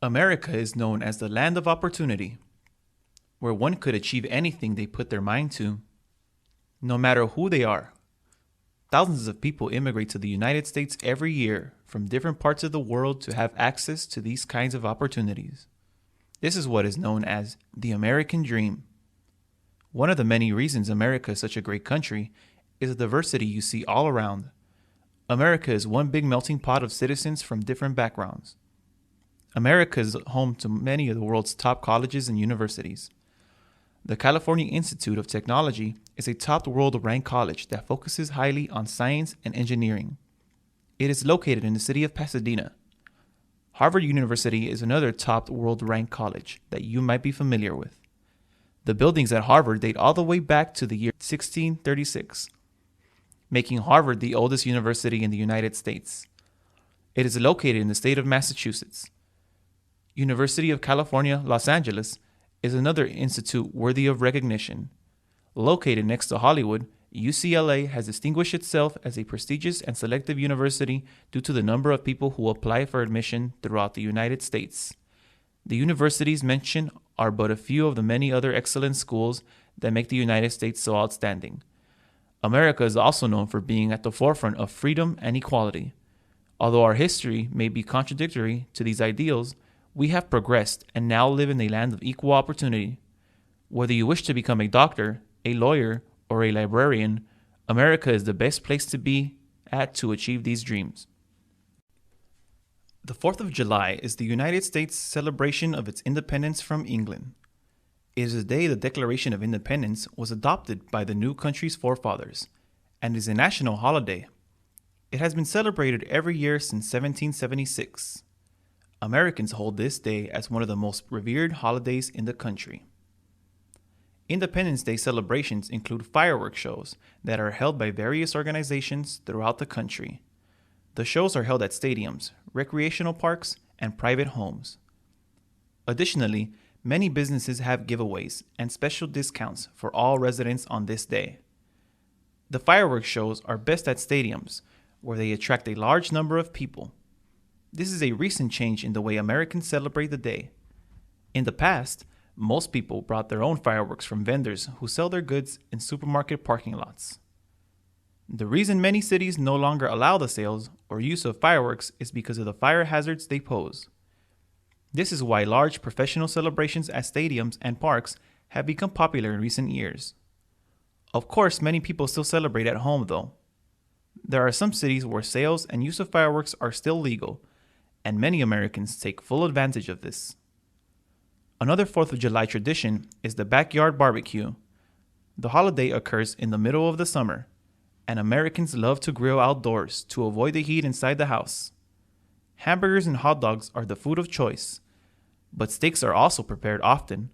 America is known as the land of opportunity, where one could achieve anything they put their mind to, no matter who they are. Thousands of people immigrate to the United States every year from different parts of the world to have access to these kinds of opportunities. This is what is known as the American dream. One of the many reasons America is such a great country is the diversity you see all around. America is one big melting pot of citizens from different backgrounds. America is home to many of the world's top colleges and universities. The California Institute of Technology is a top world-ranked college that focuses highly on science and engineering. It is located in the city of Pasadena. Harvard University is another top world-ranked college that you might be familiar with. The buildings at Harvard date all the way back to the year 1636, making Harvard the oldest university in the United States. It is located in the state of Massachusetts. University of California, Los Angeles is another institute worthy of recognition. Located next to Hollywood, UCLA has distinguished itself as a prestigious and selective university due to the number of people who apply for admission throughout the United States. The universities mentioned are but a few of the many other excellent schools that make the United States so outstanding. America is also known for being at the forefront of freedom and equality. Although our history may be contradictory to these ideals, we have progressed and now live in a land of equal opportunity. Whether you wish to become a doctor, a lawyer, or a librarian, America is the best place to be at to achieve these dreams. The 4th of July is the United States' celebration of its independence from England. It is the day the Declaration of Independence was adopted by the new country's forefathers, and is a national holiday. It has been celebrated every year since 1776. Americans hold this day as one of the most revered holidays in the country. Independence Day celebrations include fireworks shows that are held by various organizations throughout the country. The shows are held at stadiums, recreational parks, and private homes. Additionally, many businesses have giveaways and special discounts for all residents on this day. The fireworks shows are best at stadiums, where they attract a large number of people. This is a recent change in the way Americans celebrate the day. In the past, most people brought their own fireworks from vendors who sell their goods in supermarket parking lots. The reason many cities no longer allow the sales or use of fireworks is because of the fire hazards they pose. This is why large professional celebrations at stadiums and parks have become popular in recent years. Of course, many people still celebrate at home though. There are some cities where sales and use of fireworks are still legal, and many Americans take full advantage of this. Another 4th of July tradition is the backyard barbecue. The holiday occurs in the middle of the summer, and Americans love to grill outdoors to avoid the heat inside the house. Hamburgers and hot dogs are the food of choice, but steaks are also prepared often.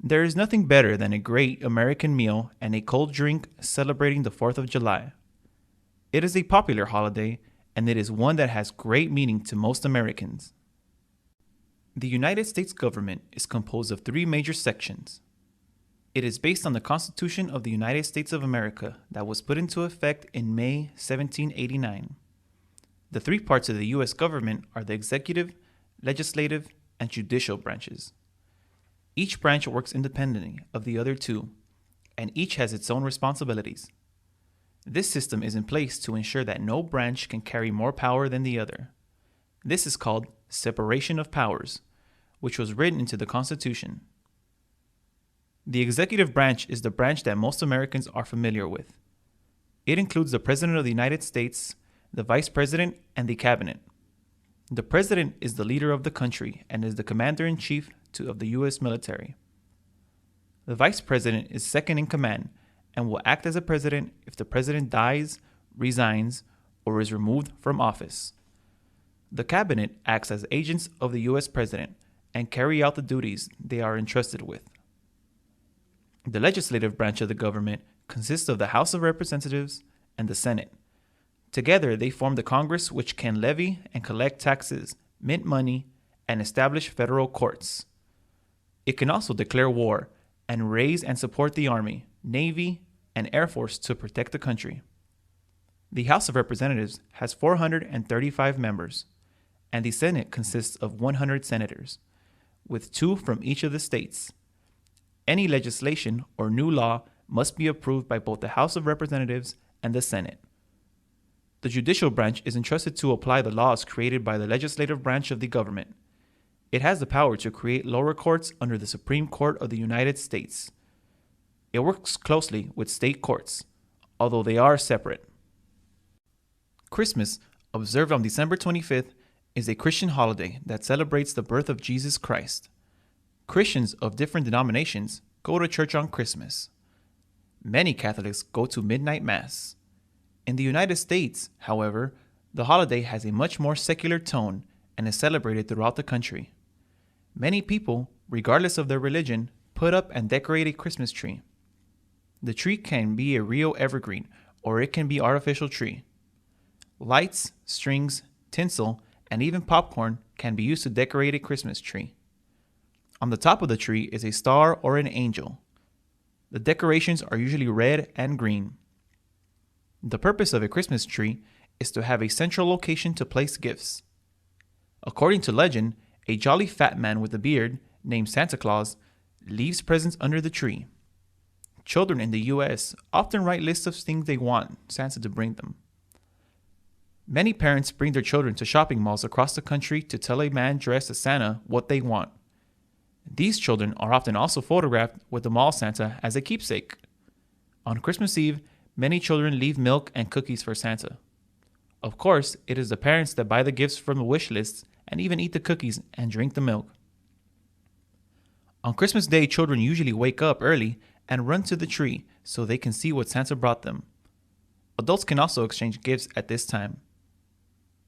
There is nothing better than a great American meal and a cold drink celebrating the 4th of July. It is a popular holiday, and it is one that has great meaning to most Americans. The United States government is composed of 3 major sections. It is based on the Constitution of the United States of America that was put into effect in May 1789. The 3 parts of the U.S. government are the executive, legislative, and judicial branches. Each branch works independently of the other 2, and each has its own responsibilities. This system is in place to ensure that no branch can carry more power than the other. This is called separation of powers, which was written into the Constitution. The executive branch is the branch that most Americans are familiar with. It includes the President of the United States, the Vice President, and the Cabinet. The President is the leader of the country and is the Commander-in-Chief of the U.S. military. The Vice President is second in command and will act as a president if the president dies, resigns, or is removed from office. The Cabinet acts as agents of the U.S. President and carry out the duties they are entrusted with. The legislative branch of the government consists of the House of Representatives and the Senate. Together, they form the Congress, which can levy and collect taxes, mint money, and establish federal courts. It can also declare war and raise and support the Army, Navy, and Air Force to protect the country. The House of Representatives has 435 members, and the Senate consists of 100 senators, with 2 from each of the states. Any legislation or new law must be approved by both the House of Representatives and the Senate. The judicial branch is entrusted to apply the laws created by the legislative branch of the government. It has the power to create lower courts under the Supreme Court of the United States. It works closely with state courts, although they are separate. Christmas, observed on December 25th, is a Christian holiday that celebrates the birth of Jesus Christ. Christians of different denominations go to church on Christmas. Many Catholics go to midnight mass. In the United States, however, the holiday has a much more secular tone and is celebrated throughout the country. Many people, regardless of their religion, put up and decorate a Christmas tree. The tree can be a real evergreen, or it can be artificial tree. Lights, strings, tinsel, and even popcorn can be used to decorate a Christmas tree. On the top of the tree is a star or an angel. The decorations are usually red and green. The purpose of a Christmas tree is to have a central location to place gifts. According to legend, a jolly fat man with a beard, named Santa Claus, leaves presents under the tree. Children in the U.S. often write lists of things they want Santa to bring them. Many parents bring their children to shopping malls across the country to tell a man dressed as Santa what they want. These children are often also photographed with the mall Santa as a keepsake. On Christmas Eve, many children leave milk and cookies for Santa. Of course, it is the parents that buy the gifts from the wish lists and even eat the cookies and drink the milk. On Christmas Day, children usually wake up early and run to the tree so they can see what Santa brought them. Adults can also exchange gifts at this time.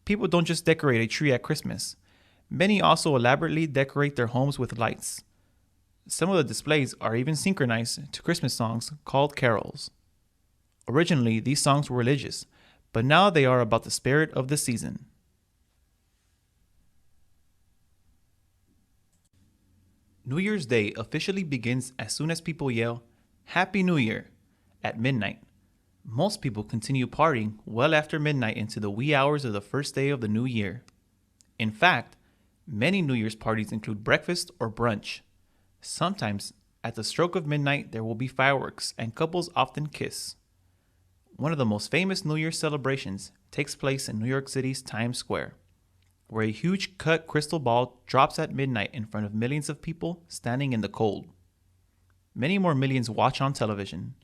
People don't just decorate a tree at Christmas. Many also elaborately decorate their homes with lights. Some of the displays are even synchronized to Christmas songs called carols. Originally, these songs were religious, but now they are about the spirit of the season. New Year's Day officially begins as soon as people yell, "Happy New Year!" at midnight. Most people continue partying well after midnight into the wee hours of the first day of the new year. In fact, many New Year's parties include breakfast or brunch. Sometimes, at the stroke of midnight, there will be fireworks and couples often kiss. One of the most famous New Year's celebrations takes place in New York City's Times Square, where a huge cut crystal ball drops at midnight in front of millions of people standing in the cold. Many more millions watch on television.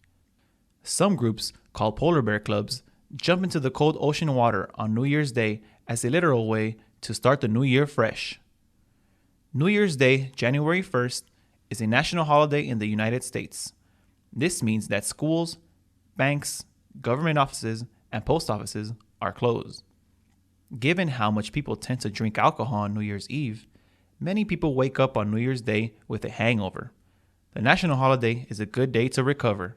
Some groups, called polar bear clubs, jump into the cold ocean water on New Year's Day as a literal way to start the new year fresh. New Year's Day, January 1st, is a national holiday in the United States. This means that schools, banks, government offices, and post offices are closed. Given how much people tend to drink alcohol on New Year's Eve, many people wake up on New Year's Day with a hangover. The national holiday is a good day to recover.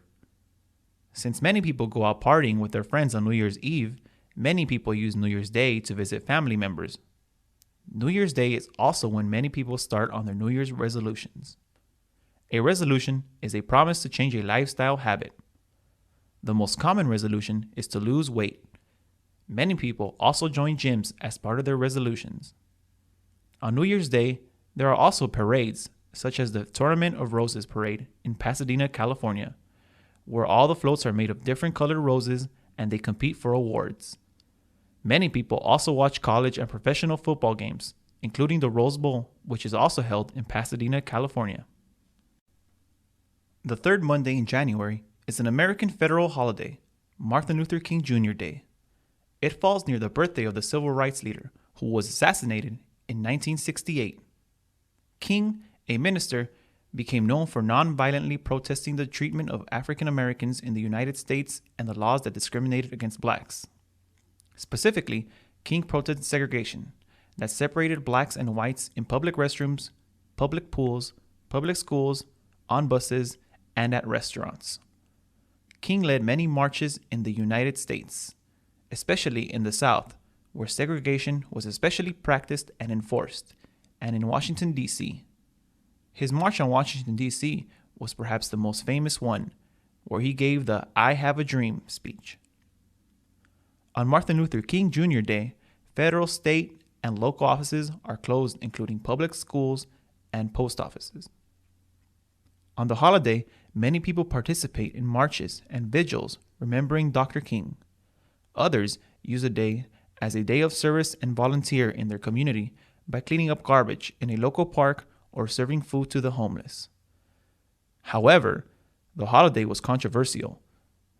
Since many people go out partying with their friends on New Year's Eve, many people use New Year's Day to visit family members. New Year's Day is also when many people start on their New Year's resolutions. A resolution is a promise to change a lifestyle habit. The most common resolution is to lose weight. Many people also join gyms as part of their resolutions. On New Year's Day, there are also parades, such as the Tournament of Roses Parade in Pasadena, California, where all the floats are made of different colored roses and they compete for awards. Many people also watch college and professional football games, including the Rose Bowl, which is also held in Pasadena, California. The third Monday in January is an American federal holiday, Martin Luther King Jr. Day. It falls near the birthday of the civil rights leader who was assassinated in 1968. King, a minister, became known for non-violently protesting the treatment of African Americans in the United States and the laws that discriminated against blacks. Specifically, King protested segregation that separated blacks and whites in public restrooms, public pools, public schools, on buses, and at restaurants. King led many marches in the United States, especially in the South, where segregation was especially practiced and enforced, and in Washington, D.C. His march on Washington, D.C. was perhaps the most famous one, where he gave the "I Have a Dream" speech. On Martin Luther King Jr. Day, federal, state, and local offices are closed, including public schools and post offices. On the holiday, many people participate in marches and vigils remembering Dr. King. Others use the day as a day of service and volunteer in their community by cleaning up garbage in a local park or serving food to the homeless. However, the holiday was controversial.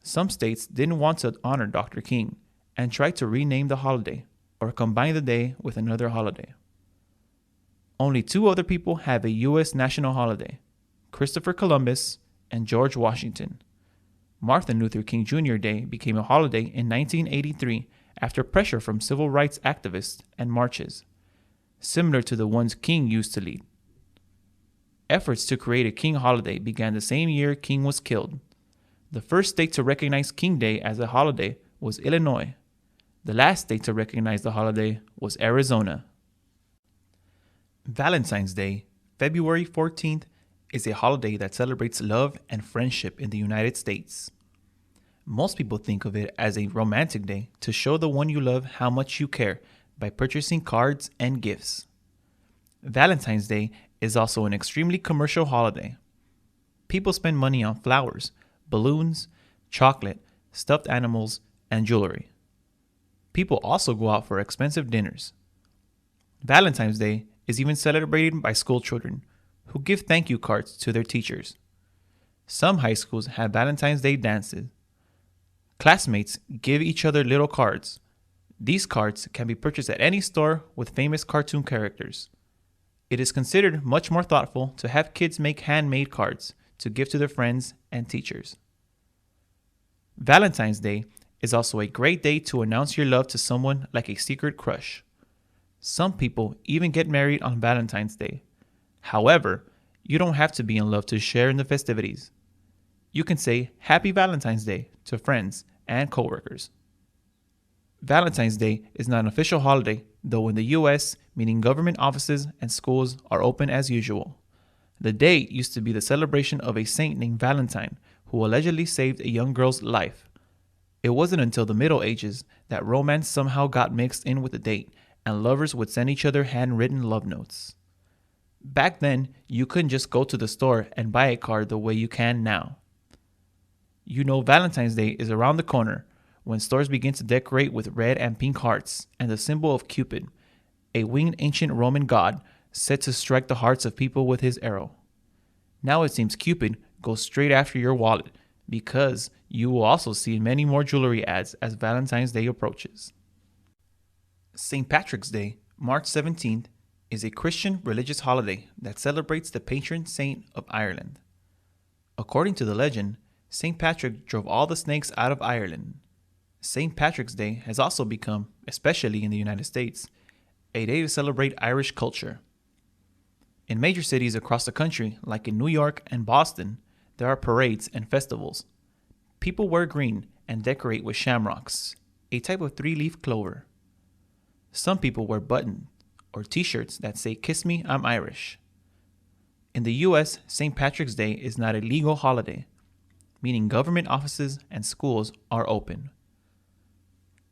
Some states didn't want to honor Dr. King and tried to rename the holiday or combine the day with another holiday. Only two other people have a U.S. national holiday: Christopher Columbus and George Washington. Martin Luther King Jr. Day became a holiday in 1983 after pressure from civil rights activists and marches, similar to the ones King used to lead. Efforts to create a King holiday began the same year King was killed. The first state to recognize King Day as a holiday was Illinois. The last state to recognize the holiday was Arizona. Valentine's Day, February 14th, is a holiday that celebrates love and friendship in the United States. Most people think of it as a romantic day to show the one you love how much you care by purchasing cards and gifts. Valentine's Day is also an extremely commercial holiday. People spend money on flowers, balloons, chocolate, stuffed animals, and jewelry. People also go out for expensive dinners. Valentine's Day is even celebrated by school children who give thank you cards to their teachers. Some high schools have Valentine's Day dances. Classmates give each other little cards. These cards can be purchased at any store with famous cartoon characters. It is considered much more thoughtful to have kids make handmade cards to give to their friends and teachers. Valentine's Day is also a great day to announce your love to someone, like a secret crush. Some people even get married on Valentine's Day. However, you don't have to be in love to share in the festivities. You can say Happy Valentine's Day to friends and coworkers. Valentine's Day is not an official holiday, though in the US, meaning government offices and schools are open as usual. The day used to be the celebration of a saint named Valentine, who allegedly saved a young girl's life. It wasn't until the Middle Ages that romance somehow got mixed in with the date, and lovers would send each other handwritten love notes. Back then, you couldn't just go to the store and buy a card the way you can now. You know Valentine's Day is around the corner when stores begin to decorate with red and pink hearts and the symbol of Cupid, a winged ancient Roman god said to strike the hearts of people with his arrow. Now it seems Cupid goes straight after your wallet, because you will also see many more jewelry ads as Valentine's Day approaches. St. Patrick's Day, March 17th, is a Christian religious holiday that celebrates the patron saint of Ireland. According to the legend, St. Patrick drove all the snakes out of Ireland. St. Patrick's Day has also become, especially in the United States, a day to celebrate Irish culture. In major cities across the country, like in New York and Boston, there are parades and festivals. People wear green and decorate with shamrocks, a type of three-leaf clover. Some people wear buttons or t-shirts that say "Kiss me, I'm Irish." In the US, St. Patrick's Day is not a legal holiday, meaning government offices and schools are open.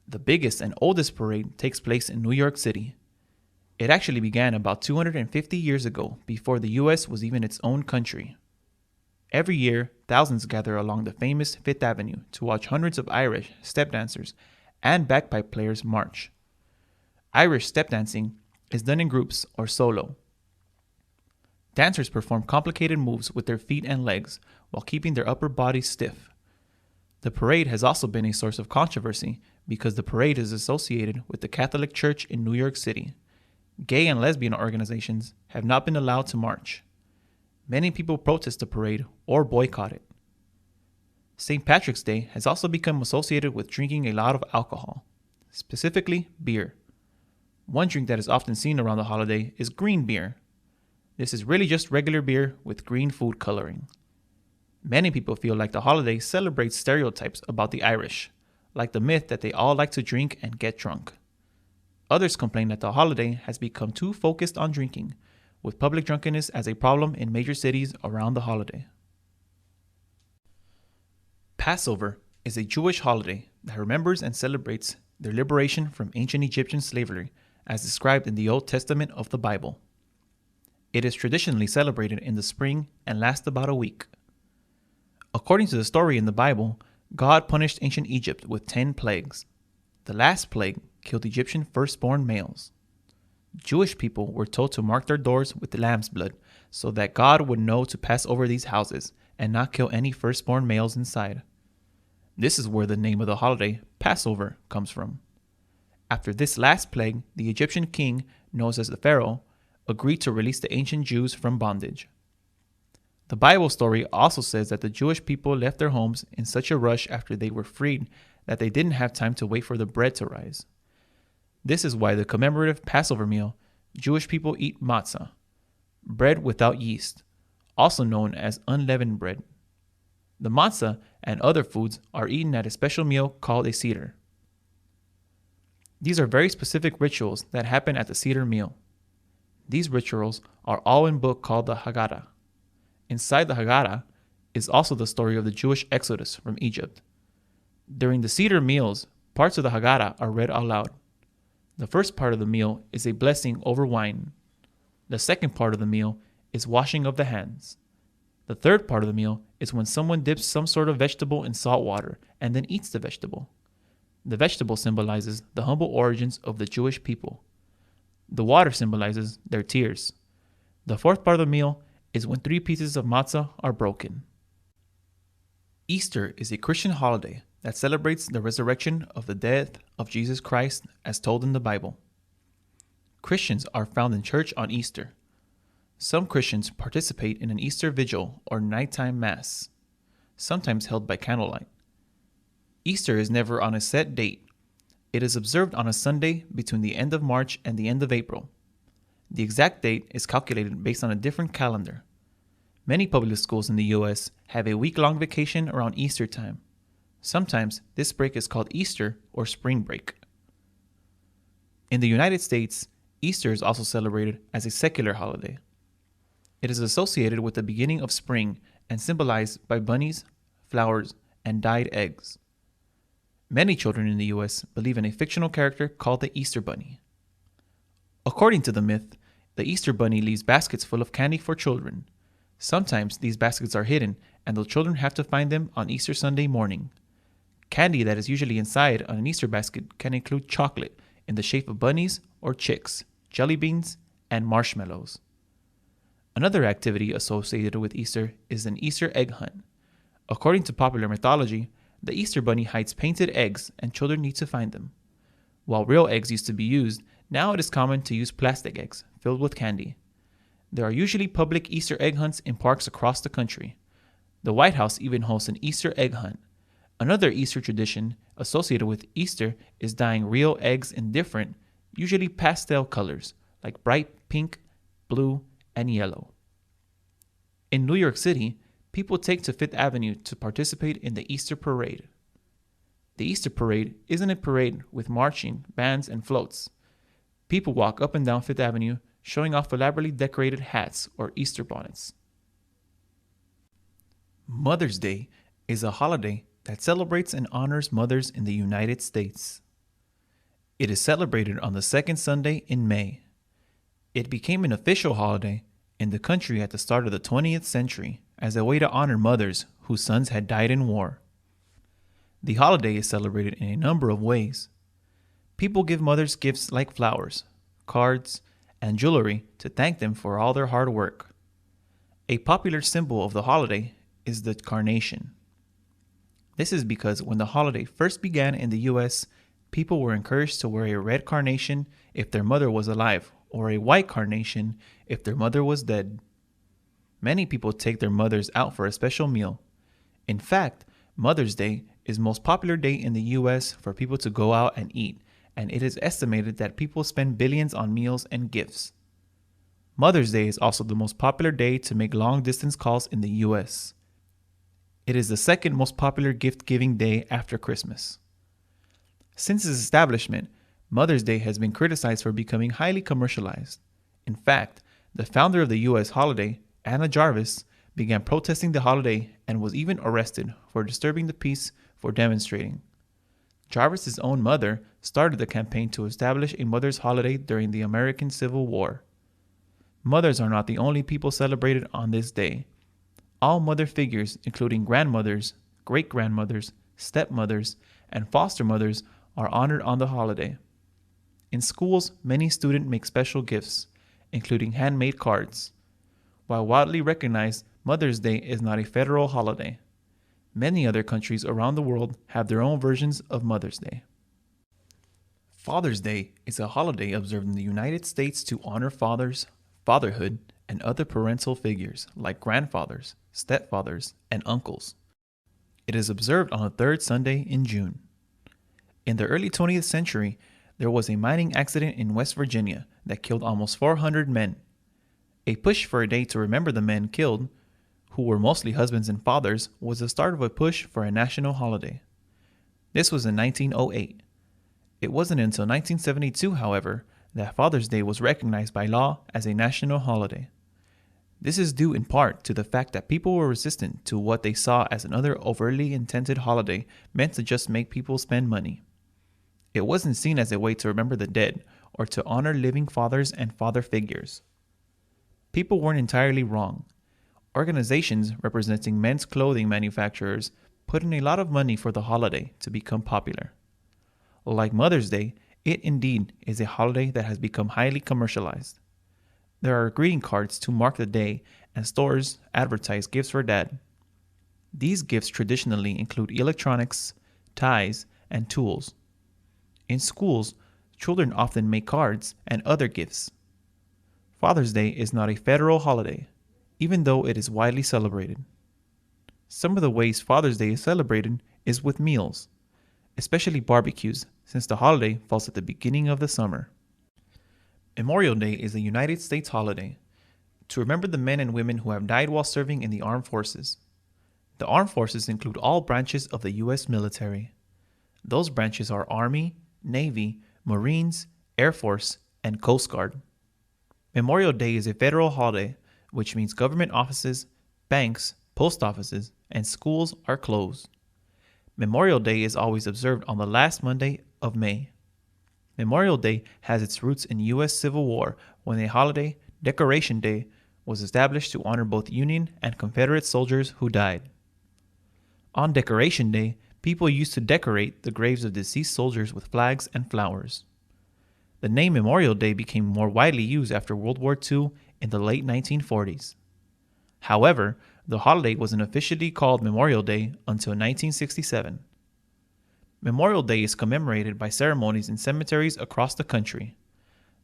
The biggest and oldest parade takes place in New York City. It actually began about 250 years ago, before the US was even its own country. Every year, thousands gather along the famous Fifth Avenue to watch hundreds of Irish step dancers and bagpipe players march. Irish step dancing is done in groups or solo. Dancers perform complicated moves with their feet and legs while keeping their upper bodies stiff. The parade has also been a source of controversy because the parade is associated with the Catholic Church in New York City. Gay and lesbian organizations have not been allowed to march. Many people protest the parade or boycott it. St. Patrick's Day has also become associated with drinking a lot of alcohol, specifically beer. One drink that is often seen around the holiday is green beer. This is really just regular beer with green food coloring. Many people feel like the holiday celebrates stereotypes about the Irish, like the myth that they all like to drink and get drunk. Others complain that the holiday has become too focused on drinking, with public drunkenness as a problem in major cities around the holiday. Passover is a Jewish holiday that remembers and celebrates their liberation from ancient Egyptian slavery as described in the Old Testament of the Bible. It is traditionally celebrated in the spring and lasts about a week. According to the story in the Bible, God punished ancient Egypt with 10 plagues. The last plague killed Egyptian firstborn males. Jewish people were told to mark their doors with lamb's blood so that God would know to pass over these houses and not kill any firstborn males inside. This is where the name of the holiday, Passover, comes from. After this last plague, the Egyptian king, known as the Pharaoh, agreed to release the ancient Jews from bondage. The Bible story also says that the Jewish people left their homes in such a rush after they were freed that they didn't have time to wait for the bread to rise. This is why the commemorative Passover meal, Jewish people eat matzah, bread without yeast, also known as unleavened bread. The matzah and other foods are eaten at a special meal called a seder. These are very specific rituals that happen at the seder meal. These rituals are all in a book called the Haggadah. Inside the Haggadah is also the story of the Jewish exodus from Egypt. During the seder meals, parts of the Haggadah are read aloud. The first part of the meal is a blessing over wine. The second part of the meal is washing of the hands. The third part of the meal is when someone dips some sort of vegetable in salt water and then eats the vegetable. The vegetable symbolizes the humble origins of the Jewish people. The water symbolizes their tears. The fourth part of the meal is when 3 pieces of matzah are broken. Easter is a Christian holiday that celebrates the resurrection of the death of Jesus Christ as told in the Bible. Christians are found in church on Easter. Some Christians participate in an Easter vigil or nighttime mass, sometimes held by candlelight. Easter is never on a set date. It is observed on a Sunday between the end of March and the end of April. The exact date is calculated based on a different calendar. Many public schools in the U.S. have a week-long vacation around Easter time. Sometimes this break is called Easter or spring break. In the United States, Easter is also celebrated as a secular holiday. It is associated with the beginning of spring and symbolized by bunnies, flowers, and dyed eggs. Many children in the U.S. believe in a fictional character called the Easter Bunny. According to the myth, the Easter Bunny leaves baskets full of candy for children. Sometimes these baskets are hidden and the children have to find them on Easter Sunday morning. Candy that is usually inside on an Easter basket can include chocolate in the shape of bunnies or chicks, jelly beans, and marshmallows. Another activity associated with Easter is an Easter egg hunt. According to popular mythology, the Easter Bunny hides painted eggs and children need to find them. While real eggs used to be used, now it is common to use plastic eggs filled with candy. There are usually public Easter egg hunts in parks across the country. The White House even hosts an Easter egg hunt. Another Easter tradition associated with Easter is dyeing real eggs in different, usually pastel colors, like bright pink, blue, and yellow. In New York City, people take to Fifth Avenue to participate in the Easter Parade. The Easter Parade isn't a parade with marching, bands, and floats. People walk up and down Fifth Avenue, showing off elaborately decorated hats or Easter bonnets. Mother's Day is a holiday that celebrates and honors mothers in the United States. It is celebrated on the second Sunday in May. It became an official holiday in the country at the start of the 20th century as a way to honor mothers whose sons had died in war. The holiday is celebrated in a number of ways. People give mothers gifts like flowers, cards, and jewelry to thank them for all their hard work. A popular symbol of the holiday is the carnation. This is because when the holiday first began in the U.S., people were encouraged to wear a red carnation if their mother was alive, or a white carnation if their mother was dead. Many people take their mothers out for a special meal. In fact, Mother's Day is the most popular day in the U.S. for people to go out and eat, and it is estimated that people spend billions on meals and gifts. Mother's Day is also the most popular day to make long-distance calls in the U.S. It is the second most popular gift-giving day after Christmas. Since its establishment, Mother's Day has been criticized for becoming highly commercialized. In fact, the founder of the U.S. holiday, Anna Jarvis, began protesting the holiday and was even arrested for disturbing the peace for demonstrating. Jarvis's own mother started the campaign to establish a mother's holiday during the American Civil War. Mothers are not the only people celebrated on this day. All mother figures, including grandmothers, great-grandmothers, stepmothers, and foster mothers, are honored on the holiday. In schools, many students make special gifts, including handmade cards. While widely recognized, Mother's Day is not a federal holiday. Many other countries around the world have their own versions of Mother's Day. Father's Day is a holiday observed in the United States to honor fathers, fatherhood, and other parental figures like grandfathers, stepfathers, and uncles. It is observed on the third Sunday in June. In the early 20th century, there was a mining accident in West Virginia that killed almost 400 men. A push for a day to remember the men killed, who were mostly husbands and fathers, was the start of a push for a national holiday. This was in 1908. It wasn't until 1972, however, that Father's Day was recognized by law as a national holiday. This is due in part to the fact that people were resistant to what they saw as another overtly intended holiday meant to just make people spend money. It wasn't seen as a way to remember the dead or to honor living fathers and father figures. People weren't entirely wrong. Organizations representing men's clothing manufacturers put in a lot of money for the holiday to become popular. Like Mother's Day, it indeed is a holiday that has become highly commercialized. There are greeting cards to mark the day, and stores advertise gifts for dad. These gifts traditionally include electronics, ties, and tools. In schools, children often make cards and other gifts. Father's Day is not a federal holiday, even though it is widely celebrated. Some of the ways Father's Day is celebrated is with meals, especially barbecues, since the holiday falls at the beginning of the summer. Memorial Day is a United States holiday to remember the men and women who have died while serving in the armed forces. The armed forces include all branches of the U.S. military. Those branches are Army, Navy, Marines, Air Force, and Coast Guard. Memorial Day is a federal holiday, which means government offices, banks, post offices, and schools are closed. Memorial Day is always observed on the last Monday of May. Memorial Day has its roots in U.S. Civil War when a holiday, Decoration Day, was established to honor both Union and Confederate soldiers who died. On Decoration Day, people used to decorate the graves of deceased soldiers with flags and flowers. The name Memorial Day became more widely used after World War II in the late 1940s. However, the holiday wasn't officially called Memorial Day until 1967. Memorial Day is commemorated by ceremonies in cemeteries across the country.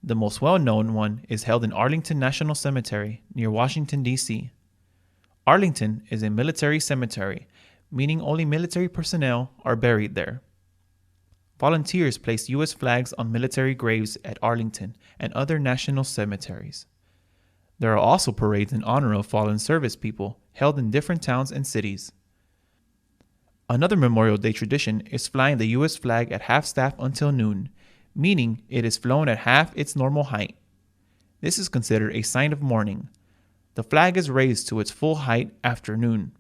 The most well-known one is held in Arlington National Cemetery near Washington, D.C. Arlington is a military cemetery, meaning only military personnel are buried there. Volunteers place U.S. flags on military graves at Arlington and other national cemeteries. There are also parades in honor of fallen service people held in different towns and cities. Another Memorial Day tradition is flying the U.S. flag at half-staff until noon, meaning it is flown at half its normal height. This is considered a sign of mourning. The flag is raised to its full height after noon,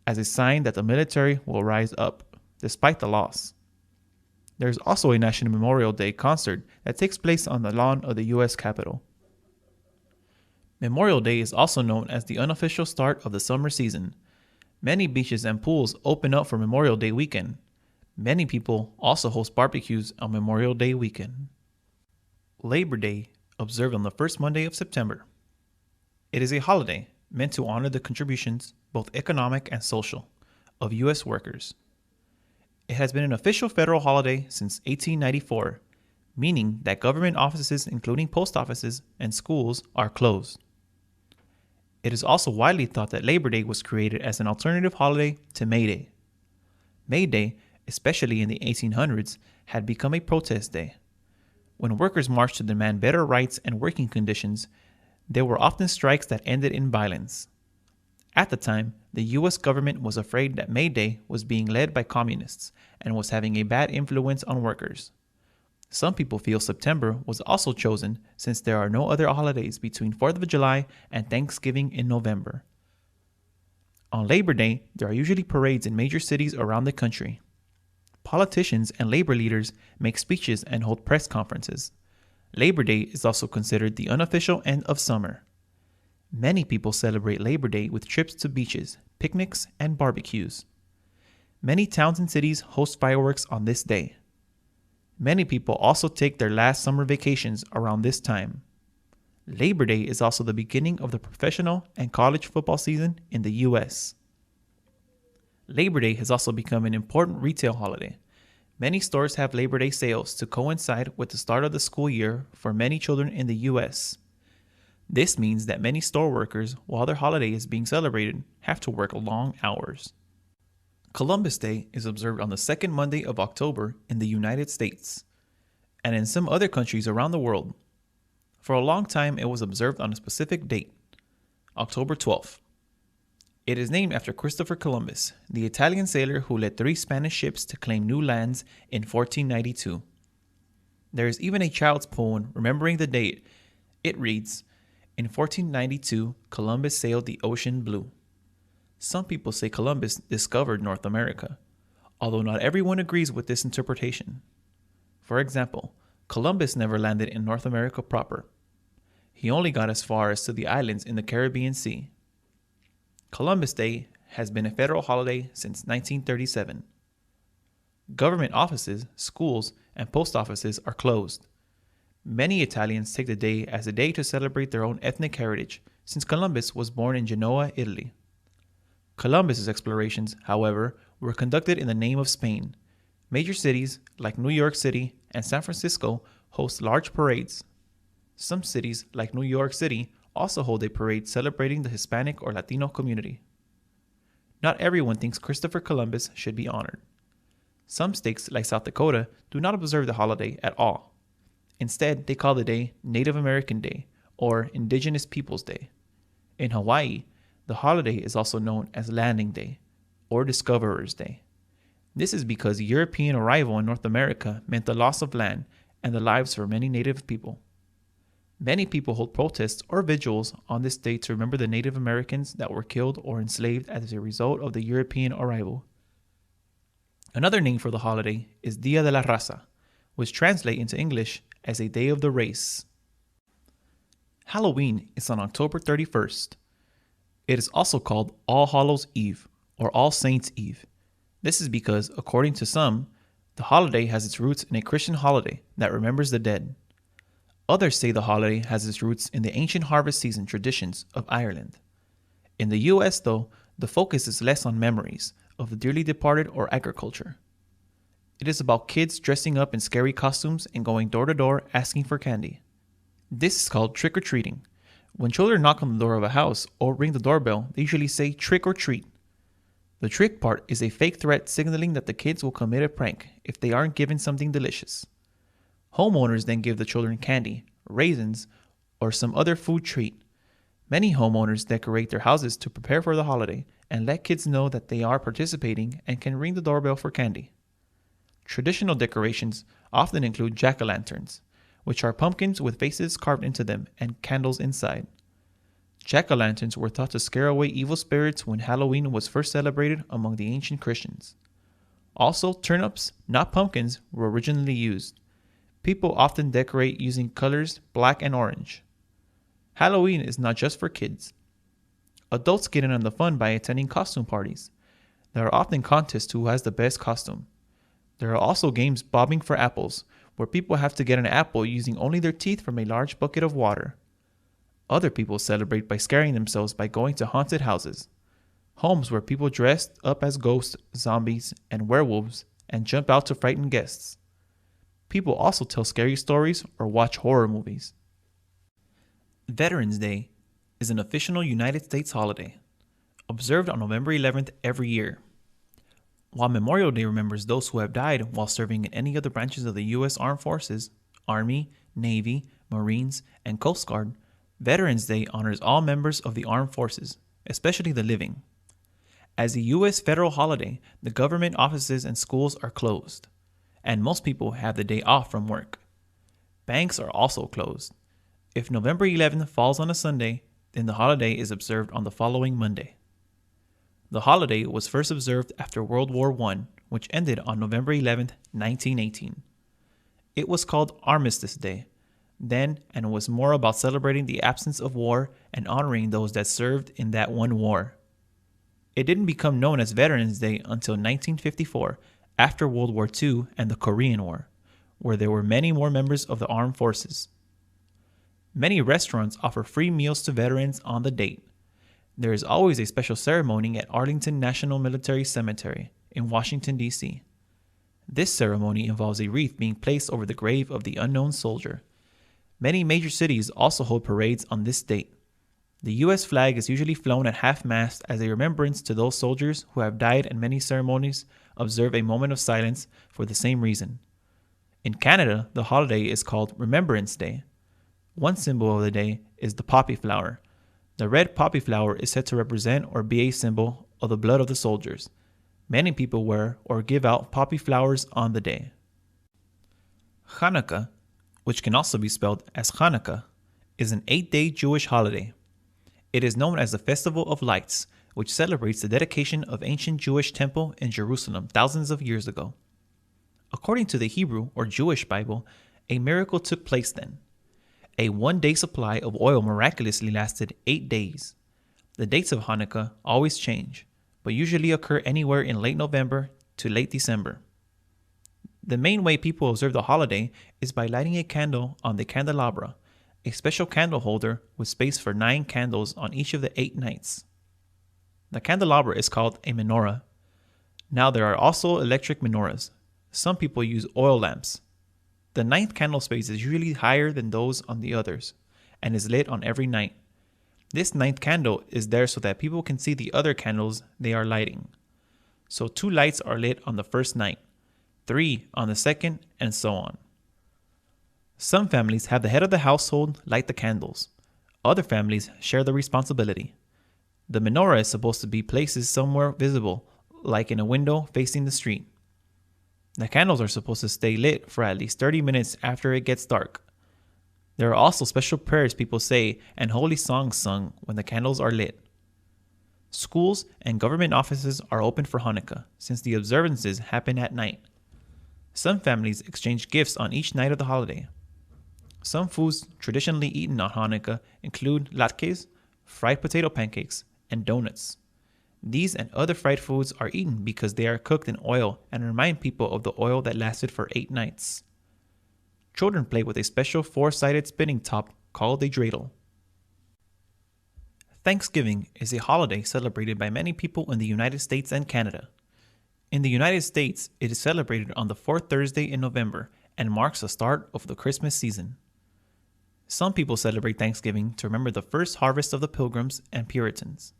as a sign that the military will rise up, despite the loss. There is also a National Memorial Day concert that takes place on the lawn of the U.S. Capitol. Memorial Day is also known as the unofficial start of the summer season. Many beaches and pools open up for Memorial Day weekend. Many people also host barbecues on Memorial Day weekend. Labor Day, observed on the first Monday of September. It is a holiday meant to honor the contributions, both economic and social, of U.S. workers. It has been an official federal holiday since 1894, meaning that government offices, including post offices and schools, are closed. It is also widely thought that Labor Day was created as an alternative holiday to May Day. May Day, especially in the 1800s, had become a protest day. When workers marched to demand better rights and working conditions, there were often strikes that ended in violence. At the time, the U.S. government was afraid that May Day was being led by communists and was having a bad influence on workers. Some people feel September was also chosen since there are no other holidays between 4th of July and Thanksgiving in November. On Labor Day, there are usually parades in major cities around the country. politicians and labor leaders make speeches and hold press conferences. Labor Day is also considered the unofficial end of summer. Many people celebrate Labor Day with trips to beaches, picnics, and barbecues. Many towns and cities host fireworks on this day. Many people also take their last summer vacations around this time. Labor Day is also the beginning of the professional and college football season in the U.S. Labor Day has also become an important retail holiday. Many stores have Labor Day sales to coincide with the start of the school year for many children in the U.S. This means that many store workers, while their holiday is being celebrated, have to work long hours. Columbus Day is observed on the second Monday of October in the United States, and in some other countries around the world. For a long time, it was observed on a specific date, October 12th. It is named after Christopher Columbus, the Italian sailor who led 3 Spanish ships to claim new lands in 1492. There is even a child's poem remembering the date. It reads, "In 1492, Columbus sailed the ocean blue." Some people say Columbus discovered North America, although not everyone agrees with this interpretation. For example, Columbus never landed in North America proper. He only got as far as to the islands in the Caribbean Sea. Columbus Day has been a federal holiday since 1937. Government offices, schools, and post offices are closed. Many Italians take the day as a day to celebrate their own ethnic heritage, since Columbus was born in Genoa, Italy. Columbus's explorations, however, were conducted in the name of Spain. Major cities like New York City and San Francisco host large parades. Some cities like New York City also hold a parade celebrating the Hispanic or Latino community. Not everyone thinks Christopher Columbus should be honored. Some states like South Dakota do not observe the holiday at all. Instead, they call the day Native American Day or Indigenous Peoples Day. In Hawaii, the holiday is also known as Landing Day or Discoverer's Day. This is because European arrival in North America meant the loss of land and the lives for many Native people. Many people hold protests or vigils on this day to remember the Native Americans that were killed or enslaved as a result of the European arrival. Another name for the holiday is Dia de la Raza, which translates into English as a Day of the Race. Halloween is on October 31st. It is also called All Hallows Eve or All Saints Eve. This is because, according to some, the holiday has its roots in a Christian holiday that remembers the dead. Others say the holiday has its roots in the ancient harvest season traditions of Ireland. In the US, though, the focus is less on memories of the dearly departed or agriculture. It is about kids dressing up in scary costumes and going door to door asking for candy. This is called trick-or-treating. When children knock on the door of a house or ring the doorbell, they usually say trick or treat. The trick part is a fake threat signaling that the kids will commit a prank if they aren't given something delicious. Homeowners then give the children candy, raisins, or some other food treat. Many homeowners decorate their houses to prepare for the holiday and let kids know that they are participating and can ring the doorbell for candy. Traditional decorations often include jack-o'-lanterns, which are pumpkins with faces carved into them and candles inside. Jack-o'-lanterns were thought to scare away evil spirits when Halloween was first celebrated among the ancient Christians. Also, turnips, not pumpkins, were originally used. People often decorate using colors black and orange. Halloween is not just for kids. Adults get in on the fun by attending costume parties. There are often contests who has the best costume. There are also games bobbing for apples, where people have to get an apple using only their teeth from a large bucket of water. Other people celebrate by scaring themselves by going to haunted houses, homes where people dress up as ghosts, zombies, and werewolves and jump out to frighten guests. People also tell scary stories or watch horror movies. Veterans Day is an official United States holiday, observed on November 11th every year. While Memorial Day remembers those who have died while serving in any of the branches of the U.S. Armed Forces, Army, Navy, Marines, and Coast Guard, Veterans Day honors all members of the armed forces, especially the living. As a U.S. federal holiday, the government offices and schools are closed, and most people have the day off from work. Banks are also closed. If November 11th falls on a Sunday, then the holiday is observed on the following Monday. The holiday was first observed after World War I, which ended on November 11, 1918. It was called Armistice Day then and was more about celebrating the absence of war and honoring those that served in that one war. It didn't become known as Veterans Day until 1954, after World War II and the Korean War, where there were many more members of the armed forces. Many restaurants offer free meals to veterans on the date. There is always a special ceremony at Arlington National Military Cemetery in Washington, D.C. This ceremony involves a wreath being placed over the grave of the unknown soldier. Many major cities also hold parades on this date. The U.S. flag is usually flown at half-mast as a remembrance to those soldiers who have died, and many ceremonies observe a moment of silence for the same reason. In Canada, the holiday is called Remembrance Day. One symbol of the day is the poppy flower. The red poppy flower is said to represent or be a symbol of the blood of the soldiers. Many people wear or give out poppy flowers on the day. Hanukkah, which can also be spelled as Hanukkah, is an 8-day Jewish holiday. It is known as the Festival of Lights, which celebrates the dedication of ancient Jewish temple in Jerusalem thousands of years ago. According to the Hebrew or Jewish Bible, a miracle took place then. A 1-day supply of oil miraculously lasted 8 days. The dates of Hanukkah always change, but usually occur anywhere in late November to late December. The main way people observe the holiday is by lighting a candle on the candelabra, a special candle holder with space for 9 candles on each of the 8 nights. The candelabra is called a menorah. Now there are also electric menorahs. Some people use oil lamps. The 9th candle space is usually higher than those on the others and is lit on every night. This 9th candle is there so that people can see the other candles they are lighting. So 2 lights are lit on the first night, 3 on the second, and so on. Some families have the head of the household light the candles. Other families share the responsibility. The menorah is supposed to be placed somewhere visible, like in a window facing the street. The candles are supposed to stay lit for at least 30 minutes after it gets dark. There are also special prayers people say and holy songs sung when the candles are lit. Schools and government offices are open for Hanukkah since the observances happen at night. Some families exchange gifts on each night of the holiday. Some foods traditionally eaten on Hanukkah include latkes, fried potato pancakes, and donuts. These and other fried foods are eaten because they are cooked in oil and remind people of the oil that lasted for 8 nights. Children play with a special 4-sided spinning top called a dreidel. Thanksgiving is a holiday celebrated by many people in the United States and Canada. In the United States, it is celebrated on the 4th Thursday in November and marks the start of the Christmas season. Some people celebrate Thanksgiving to remember the first harvest of the Pilgrims and Puritans,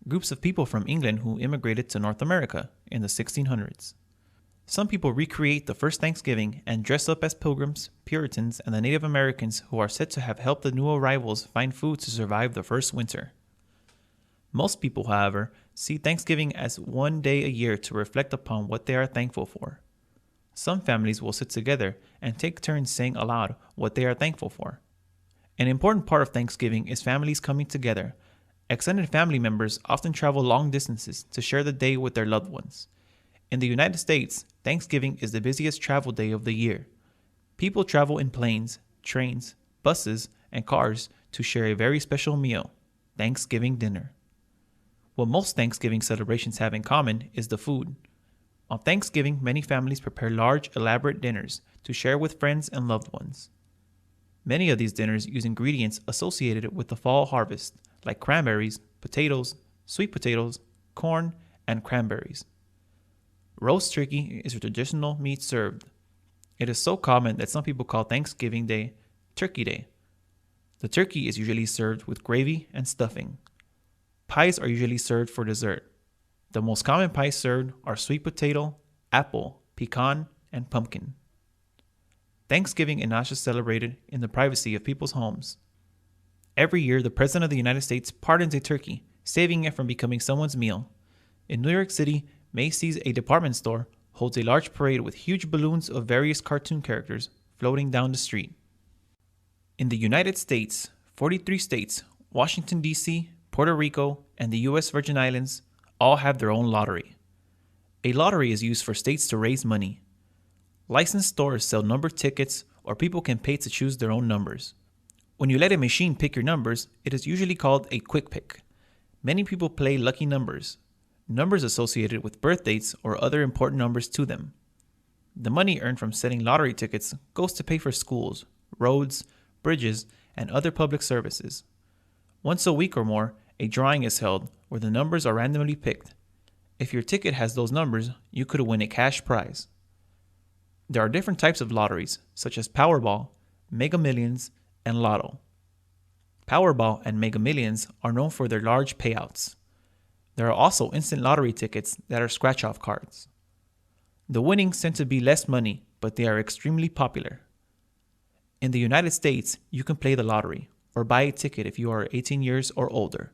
groups of people from England who immigrated to North America in the 1600s. Some people recreate the first Thanksgiving and dress up as Pilgrims, Puritans, and the Native Americans who are said to have helped the new arrivals find food to survive the first winter. Most people, however, see Thanksgiving as one day a year to reflect upon what they are thankful for. Some families will sit together and take turns saying aloud what they are thankful for. An important part of Thanksgiving is families coming together. Extended family members often travel long distances to share the day with their loved ones. In the United States, Thanksgiving is the busiest travel day of the year. People travel in planes, trains, buses, and cars to share a very special meal, Thanksgiving dinner. What most Thanksgiving celebrations have in common is the food. On Thanksgiving, many families prepare large, elaborate dinners to share with friends and loved ones. Many of these dinners use ingredients associated with the fall harvest, like cranberries, potatoes, sweet potatoes, corn, and cranberries. Roast turkey is a traditional meat served. It is so common that some people call Thanksgiving Day Turkey Day. The turkey is usually served with gravy and stuffing. Pies are usually served for dessert. The most common pies served are sweet potato, apple, pecan, and pumpkin. Thanksgiving is not just celebrated in the privacy of people's homes. Every year, the President of the United States pardons a turkey, saving it from becoming someone's meal. In New York City, Macy's, a department store, holds a large parade with huge balloons of various cartoon characters floating down the street. In the United States, 43 states, Washington, D.C., Puerto Rico, and the U.S. Virgin Islands all have their own lottery. A lottery is used for states to raise money. Licensed stores sell numbered tickets, or people can pay to choose their own numbers. When you let a machine pick your numbers, it is usually called a quick pick. Many people play lucky numbers, numbers associated with birth dates or other important numbers to them. The money earned from selling lottery tickets goes to pay for schools, roads, bridges, and other public services. Once a week or more, a drawing is held where the numbers are randomly picked. If your ticket has those numbers, you could win a cash prize. There are different types of lotteries, such as Powerball, Mega Millions, and Lotto. Powerball and Mega Millions are known for their large payouts. There are also instant lottery tickets that are scratch-off cards. The winnings tend to be less money, but they are extremely popular. In the United States, you can play the lottery or buy a ticket if you are 18 years or older.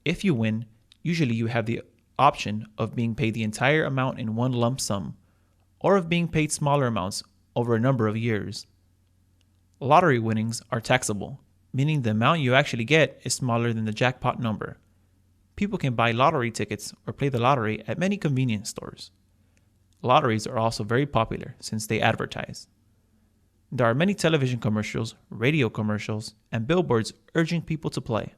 If you win, usually you have the option of being paid the entire amount in one lump sum, or of being paid smaller amounts over a number of years. Lottery winnings are taxable, meaning the amount you actually get is smaller than the jackpot number. People can buy lottery tickets or play the lottery at many convenience stores. Lotteries are also very popular since they advertise. There are many television commercials, radio commercials, and billboards urging people to play.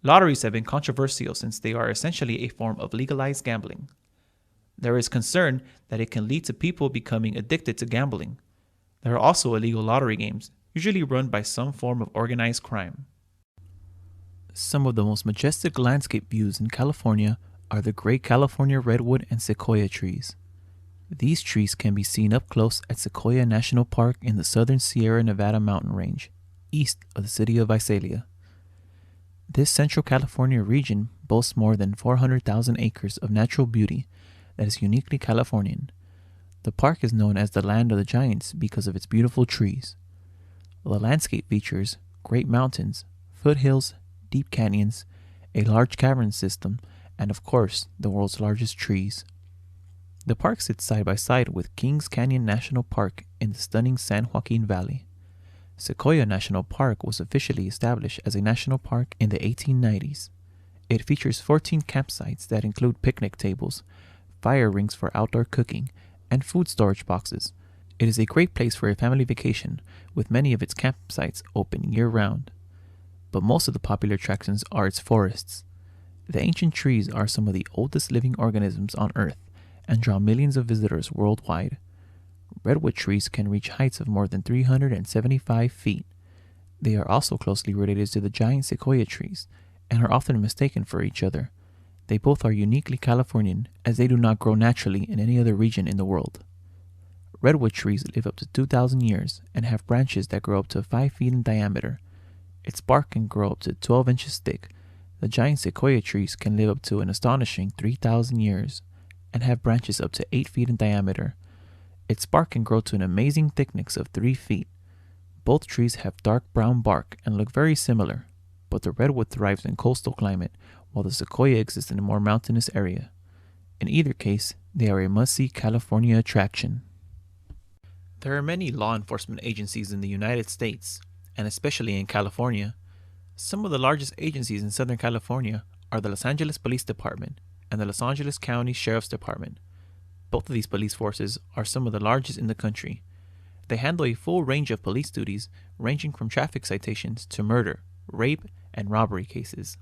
Lotteries have been controversial since they are essentially a form of legalized gambling. There is concern that it can lead to people becoming addicted to gambling. There are also illegal lottery games, usually run by some form of organized crime. Some of the most majestic landscape views in California are the great California redwood and sequoia trees. These trees can be seen up close at Sequoia National Park in the southern Sierra Nevada mountain range, east of the city of Visalia. This Central California region boasts more than 400,000 acres of natural beauty that is uniquely Californian. The park is known as the Land of the Giants because of its beautiful trees. The landscape features great mountains, foothills, deep canyons, a large cavern system, and of course, the world's largest trees. The park sits side by side with Kings Canyon National Park in the stunning San Joaquin Valley. Sequoia National Park was officially established as a national park in the 1890s. It features 14 campsites that include picnic tables, fire rings for outdoor cooking, and food storage boxes. It is a great place for a family vacation, with many of its campsites open year-round. But most of the popular attractions are its forests. The ancient trees are some of the oldest living organisms on Earth and draw millions of visitors worldwide. Redwood trees can reach heights of more than 375 feet. They are also closely related to the giant sequoia trees and are often mistaken for each other. They both are uniquely Californian as they do not grow naturally in any other region in the world. Redwood trees live up to 2,000 years and have branches that grow up to 5 feet in diameter. Its bark can grow up to 12 inches thick. The giant sequoia trees can live up to an astonishing 3,000 years and have branches up to 8 feet in diameter. Its bark can grow to an amazing thickness of 3 feet. Both trees have dark brown bark and look very similar, but the redwood thrives in coastal climate while the sequoia exists in a more mountainous area. In either case, they are a must-see California attraction. There are many law enforcement agencies in the United States, and especially in California. Some of the largest agencies in Southern California are the Los Angeles Police Department and the Los Angeles County Sheriff's Department. Both of these police forces are some of the largest in the country. They handle a full range of police duties, ranging from traffic citations to murder, rape, and robbery cases.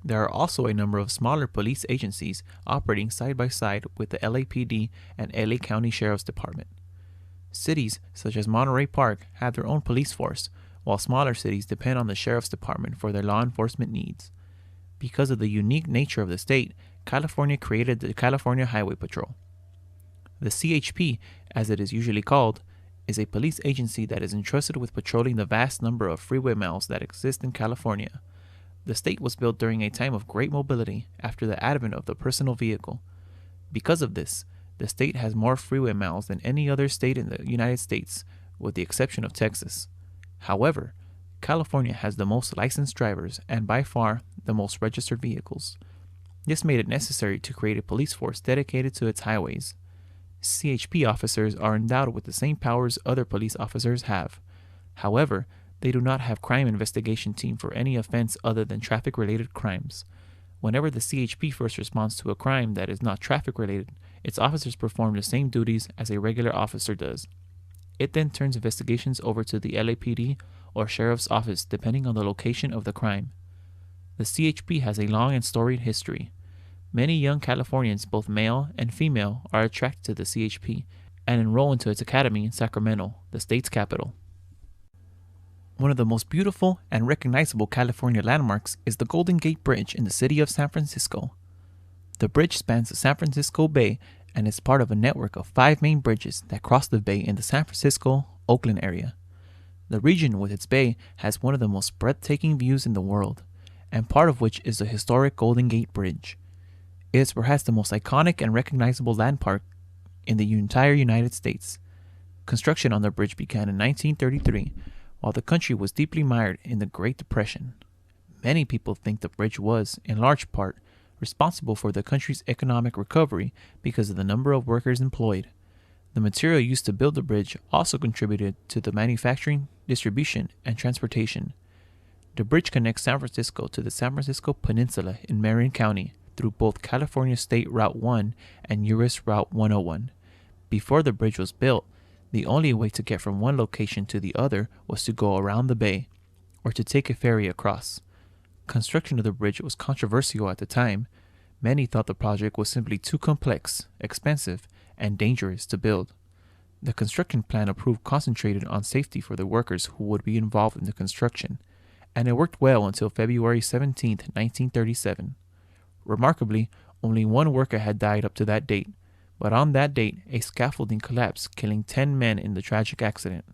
There are also a number of smaller police agencies operating side by side with the LAPD and LA County Sheriff's Department. Cities such as Monterey Park have their own police force, while smaller cities depend on the Sheriff's Department for their law enforcement needs. Because of the unique nature of the state, California created the California Highway Patrol. The CHP, as it is usually called, is a police agency that is entrusted with patrolling the vast number of freeway miles that exist in California. The state was built during a time of great mobility after the advent of the personal vehicle. Because of this, the state has more freeway miles than any other state in the United States, with the exception of Texas. However, California has the most licensed drivers and by far the most registered vehicles. This made it necessary to create a police force dedicated to its highways. CHP officers are endowed with the same powers other police officers have. However, they do not have crime investigation team for any offense other than traffic-related crimes. Whenever the CHP first responds to a crime that is not traffic related, its officers perform the same duties as a regular officer does. It then turns investigations over to the LAPD or Sheriff's Office depending on the location of the crime. The CHP has a long and storied history. Many young Californians, both male and female, are attracted to the CHP and enroll into its academy in Sacramento, the state's capital. One of the most beautiful and recognizable California landmarks is the Golden Gate Bridge in the city of San Francisco. The bridge spans the San Francisco Bay and is part of a network of 5 main bridges that cross the bay in the San Francisco-Oakland area. The region with its bay has one of the most breathtaking views in the world, and part of which is the historic Golden Gate Bridge. It is perhaps the most iconic and recognizable landmark in the entire United States. Construction on the bridge began in 1933, while the country was deeply mired in the Great Depression. Many people think the bridge was, in large part, responsible for the country's economic recovery because of the number of workers employed. The material used to build the bridge also contributed to the manufacturing, distribution, and transportation. The bridge connects San Francisco to the San Francisco Peninsula in Marin County through both California State Route 1 and US Route 101. Before the bridge was built, the only way to get from one location to the other was to go around the bay, or to take a ferry across. Construction of the bridge was controversial at the time. Many thought the project was simply too complex, expensive, and dangerous to build. The construction plan approved concentrated on safety for the workers who would be involved in the construction, and it worked well until February 17, 1937. Remarkably, only one worker had died up to that date, but on that date, a scaffolding collapsed, killing 10 men in the tragic accident.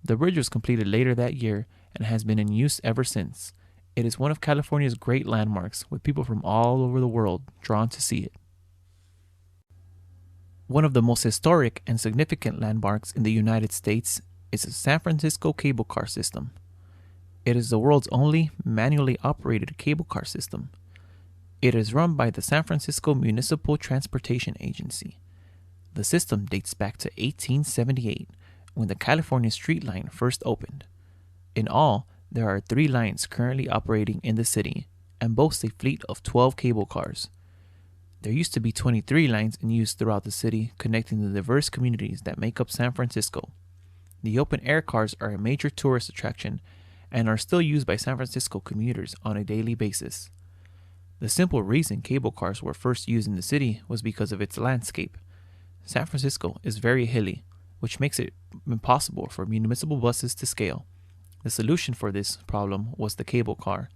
The bridge was completed later that year and has been in use ever since. It is one of California's great landmarks, with people from all over the world drawn to see it. One of the most historic and significant landmarks in the United States is the San Francisco cable car system. It is the world's only manually operated cable car system. It is run by the San Francisco Municipal Transportation Agency. The system dates back to 1878, when the California Street Line first opened. In all, there are 3 lines currently operating in the city, and boasts a fleet of 12 cable cars. There used to be 23 lines in use throughout the city, connecting the diverse communities that make up San Francisco. The open-air cars are a major tourist attraction and are still used by San Francisco commuters on a daily basis. The simple reason cable cars were first used in the city was because of its landscape. San Francisco is very hilly, which makes it impossible for municipal buses to scale. The solution for this problem was the cable car.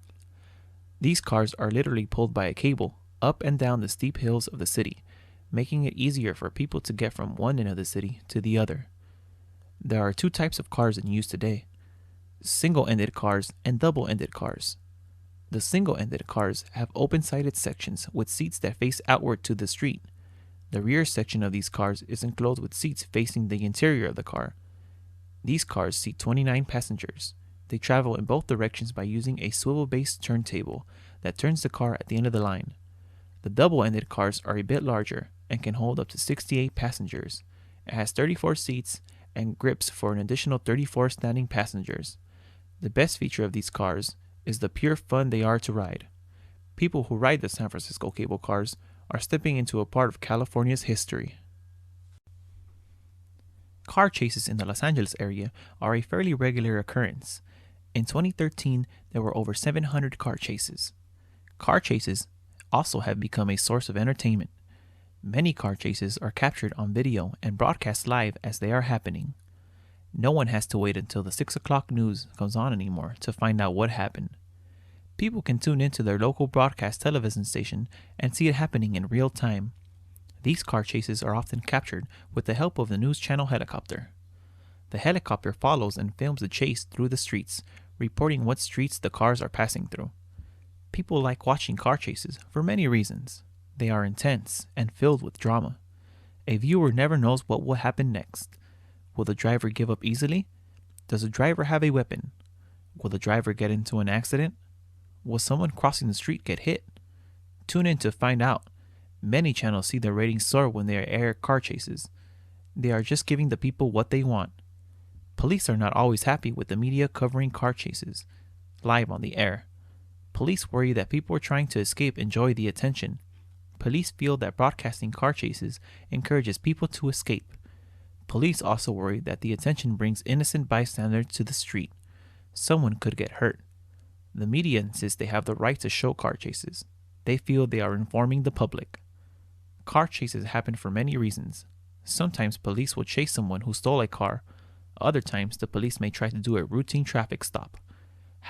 These cars are literally pulled by a cable up and down the steep hills of the city, making it easier for people to get from one end of the city to the other. There are 2 types of cars in use today: single-ended cars and double-ended cars. The single-ended cars have open-sided sections with seats that face outward to the street. The rear section of these cars is enclosed with seats facing the interior of the car. These cars seat 29 passengers. They travel in both directions by using a swivel-based turntable that turns the car at the end of the line. The double-ended cars are a bit larger and can hold up to 68 passengers. It has 34 seats and grips for an additional 34 standing passengers. The best feature of these cars is the pure fun they are to ride. People who ride the San Francisco cable cars are stepping into a part of California's history. Car chases in the Los Angeles area are a fairly regular occurrence. In 2013, there were over 700 car chases. Car chases also have become a source of entertainment. Many car chases are captured on video and broadcast live as they are happening. No one has to wait until the 6 o'clock news comes on anymore to find out what happened. People can tune into their local broadcast television station and see it happening in real time. These car chases are often captured with the help of the news channel helicopter. The helicopter follows and films the chase through the streets, reporting what streets the cars are passing through. People like watching car chases for many reasons. They are intense and filled with drama. A viewer never knows what will happen next. Will the driver give up easily? Does the driver have a weapon? Will the driver get into an accident? Will someone crossing the street get hit? Tune in to find out. Many channels see their ratings soar when they air car chases. They are just giving the people what they want. Police are not always happy with the media covering car chases live on the air. Police worry that people trying to escape enjoy the attention. Police feel that broadcasting car chases encourages people to escape. Police also worry that the attention brings innocent bystanders to the street. Someone could get hurt. The media insists they have the right to show car chases. They feel they are informing the public. Car chases happen for many reasons. Sometimes police will chase someone who stole a car. Other times, the police may try to do a routine traffic stop.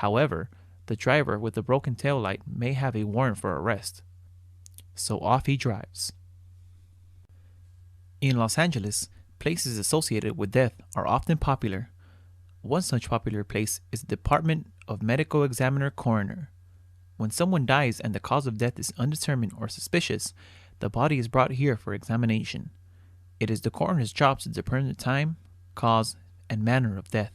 However, the driver with the broken taillight may have a warrant for arrest. So off he drives. In Los Angeles, places associated with death are often popular. One such popular place is the Department of Medical Examiner Coroner. When someone dies and the cause of death is undetermined or suspicious, the body is brought here for examination. It is the coroner's job to determine the time, cause, and manner of death.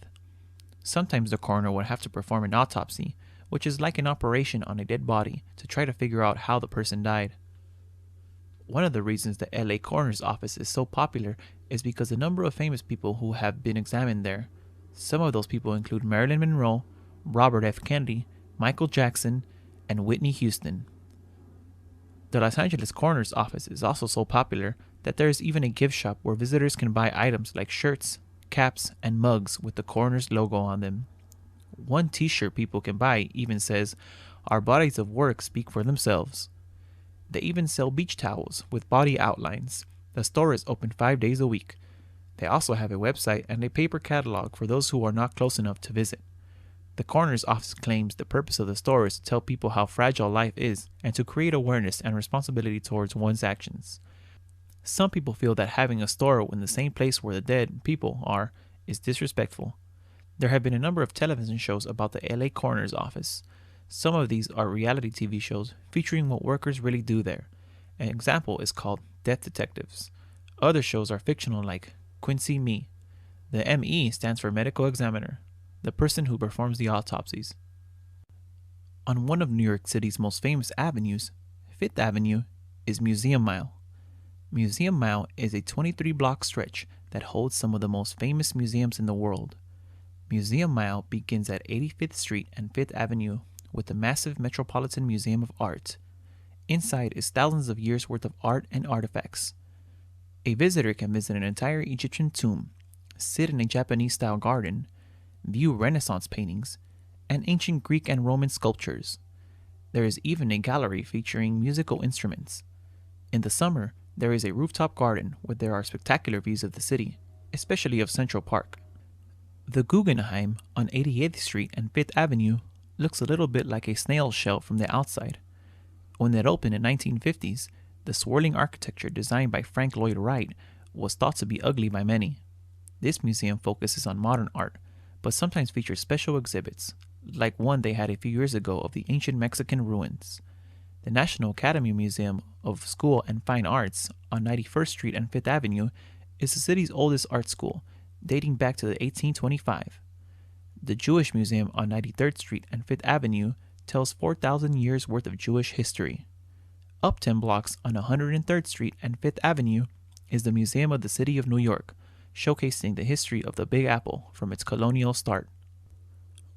Sometimes the coroner will have to perform an autopsy, which is like an operation on a dead body to try to figure out how the person died. One of the reasons the LA Coroner's Office is so popular is because the number of famous people who have been examined there. Some of those people include Marilyn Monroe, Robert F. Kennedy, Michael Jackson, and Whitney Houston. The Los Angeles Coroner's Office is also so popular that there is even a gift shop where visitors can buy items like shirts, caps, and mugs with the coroner's logo on them. One t-shirt people can buy even says, "Our bodies of work speak for themselves." They even sell beach towels with body outlines. The store is open 5 days a week. They also have a website and a paper catalog for those who are not close enough to visit. The coroner's office claims the purpose of the store is to tell people how fragile life is and to create awareness and responsibility towards one's actions. Some people feel that having a store in the same place where the dead people are is disrespectful. There have been a number of television shows about the LA Coroner's Office. Some of these are reality TV shows featuring what workers really do there. An example is called Death Detectives. Other shows are fictional like Quincy Me. The ME stands for Medical Examiner, the person who performs the autopsies. On one of New York City's most famous avenues, Fifth Avenue, is Museum Mile. Museum Mile is a 23-block stretch that holds some of the most famous museums in the world. Museum Mile begins at 85th Street and 5th Avenue with the massive Metropolitan Museum of Art. Inside is thousands of years worth of art and artifacts. A visitor can visit an entire Egyptian tomb, sit in a Japanese-style garden, view Renaissance paintings, and ancient Greek and Roman sculptures. There is even a gallery featuring musical instruments. In the summer, there is a rooftop garden where there are spectacular views of the city, especially of Central Park. The Guggenheim on 88th Street and 5th Avenue looks a little bit like a snail shell from the outside. When it opened in the 1950s, the swirling architecture designed by Frank Lloyd Wright was thought to be ugly by many. This museum focuses on modern art, but sometimes features special exhibits, like one they had a few years ago of the ancient Mexican ruins. The National Academy Museum of School and Fine Arts on 91st Street and 5th Avenue is the city's oldest art school, dating back to 1825. The Jewish Museum on 93rd Street and 5th Avenue tells 4,000 years worth of Jewish history. Up 10 blocks on 103rd Street and 5th Avenue is the Museum of the City of New York, showcasing the history of the Big Apple from its colonial start.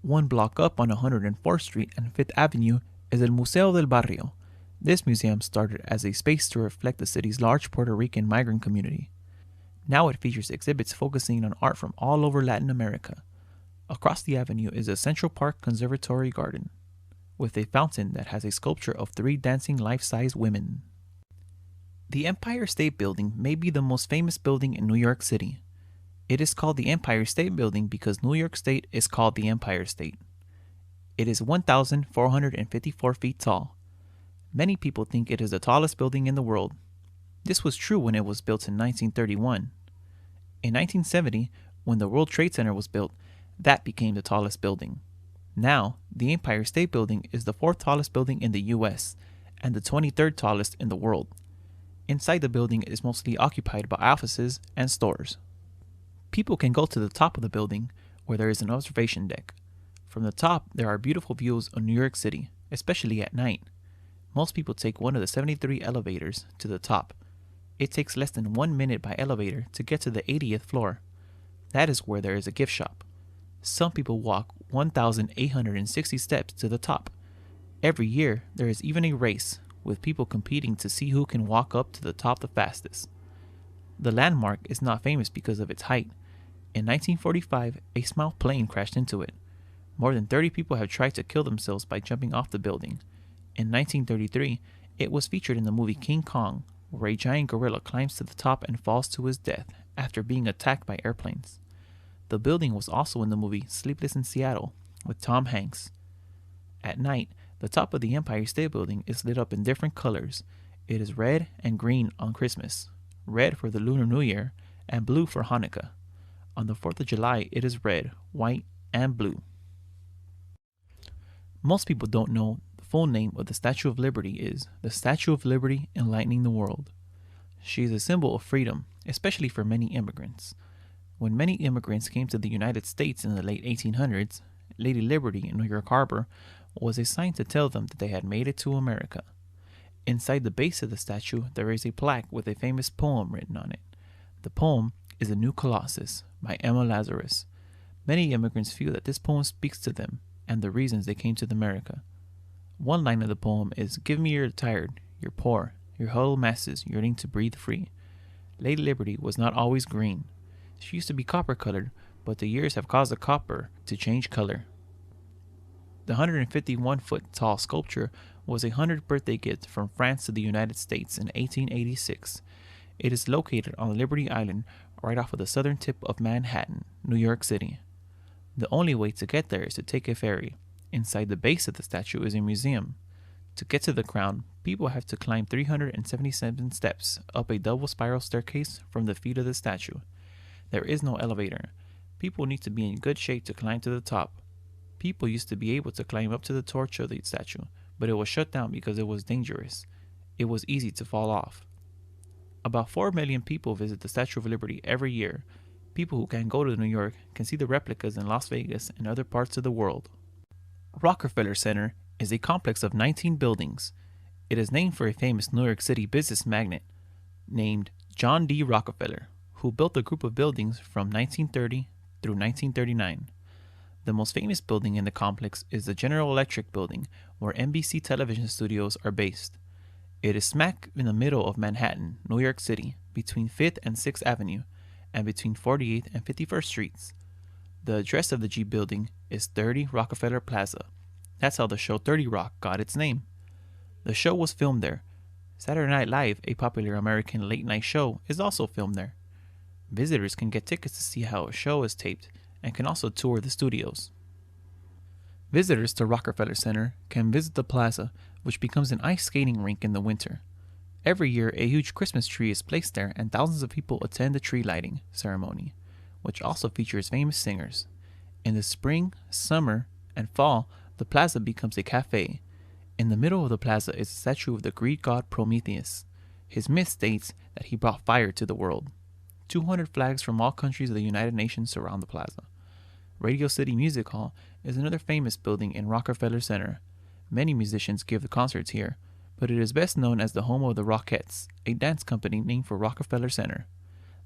1 block up on 104th Street and 5th Avenue is El Museo del Barrio. This museum started as a space to reflect the city's large Puerto Rican migrant community. Now it features exhibits focusing on art from all over Latin America. Across the avenue is the Central Park Conservatory Garden, with a fountain that has a sculpture of 3 dancing life-size women. The Empire State Building may be the most famous building in New York City. It is called the Empire State Building because New York State is called the Empire State. It is 1,454 feet tall. Many people think it is the tallest building in the world. This was true when it was built in 1931. In 1970, when the World Trade Center was built, that became the tallest building. Now, the Empire State Building is the 4th tallest building in the US and the 23rd tallest in the world. Inside the building is mostly occupied by offices and stores. People can go to the top of the building where there is an observation deck. From the top, there are beautiful views of New York City, especially at night. Most people take one of the 73 elevators to the top. It takes less than 1 minute by elevator to get to the 80th floor. That is where there is a gift shop. Some people walk 1,860 steps to the top. Every year, there is even a race, with people competing to see who can walk up to the top the fastest. The landmark is not famous because of its height. In 1945, a small plane crashed into it. More than 30 people have tried to kill themselves by jumping off the building. In 1933, it was featured in the movie King Kong, where a giant gorilla climbs to the top and falls to his death after being attacked by airplanes. The building was also in the movie Sleepless in Seattle with Tom Hanks. At night, the top of the Empire State Building is lit up in different colors. It is red and green on Christmas, red for the Lunar New Year, and blue for Hanukkah. On the 4th of July, it is red, white, and blue. Most people don't know the full name of the Statue of Liberty is the Statue of Liberty Enlightening the World. She is a symbol of freedom, especially for many immigrants. When many immigrants came to the United States in the late 1800s, Lady Liberty in New York Harbor was a sign to tell them that they had made it to America. Inside the base of the statue, there is a plaque with a famous poem written on it. The poem is The New Colossus by Emma Lazarus. Many immigrants feel that this poem speaks to them and the reasons they came to America. One line of the poem is, "Give me your tired, your poor, your huddled masses yearning to breathe free." Lady Liberty was not always green. She used to be copper-colored, but the years have caused the copper to change color. The 151-foot tall sculpture was a 100th birthday gift from France to the United States in 1886. It is located on Liberty Island, right off of the southern tip of Manhattan, New York City. The only way to get there is to take a ferry. Inside the base of the statue is a museum. To get to the crown, people have to climb 377 steps up a double spiral staircase from the feet of the statue. There is no elevator. People need to be in good shape to climb to the top. People used to be able to climb up to the torch of the statue, but it was shut down because it was dangerous. It was easy to fall off. About 4 million people visit the Statue of Liberty every year. People who can go to New York can see the replicas in Las Vegas and other parts of the world. Rockefeller Center is a complex of 19 buildings. It is named for a famous New York City business magnate named John D. Rockefeller, who built a group of buildings from 1930 through 1939. The most famous building in the complex is the General Electric building, where NBC television studios are based. It is smack in the middle of Manhattan, New York City, between 5th and 6th Avenue, and between 48th and 51st Streets. The address of the G building is 30 Rockefeller Plaza. That's how the show 30 Rock got its name. The show was filmed there. Saturday Night Live, a popular American late-night show, is also filmed there. Visitors can get tickets to see how a show is taped and can also tour the studios. Visitors to Rockefeller Center can visit the plaza, which becomes an ice skating rink in the winter. Every year, a huge Christmas tree is placed there and thousands of people attend the tree lighting ceremony, which also features famous singers. In the spring, summer, and fall, the plaza becomes a cafe. In the middle of the plaza is a statue of the Greek god Prometheus. His myth states that he brought fire to the world. 200 flags from all countries of the United Nations surround the plaza. Radio City Music Hall is another famous building in Rockefeller Center. Many musicians give the concerts here, but it is best known as the home of the Rockettes, a dance company named for Rockefeller Center.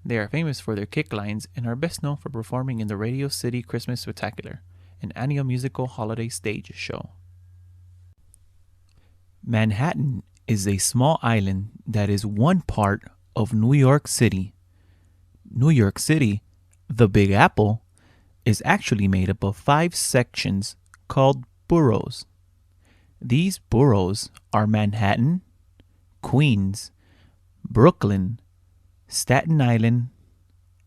They are famous for their kick lines and are best known for performing in the Radio City Christmas Spectacular, an annual musical holiday stage show. Manhattan is a small island that is one part of New York City. New York City, the Big Apple, is actually made up of 5 sections called boroughs. These boroughs are Manhattan, Queens, Brooklyn, Staten Island,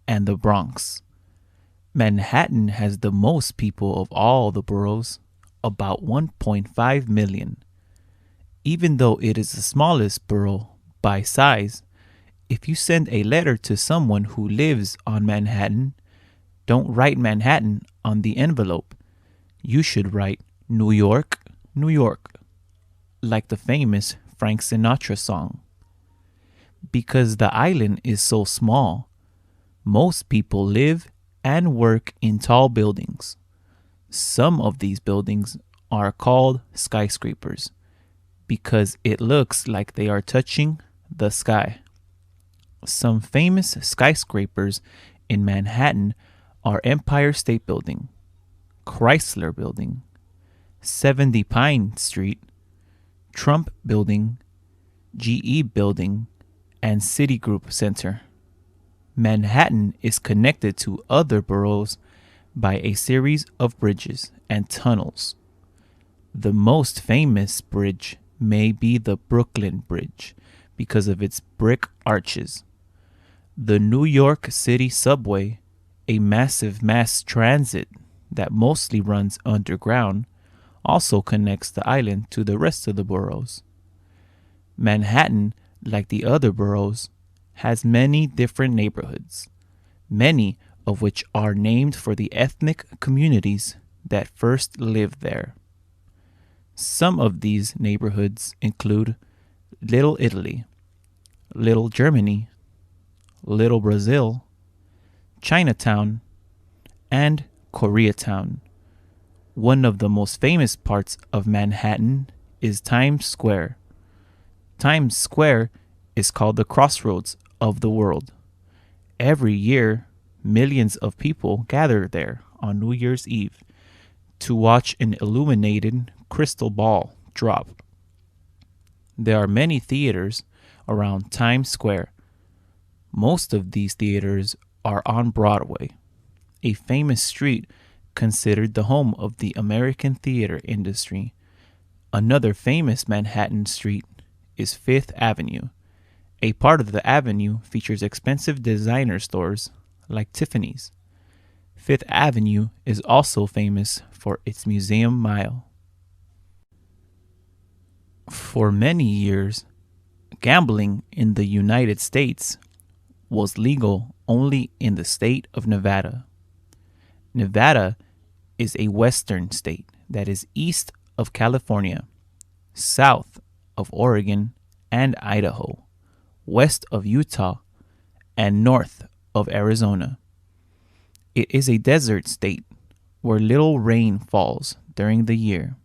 and the Bronx. Manhattan has the most people of all the boroughs, about 1.5 million. Even though it is the smallest borough by size, if you send a letter to someone who lives on Manhattan, don't write Manhattan on the envelope. You should write New York, New York, like the famous Frank Sinatra song. Because the island is so small, most people live and work in tall buildings. Some of these buildings are called skyscrapers because it looks like they are touching the sky. Some famous skyscrapers in Manhattan are Empire State Building, Chrysler Building, 70 Pine Street, Trump Building, GE Building, and Citigroup Center. Manhattan is connected to other boroughs by a series of bridges and tunnels. The most famous bridge may be the Brooklyn Bridge because of its brick arches. The New York City subway, a massive mass transit that mostly runs underground, also connects the island to the rest of the boroughs. Manhattan, like the other boroughs, has many different neighborhoods, many of which are named for the ethnic communities that first lived there. Some of these neighborhoods include Little Italy, Little Germany, Little Brazil, Chinatown, and Koreatown. One of the most famous parts of Manhattan is Times Square. Times Square is called the crossroads of the world. Every year, millions of people gather there on New Year's Eve to watch an illuminated crystal ball drop. There are many theaters around Times Square. Most of these theaters are on Broadway, a famous street considered the home of the American theater industry. Another famous Manhattan street is Fifth Avenue. A part of the avenue features expensive designer stores like Tiffany's. Fifth Avenue is also famous for its Museum Mile. For many years, gambling in the United States was legal only in the state of Nevada. Nevada is a western state that is east of California, south of Oregon and Idaho, west of Utah, and north of Arizona. It is a desert state where little rain falls during the year.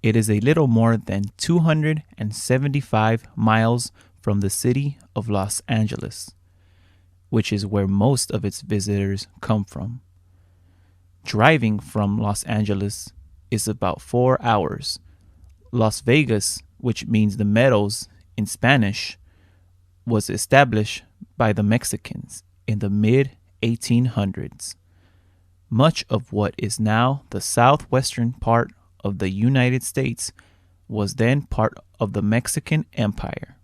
It is a little more than 275 miles from the city of Los Angeles, which is where most of its visitors come from. Driving from Los Angeles is about 4 hours. Las Vegas, which means the meadows in Spanish, was established by the Mexicans in the mid-1800s. Much of what is now the southwestern part of the United States was then part of the Mexican Empire.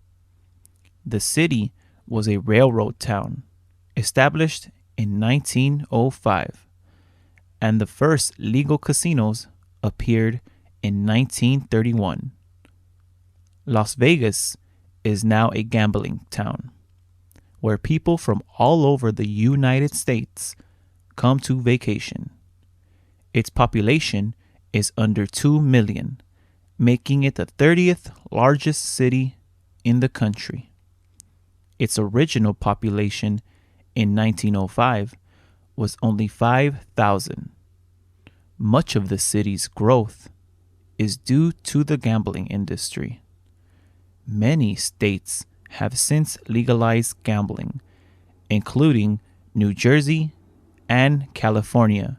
The city was a railroad town, established in 1905, and the first legal casinos appeared in 1931. Las Vegas is now a gambling town, where people from all over the United States come to vacation. Its population is under 2 million, making it the 30th largest city in the country. Its original population in 1905 was only 5,000. Much of the city's growth is due to the gambling industry. Many states have since legalized gambling, including New Jersey and California,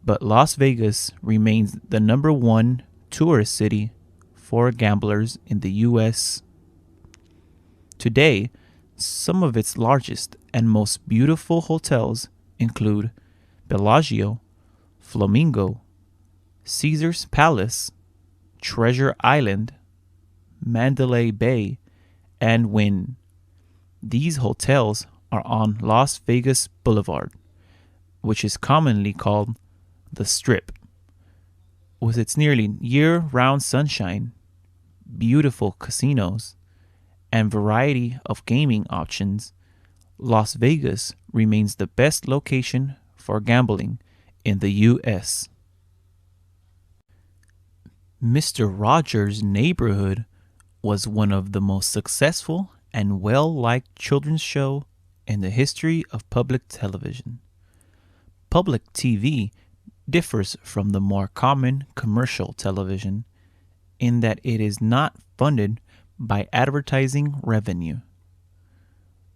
but Las Vegas remains the number one tourist city for gamblers in the U.S. Today, some of its largest and most beautiful hotels include Bellagio, Flamingo, Caesar's Palace, Treasure Island, Mandalay Bay, and Wynn. These hotels are on Las Vegas Boulevard, which is commonly called the Strip. With its nearly year-round sunshine, beautiful casinos, and variety of gaming options, Las Vegas remains the best location for gambling in the U.S. Mr. Rogers' Neighborhood was one of the most successful and well-liked children's show in the history of public television. Public TV differs from the more common commercial television in that it is not funded by advertising revenue.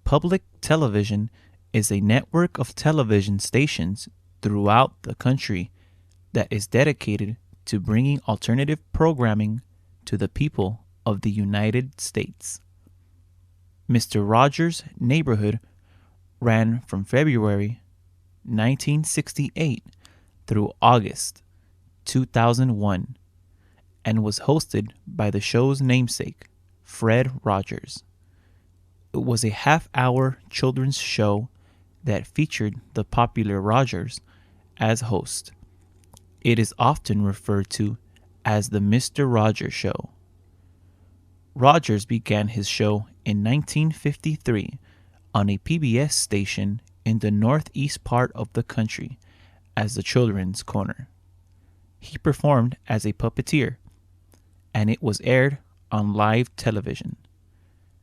Public television is a network of television stations throughout the country that is dedicated to bringing alternative programming to the people of the United States. Mr. Rogers' Neighborhood ran from February 1968 through August 2001 and was hosted by the show's namesake, Fred Rogers. It was a half-hour children's show that featured the popular Rogers as host. It is often referred to as the Mr. Rogers Show. Rogers began his show in 1953 on a PBS station in the northeast part of the country as the Children's Corner. He performed as a puppeteer, and it was aired on live television.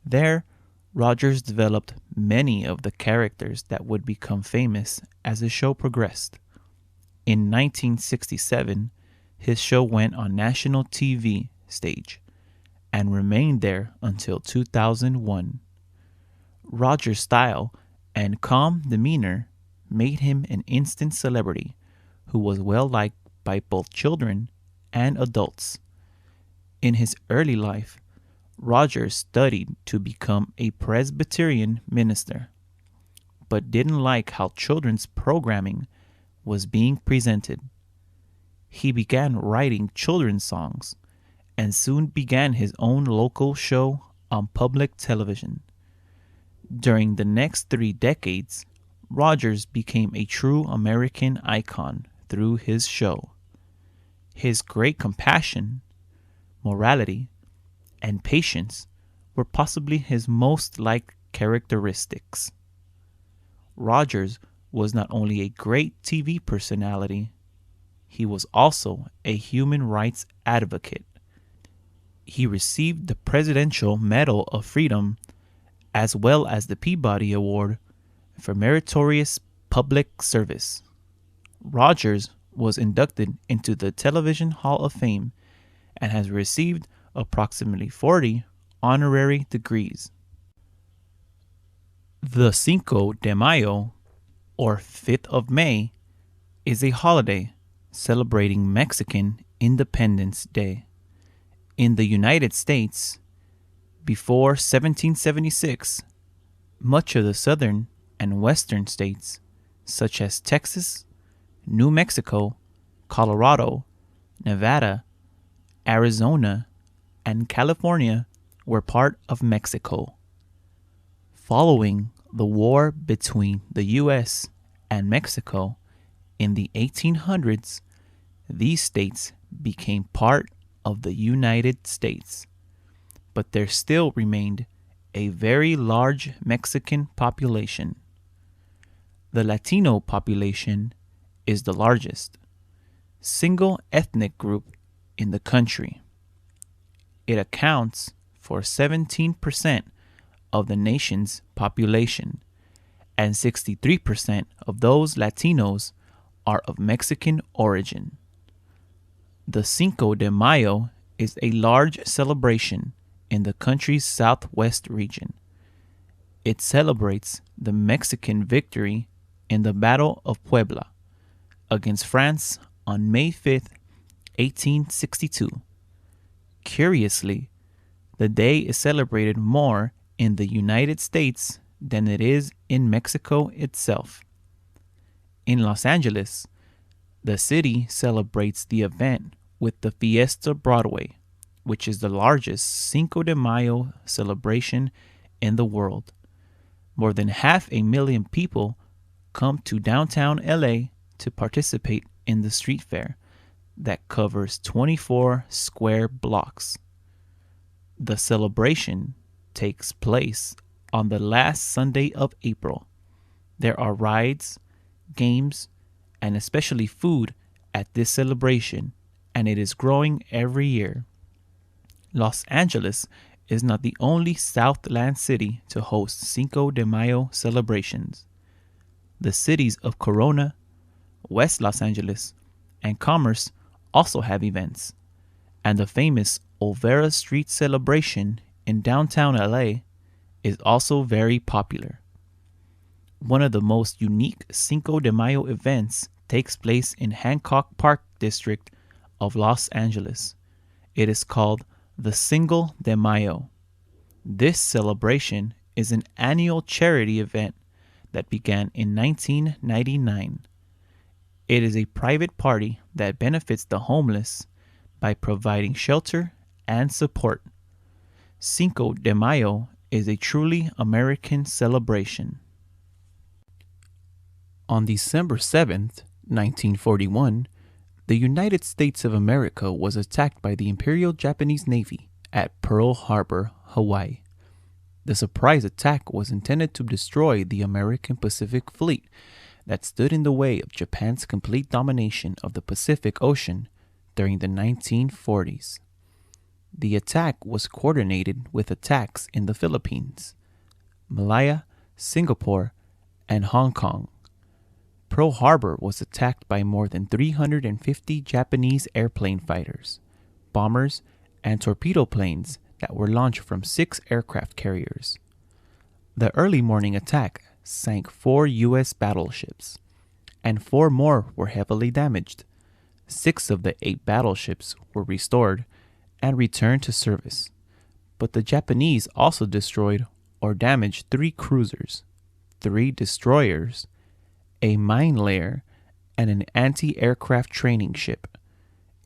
There, Rogers developed many of the characters that would become famous as the show progressed. In 1967, his show went on national TV stage and remained there until 2001. Rogers' style and calm demeanor made him an instant celebrity who was well liked by both children and adults. In his early life, Rogers studied to become a Presbyterian minister, but didn't like how children's programming was being presented. He began writing children's songs and soon began his own local show on public television. During the next 3 decades, Rogers became a true American icon through his show. His great compassion, morality, and patience were possibly his most liked characteristics. Rogers was not only a great TV personality, he was also a human rights advocate. He received the Presidential Medal of Freedom as well as the Peabody Award for Meritorious Public Service. Rogers was inducted into the Television Hall of Fame and has received approximately 40 honorary degrees. The Cinco de Mayo, or 5th of May, is a holiday celebrating Mexican Independence Day. In the United States, before 1776, much of the southern and western states, such as Texas, New Mexico, Colorado, Nevada, Arizona, and California, were part of Mexico. Following the war between the U.S. and Mexico in the 1800s, these states became part of the United States, but there still remained a very large Mexican population. The Latino population is the largest single ethnic group in the country. It accounts for 17% of the nation's population, and 63% of those Latinos are of Mexican origin. The Cinco de Mayo is a large celebration in the country's southwest region. It celebrates the Mexican victory in the Battle of Puebla against France on May 5th, 1862. Curiously, the day is celebrated more in the United States than it is in Mexico itself. In Los Angeles, the city celebrates the event with the Fiesta Broadway, which is the largest Cinco de Mayo celebration in the world. More than 500,000 people come to downtown LA to participate in the street fair that covers 24 square blocks. The celebration takes place on the last Sunday of April. There are rides, games, and especially food at this celebration, and it is growing every year. Los Angeles is not the only Southland city to host Cinco de Mayo celebrations. The cities of Corona, West Los Angeles, and Commerce also have events, and the famous Olvera Street celebration in downtown LA is also very popular. One of the most unique Cinco de Mayo events takes place in Hancock Park district of Los Angeles. It is called the Cinco de Mayo. This celebration is an annual charity event that began in 1999. It is a private party that benefits the homeless by providing shelter and support. Cinco de Mayo is a truly American celebration. On December 7th, 1941, the United States of America was attacked by the Imperial Japanese Navy at Pearl Harbor, Hawaii. The surprise attack was intended to destroy the American Pacific Fleet that stood in the way of Japan's complete domination of the Pacific Ocean during the 1940s. The attack was coordinated with attacks in the Philippines, Malaya, Singapore, and Hong Kong. Pearl Harbor was attacked by more than 350 Japanese airplane fighters, bombers, and torpedo planes that were launched from 6 aircraft carriers. The early morning attack sank 4 U.S. battleships, and 4 more were heavily damaged. 6 of the 8 battleships were restored and returned to service, but the Japanese also destroyed or damaged 3 cruisers, 3 destroyers, a mine layer, and an anti-aircraft training ship.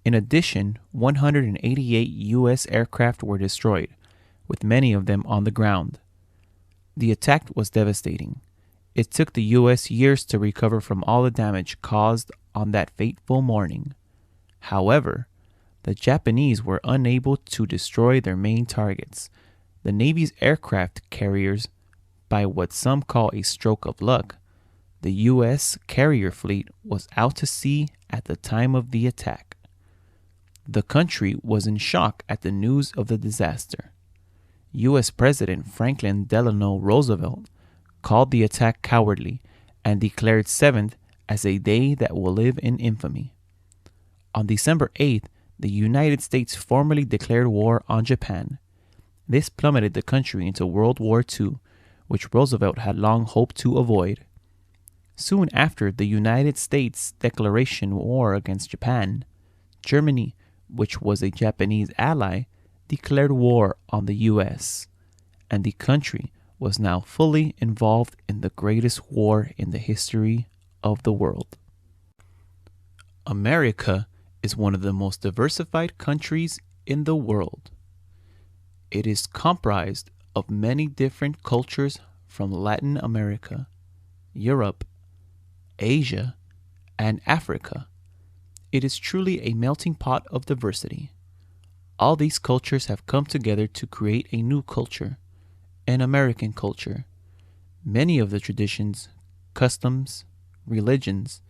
In addition, 188 U.S. aircraft were destroyed, with many of them on the ground. The attack was devastating. It took the U.S. years to recover from all the damage caused on that fateful morning. However, the Japanese were unable to destroy their main targets, the Navy's aircraft carriers, by what some call a stroke of luck. The U.S. carrier fleet was out to sea at the time of the attack. The country was in shock at the news of the disaster. U.S. President Franklin Delano Roosevelt called the attack cowardly and declared 7th as a day that will live in infamy. On December 8th, the United States formally declared war on Japan. This plummeted the country into World War II, which Roosevelt had long hoped to avoid. Soon after the United States' declaration war against Japan, Germany, which was a Japanese ally, declared war on the U.S., and the country was now fully involved in the greatest war in the history of the world. America is one of the most diversified countries in the world. It is comprised of many different cultures from Latin America, Europe, Asia, and Africa. It is truly a melting pot of diversity. All these cultures have come together to create a new culture, an American culture. Many of the traditions, customs, religions,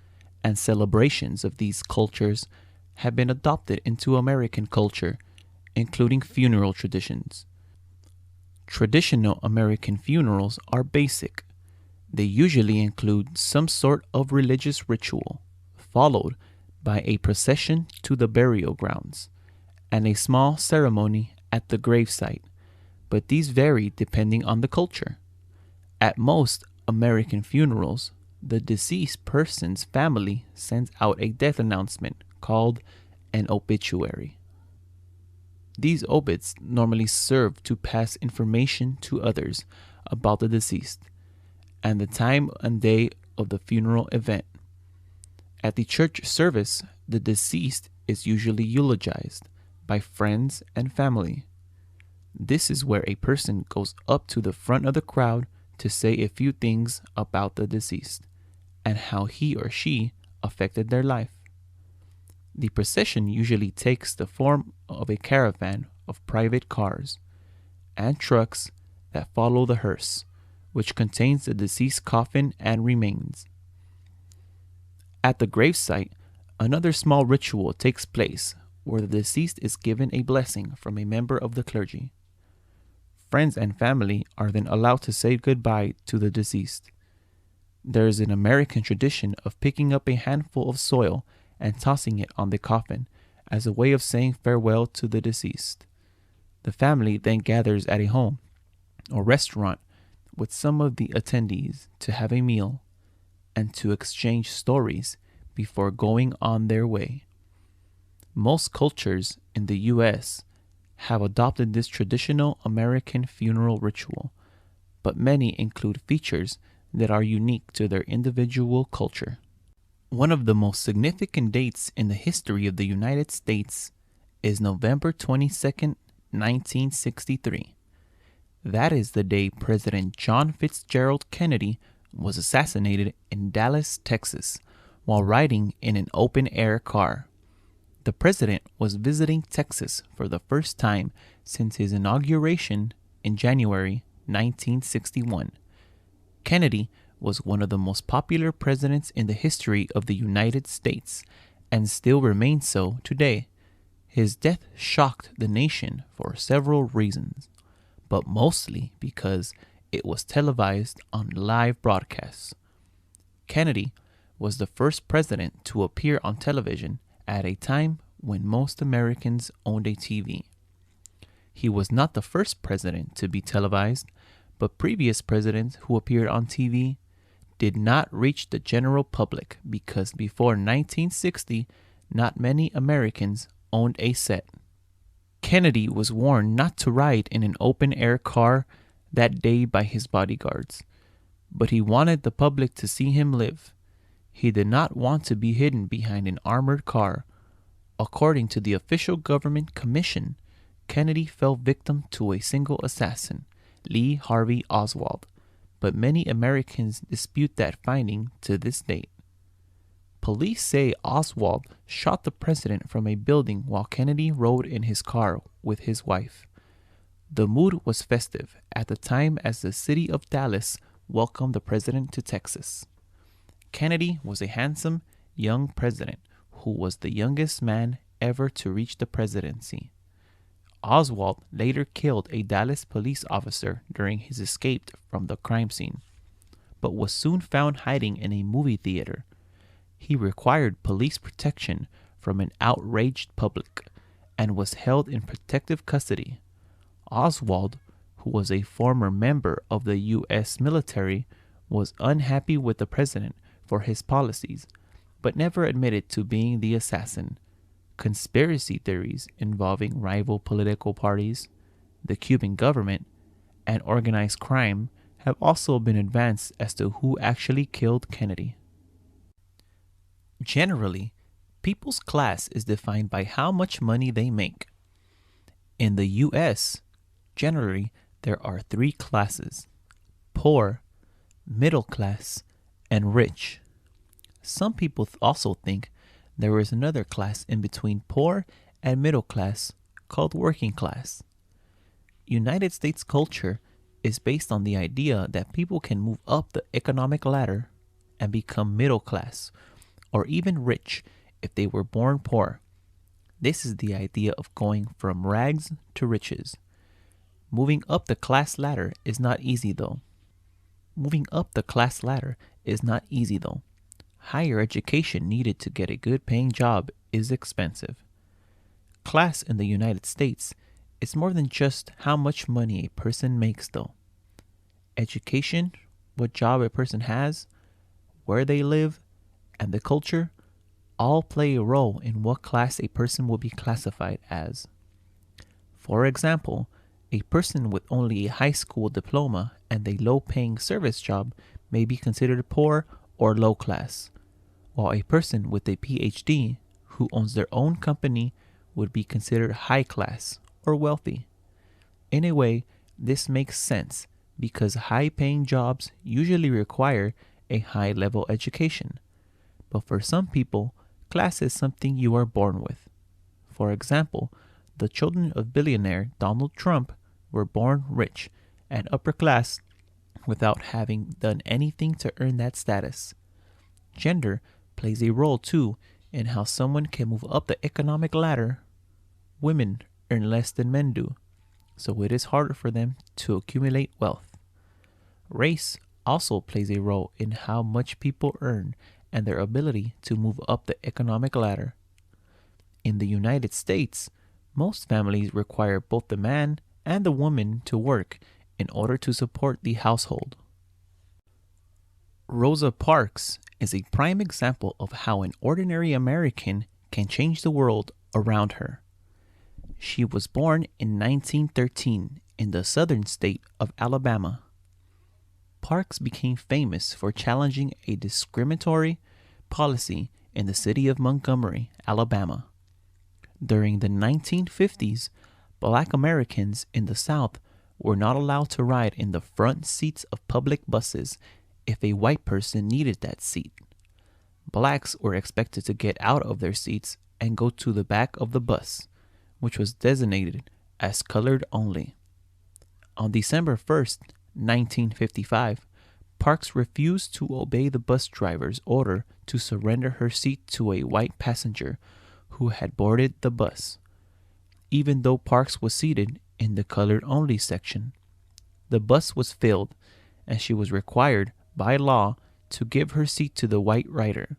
and celebrations of these cultures have been adopted into American culture, including funeral traditions. Traditional American funerals are basic. They usually include some sort of religious ritual, followed by a procession to the burial grounds, and a small ceremony at the gravesite, but these vary depending on the culture. At most American funerals, the deceased person's family sends out a death announcement called an obituary. These obits normally serve to pass information to others about the deceased and the time and day of the funeral event. At the church service, the deceased is usually eulogized by friends and family. This is where a person goes up to the front of the crowd to say a few things about the deceased and how he or she affected their life. The procession usually takes the form of a caravan of private cars and trucks that follow the hearse, which contains the deceased coffin and remains. At the gravesite, another small ritual takes place where the deceased is given a blessing from a member of the clergy. Friends and family are then allowed to say goodbye to the deceased. There is an American tradition of picking up a handful of soil and tossing it on the coffin as a way of saying farewell to the deceased. The family then gathers at a home or restaurant with some of the attendees to have a meal and to exchange stories before going on their way. Most cultures in the U.S. have adopted this traditional American funeral ritual, but many include features that are unique to their individual culture. One of the most significant dates in the history of the United States is November 22nd, 1963. That is the day President John Fitzgerald Kennedy was assassinated in Dallas, Texas, while riding in an open-air car. The president was visiting Texas for the first time since his inauguration in January 1961. Kennedy was one of the most popular presidents in the history of the United States and still remains so today. His death shocked the nation for several reasons, but mostly because it was televised on live broadcasts. Kennedy was the first president to appear on television at a time when most Americans owned a TV. He was not the first president to be televised, but previous presidents who appeared on TV did not reach the general public because before 1960, not many Americans owned a set. Kennedy was warned not to ride in an open-air car that day by his bodyguards, but he wanted the public to see him live. He did not want to be hidden behind an armored car. According to the official government commission, Kennedy fell victim to a single assassin, Lee Harvey Oswald, but many Americans dispute that finding to this date. Police say Oswald shot the president from a building while Kennedy rode in his car with his wife. The mood was festive at the time as the city of Dallas welcomed the president to Texas. Kennedy was a handsome, young president who was the youngest man ever to reach the presidency. Oswald later killed a Dallas police officer during his escape from the crime scene, but was soon found hiding in a movie theater. He required police protection from an outraged public and was held in protective custody. Oswald, who was a former member of the U.S. military, was unhappy with the president for his policies, but never admitted to being the assassin. Conspiracy theories involving rival political parties, the Cuban government, and organized crime have also been advanced as to who actually killed Kennedy. Generally, people's class is defined by how much money they make. In the U.S., generally, there are three classes: poor, middle class, and rich. Some people also think there is another class in between poor and middle class called working class. United States culture is based on the idea that people can move up the economic ladder and become middle class or even rich if they were born poor. This is the idea of going from rags to riches. Moving up the class ladder is not easy though. Higher education needed to get a good paying job is expensive. Class in the United States is more than just how much money a person makes though. Education, what job a person has, where they live, and the culture all play a role in what class a person will be classified as. For example, a person with only a high school diploma and a low-paying service job may be considered poor or low class, while a person with a PhD who owns their own company would be considered high class or wealthy. In a way, this makes sense because high-paying jobs usually require a high-level education. But for some people, class is something you are born with. For example, the children of billionaire Donald Trump were born rich and upper class without having done anything to earn that status. Gender plays a role too in how someone can move up the economic ladder. Women earn less than men do, so it is harder for them to accumulate wealth. Race also plays a role in how much people earn and their ability to move up the economic ladder. In the United States, most families require both the man and the woman to work in order to support the household. Rosa Parks is a prime example of how an ordinary American can change the world around her. She was born in 1913 in the southern state of Alabama. Parks became famous for challenging a discriminatory policy in the city of Montgomery, Alabama. During the 1950s, Black Americans in the South were not allowed to ride in the front seats of public buses if a white person needed that seat. Blacks were expected to get out of their seats and go to the back of the bus, which was designated as colored only. On December 1st, 1955, Parks refused to obey the bus driver's order to surrender her seat to a white passenger who had boarded the bus. Even though Parks was seated in the colored only section, the bus was filled and she was required by law to give her seat to the white rider.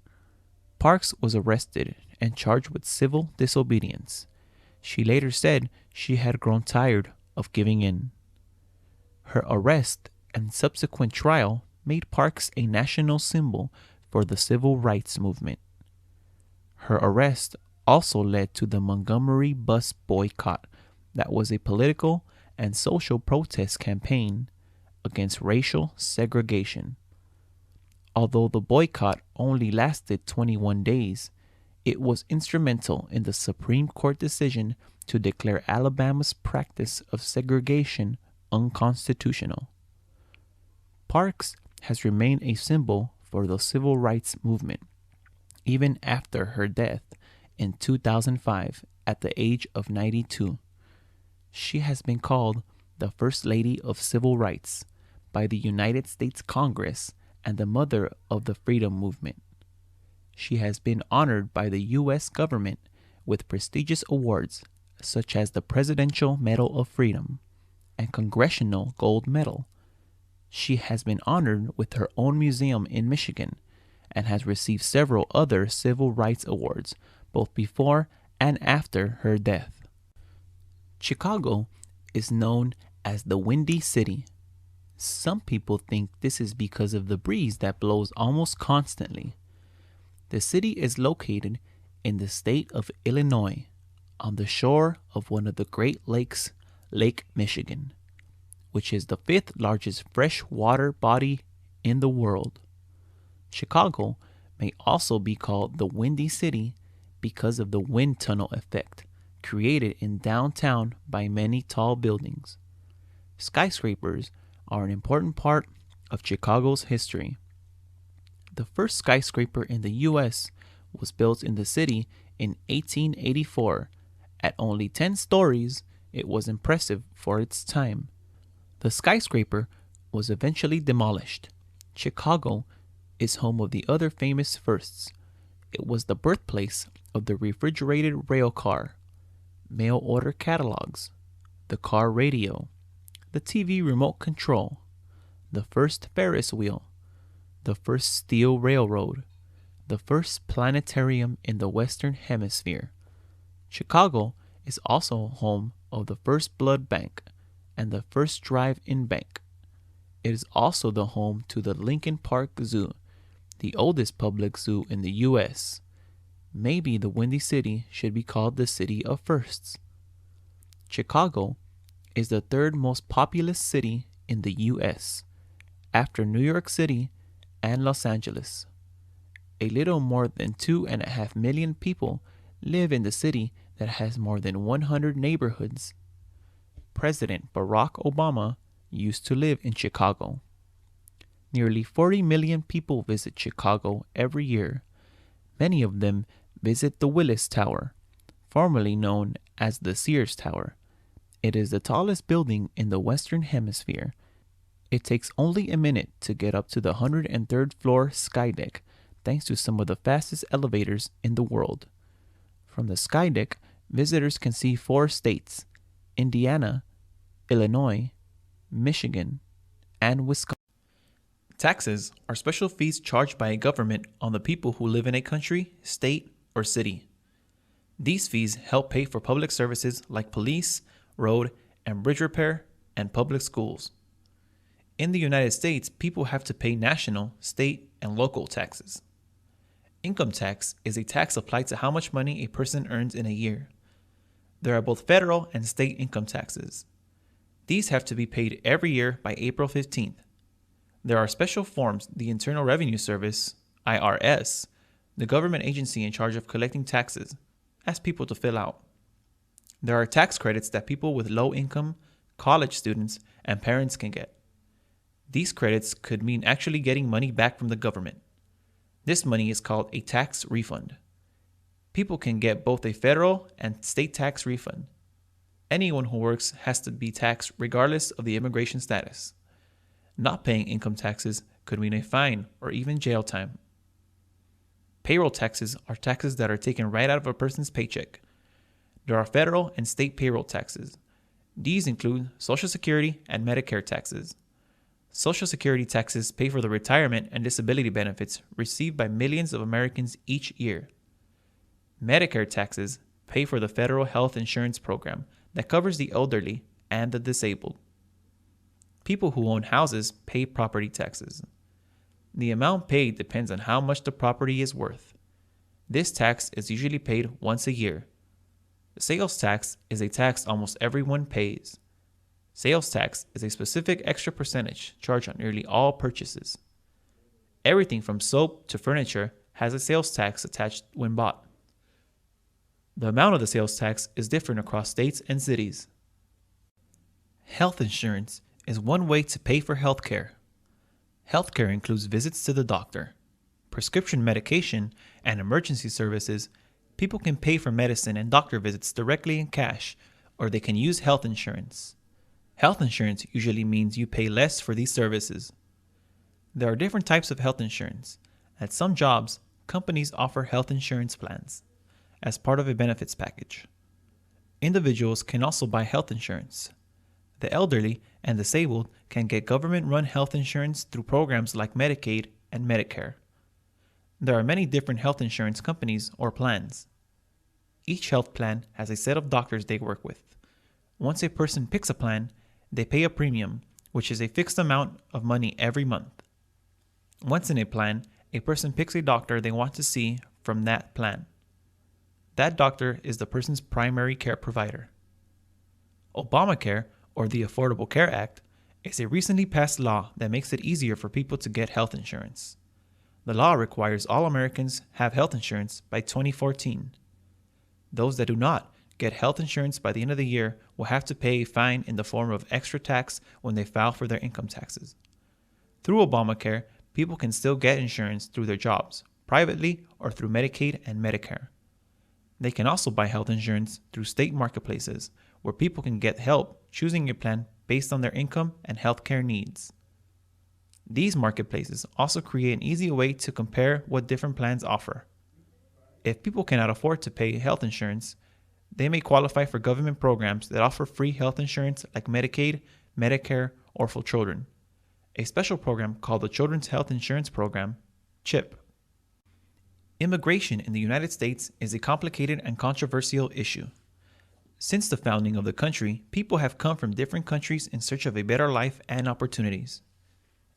Parks was arrested and charged with civil disobedience. She later said she had grown tired of giving in. Her arrest and subsequent trial made Parks a national symbol for the civil rights movement. Her arrest also led to the Montgomery bus boycott, that was a political and social protest campaign against racial segregation. Although the boycott only lasted 21 days, it was instrumental in the Supreme Court decision to declare Alabama's practice of segregation unconstitutional. Parks has remained a symbol for the civil rights movement, even after her death in 2005 at the age of 92. She has been called the First Lady of Civil Rights by the United States Congress and the mother of the freedom movement. She has been honored by the U.S. government with prestigious awards such as the Presidential Medal of Freedom and Congressional Gold Medal. She has been honored with her own museum in Michigan and has received several other civil rights awards both before and after her death. Chicago is known as the Windy City. Some people think this is because of the breeze that blows almost constantly. The city is located in the state of Illinois, on the shore of one of the Great Lakes, Lake Michigan, which is the fifth largest freshwater body in the world. Chicago may also be called the Windy City because of the wind tunnel effect created in downtown by many tall buildings. Skyscrapers are an important part of Chicago's history. The first skyscraper in the U.S. was built in the city in 1884. At only 10 stories, it was impressive for its time. The skyscraper was eventually demolished. Chicago is home of the other famous firsts. It was the birthplace of the refrigerated rail car, mail order catalogs, the car radio, the TV remote control, the first Ferris wheel, the first steel railroad, the first planetarium in the Western Hemisphere. Chicago is also home of the first blood bank and the first drive-in bank. It is also the home to the Lincoln Park Zoo, the oldest public zoo in the U.S. Maybe the Windy City should be called the City of Firsts. Chicago is the third most populous city in the U.S., after New York City and Los Angeles. A little more than 2.5 million people live in the city that has more than 100 neighborhoods. President Barack Obama used to live in Chicago. Nearly 40 million people visit Chicago every year. Many of them visit the Willis Tower, formerly known as the Sears Tower. It is the tallest building in the Western Hemisphere. It takes only a minute to get up to the 103rd floor sky deck, thanks to some of the fastest elevators in the world. From the sky deck, visitors can see 4 states: Indiana, Illinois, Michigan, and Wisconsin. Taxes are special fees charged by a government on the people who live in a country, state, or city. These fees help pay for public services like police, road and bridge repair, and public schools. In the United States, people have to pay national, state, and local taxes. Income tax is a tax applied to how much money a person earns in a year. There are both federal and state income taxes. These have to be paid every year by April 15th. There are special forms the Internal Revenue Service, IRS, the government agency in charge of collecting taxes, asks people to fill out. There are tax credits that people with low income, college students, and parents can get. These credits could mean actually getting money back from the government. This money is called a tax refund. People can get both a federal and state tax refund. Anyone who works has to be taxed regardless of the immigration status. Not paying income taxes could mean a fine or even jail time. Payroll taxes are taxes that are taken right out of a person's paycheck. There are federal and state payroll taxes. These include Social Security and Medicare taxes. Social Security taxes pay for the retirement and disability benefits received by millions of Americans each year. Medicare taxes pay for the federal health insurance program that covers the elderly and the disabled. People who own houses pay property taxes. The amount paid depends on how much the property is worth. This tax is usually paid once a year. Sales tax is a tax almost everyone pays. Sales tax is a specific extra percentage charged on nearly all purchases. Everything from soap to furniture has a sales tax attached when bought. The amount of the sales tax is different across states and cities. Health insurance is one way to pay for healthcare. Healthcare includes visits to the doctor, prescription medication, and emergency services. People can pay for medicine and doctor visits directly in cash, or they can use health insurance. Health insurance usually means you pay less for these services. There are different types of health insurance. At some jobs, companies offer health insurance plans as part of a benefits package. Individuals can also buy health insurance. The elderly and disabled can get government-run health insurance through programs like Medicaid and Medicare. There are many different health insurance companies or plans. Each health plan has a set of doctors they work with. Once a person picks a plan, they pay a premium, which is a fixed amount of money every month. Once in a plan, a person picks a doctor they want to see from that plan. That doctor is the person's primary care provider. Obamacare, or the Affordable Care Act, is a recently passed law that makes it easier for people to get health insurance. The law requires all Americans have health insurance by 2014. Those that do not get health insurance by the end of the year will have to pay a fine in the form of extra tax when they file for their income taxes. Through Obamacare, people can still get insurance through their jobs, privately or through Medicaid and Medicare. They can also buy health insurance through state marketplaces, where people can get help choosing a plan based on their income and healthcare needs. These marketplaces also create an easy way to compare what different plans offer. If people cannot afford to pay health insurance, they may qualify for government programs that offer free health insurance like Medicaid, Medicare, or for children. A special program called the Children's Health Insurance Program, CHIP. Immigration in the United States is a complicated and controversial issue. Since the founding of the country, people have come from different countries in search of a better life and opportunities.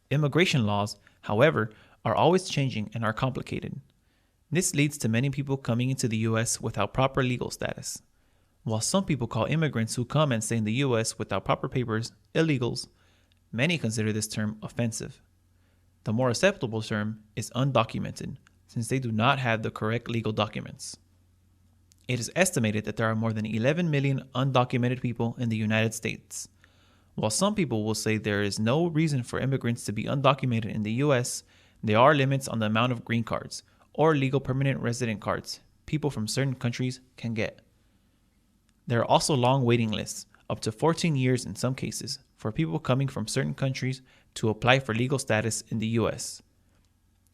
Immigration laws, however, are always changing and are complicated. This leads to many people coming into the U.S. without proper legal status. While some people call immigrants who come and stay in the U.S. without proper papers illegals, many consider this term offensive. The more acceptable term is undocumented, since they do not have the correct legal documents. It is estimated that there are more than 11 million undocumented people in the United States. While some people will say there is no reason for immigrants to be undocumented in the U.S., there are limits on the amount of green cards or legal permanent resident cards people from certain countries can get. There are also long waiting lists, up to 14 years in some cases, for people coming from certain countries to apply for legal status in the U.S.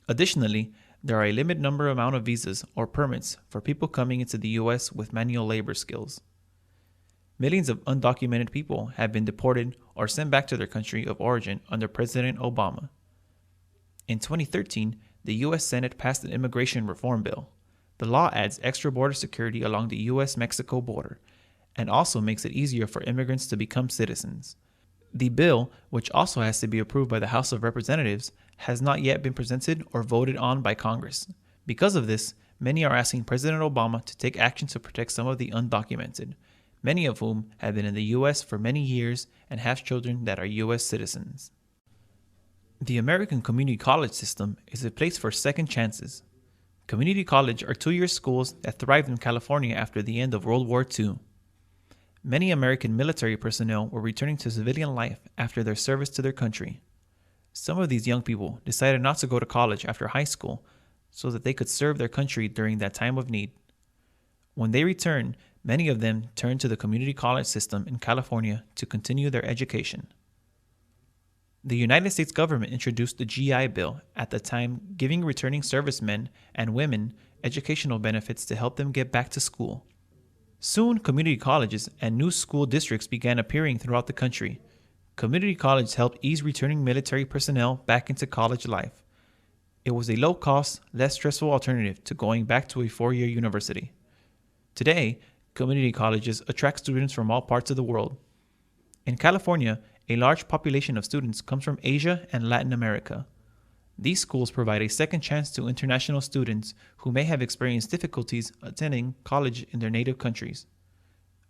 Additionally, there are a limited amount of visas or permits for people coming into the U.S. with manual labor skills. Millions of undocumented people have been deported or sent back to their country of origin under President Obama. In 2013, the U.S. Senate passed an immigration reform bill. The law adds extra border security along the U.S.-Mexico border and also makes it easier for immigrants to become citizens. The bill, which also has to be approved by the House of Representatives, has not yet been presented or voted on by Congress. Because of this, many are asking President Obama to take action to protect some of the undocumented, many of whom have been in the U.S. for many years and have children that are U.S. citizens. The American community college system is a place for second chances. Community college are two-year schools that thrived in California after the end of World War II. Many American military personnel were returning to civilian life after their service to their country. Some of these young people decided not to go to college after high school so that they could serve their country during that time of need. When they returned, many of them turned to the community college system in California to continue their education. The United States government introduced the GI Bill at the time, giving returning servicemen and women educational benefits to help them get back to school. Soon, community colleges and new school districts began appearing throughout the country. Community college helped ease returning military personnel back into college life. It was a low-cost, less stressful alternative to going back to a four-year university. Today, community colleges attract students from all parts of the world. In California, a large population of students comes from Asia and Latin America. These schools provide a second chance to international students who may have experienced difficulties attending college in their native countries.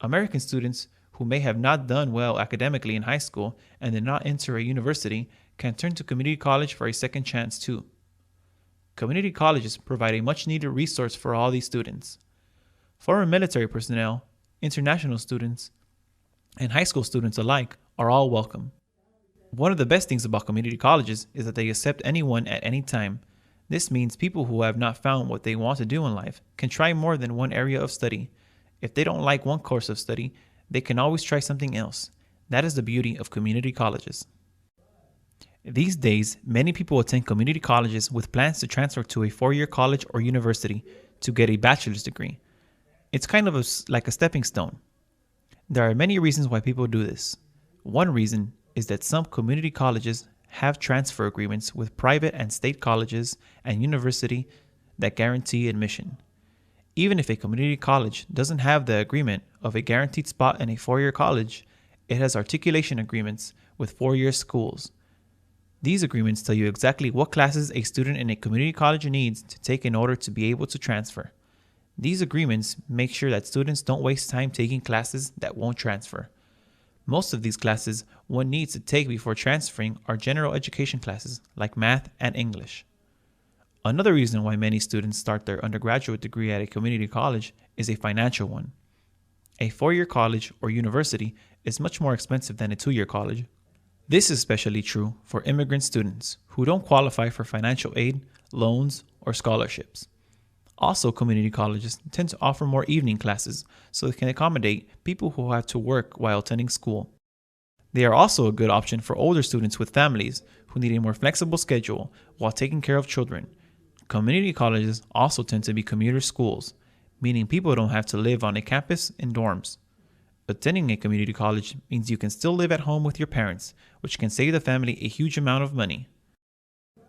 American students who may have not done well academically in high school and did not enter a university can turn to community college for a second chance too. Community colleges provide a much-needed resource for all these students. Foreign military personnel, international students, and high school students alike are all welcome. One of the best things about community colleges is that they accept anyone at any time. This means people who have not found what they want to do in life can try more than one area of study. If they don't like one course of study, they can always try something else. That is the beauty of community colleges. These days, many people attend community colleges with plans to transfer to a four-year college or university to get a bachelor's degree. It's kind of like a stepping stone. There are many reasons why people do this. One reason is that some community colleges have transfer agreements with private and state colleges and universities that guarantee admission. Even if a community college doesn't have the agreement of a guaranteed spot in a four-year college, it has articulation agreements with four-year schools. These agreements tell you exactly what classes a student in a community college needs to take in order to be able to transfer. These agreements make sure that students don't waste time taking classes that won't transfer. Most of these classes one needs to take before transferring are general education classes like math and English. Another reason why many students start their undergraduate degree at a community college is a financial one. A four-year college or university is much more expensive than a two-year college. This is especially true for immigrant students who don't qualify for financial aid, loans, or scholarships. Also, community colleges tend to offer more evening classes so they can accommodate people who have to work while attending school. They are also a good option for older students with families who need a more flexible schedule while taking care of children. Community colleges also tend to be commuter schools, meaning people don't have to live on a campus in dorms. Attending a community college means you can still live at home with your parents, which can save the family a huge amount of money.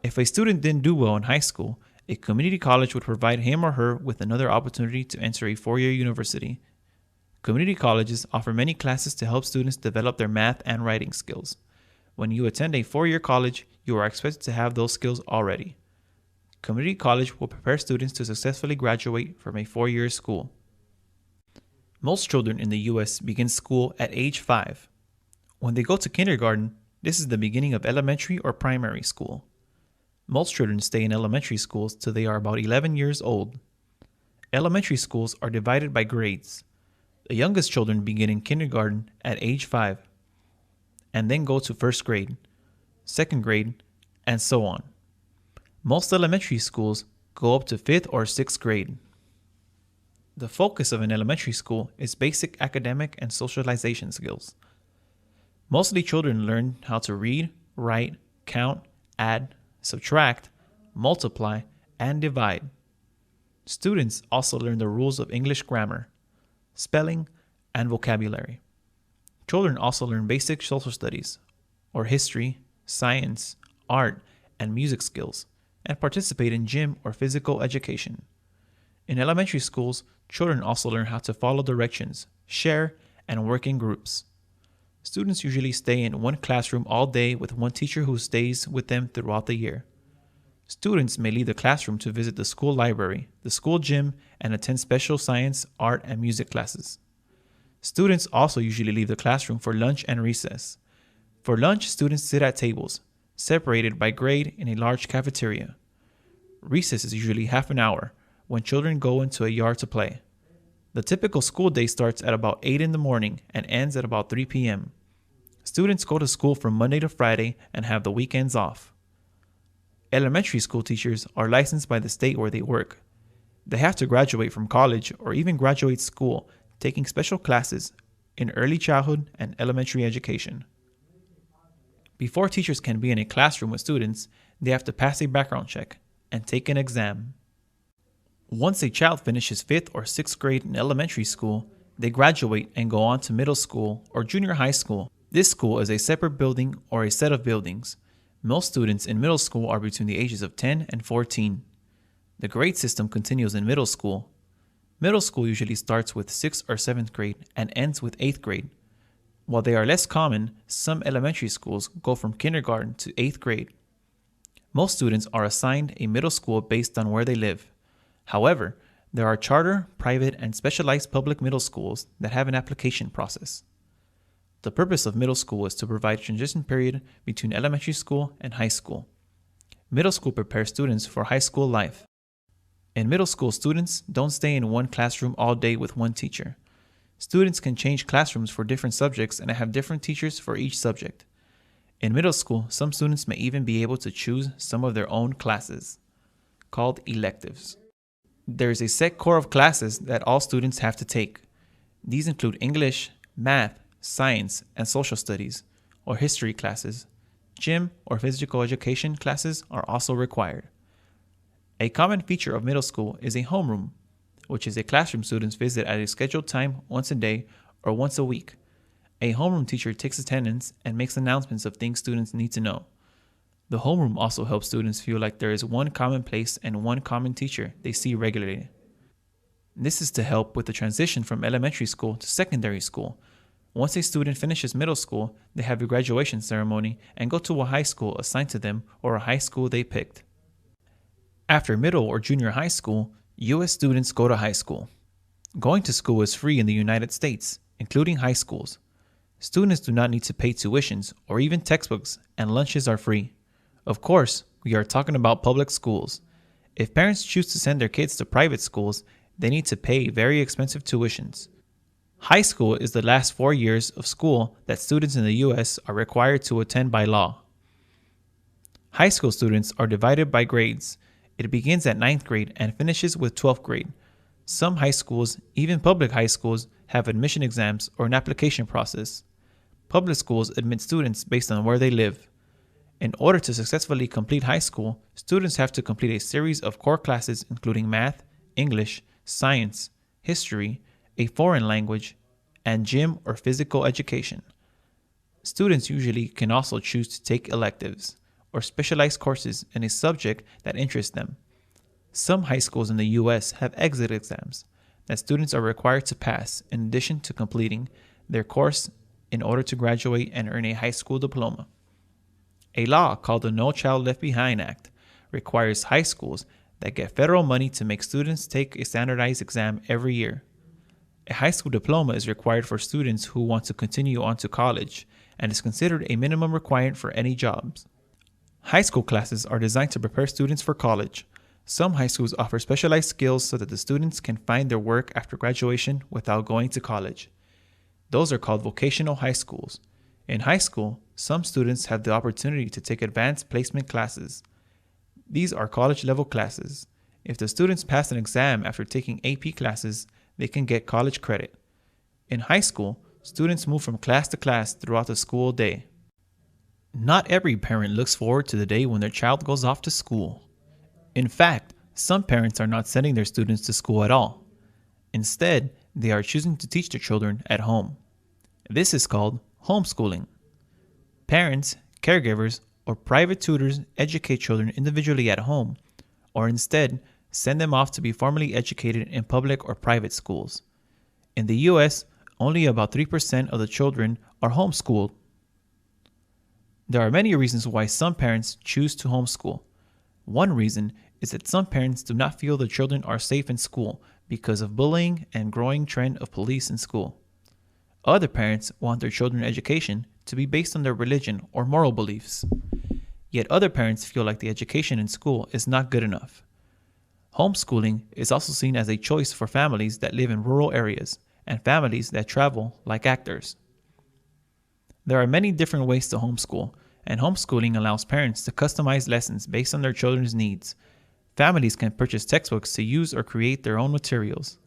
If a student didn't do well in high school, a community college would provide him or her with another opportunity to enter a four-year university. Community colleges offer many classes to help students develop their math and writing skills. When you attend a four-year college, you are expected to have those skills already. Community college will prepare students to successfully graduate from a four-year school. Most children in the U.S. begin school at age 5. When they go to kindergarten, this is the beginning of elementary or primary school. Most children stay in elementary schools till they are about 11 years old. Elementary schools are divided by grades. The youngest children begin in kindergarten at age 5 and then go to first grade, second grade, and so on. Most elementary schools go up to 5th or 6th grade. The focus of an elementary school is basic academic and socialization skills. Mostly children learn how to read, write, count, add, subtract, multiply, and divide. Students also learn the rules of English grammar, spelling, and vocabulary. Children also learn basic social studies, or history, science, art, and music skills, and participate in gym or physical education. In elementary schools, children also learn how to follow directions, share, and work in groups. Students usually stay in one classroom all day with one teacher who stays with them throughout the year. Students may leave the classroom to visit the school library, the school gym, and attend special science, art, and music classes. Students also usually leave the classroom for lunch and recess. For lunch, students sit at tables, separated by grade in a large cafeteria. Recess is usually half an hour, when children go into a yard to play. The typical school day starts at about 8 in the morning and ends at about 3 p.m. Students go to school from Monday to Friday and have the weekends off. Elementary school teachers are licensed by the state where they work. They have to graduate from college or even graduate school, taking special classes in early childhood and elementary education. Before teachers can be in a classroom with students, they have to pass a background check and take an exam. Once a child finishes 5th or 6th grade in elementary school, they graduate and go on to middle school or junior high school. This school is a separate building or a set of buildings. Most students in middle school are between the ages of 10 and 14. The grade system continues in middle school. Middle school usually starts with 6th or 7th grade and ends with 8th grade. While they are less common, some elementary schools go from kindergarten to 8th grade. Most students are assigned a middle school based on where they live. However, there are charter, private, and specialized public middle schools that have an application process. The purpose of middle school is to provide a transition period between elementary school and high school. Middle school prepares students for high school life. In middle school, students don't stay in one classroom all day with one teacher. Students can change classrooms for different subjects and have different teachers for each subject. In middle school, some students may even be able to choose some of their own classes, called electives. There is a set core of classes that all students have to take. These include English, math, science, and social studies, or history classes. Gym or physical education classes are also required. A common feature of middle school is a homeroom, which is a classroom students visit at a scheduled time once a day or once a week. A homeroom teacher takes attendance and makes announcements of things students need to know. The homeroom also helps students feel like there is one common place and one common teacher they see regularly. This is to help with the transition from elementary school to secondary school. Once a student finishes middle school, they have a graduation ceremony and go to a high school assigned to them or a high school they picked. After middle or junior high school, U.S. students go to high school. Going to school is free in the United States, including high schools. Students do not need to pay tuitions or even textbooks, and lunches are free. Of course, we are talking about public schools. If parents choose to send their kids to private schools, they need to pay very expensive tuitions. High school is the last 4 years of school that students in the U.S. are required to attend by law. High school students are divided by grades. It begins at 9th grade and finishes with 12th grade. Some high schools, even public high schools, have admission exams or an application process. Public schools admit students based on where they live. In order to successfully complete high school, students have to complete a series of core classes including math, English, science, history, a foreign language, and gym or physical education. Students usually can also choose to take electives or specialized courses in a subject that interests them. Some high schools in the U.S. have exit exams that students are required to pass in addition to completing their course in order to graduate and earn a high school diploma. A law called the No Child Left Behind Act requires high schools that get federal money to make students take a standardized exam every year. A high school diploma is required for students who want to continue on to college and is considered a minimum requirement for any jobs. High school classes are designed to prepare students for college. Some high schools offer specialized skills so that the students can find their work after graduation without going to college. Those are called vocational high schools. In high school, some students have the opportunity to take advanced placement classes. These are college-level classes. If the students pass an exam after taking AP classes, they can get college credit. In high school, students move from class to class throughout the school day. Not every parent looks forward to the day when their child goes off to school. In fact, some parents are not sending their students to school at all. Instead, they are choosing to teach their children at home. This is called homeschooling. Parents, caregivers, or private tutors educate children individually at home, or instead send them off to be formally educated in public or private schools. In the U.S., only about 3% of the children are homeschooled. There are many reasons why some parents choose to homeschool. One reason is that some parents do not feel their children are safe in school because of bullying and growing trend of police in school. Other parents want their children's education to be based on their religion or moral beliefs. Yet other parents feel like the education in school is not good enough. Homeschooling is also seen as a choice for families that live in rural areas and families that travel like actors. There are many different ways to homeschool, and homeschooling allows parents to customize lessons based on their children's needs. Families can purchase textbooks to use or create their own materials.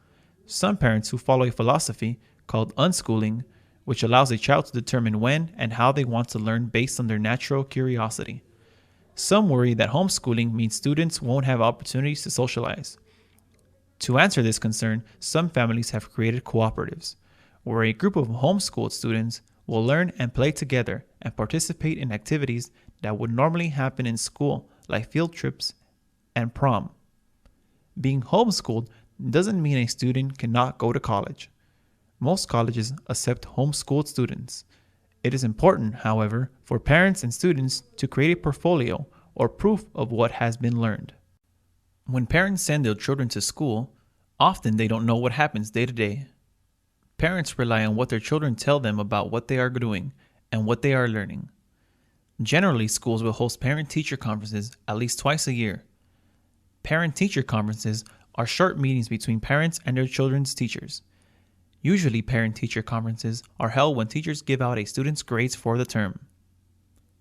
Some parents who follow a philosophy called unschooling, which allows a child to determine when and how they want to learn based on their natural curiosity. Some worry that homeschooling means students won't have opportunities to socialize. To answer this concern, some families have created cooperatives, where a group of homeschooled students will learn and play together and participate in activities that would normally happen in school, like field trips and prom. Being homeschooled doesn't mean a student cannot go to college. Most colleges accept homeschooled students. It is important, however, for parents and students to create a portfolio or proof of what has been learned. When parents send their children to school, often they don't know what happens day to day. Parents rely on what their children tell them about what they are doing and what they are learning. Generally, schools will host parent-teacher conferences at least twice a year. Parent-teacher conferences are short meetings between parents and their children's teachers. Usually, parent-teacher conferences are held when teachers give out a student's grades for the term.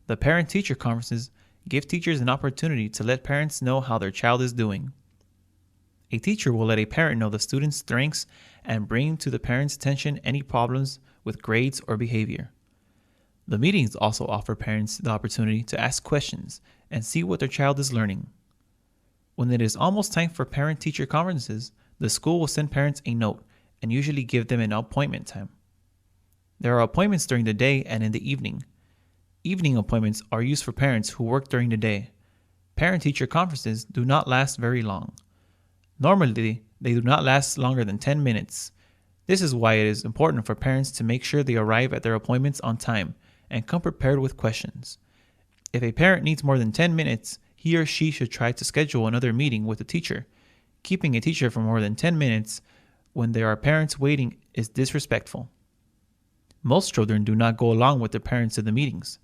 The parent-teacher conferences give teachers an opportunity to let parents know how their child is doing. A teacher will let a parent know the student's strengths and bring to the parent's attention any problems with grades or behavior. The meetings also offer parents the opportunity to ask questions and see what their child is learning. When it is almost time for parent-teacher conferences, the school will send parents a note and usually give them an appointment time. There are appointments during the day and in the evening. Evening appointments are used for parents who work during the day. Parent-teacher conferences do not last very long. Normally, they do not last longer than 10 minutes. This is why it is important for parents to make sure they arrive at their appointments on time and come prepared with questions. If a parent needs more than 10 minutes, he or she should try to schedule another meeting with the teacher. Keeping a teacher for more than 10 minutes when there are parents waiting is disrespectful. Most children do not go along with their parents to the meetings.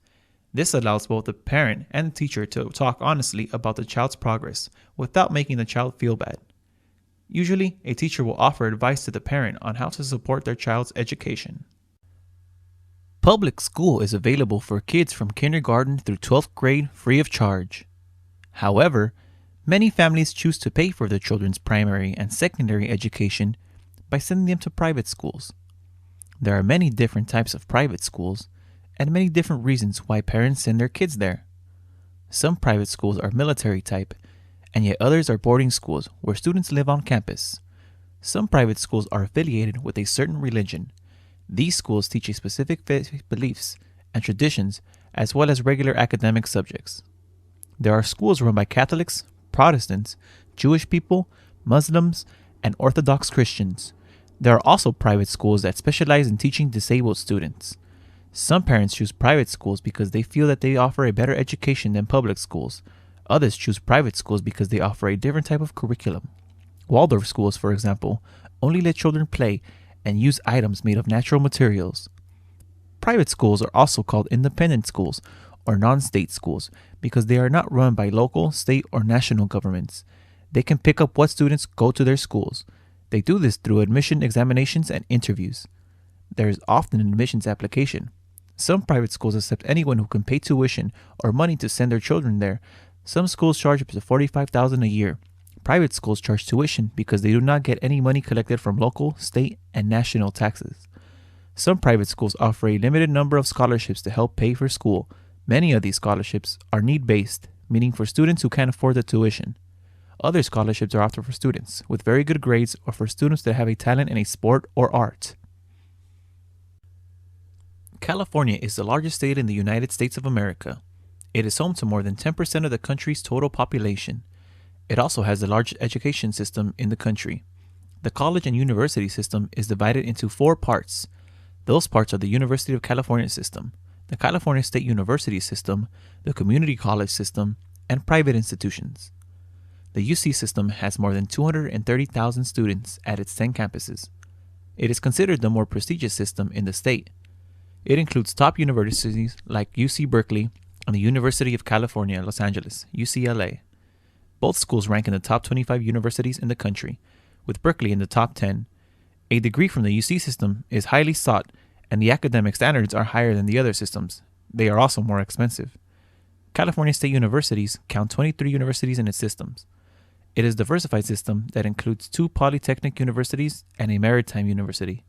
This allows both the parent and the teacher to talk honestly about the child's progress without making the child feel bad. Usually, a teacher will offer advice to the parent on how to support their child's education. Public school is available for kids from kindergarten through 12th grade free of charge. However, many families choose to pay for their children's primary and secondary education by sending them to private schools. There are many different types of private schools and many different reasons why parents send their kids there. Some private schools are military type, and yet others are boarding schools where students live on campus. Some private schools are affiliated with a certain religion. These schools teach a specific beliefs and traditions as well as regular academic subjects. There are schools run by Catholics, Protestants, Jewish people, Muslims, and Orthodox Christians. There are also private schools that specialize in teaching disabled students. Some parents choose private schools because they feel that they offer a better education than public schools. Others choose private schools because they offer a different type of curriculum. Waldorf schools, for example, only let children play and use items made of natural materials. Private schools are also called independent schools or non-state schools because they are not run by local, state, or national governments. They can pick up what students go to their schools. They do this through admission examinations and interviews. There is often an admissions application. Some private schools accept anyone who can pay tuition or money to send their children there. Some schools charge up to $45,000 a year. Private schools charge tuition because they do not get any money collected from local, state, and national taxes. Some private schools offer a limited number of scholarships to help pay for school. Many of these scholarships are need-based, meaning for students who can't afford the tuition. Other scholarships are offered for students with very good grades or for students that have a talent in a sport or art. California is the largest state in the United States of America. It is home to more than 10% of the country's total population. It also has the largest education system in the country. The college and university system is divided into 4 parts. Those parts are the University of California system, the California State University system, the community college system, and private institutions. The UC system has more than 230,000 students at its 10 campuses. It is considered the more prestigious system in the state. It includes top universities like UC Berkeley and the University of California, Los Angeles, UCLA. Both schools rank in the top 25 universities in the country, with Berkeley in the top 10. A degree from the UC system is highly sought, and the academic standards are higher than the other systems. They are also more expensive. California State Universities count 23 universities in its systems. It is a diversified system that includes 2 polytechnic universities and a maritime university.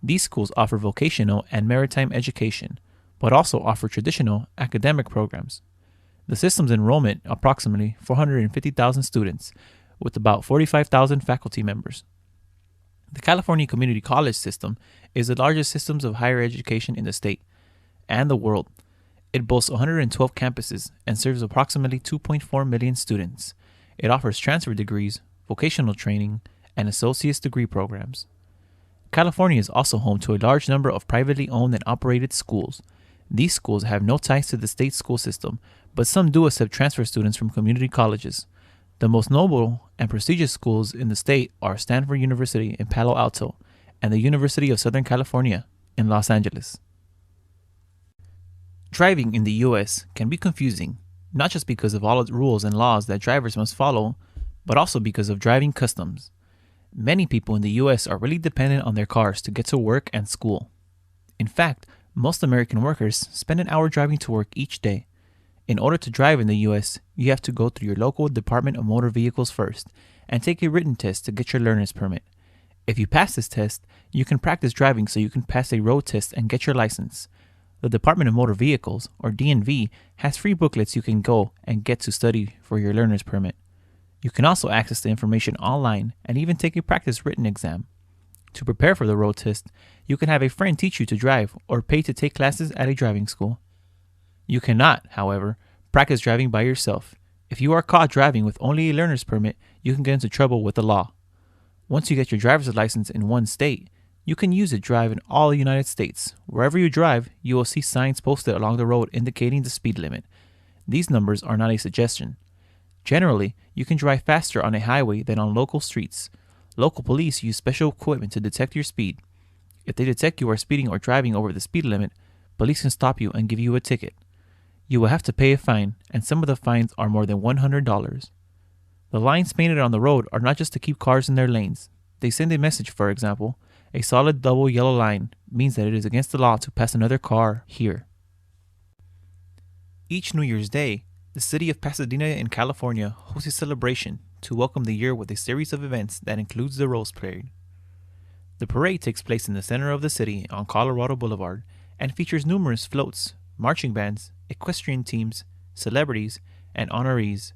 These schools offer vocational and maritime education, but also offer traditional academic programs. The system's enrollment approximately 450,000 students, with about 45,000 faculty members. The California Community College system is the largest system of higher education in the state and the world. It boasts 112 campuses and serves approximately 2.4 million students. It offers transfer degrees, vocational training, and associate's degree programs. California is also home to a large number of privately owned and operated schools. These schools have no ties to the state school system, but some do accept transfer students from community colleges. The most notable and prestigious schools in the state are Stanford University in Palo Alto and the University of Southern California in Los Angeles. Driving in the U.S. can be confusing, not just because of all the rules and laws that drivers must follow, but also because of driving customs. Many people in the U.S. are really dependent on their cars to get to work and school. In fact, most American workers spend an hour driving to work each day. In order to drive in the U.S., you have to go through your local Department of Motor Vehicles first and take a written test to get your learner's permit. If you pass this test, you can practice driving so you can pass a road test and get your license. The Department of Motor Vehicles, or DMV, has free booklets you can go and get to study for your learner's permit. You can also access the information online and even take a practice written exam. To prepare for the road test, you can have a friend teach you to drive or pay to take classes at a driving school. You cannot, however, practice driving by yourself. If you are caught driving with only a learner's permit, you can get into trouble with the law. Once you get your driver's license in one state, you can use it to drive in all the United States. Wherever you drive, you will see signs posted along the road indicating the speed limit. These numbers are not a suggestion. Generally, you can drive faster on a highway than on local streets. Local police use special equipment to detect your speed. If they detect you are speeding or driving over the speed limit, police can stop you and give you a ticket. You will have to pay a fine, and some of the fines are more than $100. The lines painted on the road are not just to keep cars in their lanes. They send a message, for example. A solid double yellow line means that it is against the law to pass another car here. Each New Year's Day, the city of Pasadena in California hosts a celebration to welcome the year with a series of events that includes the Rose Parade. The parade takes place in the center of the city on Colorado Boulevard and features numerous floats, marching bands, equestrian teams, celebrities, and honorees.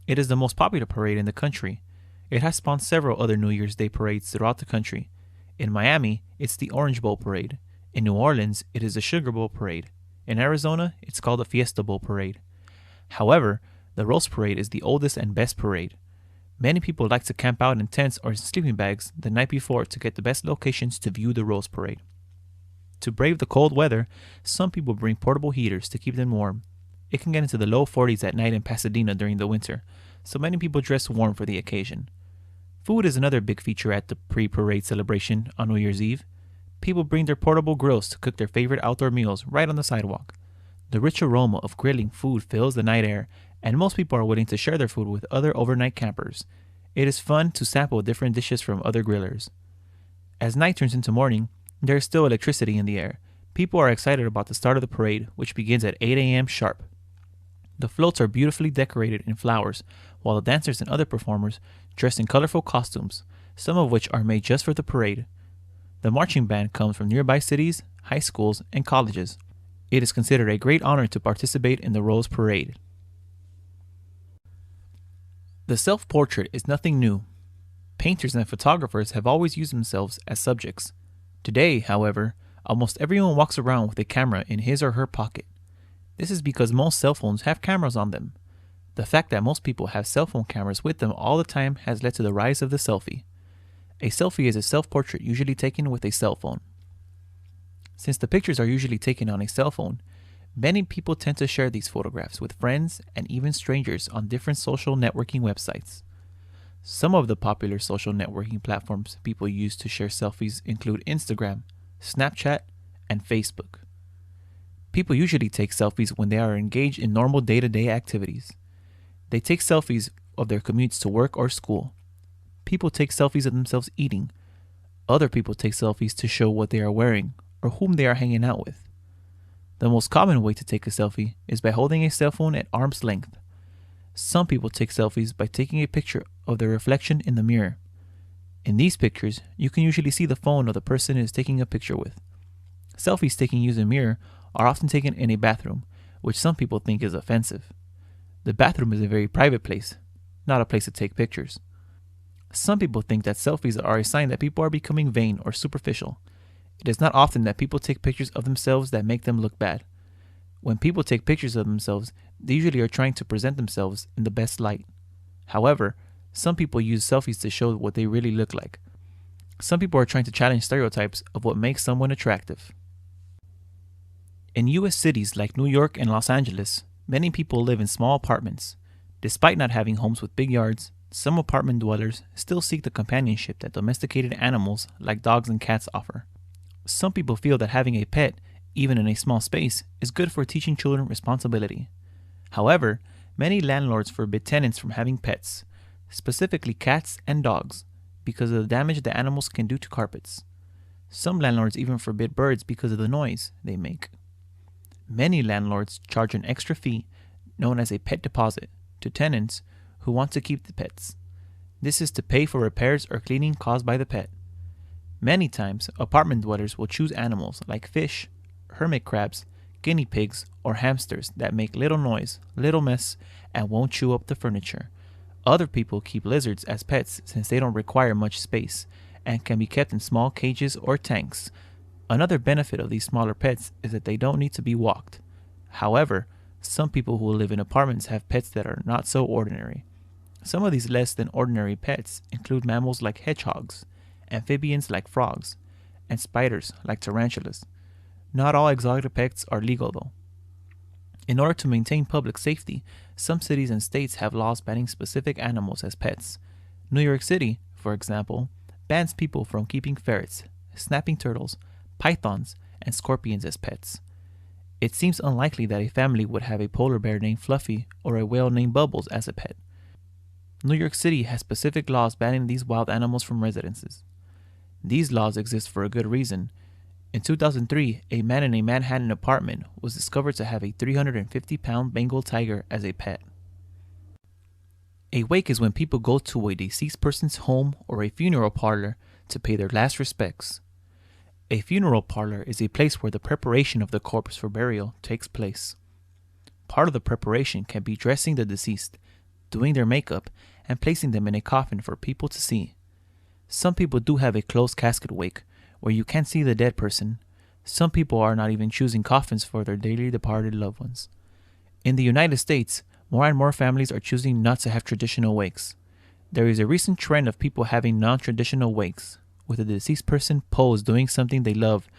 It is the most popular parade in the country. It has spawned several other New Year's Day parades throughout the country. In Miami, it's the Orange Bowl Parade. In New Orleans, it is the Sugar Bowl Parade. In Arizona, it's called the Fiesta Bowl Parade. However, the Rose Parade is the oldest and best parade. Many people like to camp out in tents or sleeping bags the night before to get the best locations to view the Rose Parade. To brave the cold weather, some people bring portable heaters to keep them warm. It can get into the low 40s at night in Pasadena during the winter, so many people dress warm for the occasion. Food is another big feature at the pre-parade celebration on New Year's Eve. People bring their portable grills to cook their favorite outdoor meals right on the sidewalk. The rich aroma of grilling food fills the night air, and most people are willing to share their food with other overnight campers. It is fun to sample different dishes from other grillers. As night turns into morning, there is still electricity in the air. People are excited about the start of the parade, which begins at 8 a.m. sharp. The floats are beautifully decorated in flowers, while the dancers and other performers dress in colorful costumes, some of which are made just for the parade. The marching band comes from nearby cities, high schools, and colleges. It is considered a great honor to participate in the Rose Parade. The self-portrait is nothing new. Painters and photographers have always used themselves as subjects. Today, however, almost everyone walks around with a camera in his or her pocket. This is because most cell phones have cameras on them. The fact that most people have cell phone cameras with them all the time has led to the rise of the selfie. A selfie is a self-portrait usually taken with a cell phone. Since the pictures are usually taken on a cell phone, many people tend to share these photographs with friends and even strangers on different social networking websites. Some of the popular social networking platforms people use to share selfies include Instagram, Snapchat, and Facebook. People usually take selfies when they are engaged in normal day to day activities. They take selfies of their commutes to work or school. People take selfies of themselves eating. Other people take selfies to show what they are wearing or whom they are hanging out with. The most common way to take a selfie is by holding a cell phone at arm's length. Some people take selfies by taking a picture of their reflection in the mirror. In these pictures, you can usually see the phone of the person is taking a picture with. Selfies taken using a mirror are often taken in a bathroom, which some people think is offensive. The bathroom is a very private place, not a place to take pictures. Some people think that selfies are a sign that people are becoming vain or superficial. It is not often that people take pictures of themselves that make them look bad. When people take pictures of themselves, they usually are trying to present themselves in the best light. However, some people use selfies to show what they really look like. Some people are trying to challenge stereotypes of what makes someone attractive. In U.S. cities like New York and Los Angeles, many people live in small apartments. Despite not having homes with big yards, some apartment dwellers still seek the companionship that domesticated animals like dogs and cats offer. Some people feel that having a pet, even in a small space, is good for teaching children responsibility. However, many landlords forbid tenants from having pets, specifically cats and dogs, because of the damage the animals can do to carpets. Some landlords even forbid birds because of the noise they make. Many landlords charge an extra fee, known as a pet deposit, to tenants who want to keep the pets. This is to pay for repairs or cleaning caused by the pet. Many times, apartment dwellers will choose animals like fish, hermit crabs, guinea pigs, or hamsters that make little noise, little mess, and won't chew up the furniture. Other people keep lizards as pets since they don't require much space and can be kept in small cages or tanks. Another benefit of these smaller pets is that they don't need to be walked. However, some people who live in apartments have pets that are not so ordinary. Some of these less than ordinary pets include mammals like hedgehogs, amphibians like frogs, and spiders like tarantulas. Not all exotic pets are legal though. In order to maintain public safety, some cities and states have laws banning specific animals as pets. New York City, for example, bans people from keeping ferrets, snapping turtles, pythons, and scorpions as pets. It seems unlikely that a family would have a polar bear named Fluffy or a whale named Bubbles as a pet. New York City has specific laws banning these wild animals from residences. These laws exist for a good reason. In 2003, a man in a Manhattan apartment was discovered to have a 350-pound Bengal tiger as a pet. A wake is when people go to a deceased person's home or a funeral parlor to pay their last respects. A funeral parlor is a place where the preparation of the corpse for burial takes place. Part of the preparation can be dressing the deceased, doing their makeup, and placing them in a coffin for people to see. Some people do have a closed casket wake, where you can't see the dead person. Some people are not even choosing coffins for their dearly departed loved ones. In the United States, more and more families are choosing not to have traditional wakes. There is a recent trend of people having non-traditional wakes, with a deceased person posed doing something they loved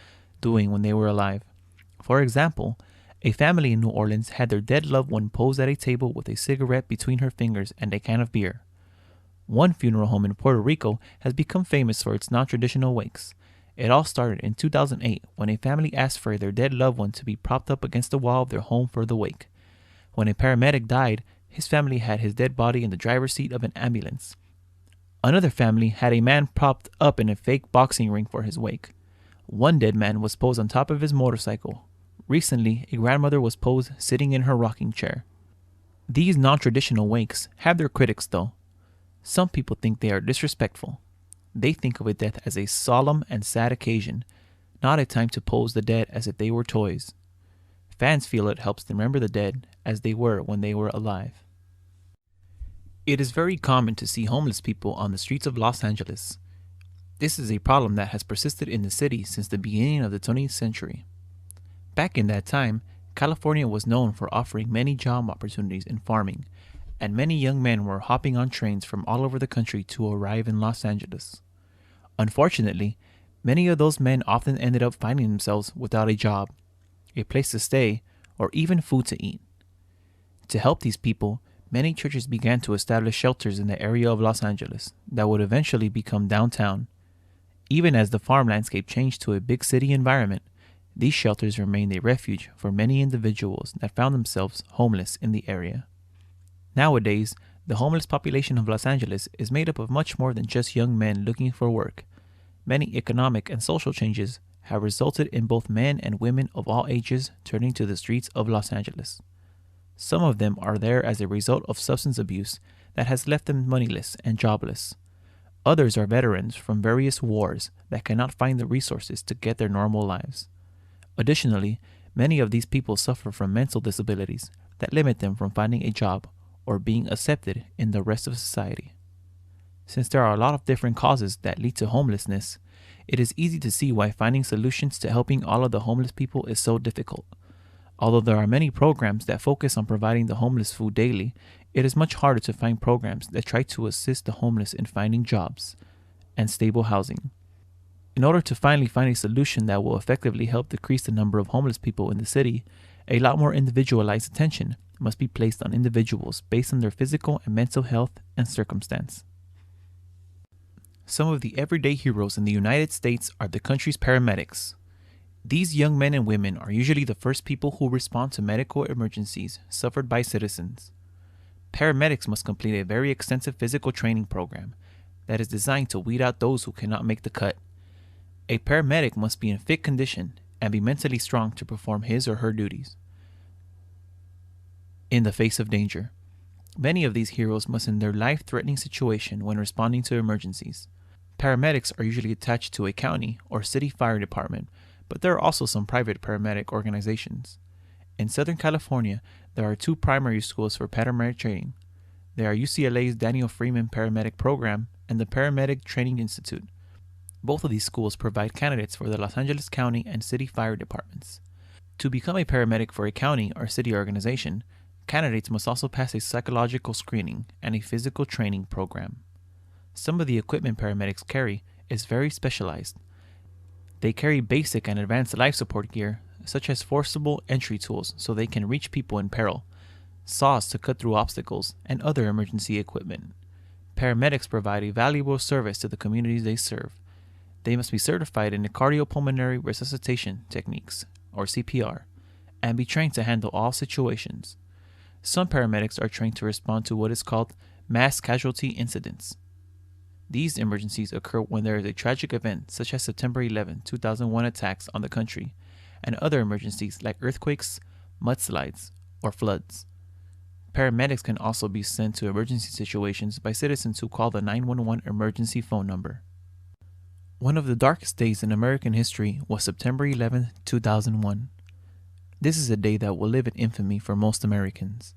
doing when they were alive. For example, a family in New Orleans had their dead loved one posed at a table with a cigarette between her fingers and a can of beer. One funeral home in Puerto Rico has become famous for its non-traditional wakes. It all started in 2008 when a family asked for their dead loved one to be propped up against the wall of their home for the wake. When a paramedic died, his family had his dead body in the driver's seat of an ambulance. Another family had a man propped up in a fake boxing ring for his wake. One dead man was posed on top of his motorcycle. Recently, a grandmother was posed sitting in her rocking chair. These non-traditional wakes have their critics though. Some people think they are disrespectful. They think of a death as a solemn and sad occasion, not a time to pose the dead as if they were toys. Fans feel it helps them remember the dead as they were when they were alive. It is very common to see homeless people on the streets of Los Angeles. This is a problem that has persisted in the city since the beginning of the 20th century. Back in that time, California was known for offering many job opportunities in farming, and many young men were hopping on trains from all over the country to arrive in Los Angeles. Unfortunately, many of those men often ended up finding themselves without a job, a place to stay, or even food to eat. To help these people, Many churches began to establish shelters in the area of Los Angeles that would eventually become downtown. Even as the farm landscape changed to a big city environment, these shelters remained a refuge for many individuals that found themselves homeless in the area. Nowadays, the homeless population of Los Angeles is made up of much more than just young men looking for work. Many economic and social changes have resulted in both men and women of all ages turning to the streets of Los Angeles. Some of them are there as a result of substance abuse that has left them moneyless and jobless. Others are veterans from various wars that cannot find the resources to get their normal lives. Additionally, many of these people suffer from mental disabilities that limit them from finding a job or being accepted in the rest of society. Since there are a lot of different causes that lead to homelessness, it is easy to see why finding solutions to helping all of the homeless people is so difficult. Although there are many programs that focus on providing the homeless food daily, it is much harder to find programs that try to assist the homeless in finding jobs and stable housing. In order to finally find a solution that will effectively help decrease the number of homeless people in the city, a lot more individualized attention must be placed on individuals based on their physical and mental health and circumstance. Some of the everyday heroes in the United States are the country's paramedics. These young men and women are usually the first people who respond to medical emergencies suffered by citizens. Paramedics must complete a very extensive physical training program that is designed to weed out those who cannot make the cut. A paramedic must be in fit condition and be mentally strong to perform his or her duties in the face of danger. Many of these heroes must end their life-threatening situation when responding to emergencies. Paramedics are usually attached to a county or city fire department, but there are also some private paramedic organizations. In Southern California, there are two primary schools for paramedic training. They are UCLA's Daniel Freeman Paramedic Program and the Paramedic Training Institute. Both of these schools provide candidates for the Los Angeles County and City Fire Departments. To become a paramedic for a county or city organization, candidates must also pass a psychological screening and a physical training program. Some of the equipment paramedics carry is very specialized. They carry basic and advanced life support gear, such as forcible entry tools so they can reach people in peril, saws to cut through obstacles, and other emergency equipment. Paramedics provide a valuable service to the communities they serve. They must be certified in the cardiopulmonary resuscitation techniques, or CPR, and be trained to handle all situations. Some paramedics are trained to respond to what is called mass casualty incidents. These emergencies occur when there is a tragic event such as September 11, 2001 attacks on the country, and other emergencies like earthquakes, mudslides, or floods. Paramedics can also be sent to emergency situations by citizens who call the 911 emergency phone number. One of the darkest days in American history was September 11, 2001. This is a day that will live in infamy for most Americans.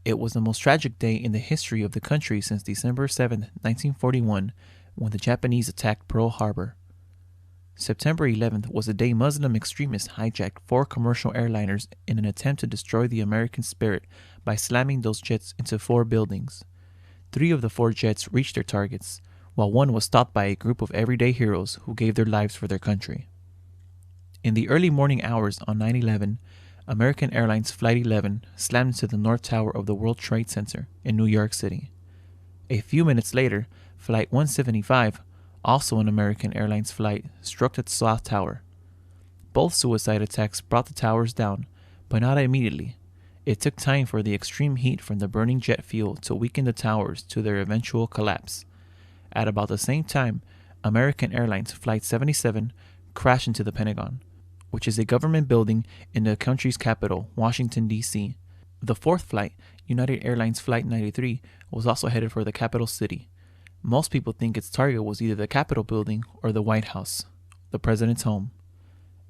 It was the most tragic day in the history of the country since December 7, 1941, when the Japanese attacked Pearl Harbor. September 11th was the day Muslim extremists hijacked 4 commercial airliners in an attempt to destroy the American spirit by slamming those jets into 4 buildings. 3 of the 4 jets reached their targets, while 1 was stopped by a group of everyday heroes who gave their lives for their country. In the early morning hours on 9/11, American Airlines Flight 11 slammed into the North Tower of the World Trade Center in New York City. A few minutes later, Flight 175, also an American Airlines flight, struck the South Tower. Both suicide attacks brought the towers down, but not immediately. It took time for the extreme heat from the burning jet fuel to weaken the towers to their eventual collapse. At about the same time, American Airlines Flight 77 crashed into the Pentagon, which is a government building in the country's capital, Washington, D.C. The 4th flight, United Airlines Flight 93, was also headed for the capital city. Most people think its target was either the Capitol building or the White House, the president's home.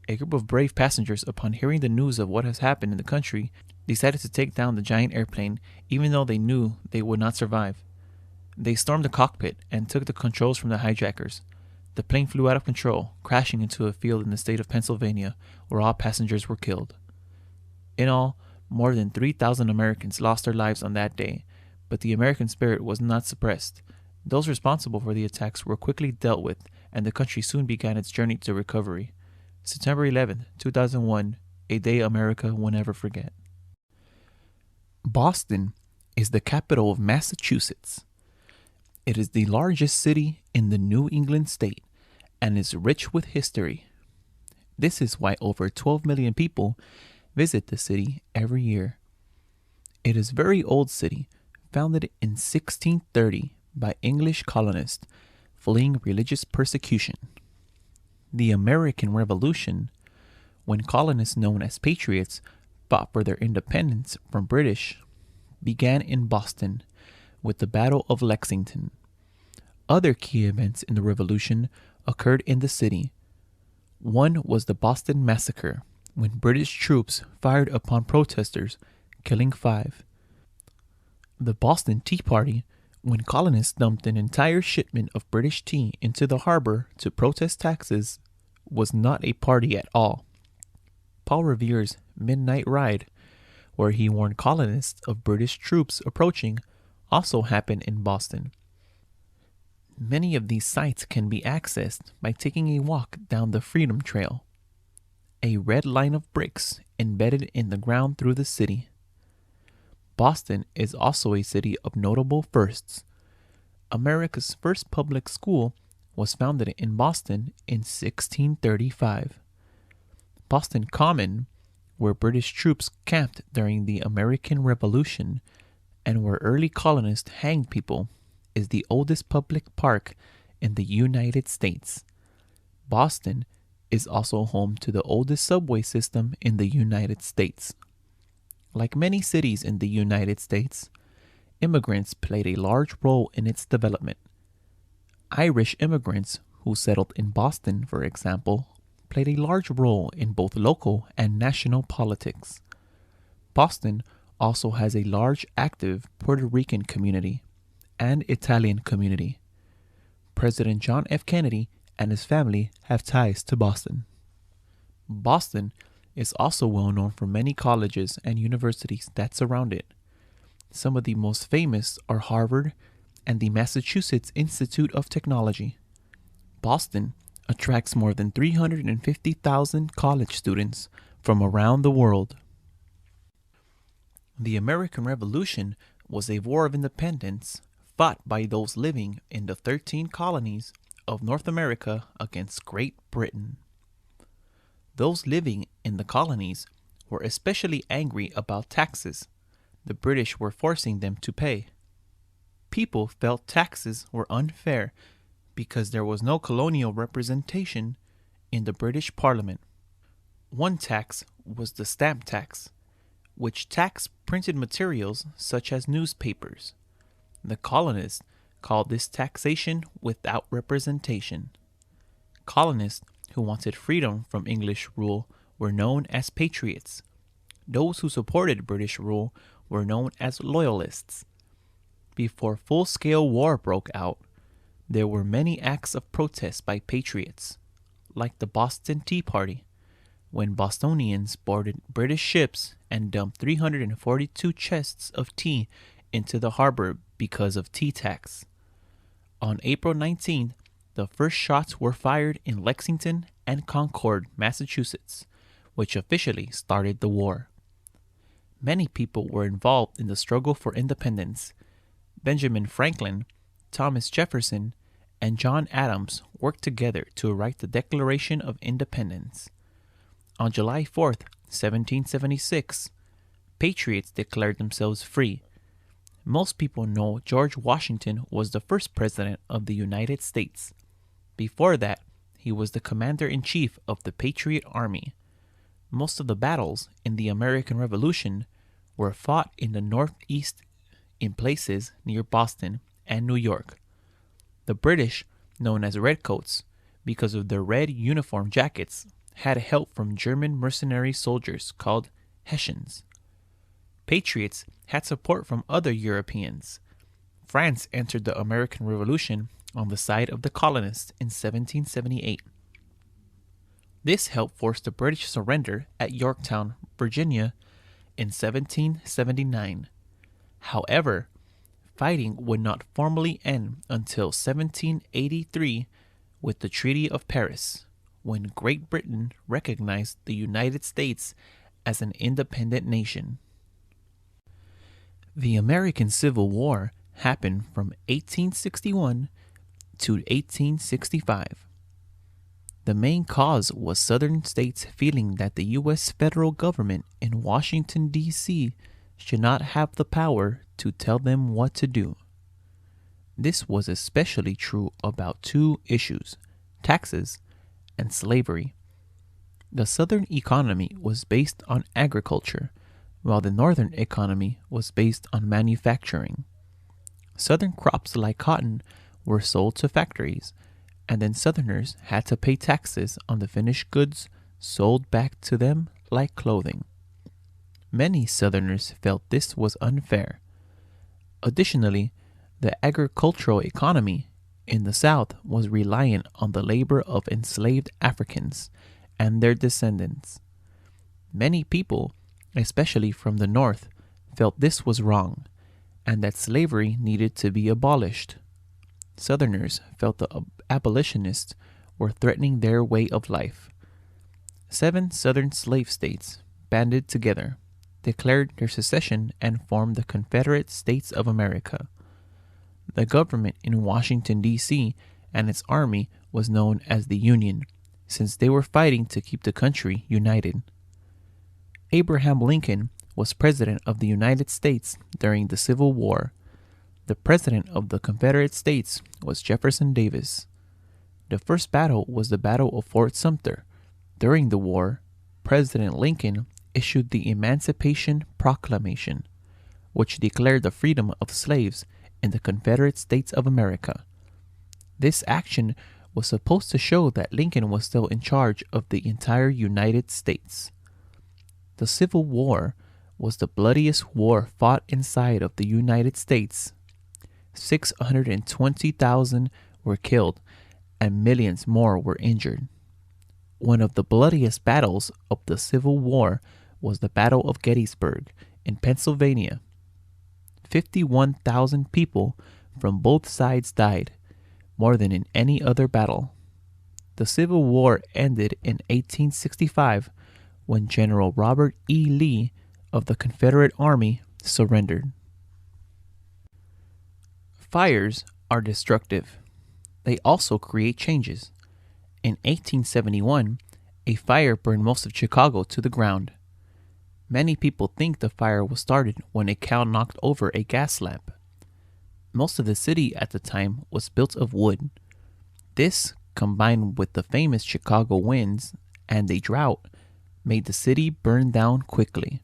A group of brave passengers, upon hearing the news of what has happened in the country, decided to take down the giant airplane, even though they knew they would not survive. They stormed the cockpit and took the controls from the hijackers. The plane flew out of control, crashing into a field in the state of Pennsylvania, where all passengers were killed. In all, more than 3,000 Americans lost their lives on that day, but the American spirit was not suppressed. Those responsible for the attacks were quickly dealt with, and the country soon began its journey to recovery. September 11, 2001, a day America will never forget. Boston, is the capital of Massachusetts. It is the largest city in the New England state and is rich with history. This is why over 12 million people visit the city every year. It is a very old city, founded in 1630 by English colonists fleeing religious persecution. The American Revolution, when colonists known as patriots fought for their independence from British, began in Boston with the Battle of Lexington. Other key events in the Revolution occurred in the city. One was the Boston Massacre, when British troops fired upon protesters, killing 5. The Boston Tea Party, when colonists dumped an entire shipment of British tea into the harbor to protest taxes, was not a party at all. Paul Revere's Midnight Ride, where he warned colonists of British troops approaching, also happened in Boston. Many of these sites can be accessed by taking a walk down the Freedom Trail, a red line of bricks embedded in the ground through the city. Boston is also a city of notable firsts. America's first public school was founded in Boston in 1635. Boston Common, where British troops camped during the American Revolution and where early colonists hanged people, is the oldest public park in the United States. Boston is also home to the oldest subway system in the United States. Like many cities in the United States, immigrants played a large role in its development. Irish immigrants who settled in Boston, for example, played a large role in both local and national politics. Boston also has a large active Puerto Rican community and Italian community. President John F. Kennedy and his family have ties to Boston. Boston is also well known for many colleges and universities that surround it. Some of the most famous are Harvard and the Massachusetts Institute of Technology. Boston attracts more than 350,000 college students from around the world. The American Revolution was a war of independence fought by those living in the 13 colonies of North America against Great Britain. Those living in the colonies were especially angry about taxes the British were forcing them to pay. People felt taxes were unfair because there was no colonial representation in the British Parliament. One tax was the stamp tax, which taxed printed materials such as newspapers. The colonists called this taxation without representation. Colonists who wanted freedom from English rule were known as patriots. Those who supported British rule were known as loyalists. Before full-scale war broke out, there were many acts of protest by patriots, like the Boston Tea Party, when Bostonians boarded British ships and dumped 342 chests of tea into the harbor because of tea tax. On April 19th, the first shots were fired in Lexington and Concord, Massachusetts, which officially started the war. Many people were involved in the struggle for independence. Benjamin Franklin, Thomas Jefferson, and John Adams worked together to write the Declaration of Independence. On July 4th, 1776, patriots declared themselves free. Most people know George Washington was the first president of the United States. Before that, he was the commander-in-chief of the Patriot Army. Most of the battles in the American Revolution were fought in the Northeast in places near Boston and New York. The British, known as Redcoats because of their red uniform jackets, had help from German mercenary soldiers called Hessians. Patriots had support from other Europeans. France entered the American Revolution on the side of the colonists in 1778. This helped force the British surrender at Yorktown, Virginia in 1779. However, fighting would not formally end until 1783 with the Treaty of Paris, when Great Britain recognized the United States as an independent nation. The American Civil War happened from 1861 to 1865. The main cause was Southern states feeling that the U.S. federal government in Washington, D.C. should not have the power to tell them what to do. This was especially true about two issues: taxes and slavery. The Southern economy was based on agriculture, while the Northern economy was based on manufacturing. Southern crops like cotton were sold to factories, and then Southerners had to pay taxes on the finished goods sold back to them like clothing. Many Southerners felt this was unfair. Additionally, the agricultural economy in the South was reliant on the labor of enslaved Africans and their descendants. Many people, especially from the North, felt this was wrong and that slavery needed to be abolished. Southerners felt the abolitionists were threatening their way of life. 7 Southern slave states banded together, declared their secession, and formed the Confederate States of America. The government in Washington, D.C. and its army was known as the Union, since they were fighting to keep the country united. Abraham Lincoln was President of the United States during the Civil War. The President of the Confederate States was Jefferson Davis. The first battle was the Battle of Fort Sumter. During the war, President Lincoln issued the Emancipation Proclamation, which declared the freedom of slaves in the Confederate States of America. This action was supposed to show that Lincoln was still in charge of the entire United States. The Civil War was the bloodiest war fought inside of the United States. 620,000 were killed and millions more were injured. One of the bloodiest battles of the Civil War was the Battle of Gettysburg in Pennsylvania. 51,000 people from both sides died, more than in any other battle. The Civil War ended in 1865 when General Robert E. Lee of the Confederate Army surrendered. Fires are destructive. They also create changes. In 1871, a fire burned most of Chicago to the ground. Many people think the fire was started when a cow knocked over a gas lamp. Most of the city at the time was built of wood. This, combined with the famous Chicago winds and a drought, made the city burn down quickly.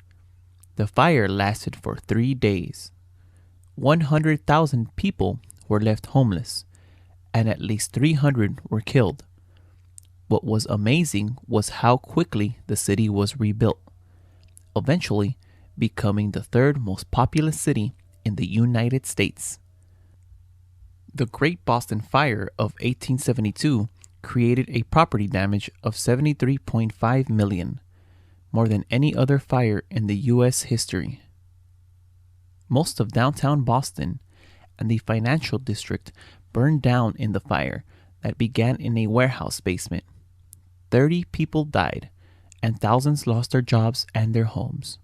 The fire lasted for 3 days. 100,000 people were left homeless, and at least 300 were killed. What was amazing was how quickly the city was rebuilt, eventually becoming the 3rd most populous city in the United States. The Great Boston Fire of 1872 created a property damage of $73.5 million, more than any other fire in the U.S. history. Most of downtown Boston and the financial district burned down in the fire that began in a warehouse basement. 30 people died, and thousands lost their jobs and their homes.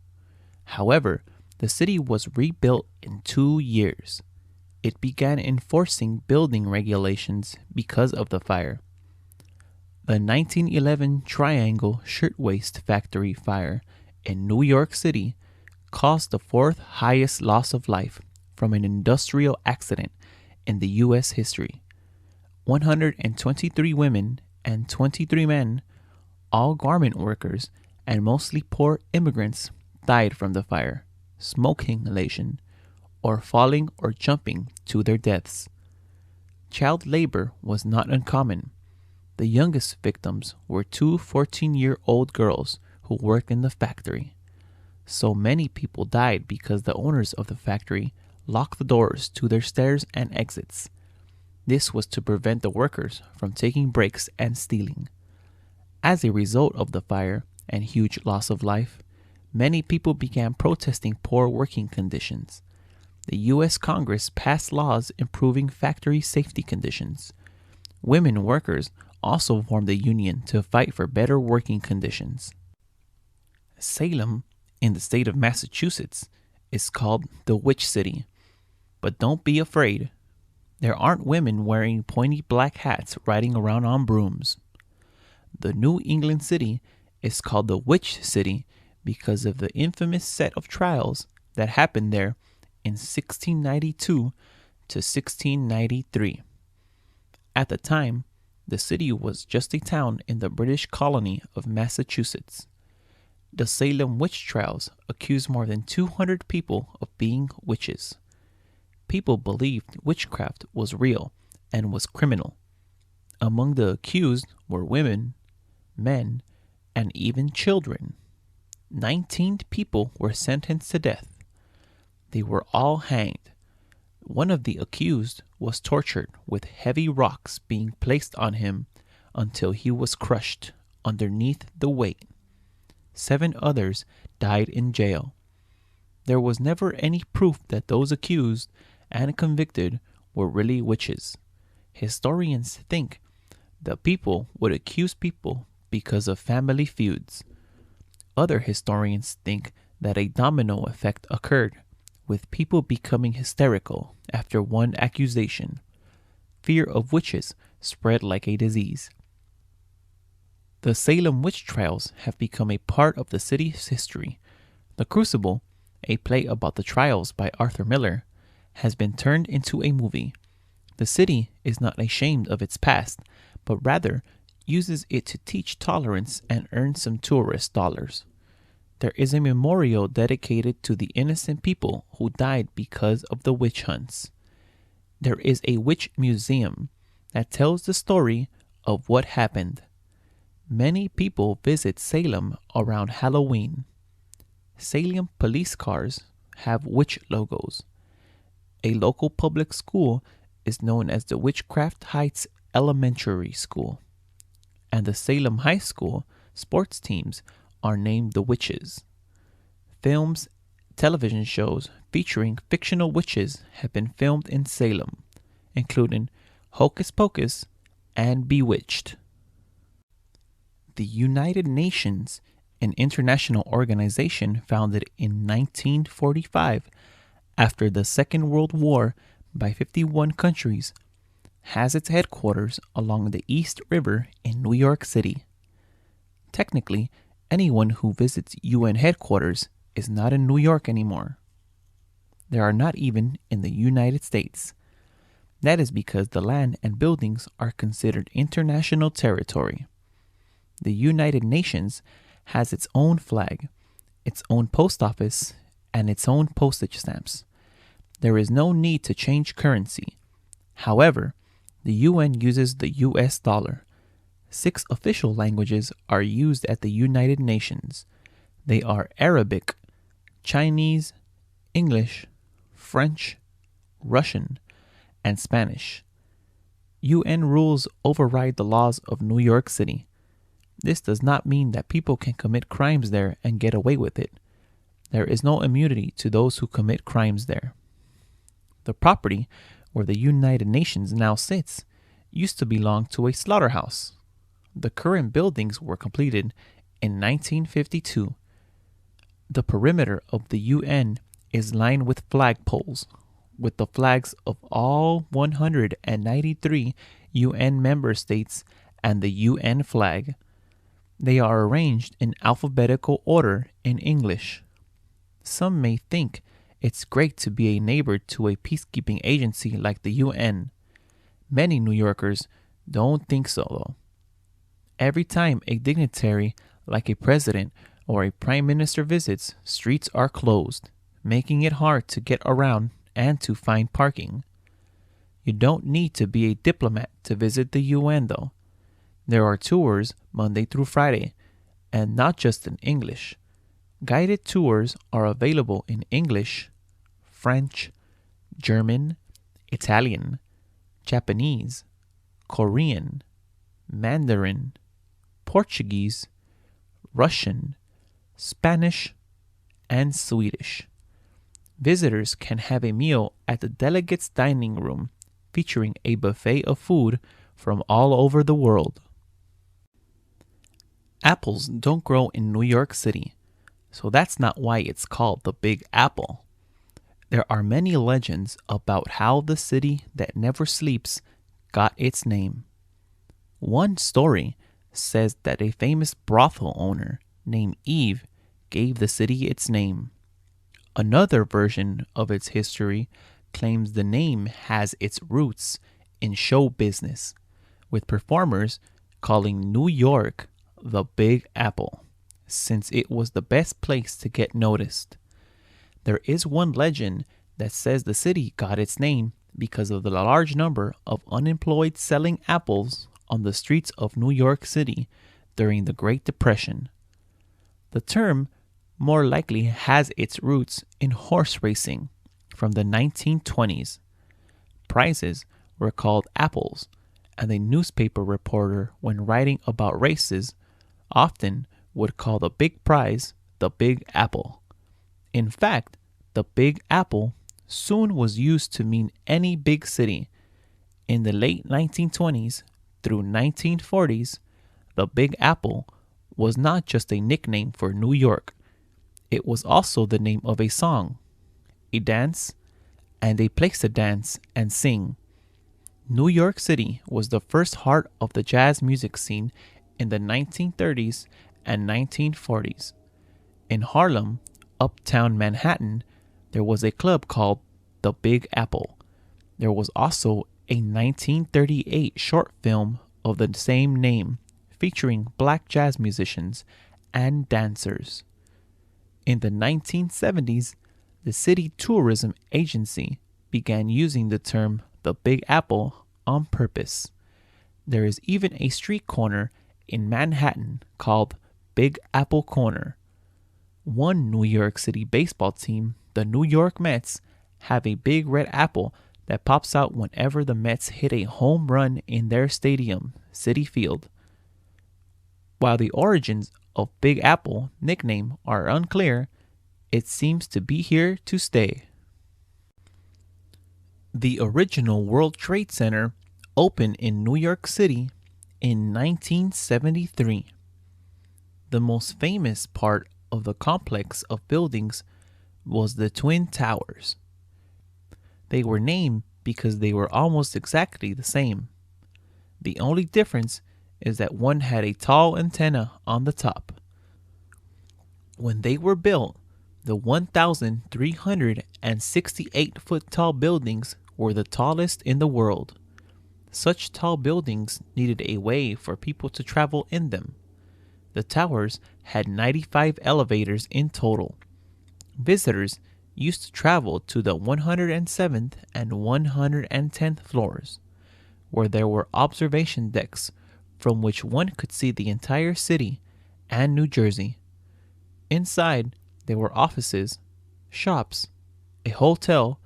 However, the city was rebuilt in 2 years. It began enforcing building regulations because of the fire. The 1911 Triangle Shirtwaist Factory fire in New York City caused the 4th highest loss of life from an industrial accident in the U.S. history. 123 women and 23 men, all garment workers and mostly poor immigrants, died from the fire, smoke inhalation, or falling or jumping to their deaths. Child labor was not uncommon. The youngest victims were 2 14-year-old girls who worked in the factory. So many people died because the owners of the factory locked the doors to their stairs and exits. This was to prevent the workers from taking breaks and stealing. As a result of the fire and huge loss of life, many people began protesting poor working conditions. The U.S. Congress passed laws improving factory safety conditions. Women workers also formed a union to fight for better working conditions. Salem, in the state of Massachusetts, is called the Witch City. But don't be afraid. There aren't women wearing pointy black hats riding around on brooms. The New England city is called the Witch City because of the infamous set of trials that happened there in 1692 to 1693. At the time, the city was just a town in the British colony of Massachusetts. The Salem witch trials accused more than 200 people of being witches. People believed witchcraft was real and was criminal. Among the accused were women, men, and even children. 19 people were sentenced to death. They were all hanged. One of the accused was tortured with heavy rocks being placed on him until he was crushed underneath the weight. 7 others died in jail. There was never any proof that those accused and convicted were really witches. Historians think the people would accuse people because of family feuds. Other historians think that a domino effect occurred, with people becoming hysterical after one accusation. Fear of witches spread like a disease. The Salem witch trials have become a part of the city's history. The Crucible, a play about the trials by Arthur Miller, has been turned into a movie. The city is not ashamed of its past, but rather uses it to teach tolerance and earn some tourist dollars. There is a memorial dedicated to the innocent people who died because of the witch hunts. There is a witch museum that tells the story of what happened. Many people visit Salem around Halloween. Salem police cars have witch logos. A local public school is known as the Witchcraft Heights Elementary School, and the Salem High School sports teams are named the Witches. Films, television shows featuring fictional witches have been filmed in Salem, including Hocus Pocus and Bewitched. The United Nations, an international organization founded in 1945 after the Second World War by 51 countries, has its headquarters along the East River in New York City. Technically, anyone who visits UN headquarters is not in New York anymore. They are not even in the United States. That is because the land and buildings are considered international territory. The United Nations has its own flag, its own post office, and its own postage stamps. There is no need to change currency. However, the UN uses the US dollar. 6 official languages are used at the United Nations. They are Arabic, Chinese, English, French, Russian, and Spanish. UN rules override the laws of New York City. This does not mean that people can commit crimes there and get away with it. There is no immunity to those who commit crimes there. The property where the United Nations now sits used to belong to a slaughterhouse. The current buildings were completed in 1952. The perimeter of the UN is lined with flagpoles, with the flags of all 193 UN member states and the UN flag. They are arranged in alphabetical order in English. Some may think it's great to be a neighbor to a peacekeeping agency like the UN. Many New Yorkers don't think so, though. Every time a dignitary like a president or a prime minister visits, streets are closed, making it hard to get around and to find parking. You don't need to be a diplomat to visit the UN, though. There are tours Monday through Friday, and not just in English. Guided tours are available in English, French, German, Italian, Japanese, Korean, Mandarin, Portuguese, Russian, Spanish, and Swedish. Visitors can have a meal at the delegates' dining room, featuring a buffet of food from all over the world. Apples don't grow in New York City, so that's not why it's called the Big Apple. There are many legends about how the city that never sleeps got its name. One story says that a famous brothel owner named Eve gave the city its name. Another version of its history claims the name has its roots in show business, with performers calling New York the Big Apple, since it was the best place to get noticed. There is one legend that says the city got its name because of the large number of unemployed selling apples on the streets of New York City during the Great Depression. The term more likely has its roots in horse racing from the 1920s. Prizes were called apples, and a newspaper reporter, when writing about races, often would call the big prize the Big Apple. In fact, the Big Apple soon was used to mean any big city. In the late 1920s through 1940s, the Big Apple was not just a nickname for New York. It was also the name of a song, a dance, and a place to dance and sing. New York City was the first heart of the jazz music scene in the 1930s and 1940s. In Harlem, uptown Manhattan, there was a club called the Big Apple. There was also a 1938 short film of the same name featuring black jazz musicians and dancers. In the 1970s, the city tourism agency began using the term the Big Apple on purpose. There is even a street corner in Manhattan called Big Apple Corner. One New York City baseball team, the New York Mets, have a big red apple that pops out whenever the Mets hit a home run in their stadium, Citi Field. While the origins of Big Apple nickname are unclear, it seems to be here to stay. The original World Trade Center opened in New York City in 1973. The most famous part of the complex of buildings was the Twin Towers. They were named because they were almost exactly the same. The only difference is that one had a tall antenna on the top. When they were built, the 1,368-foot tall buildings were the tallest in the world. Such tall buildings needed a way for people to travel in them. The towers had 95 elevators in total. Visitors used to travel to the 107th and 110th floors, where there were observation decks from which one could see the entire city and New Jersey. Inside, there were offices, shops, a hotel,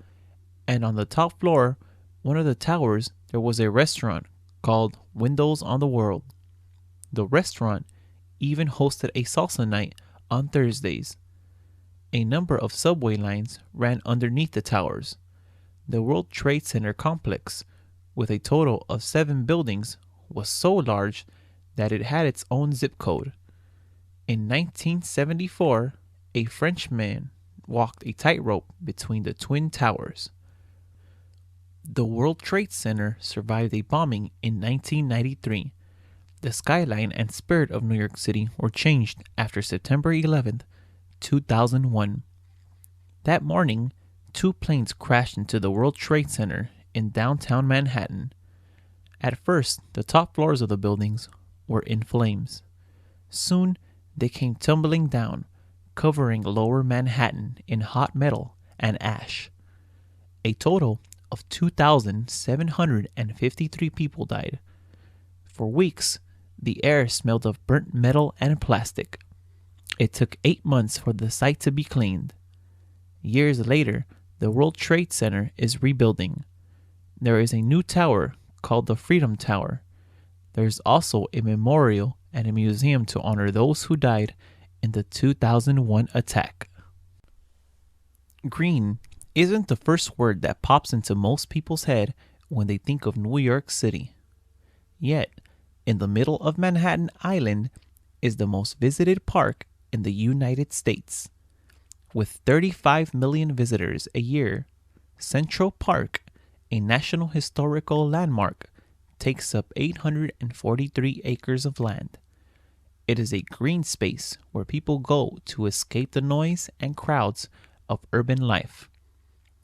and on the top floor, one of the towers, there was a restaurant called Windows on the World. The restaurant even hosted a salsa night on Thursdays. A number of subway lines ran underneath the towers. The World Trade Center complex, with a total of 7 buildings, was so large that it had its own zip code. In 1974, a Frenchman walked a tightrope between the Twin Towers. The World Trade Center survived a bombing in 1993. The skyline and spirit of New York City were changed after September 11, 2001. That morning, 2 planes crashed into the World Trade Center in downtown Manhattan. At first, the top floors of the buildings were in flames. Soon, they came tumbling down, covering lower Manhattan in hot metal and ash. A total of 2,753 people died. For weeks, the air smelled of burnt metal and plastic. It took 8 months for the site to be cleaned. Years later, the World Trade Center is rebuilding. There is a new tower called the Freedom Tower. There is also a memorial and a museum to honor those who died in the 2001 attack. Green isn't the first word that pops into most people's head when they think of New York City. Yet, in the middle of Manhattan Island is the most visited park in the United States. With 35 million visitors a year, Central Park, a National Historical Landmark, takes up 843 acres of land. It is a green space where people go to escape the noise and crowds of urban life.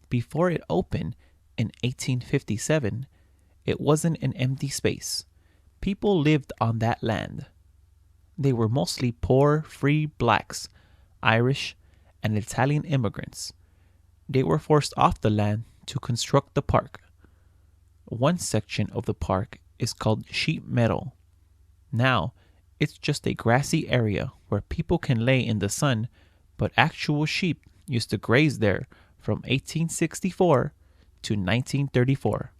Before it opened in 1857, it wasn't an empty space. People lived on that land. They were mostly poor, free blacks, Irish, and Italian immigrants. They were forced off the land to construct the park. One section of the park is called Sheep Meadow. Now, it's just a grassy area where people can lay in the sun, but actual sheep used to graze there from 1864 to 1934.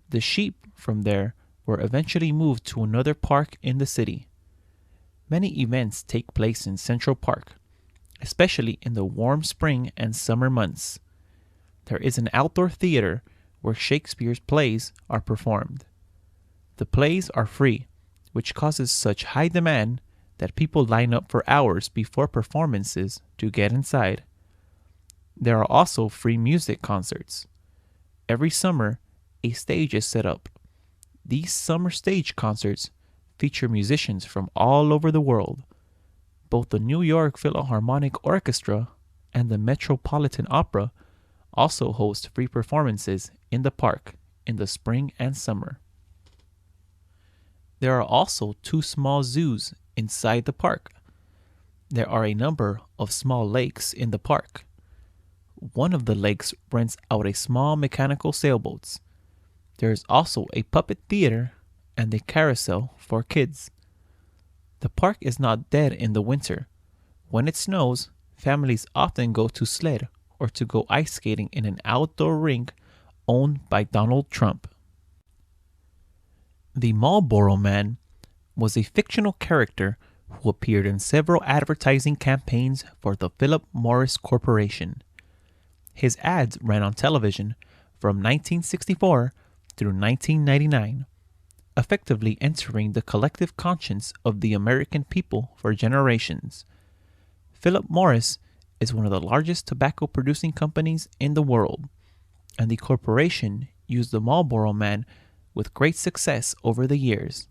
The sheep from there were eventually moved to another park in the city. Many events take place in Central Park, especially in the warm spring and summer months. There is an outdoor theater where Shakespeare's plays are performed. The plays are free, which causes such high demand that people line up for hours before performances to get inside. There are also free music concerts. Every summer, a stage is set up. These summer stage concerts feature musicians from all over the world. Both the New York Philharmonic Orchestra and the Metropolitan Opera also host free performances in the park in the spring and summer. There are also 2 small zoos inside the park. There are a number of small lakes in the park. One of the lakes rents out a small mechanical sailboats. There is also a puppet theater and a carousel for kids. The park is not dead in the winter. When it snows, families often go to sled or to go ice skating in an outdoor rink owned by Donald Trump. The Marlboro Man was a fictional character who appeared in several advertising campaigns for the Philip Morris Corporation. His ads ran on television from 1964 through 1999, effectively entering the collective conscience of the American people for generations. Philip Morris is one of the largest tobacco producing companies in the world, and the corporation used the Marlboro Man with great success over the years.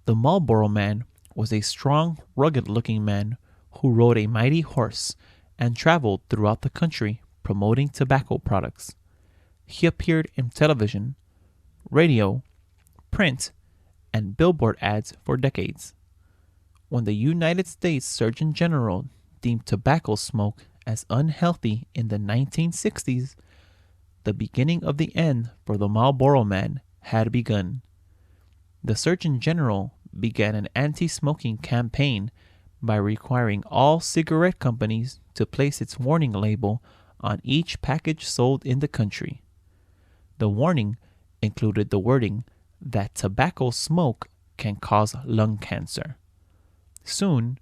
The Marlboro Man was a strong, rugged-looking man who rode a mighty horse and traveled throughout the country promoting tobacco products. He appeared in television, radio, print, and billboard ads for decades. When the United States Surgeon General deemed tobacco smoke as unhealthy in the 1960s, the beginning of the end for the Marlboro Man had begun. The Surgeon General began an anti-smoking campaign by requiring all cigarette companies to place its warning label on each package sold in the country. The warning included the wording that tobacco smoke can cause lung cancer. Soon,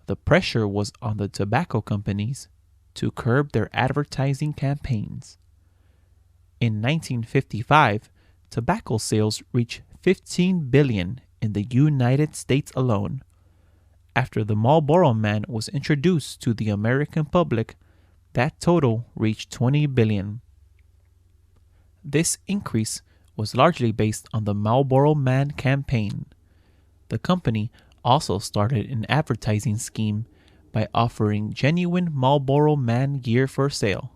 the pressure was on the tobacco companies to curb their advertising campaigns. In 1955, tobacco sales reached $15 billion in the United States alone. After the Marlboro Man was introduced to the American public, that total reached $20 billion. This increase was largely based on the Marlboro Man campaign. The company also started an advertising scheme by offering genuine Marlboro Man gear for sale.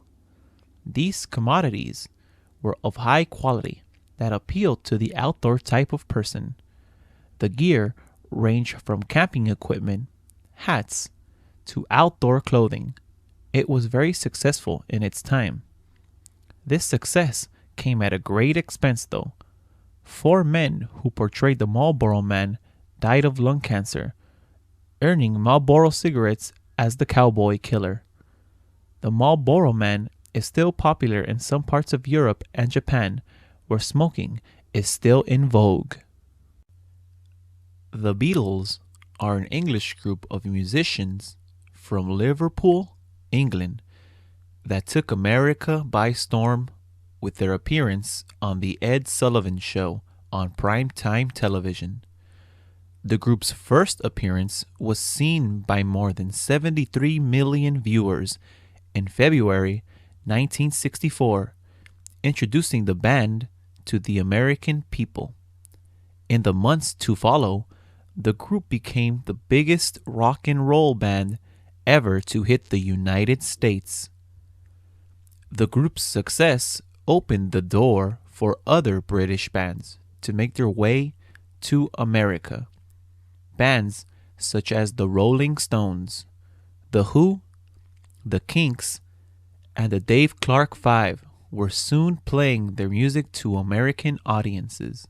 These commodities were of high quality that appealed to the outdoor type of person. The gear ranged from camping equipment, hats, to outdoor clothing. It was very successful in its time. This success came at a great expense, though. 4 men who portrayed the Marlboro Man died of lung cancer, earning Marlboro cigarettes as the cowboy killer. The Marlboro Man is still popular in some parts of Europe and Japan, where smoking is still in vogue. The Beatles are an English group of musicians from Liverpool, England, that took America by storm with their appearance on The Ed Sullivan Show on primetime television. The group's first appearance was seen by more than 73 million viewers in February 1964, introducing the band to the American people. In the months to follow, the group became the biggest rock and roll band ever to hit the United States. The group's success opened the door for other British bands to make their way to America. Bands such as the Rolling Stones, The Who, The Kinks, and the Dave Clark Five were soon playing their music to American audiences.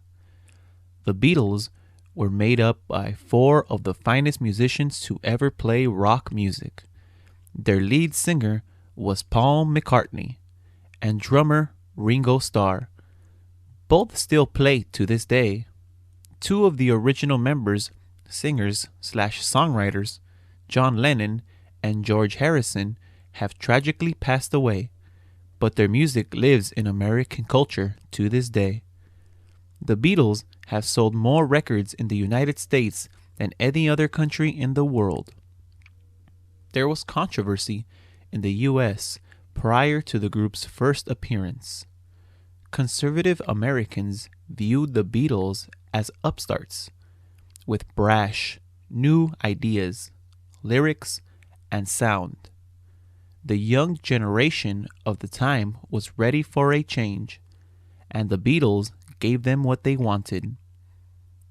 The Beatles were made up by four of the finest musicians to ever play rock music. Their lead singer was Paul McCartney and drummer Ringo Starr. Both still play to this day. Two of the original members, singers/songwriters, John Lennon and George Harrison, have tragically passed away, but their music lives in American culture to this day. The Beatles have sold more records in the United States than any other country in the world. There was controversy in the U.S. prior to the group's first appearance. Conservative Americans viewed the Beatles as upstarts, with brash, new ideas, lyrics, and sound. The young generation of the time was ready for a change, and the Beatles gave them what they wanted.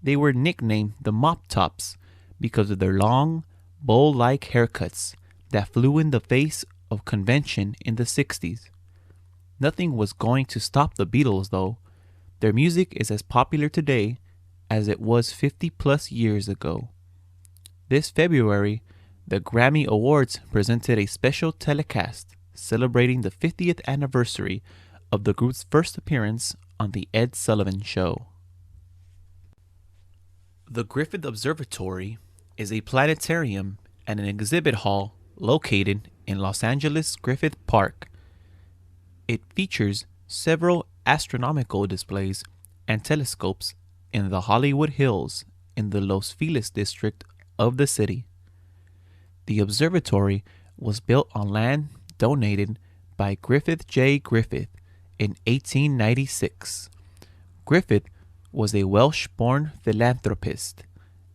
They were nicknamed the Mop Tops because of their long, bowl-like haircuts that flew in the face of convention in the 60s. Nothing was going to stop the Beatles, though. Their music is as popular today as it was 50 plus years ago. This February, the Grammy Awards presented a special telecast celebrating the 50th anniversary of the group's first appearance on The Ed Sullivan Show. The Griffith Observatory is a planetarium and an exhibit hall located in Los Angeles' Griffith Park. It features several astronomical displays and telescopes in the Hollywood Hills in the Los Feliz district of the city. The observatory was built on land donated by Griffith J. Griffith in 1896. Griffith was a Welsh-born philanthropist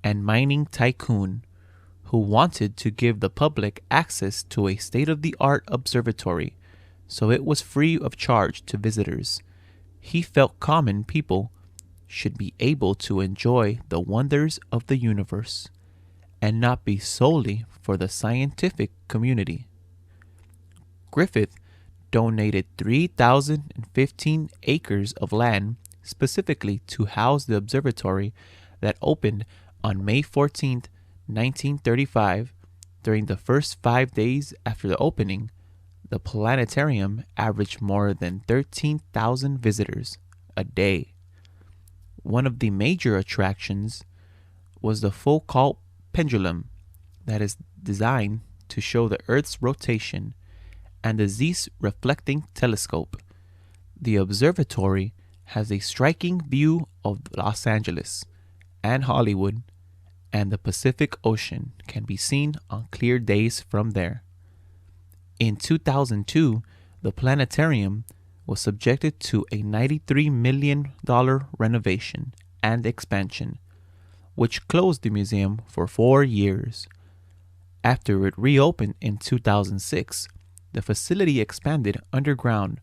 and mining tycoon who wanted to give the public access to a state-of-the-art observatory so it was free of charge to visitors. He felt common people should be able to enjoy the wonders of the universe and not be solely for the scientific community. Griffith donated 3,015 acres of land specifically to house the observatory that opened on May 14, 1935. During the first 5 days after the opening, the planetarium averaged more than 13,000 visitors a day. One of the major attractions was the Foucault pendulum that is designed to show the Earth's rotation, and the Zeiss reflecting telescope. The observatory has a striking view of Los Angeles and Hollywood, and the Pacific Ocean can be seen on clear days from there. In 2002, the planetarium was subjected to a $93 million renovation and expansion, which closed the museum for 4 years. After it reopened in 2006, the facility expanded underground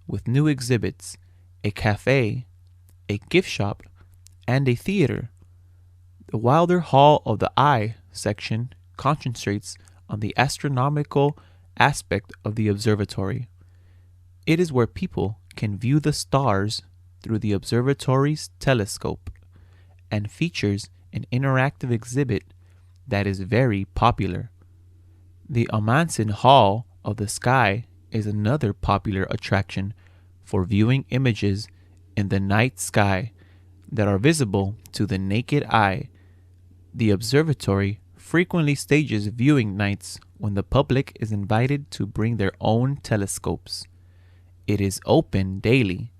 with new exhibits, a cafe, a gift shop, and a theater. The Wilder Hall of the Eye section concentrates on the astronomical aspect of the observatory. It is where people can view the stars through the observatory's telescope and features an interactive exhibit that is very popular. The Amundsen Hall of the Sky is another popular attraction for viewing images in the night sky that are visible to the naked eye. The observatory frequently stages viewing nights when the public is invited to bring their own telescopes. It is open daily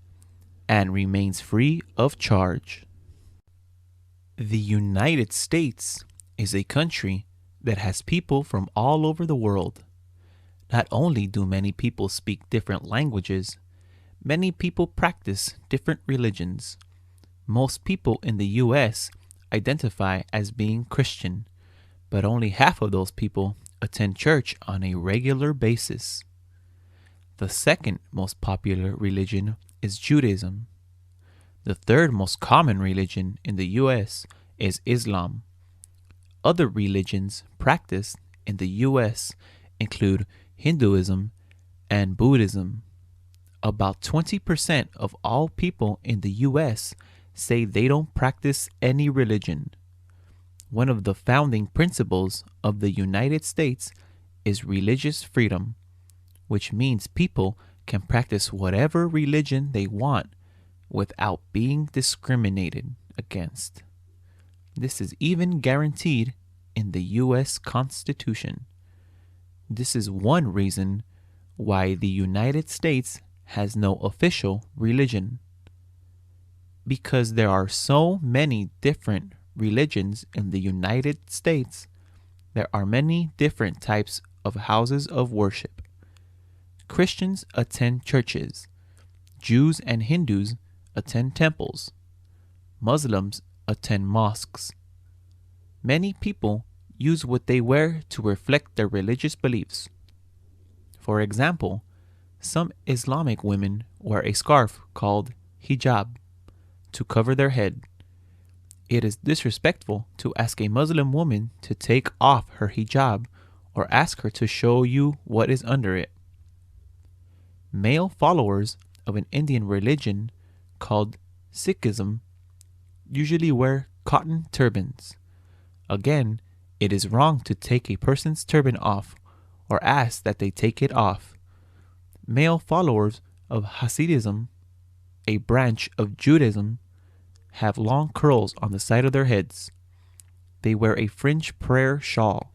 and remains free of charge. The United States is a country that has people from all over the world. Not only do many people speak different languages, many people practice different religions. Most people in the US identify as being Christian, but only half of those people attend church on a regular basis. The second most popular religion is Judaism. The third most common religion in the US is Islam. Other religions practiced in the US include Hinduism and Buddhism. About 20% of all people in the US say they don't practice any religion. One of the founding principles of the United States is religious freedom, which means people can practice whatever religion they want without being discriminated against. This is even guaranteed in the US Constitution. This is one reason why the United States has no official religion. Because there are so many different religions in the United States, there are many different types of houses of worship. Christians attend churches. Jews and Hindus attend temples. Muslims attend mosques. Many people use what they wear to reflect their religious beliefs. For example, some Islamic women wear a scarf called hijab to cover their head. It is disrespectful to ask a Muslim woman to take off her hijab or ask her to show you what is under it. Male followers of an Indian religion called Sikhism usually wear cotton turbans. Again, it is wrong to take a person's turban off or ask that they take it off. Male followers of Hasidism, a branch of Judaism, have long curls on the side of their heads. They wear a fringe prayer shawl.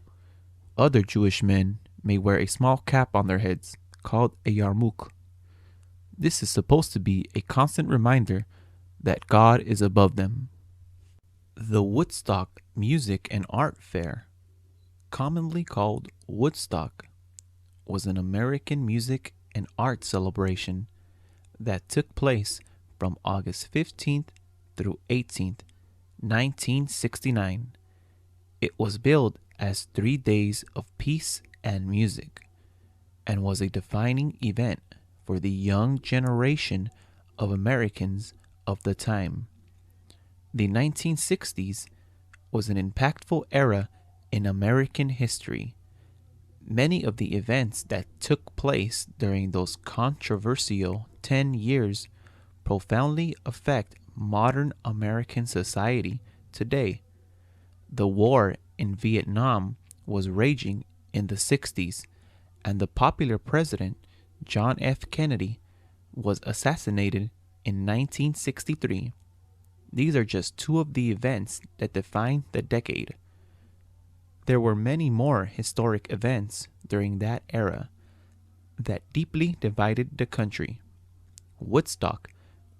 Other Jewish men may wear a small cap on their heads called a yarmulke. This is supposed to be a constant reminder that God is above them. The Woodstock Music and Art Fair, commonly called Woodstock, was an American music and art celebration that took place from August 15th through 18th, 1969. It was billed as 3 days of peace and music and was a defining event for the young generation of Americans of the time. The 1960s was an impactful era in American history. Many of the events that took place during those controversial 10 years profoundly affect modern American society today. The war in Vietnam was raging in the 60s, and the popular president, John F. Kennedy, was assassinated in 1963. These are just two of the events that define the decade. There were many more historic events during that era that deeply divided the country. Woodstock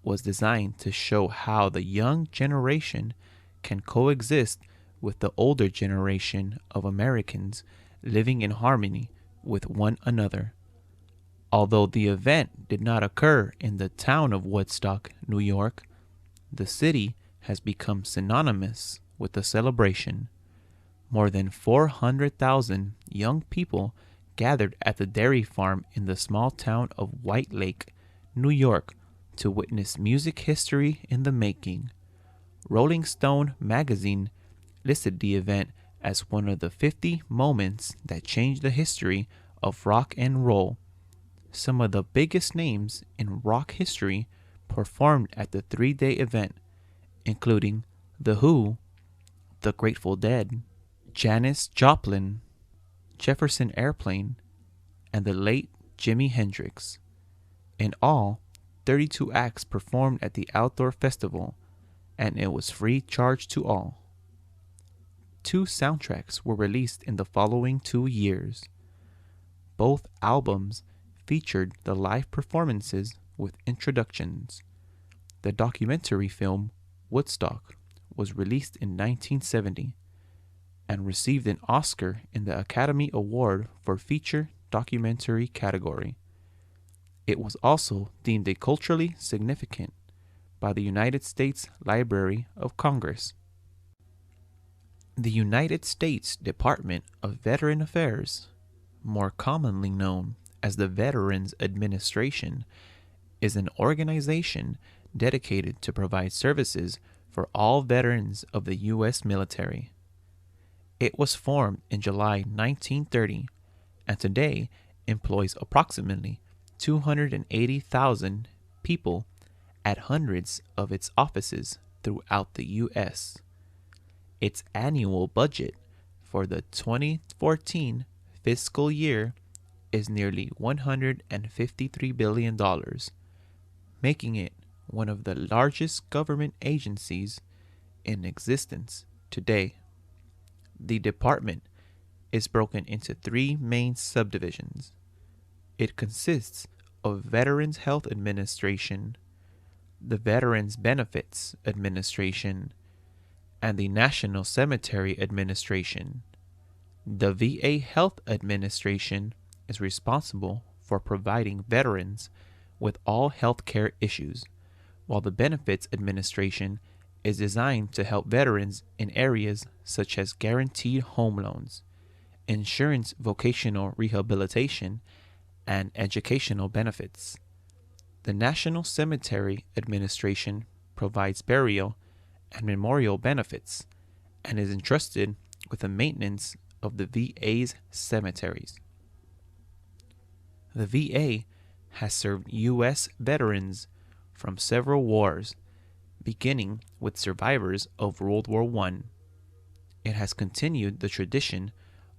was designed to show how the young generation can coexist with the older generation of Americans living in harmony with one another. Although the event did not occur in the town of Woodstock, New York, the city has become synonymous with the celebration. More than 400,000 young people gathered at the dairy farm in the small town of White Lake, New York, to witness music history in the making. Rolling Stone magazine listed the event as one of the 50 moments that changed the history of rock and roll. Some of the biggest names in rock history performed at the 3-day event, including The Who, The Grateful Dead, Janis Joplin, Jefferson Airplane, and the late Jimi Hendrix. In all, 32 acts performed at the outdoor festival, and it was free charge to all. 2 soundtracks were released in the following 2 years. Both albums featured the live performances with introductions. The documentary film Woodstock was released in 1970 and received an Oscar in the Academy Award for Feature Documentary category. It was also deemed a culturally significant by the United States Library of Congress. The United States Department of Veteran Affairs, more commonly known as the Veterans Administration, is an organization dedicated to provide services for all veterans of the U.S. military. It was formed in July 1930 and today employs approximately 280,000 people at hundreds of its offices throughout the U.S. Its annual budget for the 2014 fiscal year is nearly $153 billion, making it one of the largest government agencies in existence today. The department is broken into three main subdivisions. It consists of Veterans Health Administration, the Veterans Benefits Administration, and the National Cemetery Administration. The VA Health Administration is responsible for providing veterans with all health care issues, while the Benefits Administration is designed to help veterans in areas such as guaranteed home loans, insurance vocational rehabilitation, and educational benefits. The National Cemetery Administration provides burial and memorial benefits and is entrusted with the maintenance of the VA's cemeteries. The VA has served U.S. veterans from several wars, beginning with survivors of World War I. It has continued the tradition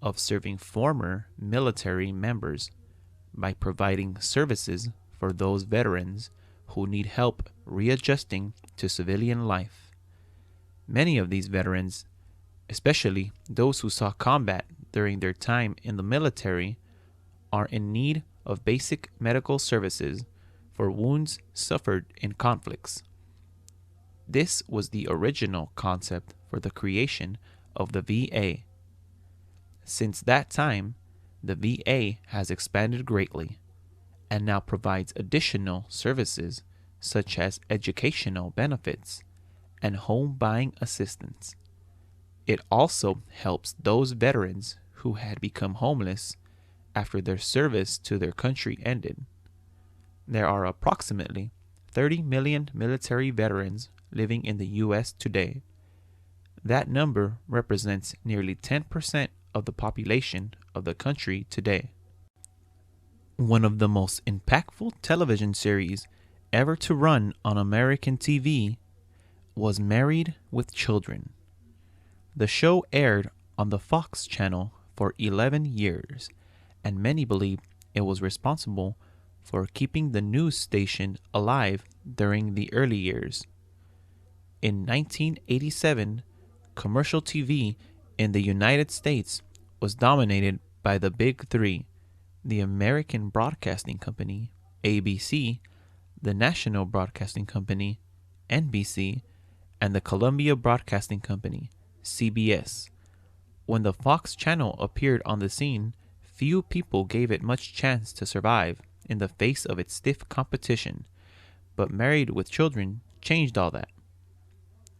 of serving former military members by providing services for those veterans who need help readjusting to civilian life. Many of these veterans, especially those who saw combat during their time in the military, are in need of basic medical services for wounds suffered in conflicts. This was the original concept for the creation of the VA. Since that time, the VA has expanded greatly and now provides additional services such as educational benefits and home buying assistance. It also helps those veterans who had become homeless after their service to their country ended. There are approximately 30 million military veterans living in the U.S. today. That number represents nearly 10% of the population of the country today. One of the most impactful television series ever to run on American TV was Married with Children. The show aired on the Fox channel for 11 years, and many believe it was responsible for keeping the news station alive during the early years. In 1987, commercial TV in the United States was dominated by the Big Three: the American Broadcasting Company, ABC, the National Broadcasting Company, NBC, and the Columbia Broadcasting Company, CBS. When the Fox channel appeared on the scene, few people gave it much chance to survive in the face of its stiff competition, but Married with Children changed all that.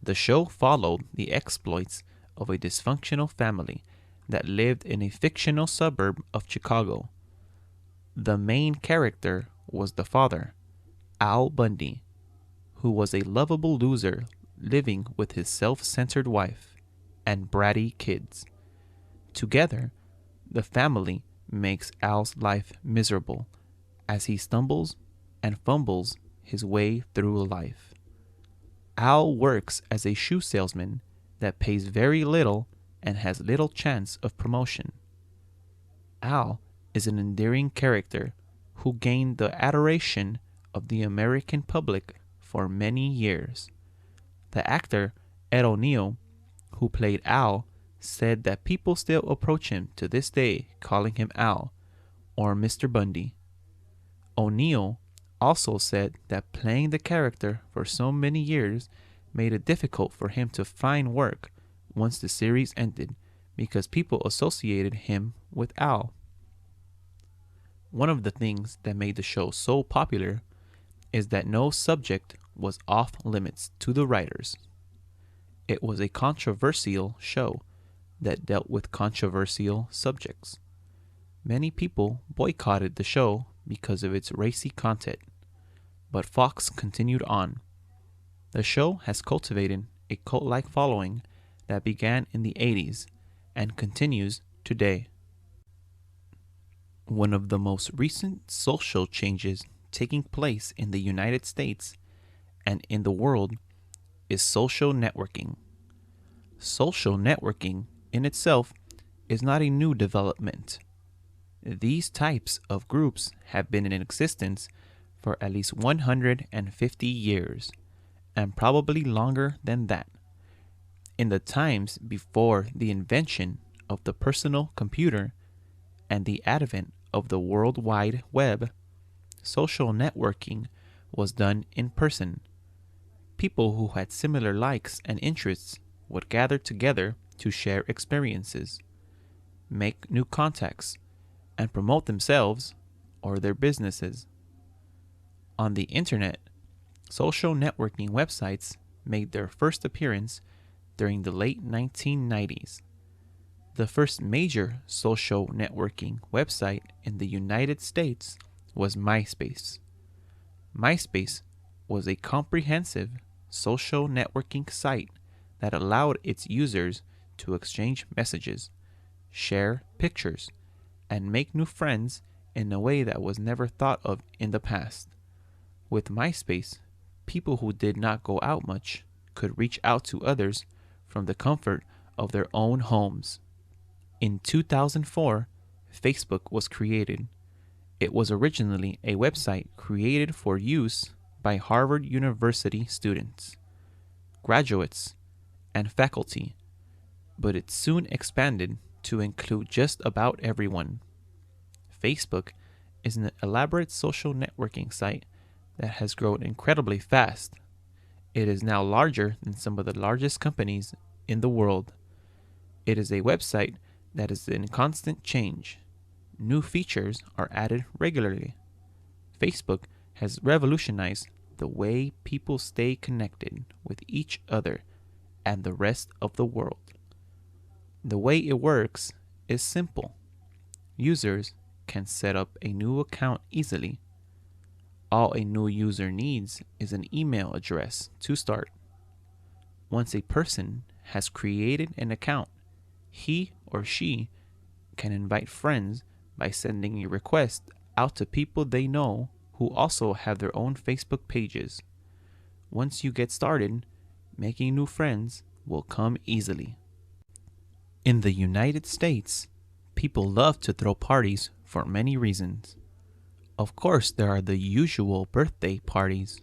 The show followed the exploits of a dysfunctional family that lived in a fictional suburb of Chicago. The main character was the father, Al Bundy, who was a lovable loser living with his self-centered wife and bratty kids. Together, the family makes Al's life miserable as he stumbles and fumbles his way through life. Al works as a shoe salesman that pays very little and has little chance of promotion. Al is an endearing character who gained the adoration of the American public for many years. The actor Ed O'Neill, who played Al, said that people still approach him to this day calling him Al or Mr. Bundy. O'Neill also said that playing the character for so many years made it difficult for him to find work once the series ended because people associated him with Al. One of the things that made the show so popular is that no subject was off limits to the writers. It was a controversial show that dealt with controversial subjects. Many people boycotted the show because of its racy content, but Fox continued on. The show has cultivated a cult-like following that began in the 80s and continues today. One of the most recent social changes taking place in the United States and in the world is social networking. Social networking in itself is not a new development. These types of groups have been in existence for at least 150 years, and probably longer than that. In the times before the invention of the personal computer and the advent of the World Wide Web, social networking was done in person. People who had similar likes and interests would gather together to share experiences, make new contacts, and promote themselves or their businesses. On the internet, social networking websites made their first appearance during the late 1990s. The first major social networking website in the United States was MySpace. MySpace was a comprehensive social networking site that allowed its users to exchange messages, share pictures, and make new friends in a way that was never thought of in the past. With MySpace, people who did not go out much could reach out to others from the comfort of their own homes. In 2004, Facebook was created. It was originally a website created for use by Harvard University students, graduates, and faculty, but it soon expanded to include just about everyone. Facebook is an elaborate social networking site that has grown incredibly fast. It is now larger than some of the largest companies in the world. It is a website that is in constant change. New features are added regularly. Facebook has revolutionized the way people stay connected with each other and the rest of the world. The way it works is simple. Users can set up a new account easily. All a new user needs is an email address to start. Once a person has created an account, he or she can invite friends by sending a request out to people they know who also have their own Facebook pages. Once you get started, making new friends will come easily. In the United States, people love to throw parties for many reasons. Of course, there are the usual birthday parties,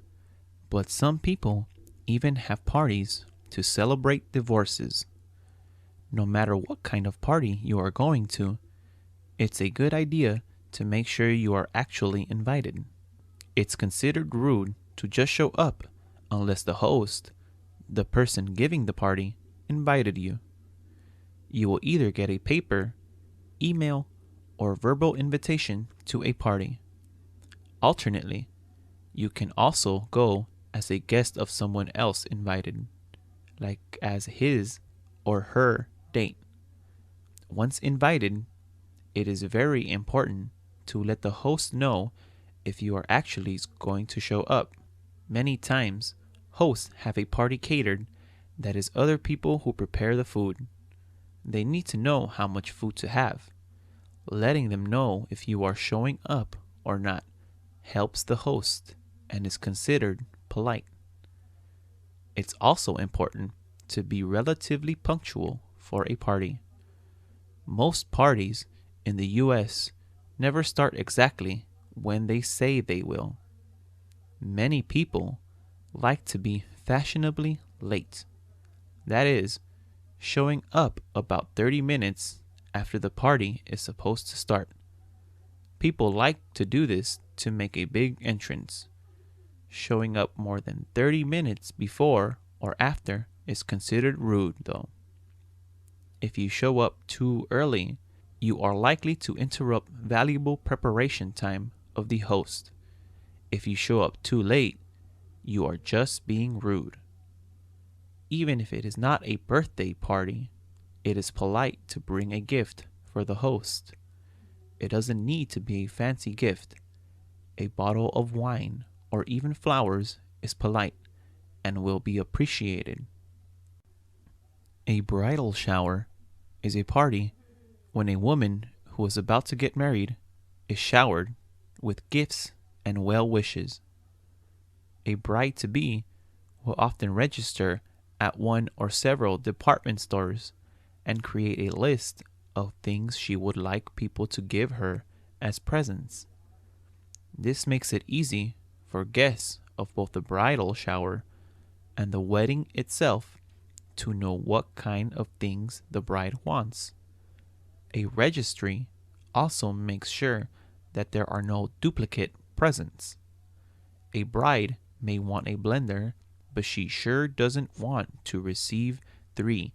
but some people even have parties to celebrate divorces. No matter what kind of party you are going to, it's a good idea to make sure you are actually invited. It's considered rude to just show up unless the host, the person giving the party, invited you. You will either get a paper, email, or verbal invitation to a party. Alternately, you can also go as a guest of someone else invited, like as his or her date. Once invited, it is very important to let the host know if you are actually going to show up. Many times, hosts have a party catered that is other people who prepare the food. They need to know how much food to have. Letting them know if you are showing up or not helps the host and is considered polite. It's also important to be relatively punctual for a party. Most parties in the US never start exactly when they say they will. Many people like to be fashionably late. That is, showing up about 30 minutes after the party is supposed to start. People like to do this to make a big entrance. Showing up more than 30 minutes before or after is considered rude, though. If you show up too early, you are likely to interrupt valuable preparation time of the host. If you show up too late, you are just being rude. Even if it is not a birthday party, it is polite to bring a gift for the host. It doesn't need to be a fancy gift. A bottle of wine or even flowers is polite and will be appreciated. A bridal shower is a party when a woman who is about to get married is showered with gifts and well wishes. A bride-to-be will often register at one or several department stores and create a list of things she would like people to give her as presents. This makes it easy for guests of both the bridal shower and the wedding itself to know what kind of things the bride wants. A registry also makes sure that there are no duplicate presents. A bride may want a blender, but she sure doesn't want to receive 3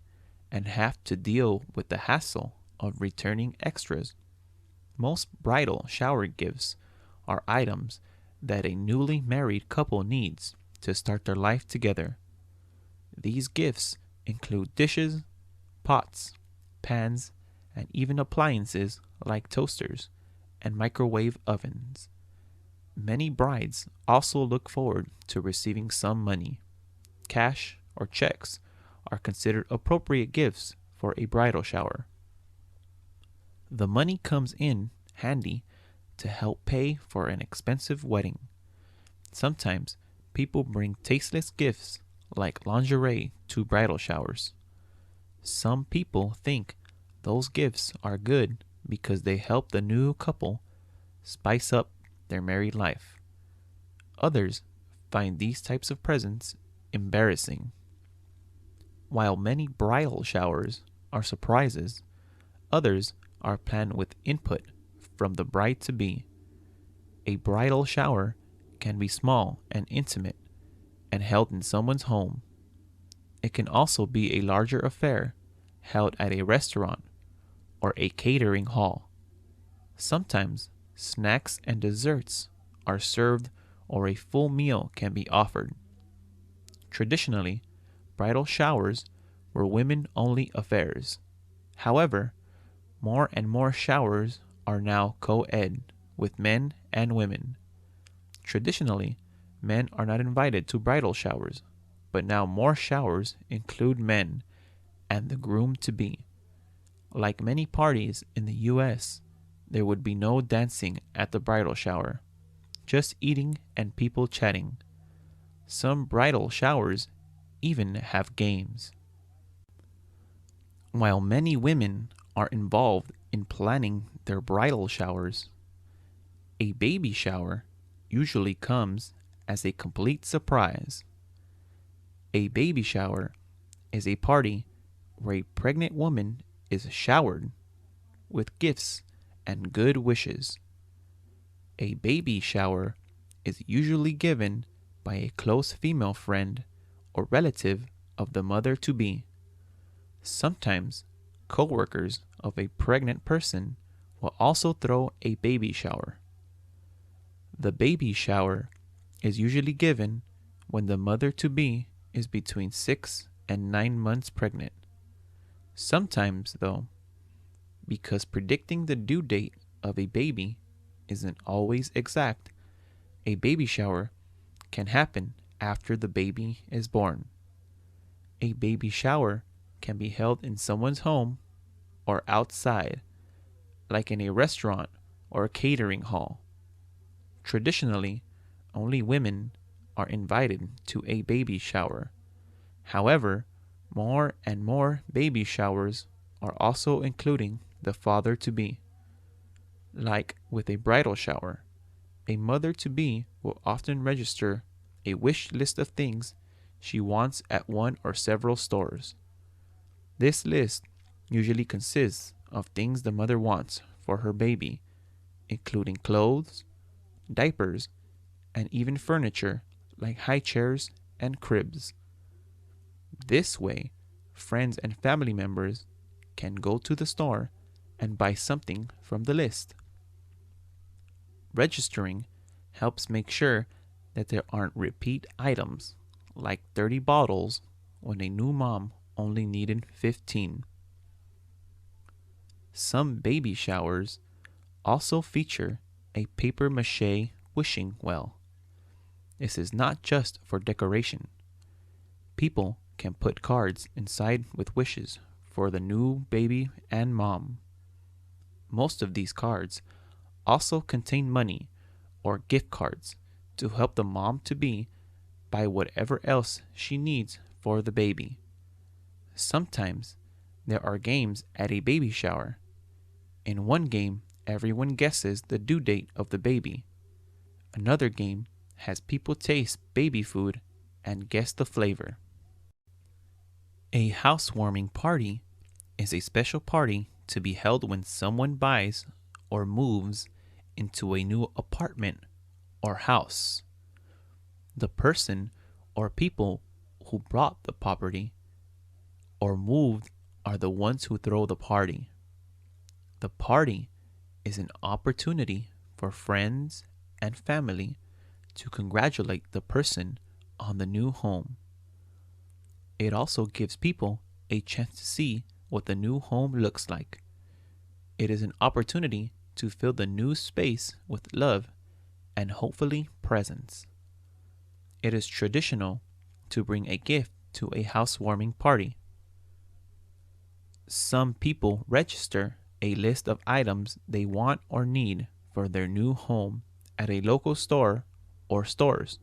and have to deal with the hassle of returning extras. Most bridal shower gifts are items that a newly married couple needs to start their life together. These gifts include dishes, pots, pans, and even appliances like toasters and microwave ovens. Many brides also look forward to receiving some money. Cash or checks are considered appropriate gifts for a bridal shower. The money comes in handy to help pay for an expensive wedding. Sometimes people bring tasteless gifts like lingerie to bridal showers. Some people think those gifts are good because they help the new couple spice up their married life. Others find these types of presents embarrassing. While many bridal showers are surprises, others are planned with input from the bride-to-be. A bridal shower can be small and intimate and held in someone's home. It can also be a larger affair held at a restaurant or a catering hall. Sometimes snacks and desserts are served or a full meal can be offered. Traditionally, bridal showers were women-only affairs. However, more and more showers are now co-ed with men and women. Traditionally, men are not invited to bridal showers, but now more showers include men and the groom-to-be. Like many parties in the US, there would be no dancing at the bridal shower, just eating and people chatting. Some bridal showers even have games. While many women are involved in planning their bridal showers, a baby shower usually comes as a complete surprise. A baby shower is a party where a pregnant woman is showered with gifts and good wishes. A baby shower is usually given by a close female friend or relative of the mother-to-be. Sometimes, co-workers of a pregnant person will also throw a baby shower. The baby shower is usually given when the mother-to-be is between 6 and 9 months pregnant. Sometimes, though, because predicting the due date of a baby isn't always exact, a baby shower can happen after the baby is born. A baby shower can be held in someone's home or outside, like in a restaurant or a catering hall. Traditionally, only women are invited to a baby shower. However, more and more baby showers are also including the father-to-be. Like with a bridal shower, a mother-to-be will often register a wish list of things she wants at one or several stores. This list usually consists of things the mother wants for her baby, including clothes, diapers, and even furniture like high chairs and cribs. This way, friends and family members can go to the store and buy something from the list. Registering helps make sure that there aren't repeat items like 30 bottles when a new mom only needed 15. Some baby showers also feature a paper mache wishing well. This is not just for decoration. People can put cards inside with wishes for the new baby and mom. Most of these cards also contain money or gift cards to help the mom-to-be buy whatever else she needs for the baby. Sometimes there are games at a baby shower. In one game, everyone guesses the due date of the baby. Another game has people taste baby food and guess the flavor. A housewarming party is a special party to be held when someone buys or moves into a new apartment or house. The person or people who bought the property or moved are the ones who throw the party. The party is an opportunity for friends and family to congratulate the person on the new home. It also gives people a chance to see what the new home looks like. It is an opportunity to fill the new space with love and hopefully presents. It is traditional to bring a gift to a housewarming party. Some people register a list of items they want or need for their new home at a local store or stores.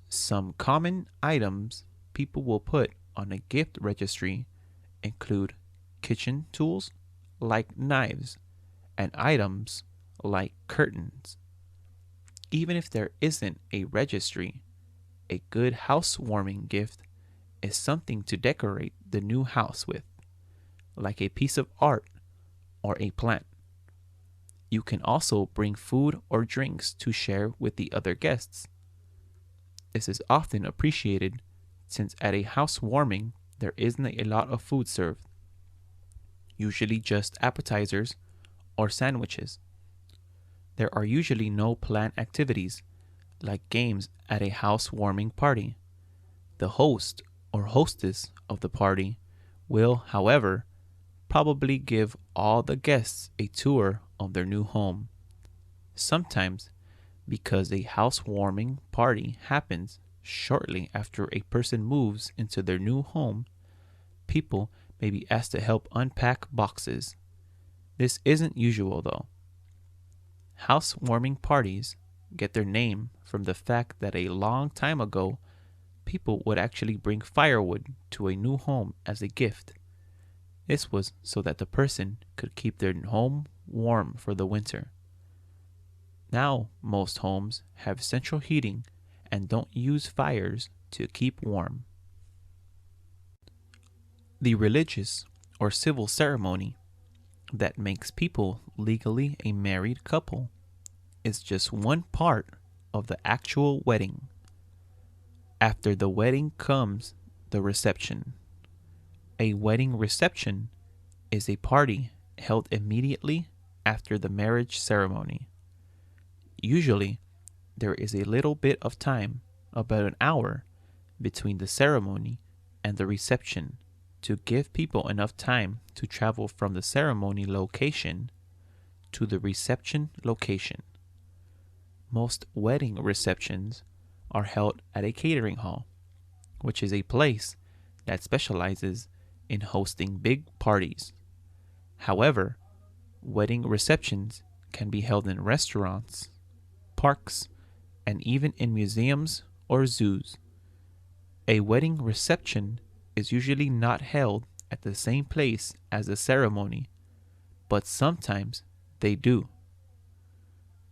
Some common items people will put on a gift registry include kitchen tools like knives and items like curtains. Even if there isn't a registry, a good housewarming gift is something to decorate the new house with, like a piece of art or a plant. You can also bring food or drinks to share with the other guests. This is often appreciated since at a housewarming there isn't a lot of food served, usually just appetizers or sandwiches. There are usually no planned activities like games at a housewarming party. The host or hostess of the party will, however, probably give all the guests a tour of their new home. Sometimes, because a housewarming party happens shortly after a person moves into their new home, people may be asked to help unpack boxes. This isn't usual though. Housewarming parties get their name from the fact that a long time ago, people would actually bring firewood to a new home as a gift. This was so that the person could keep their home warm for the winter. Now, most homes have central heating and don't use fires to keep warm. The religious or civil ceremony that makes people legally a married couple is just one part of the actual wedding. After the wedding comes the reception. A wedding reception is a party held immediately after the marriage ceremony. Usually, there is a little bit of time, about an hour, between the ceremony and the reception to give people enough time to travel from the ceremony location to the reception location. Most wedding receptions are held at a catering hall, which is a place that specializes in hosting big parties. However, wedding receptions can be held in restaurants, parks, and even in museums or zoos. A wedding reception is usually not held at the same place as the ceremony, but sometimes they do.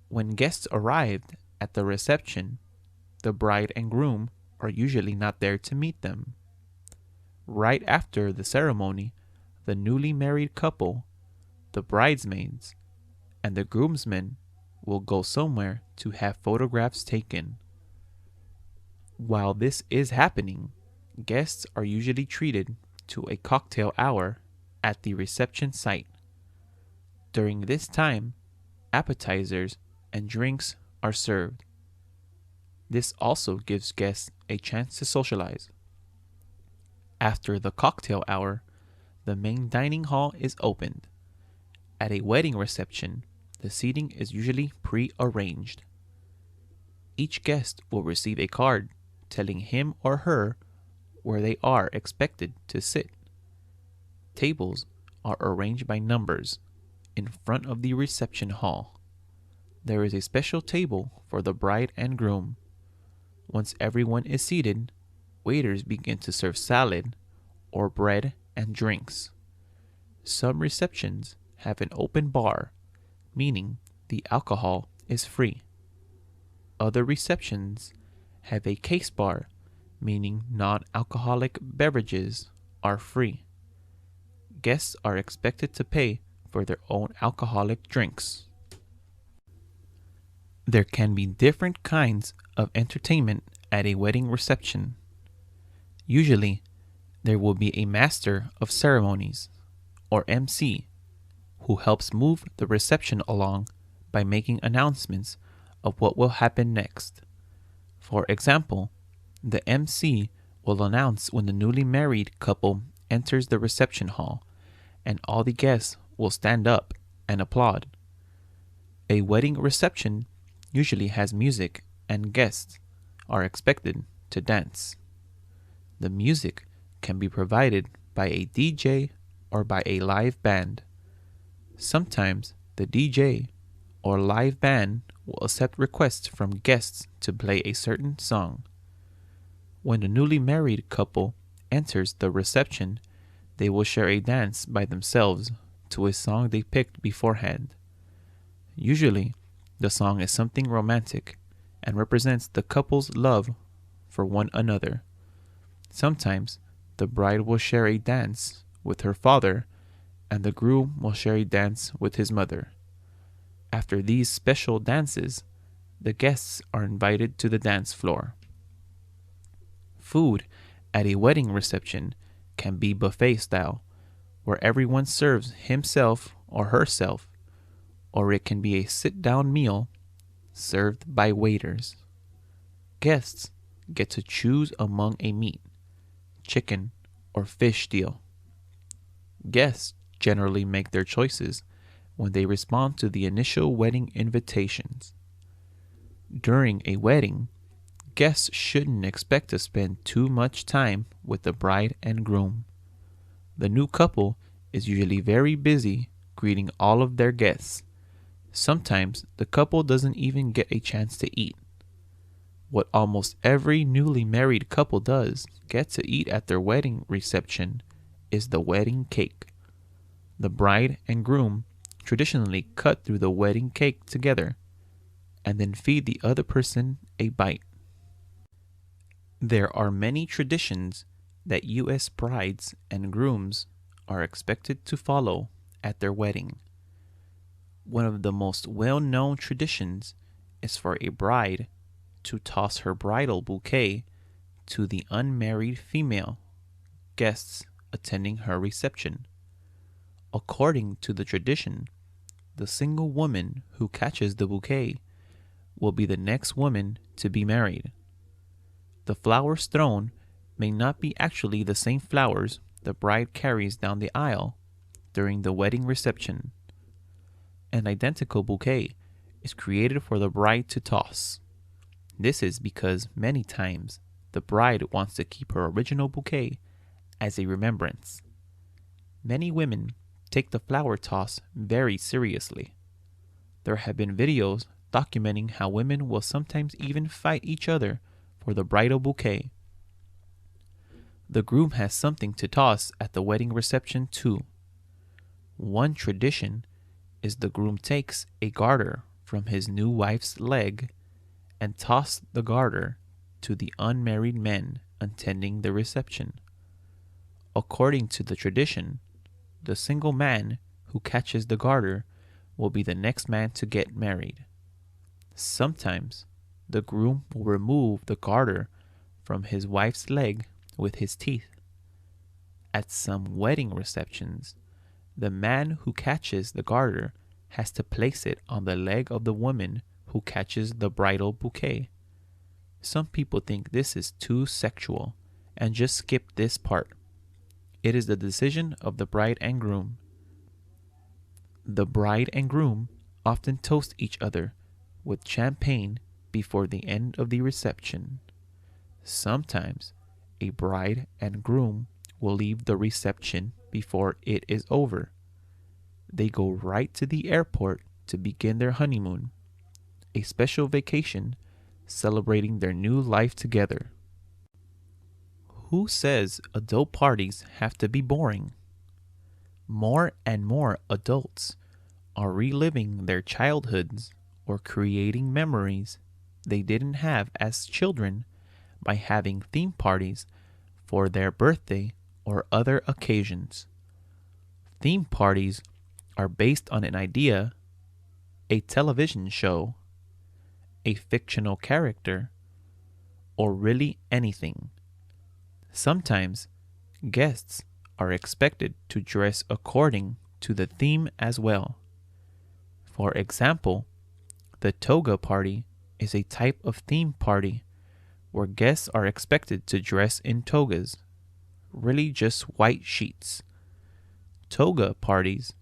When guests arrived at the reception, the bride and groom are usually not there to meet them. Right after the ceremony, the newly married couple, the bridesmaids, and the groomsmen will go somewhere to have photographs taken. While this is happening, guests are usually treated to a cocktail hour at the reception site. During this time, appetizers and drinks are served. This also gives guests a chance to socialize. After the cocktail hour, the main dining hall is opened. At a wedding reception, the seating is usually pre-arranged. Each guest will receive a card telling him or her where they are expected to sit. Tables are arranged by numbers in front of the reception hall. There is a special table for the bride and groom. Once everyone is seated, waiters begin to serve salad or bread and drinks. Some receptions have an open bar, meaning the alcohol is free. Other receptions have a case bar, meaning non-alcoholic beverages are free. Guests are expected to pay for their own alcoholic drinks. There can be different kinds of entertainment at a wedding reception. Usually, there will be a master of ceremonies, or MC, who helps move the reception along by making announcements of what will happen next. For example, the MC will announce when the newly married couple enters the reception hall, and all the guests will stand up and applaud. A wedding reception usually has music, and guests are expected to dance. The music can be provided by a DJ or by a live band. Sometimes the DJ or live band will accept requests from guests to play a certain song. When the newly married couple enters the reception, they will share a dance by themselves to a song they picked beforehand. Usually, the song is something romantic and represents the couple's love for one another. Sometimes, the bride will share a dance with her father, and the groom will share a dance with his mother. After these special dances, the guests are invited to the dance floor. Food at a wedding reception can be buffet style, where everyone serves himself or herself, or it can be a sit-down meal served by waiters. Guests get to choose among a meat, chicken, or fish deal. Guests generally make their choices when they respond to the initial wedding invitations. During a wedding, guests shouldn't expect to spend too much time with the bride and groom. The new couple is usually very busy greeting all of their guests. Sometimes the couple doesn't even get a chance to eat. What almost every newly married couple does get to eat at their wedding reception is the wedding cake. The bride and groom traditionally cut through the wedding cake together and then feed the other person a bite. There are many traditions that U.S. brides and grooms are expected to follow at their wedding. One of the most well-known traditions is for a bride to toss her bridal bouquet to the unmarried female guests attending her reception. According to the tradition, the single woman who catches the bouquet will be the next woman to be married. The flowers thrown may not be actually the same flowers the bride carries down the aisle during the wedding reception. An identical bouquet is created for the bride to toss. This is because many times the bride wants to keep her original bouquet as a remembrance. Many women take the flower toss very seriously. There have been videos documenting how women will sometimes even fight each other for the bridal bouquet. The groom has something to toss at the wedding reception too. One tradition is the groom takes a garter from his new wife's leg and tosses the garter to the unmarried men attending the reception. According to the tradition, the single man who catches the garter will be the next man to get married. Sometimes the groom will remove the garter from his wife's leg with his teeth. At some wedding receptions, the man who catches the garter has to place it on the leg of the woman who catches the bridal bouquet. Some people think this is too sexual and just skip this part. It is the decision of the bride and groom. The bride and groom often toast each other with champagne before the end of the reception. Sometimes a bride and groom will leave the reception before it is over. They go right to the airport to begin their honeymoon, a special vacation celebrating their new life together. Who says adult parties have to be boring? More and more adults are reliving their childhoods or creating memories they didn't have as children by having theme parties for their birthday or other occasions. Theme parties are based on an idea, a television show, a fictional character, or really anything. Sometimes guests are expected to dress according to the theme as well. For example, the toga party is a type of theme party where guests are expected to dress in togas, really just white sheets. Toga parties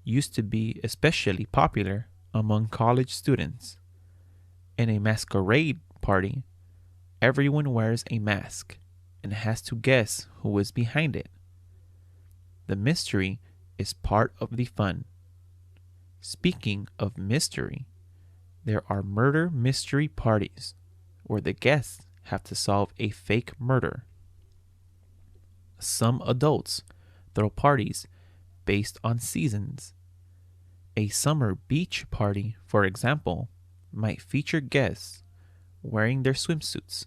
used to be especially popular among college students. In a masquerade party, everyone wears a mask and has to guess who is behind it. The mystery is part of the fun. Speaking of mystery, there are murder mystery parties where the guests have to solve a fake murder. Some adults throw parties based on seasons. A summer beach party, for example, might feature guests wearing their swimsuits.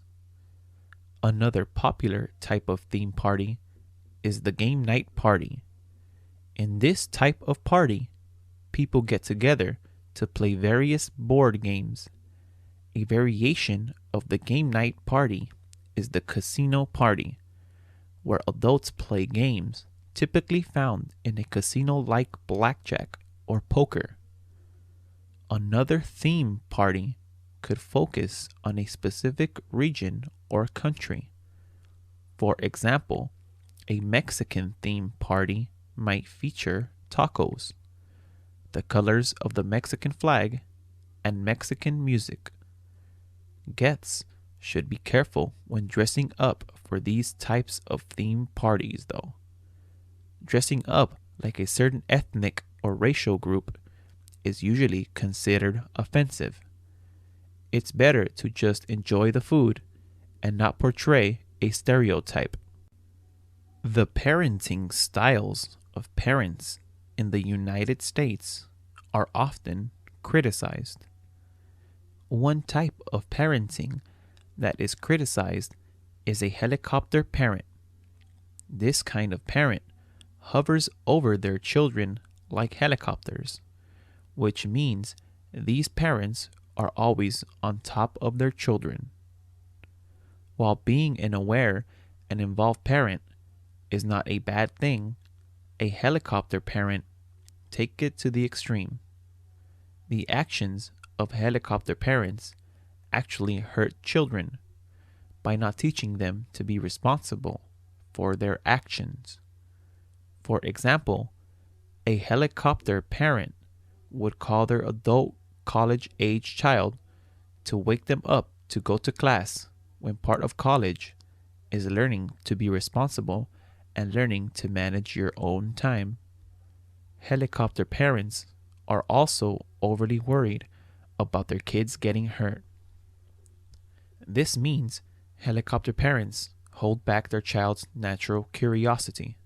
Another popular type of theme party is the game night party. In this type of party, people get together to play various board games. A variation of the game night party is the casino party, where adults play games typically found in a casino like blackjack or poker. Another theme party could focus on a specific region or country. For example, a Mexican theme party might feature tacos, the colors of the Mexican flag, and Mexican music. Guests should be careful when dressing up for these types of theme parties, though. Dressing up like a certain ethnic or racial group is usually considered offensive. It's better to just enjoy the food and not portray a stereotype. The parenting styles of parents in the United States are often criticized. One type of parenting that is criticized is a helicopter parent. This kind of parent hovers over their children like helicopters, which means these parents are always on top of their children. While being an aware and involved parent is not a bad thing, a helicopter parent take it to the extreme. The actions of helicopter parents actually hurt children by not teaching them to be responsible for their actions. For example, a helicopter parent would call their adult college-age child to wake them up to go to class when part of college is learning to be responsible and learning to manage your own time. Helicopter parents are also overly worried about their kids getting hurt. This means helicopter parents hold back their child's natural curiosity.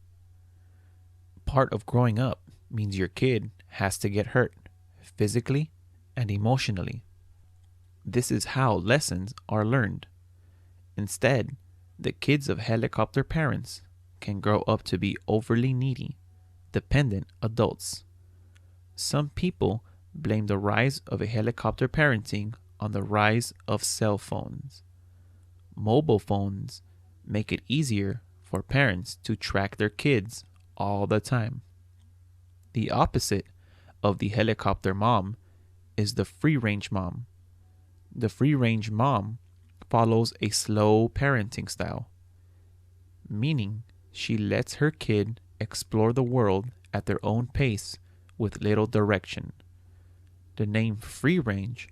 Part of growing up means your kid has to get hurt, physically and emotionally. This is how lessons are learned. Instead, the kids of helicopter parents can grow up to be overly needy, dependent adults. Some people blame the rise of a helicopter parenting on the rise of cell phones. Mobile phones make it easier for parents to track their kids all the time. The opposite of the helicopter mom is the free range mom. The free range mom follows a slow parenting style, meaning she lets her kid explore the world at their own pace with little direction. The name free range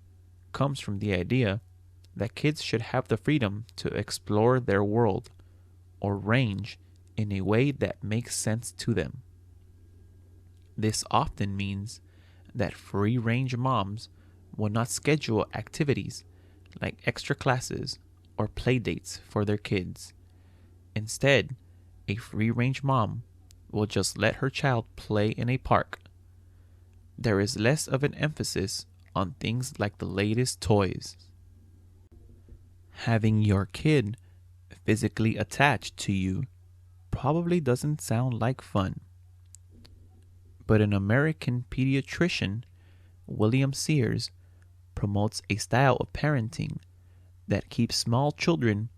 comes from the idea that kids should have the freedom to explore their world or range in a way that makes sense to them. This often means that free range moms will not schedule activities like extra classes or play dates for their kids. Instead, a free range mom will just let her child play in a park. There is less of an emphasis on things like the latest toys. Having your kid physically attached to you probably doesn't sound like fun. But an American pediatrician, William Sears, promotes a style of parenting that keeps small children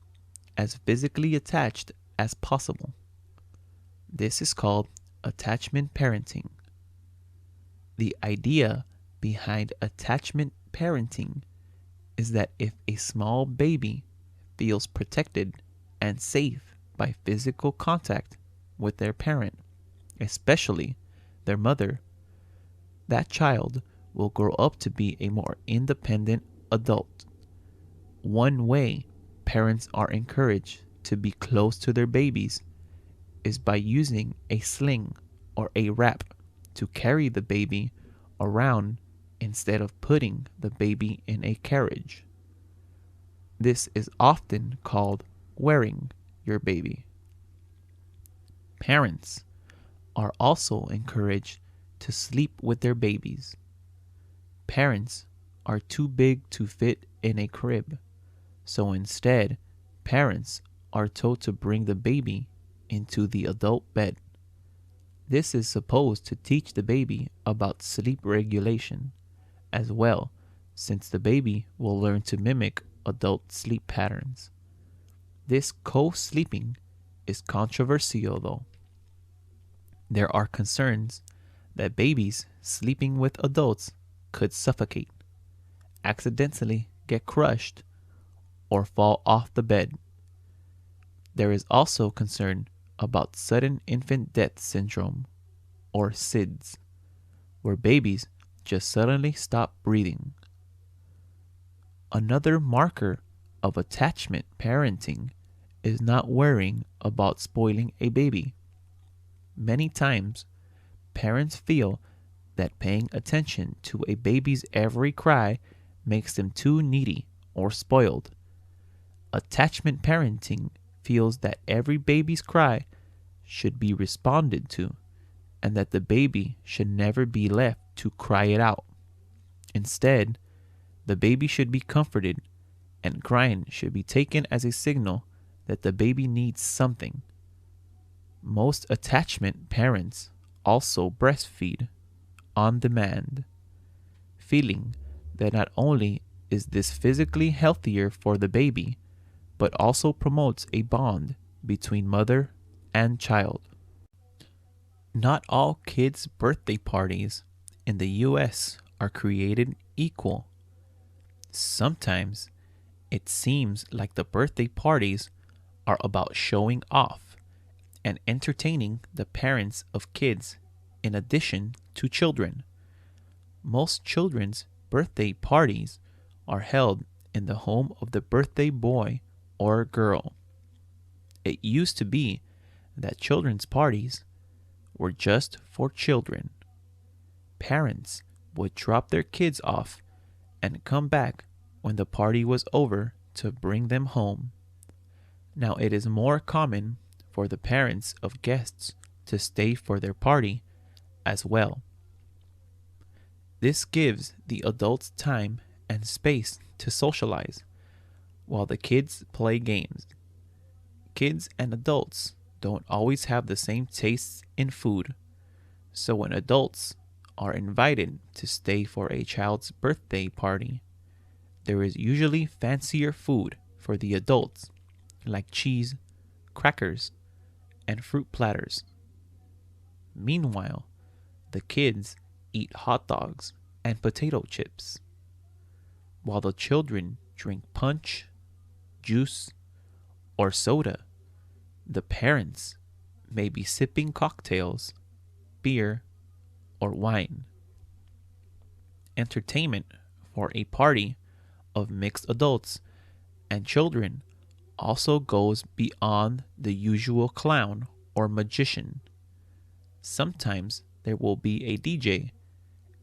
as physically attached as possible. This is called attachment parenting. The idea behind attachment parenting is that if a small baby feels protected and safe by physical contact with their parent, especially their mother, that child will grow up to be a more independent adult. One way parents are encouraged to be close to their babies is by using a sling or a wrap to carry the baby around instead of putting the baby in a carriage. This is often called wearing your baby. Parents are also encouraged to sleep with their babies. Parents are too big to fit in a crib, so instead, parents are told to bring the baby into the adult bed. This is supposed to teach the baby about sleep regulation as well, since the baby will learn to mimic adult sleep patterns. This co-sleeping is controversial though. There are concerns that babies sleeping with adults could suffocate, accidentally get crushed, or fall off the bed. There is also concern about sudden infant death syndrome, or SIDS, where babies just suddenly stop breathing. Another marker of attachment parenting is not worrying about spoiling a baby. Many times, parents feel that paying attention to a baby's every cry makes them too needy or spoiled. Attachment parenting feels that every baby's cry should be responded to, and that the baby should never be left to cry it out. Instead, the baby should be comforted, and crying should be taken as a signal that the baby needs something. Most attachment parents also breastfeed on demand, feeling that not only is this physically healthier for the baby, but also promotes a bond between mother and child. Not all kids' birthday parties in the US are created equal. Sometimes it seems like the birthday parties are about showing off and entertaining the parents of kids in addition to children. Most children's birthday parties are held in the home of the birthday boy or girl. It used to be that children's parties were just for children. Parents would drop their kids off and come back when the party was over to bring them home. Now it is more common for the parents of guests to stay for their party as well. This gives the adults time and space to socialize while the kids play games. Kids and adults don't always have the same tastes in food, so when adults are invited to stay for a child's birthday party, there is usually fancier food for the adults, like cheese, crackers and fruit platters. Meanwhile, the kids eat hot dogs and potato chips, while the children drink punch, juice, or soda. The parents may be sipping cocktails, beer, or wine. Entertainment for a party of mixed adults and children also goes beyond the usual clown or magician. Sometimes there will be a DJ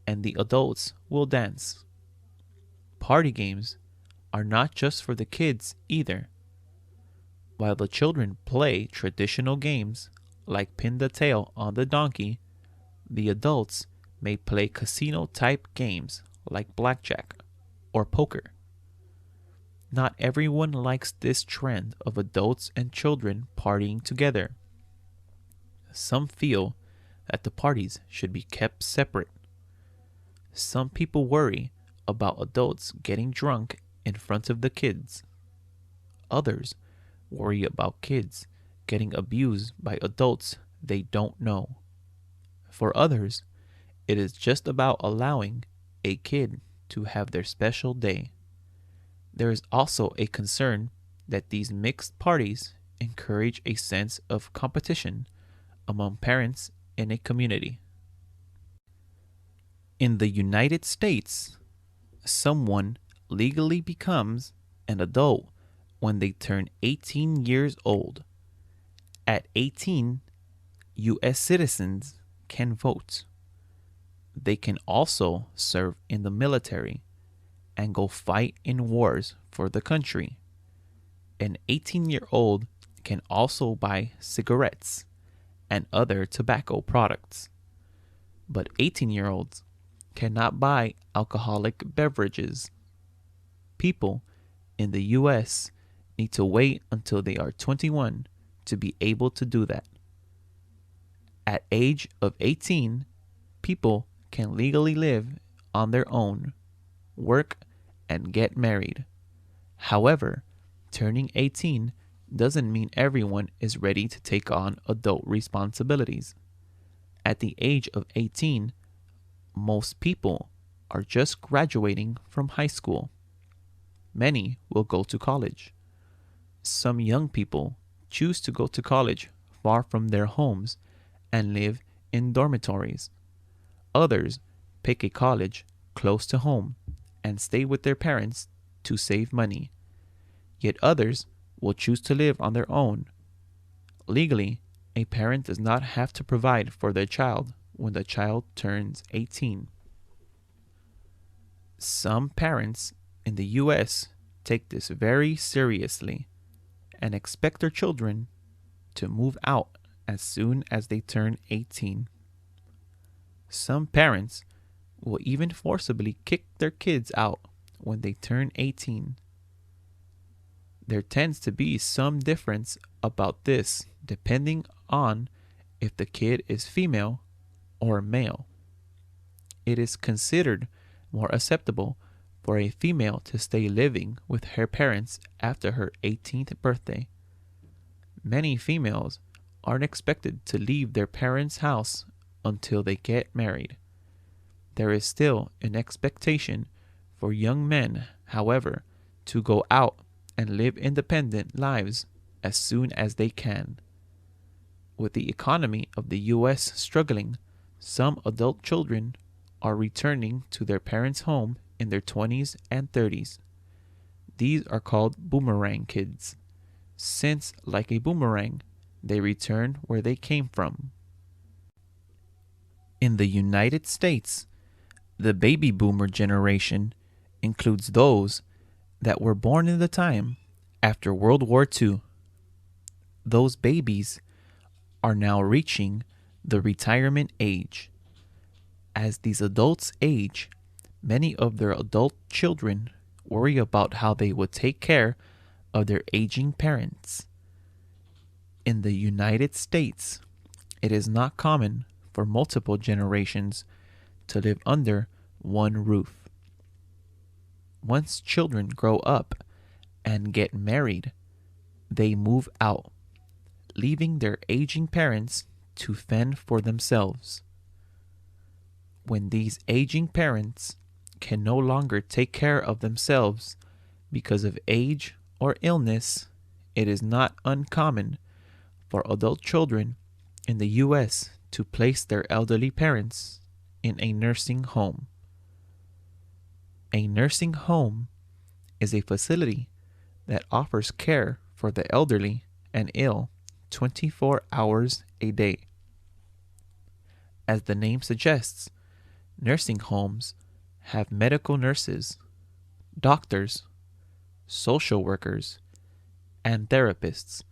and the adults will dance. Party games are not just for the kids either. While the children play traditional games like pin the tail on the donkey, the adults may play casino-type games like blackjack or poker. Not everyone likes this trend of adults and children partying together. Some feel that the parties should be kept separate. Some people worry about adults getting drunk in front of the kids. Others worry about kids getting abused by adults they don't know. For others, it is just about allowing a kid to have their special day. There is also a concern that these mixed parties encourage a sense of competition among parents in a community. In the United States, someone legally becomes an adult when they turn 18 years old. At 18, U.S. citizens can vote. They can also serve in the military and go fight in wars for the country. An 18-year-old can also buy cigarettes and other tobacco products. But 18-year-olds cannot buy alcoholic beverages. People in the U.S. need to wait until they are 21 to be able to do that. At age of 18, people can legally live on their own, work, and get married. However, turning 18 doesn't mean everyone is ready to take on adult responsibilities. At the age of 18, most people are just graduating from high school. Many will go to college. Some young people choose to go to college far from their homes and live in dormitories. Others pick a college close to home and stay with their parents to save money. Yet others will choose to live on their own. Legally, a parent does not have to provide for their child when the child turns 18. Some parents in the U.S. take this very seriously and expect their children to move out as soon as they turn 18. Some parents will even forcibly kick their kids out when they turn 18. There tends to be some difference about this depending on if the kid is female or male. It is considered more acceptable for a female to stay living with her parents after her 18th birthday. Many females aren't expected to leave their parents' house until they get married. There is still an expectation for young men, however, to go out and live independent lives as soon as they can. With the economy of the U.S. struggling, some adult children are returning to their parents' home in their 20s and 30s. These are called boomerang kids, since, like a boomerang, they return where they came from. In the United States, the baby boomer generation includes those that were born in the time after World War II. Those babies are now reaching the retirement age. As these adults age, many of their adult children worry about how they would take care of their aging parents. In the United States, it is not common for multiple generations to live under one roof. Once children grow up and get married, they move out. leaving their aging parents to fend for themselves. When these aging parents can no longer take care of themselves because of age or illness, it is not uncommon for adult children in the U.S. to place their elderly parents in a nursing home. A nursing home is a facility that offers care for the elderly and ill 24 hours a day. As the name suggests, nursing homes have medical nurses, doctors, social workers, and therapists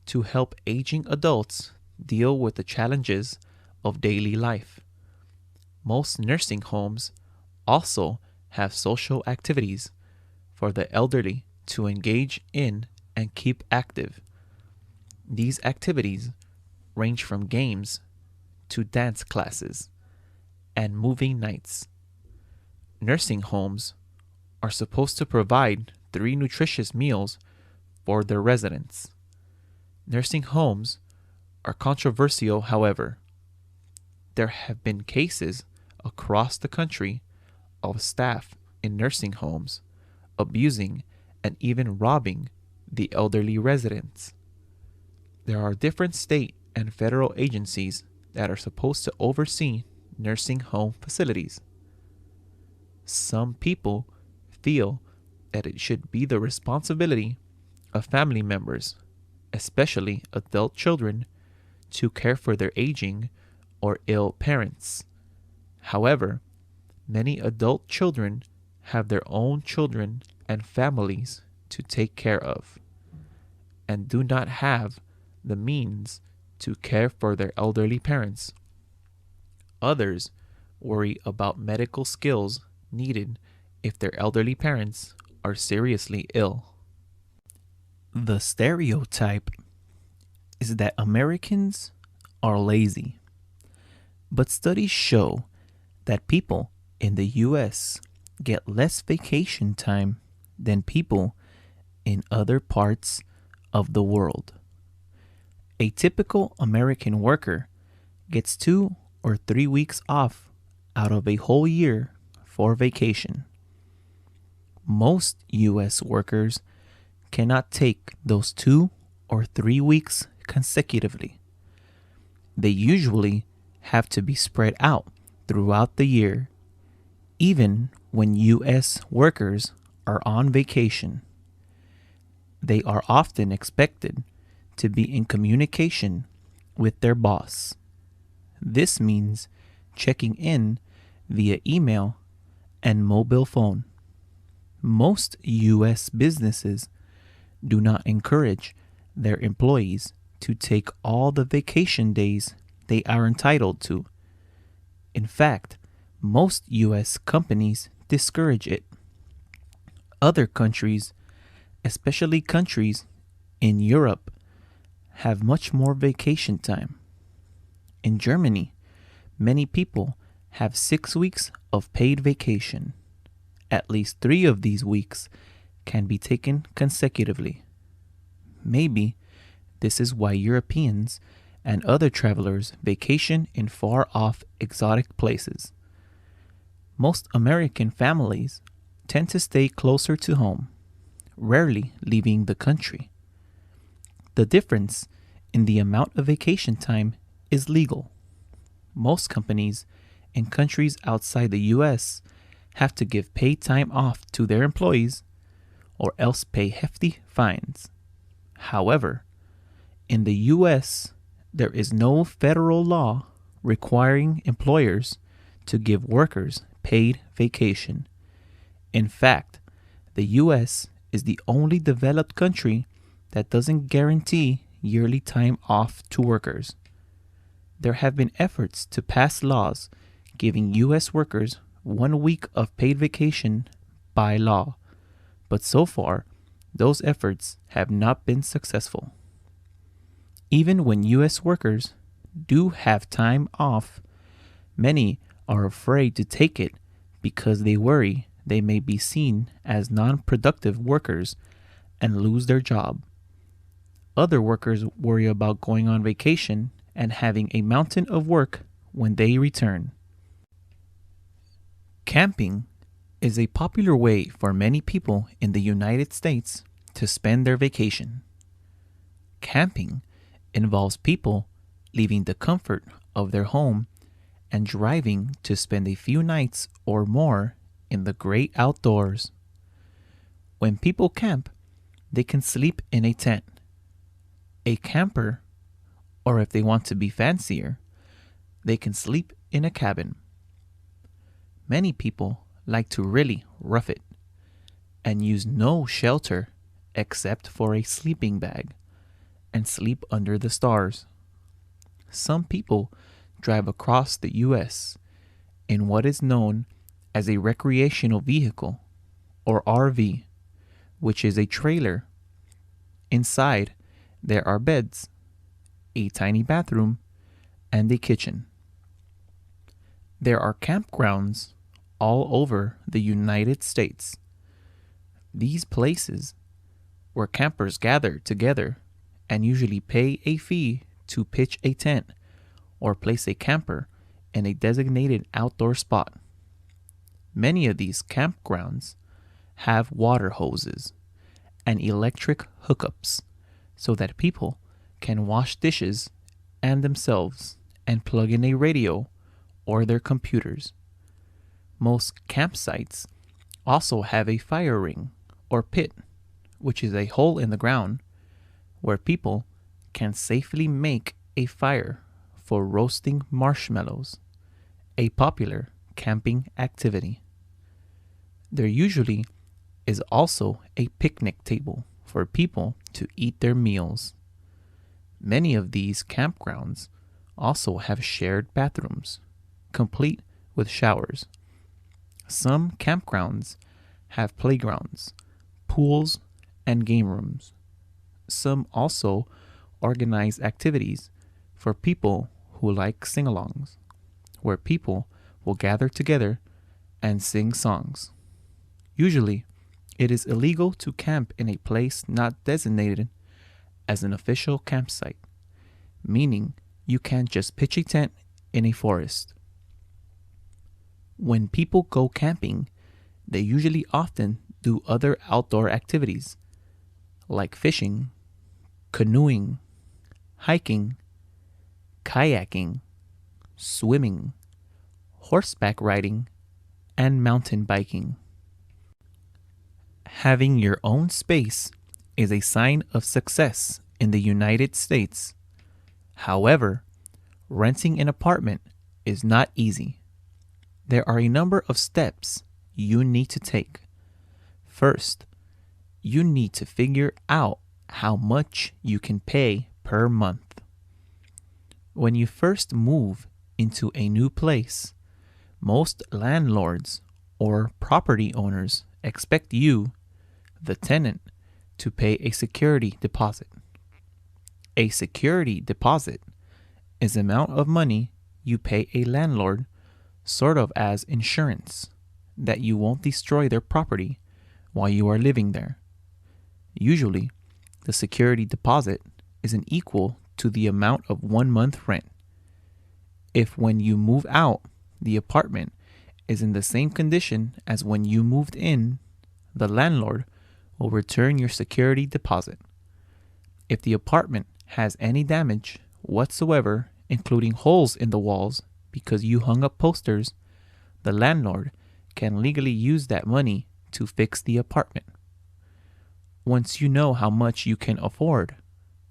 to help aging adults deal with the challenges of daily life. Most nursing homes also have social activities for the elderly to engage in and keep active. These activities range from games to dance classes and movie nights. Nursing homes are supposed to provide 3 nutritious meals for their residents. Nursing homes are controversial, however. There have been cases across the country of staff in nursing homes abusing and even robbing the elderly residents. There are different state and federal agencies that are supposed to oversee nursing home facilities. Some people feel that it should be the responsibility of family members, especially adult children, to care for their aging or ill parents. However, many adult children have their own children and families to take care of, and do not have the means to care for their elderly parents. Others worry about medical skills needed if their elderly parents are seriously ill. The stereotype is that Americans are lazy, but studies show that people in the U.S. get less vacation time than people in other parts of the world. A typical American worker gets 2 or 3 weeks off out of a whole year for vacation. Most U.S. workers cannot take those 2 or 3 weeks consecutively. They usually have to be spread out throughout the year, even when U.S. workers are on vacation. They are often expected to be in communication with their boss. This means checking in via email and mobile phone. Most U.S. businesses do not encourage their employees to take all the vacation days they are entitled to. In fact, most U.S. companies discourage it. Other countries, especially countries in Europe, have much more vacation time. In Germany, many people have 6 weeks of paid vacation. At least 3 of these weeks can be taken consecutively. Maybe this is why Europeans and other travelers vacation in far-off exotic places. Most American families tend to stay closer to home, rarely leaving the country. The difference in the amount of vacation time is legal. Most companies in countries outside the U.S. have to give paid time off to their employees or else pay hefty fines. However, in the U.S., there is no federal law requiring employers to give workers paid vacation. In fact, the U.S. is the only developed country that doesn't guarantee yearly time off to workers. There have been efforts to pass laws giving U.S. workers 1 week of paid vacation by law, but so far, those efforts have not been successful. Even when U.S. workers do have time off, many are afraid to take it because they worry they may be seen as non-productive workers and lose their job. Other workers worry about going on vacation and having a mountain of work when they return. Camping is a popular way for many people in the United States to spend their vacation. Camping involves people leaving the comfort of their home and driving to spend a few nights or more in the great outdoors. When people camp, they can sleep in a tent, a camper, or if they want to be fancier, they can sleep in a cabin. Many people like to really rough it and use no shelter except for a sleeping bag and sleep under the stars. Some people drive across the U.S. in what is known as a recreational vehicle, or RV, which is a trailer. Inside, there are beds, a tiny bathroom, and a kitchen. There are campgrounds all over the United States. These places, where campers gather together and usually pay a fee to pitch a tent or place a camper in a designated outdoor spot. Many of these campgrounds have water hoses and electric hookups so that people can wash dishes and themselves and plug in a radio or their computers. Most campsites also have a fire ring or pit, which is a hole in the ground where people can safely make a fire for roasting marshmallows, a popular camping activity. There usually is also a picnic table for people to eat their meals. Many of these campgrounds also have shared bathrooms, complete with showers. Some campgrounds have playgrounds, pools, and game rooms. Some also organize activities for people who like sing-alongs, where people will gather together and sing songs. Usually, it is illegal to camp in a place not designated as an official campsite, meaning you can't just pitch a tent in a forest. When people go camping, they usually often do other outdoor activities like fishing, canoeing, hiking, kayaking, swimming, horseback riding, and mountain biking. Having your own space is a sign of success in the United States. However, renting an apartment is not easy. There are a number of steps you need to take. First, you need to figure out how much you can pay per month. When you first move into a new place, most landlords or property owners expect you, the tenant, to pay a security deposit. A security deposit is the amount of money you pay a landlord, sort of as insurance, that you won't destroy their property while you are living there. Usually, the security deposit isn't equal to the amount of 1 month rent. If when you move out, the apartment is in the same condition as when you moved in, the landlord will return your security deposit. If the apartment has any damage whatsoever, including holes in the walls because you hung up posters, the landlord can legally use that money to fix the apartment. Once you know how much you can afford,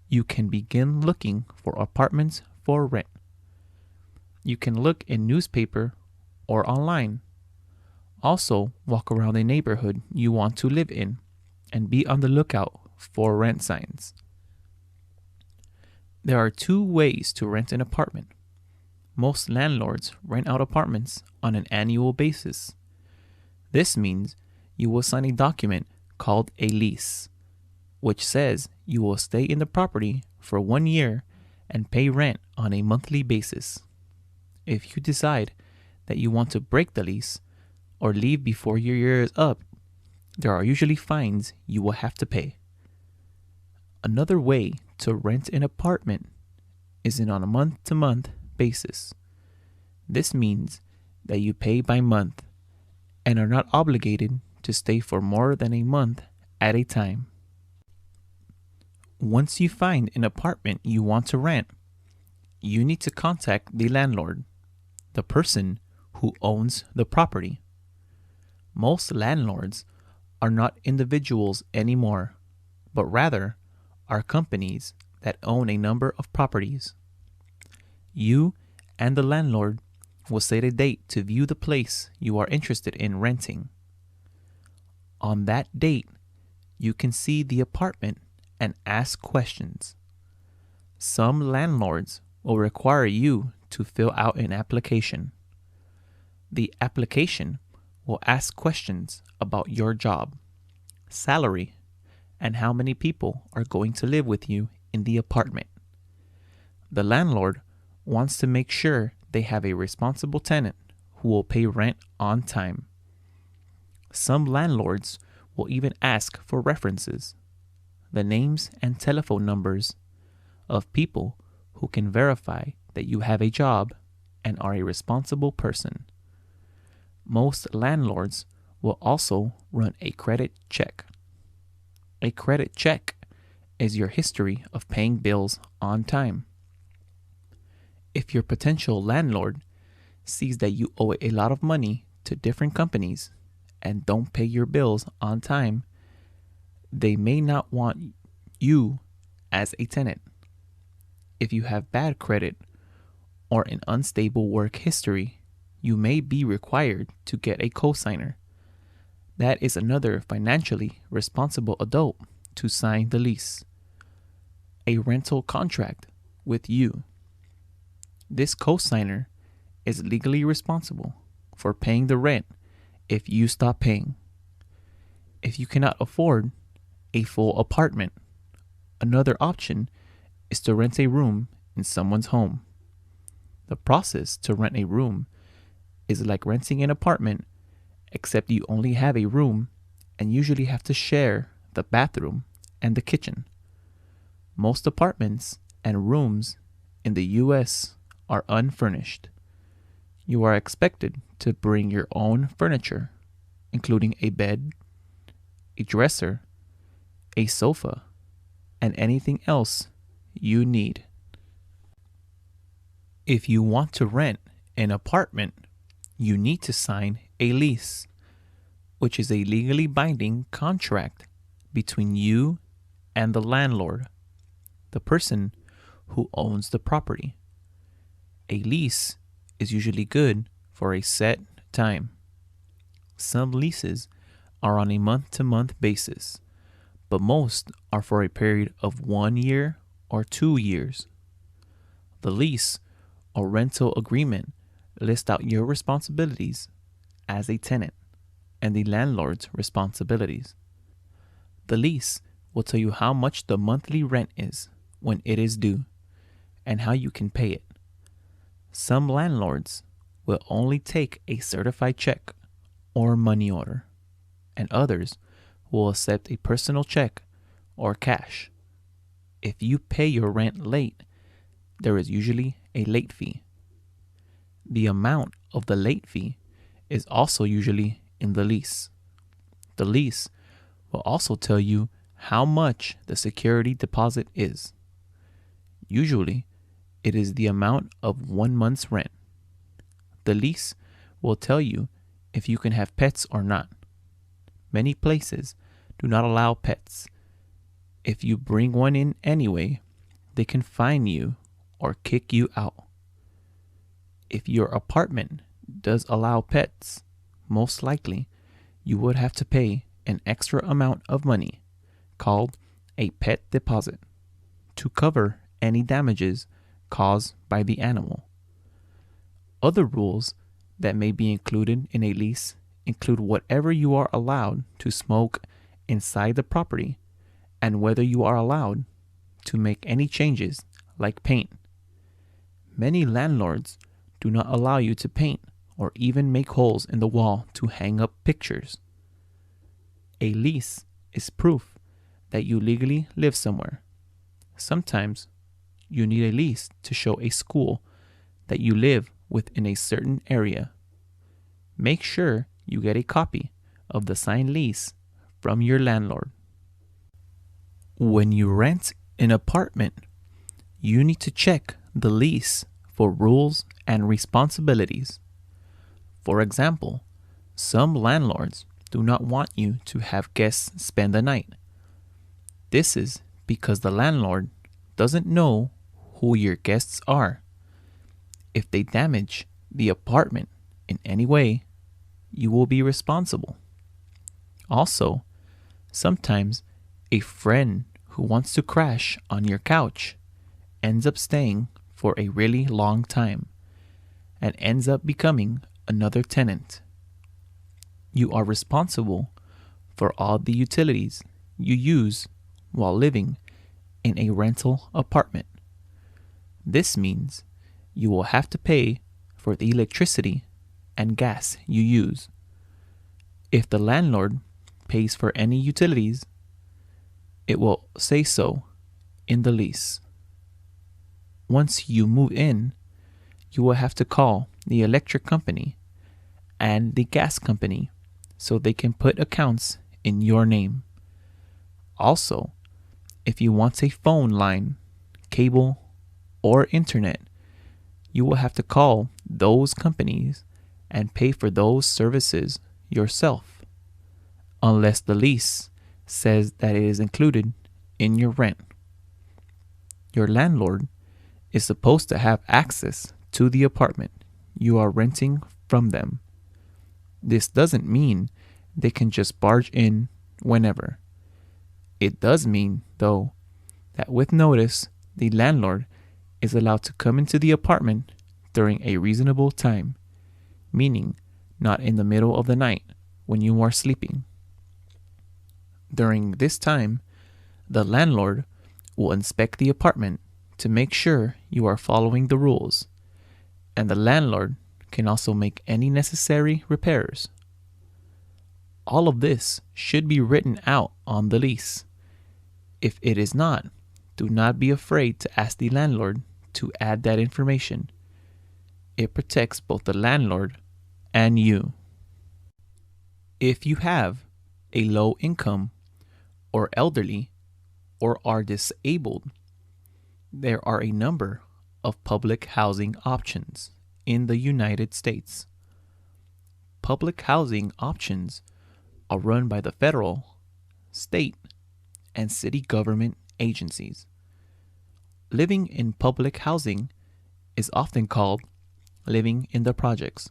you can begin looking for apartments for rent. You can look in newspaper or online. Also, walk around a neighborhood you want to live in and be on the lookout for rent signs. There are 2 ways to rent an apartment. Most landlords rent out apartments on an annual basis. This means you will sign a document called a lease, which says you will stay in the property for 1 year and pay rent on a monthly basis. If you decide that you want to break the lease or leave before your year is up, there are usually fines you will have to pay. Another way to rent an apartment is on a month-to-month basis. This means that you pay by month and are not obligated to stay for more than a month at a time. Once you find an apartment you want to rent, you need to contact the landlord, the person who owns the property. Most landlords are not individuals anymore, but rather are companies that own a number of properties. You and the landlord will set a date to view the place you are interested in renting. On that date, you can see the apartment and ask questions. Some landlords will require you to fill out an application. The application will ask questions about your job, salary, and how many people are going to live with you in the apartment. The landlord wants to make sure they have a responsible tenant who will pay rent on time. Some landlords will even ask for references, the names and telephone numbers of people who can verify that you have a job and are a responsible person. Most landlords will also run a credit check. A credit check is your history of paying bills on time. If your potential landlord sees that you owe a lot of money to different companies and don't pay your bills on time, they may not want you as a tenant. If you have bad credit or an unstable work history, you may be required to get a cosigner. That is another financially responsible adult to sign the lease, a rental contract with you. This cosigner is legally responsible for paying the rent if you stop paying. If you cannot afford a full apartment, another option is to rent a room in someone's home. The process to rent a room is like renting an apartment, except you only have a room and usually have to share the bathroom and the kitchen. Most apartments and rooms in the US are unfurnished. You are expected to bring your own furniture, including a bed, a dresser, a sofa, and anything else you need. If you want to rent an apartment, you need to sign a lease, which is a legally binding contract between you and the landlord, the person who owns the property. A lease is usually good for a set time. Some leases are on a month-to-month basis, but most are for a period of 1 year or 2 years. The lease or rental agreement lists out your responsibilities as a tenant and the landlord's responsibilities. The lease will tell you how much the monthly rent is when it is due and how you can pay it. Some landlords will only take a certified check or money order, and others will accept a personal check or cash. If you pay your rent late, there is usually a late fee. The amount of the late fee is also usually in the lease. The lease will also tell you how much the security deposit is. Usually, it is the amount of 1 month's rent. The lease will tell you if you can have pets or not. Many places do not allow pets. If you bring one in anyway, they can fine you or kick you out. If your apartment does allow pets, most likely you would have to pay an extra amount of money called a pet deposit to cover any damages caused by the animal. Other rules that may be included in a lease include whatever you are allowed to smoke inside the property and whether you are allowed to make any changes like paint. Many landlords do not allow you to paint or even make holes in the wall to hang up pictures. A lease is proof that you legally live somewhere Sometimes you need a lease to show a school that you live within a certain area. Make sure you get a copy of the signed lease from your landlord. When you rent an apartment, you need to check the lease for rules and responsibilities. For example, some landlords do not want you to have guests spend the night. This is because the landlord doesn't know who your guests are. If they damage the apartment in any way, you will be responsible. Also, sometimes a friend who wants to crash on your couch ends up staying for a really long time and ends up becoming another tenant. You are responsible for all the utilities you use while living in a rental apartment. This means you will have to pay for the electricity and gas you use. If the landlord pays for any utilities, it will say so in the lease. Once you move in, you will have to call the electric company and the gas company so they can put accounts in your name. Also, if you want a phone line, cable, or internet, you will have to call those companies and pay for those services yourself, unless the lease says that it is included in your rent. Your landlord is supposed to have access to the apartment you are renting from them. This doesn't mean they can just barge in whenever. It does mean, though, that with notice, the landlord is allowed to come into the apartment during a reasonable time, meaning not in the middle of the night when you are sleeping. During this time, the landlord will inspect the apartment to make sure you are following the rules, and the landlord can also make any necessary repairs. All of this should be written out on the lease. If it is not, do not be afraid to ask the landlord to add that information. It protects both the landlord and you. If you have a low income or elderly or are disabled, there are a number of public housing options in the United States. Public housing options are run by the federal, state, and city government agencies. Living in public housing is often called living in the projects,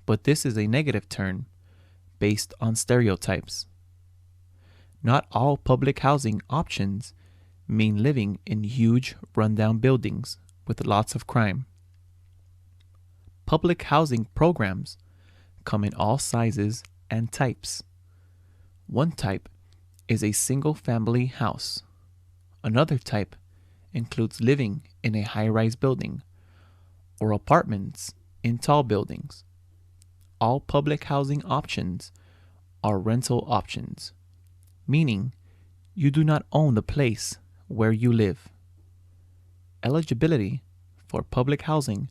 but this is a negative term based on stereotypes. Not all public housing options mean living in huge rundown buildings with lots of crime. Public housing programs come in all sizes and types. One type is a single-family house. Another type includes living in a high-rise building or apartments in tall buildings. All public housing options are rental options, meaning you do not own the place where you live. Eligibility for public housing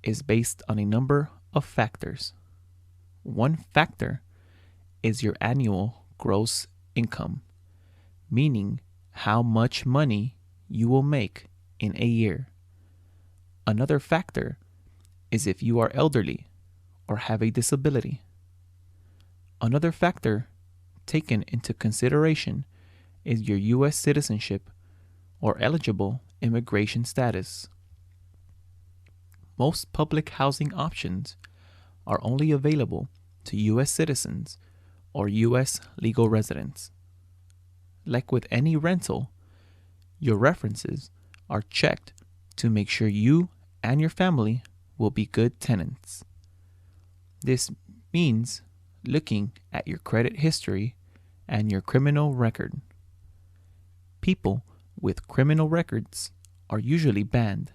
is based on a number of factors. One factor is your annual gross income, meaning how much money you will make in a year. Another factor is if you are elderly or have a disability. Another factor taken into consideration is your U.S. citizenship or eligible immigration status. Most public housing options are only available to U.S. citizens or U.S. legal residents. Like with any rental, your references are checked to make sure you and your family will be good tenants. This means looking at your credit history and your criminal record. People with criminal records are usually banned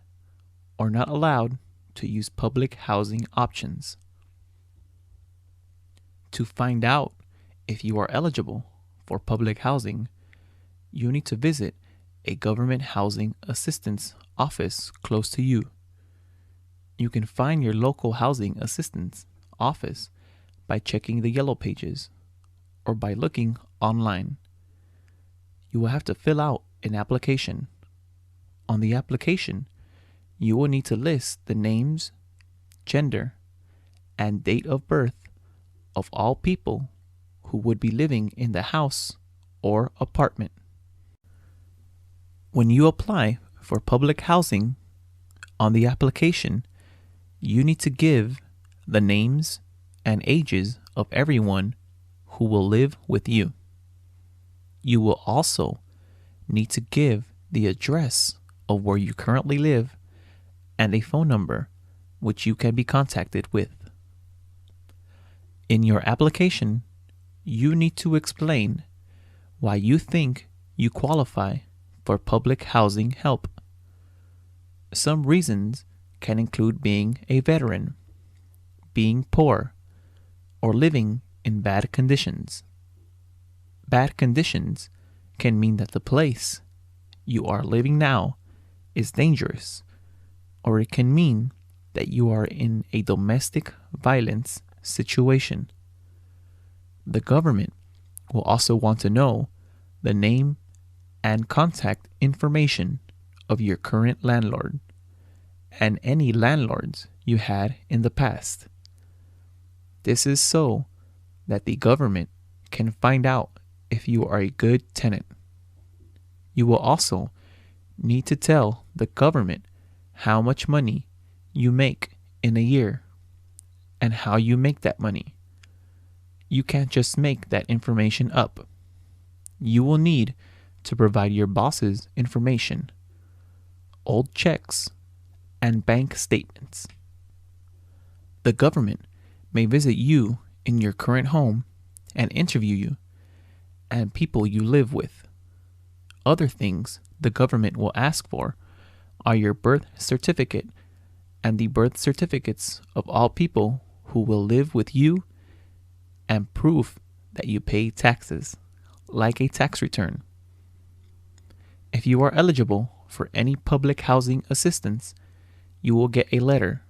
or not allowed to use public housing options. To find out if you are eligible for public housing, you need to visit a government housing assistance office close to you. You can find your local housing assistance office by checking the yellow pages or by looking online. You will have to fill out an application. On the application, you will need to list the names, gender, and date of birth of all people who would be living in the house or apartment. When you apply for public housing, on the application, you need to give the names and ages of everyone who will live with you. You will also need to give the address of where you currently live and a phone number which you can be contacted with. In your application, you need to explain why you think you qualify for public housing help. Some reasons can include being a veteran, being poor, or living in bad conditions. Bad conditions can mean that the place you are living now is dangerous, or it can mean that you are in a domestic violence situation. The government will also want to know the name and contact information of your current landlord and any landlords you had in the past. This is so that the government can find out if you are a good tenant. You will also need to tell the government how much money you make in a year and how you make that money. You can't just make that information up. You will need to provide your boss's information, old checks, and bank statements. The government may visit you in your current home and interview you and people you live with. Other things the government will ask for are your birth certificate and the birth certificates of all people who will live with you and proof that you pay taxes, like a tax return. If you are eligible for any public housing assistance, you will get a letter.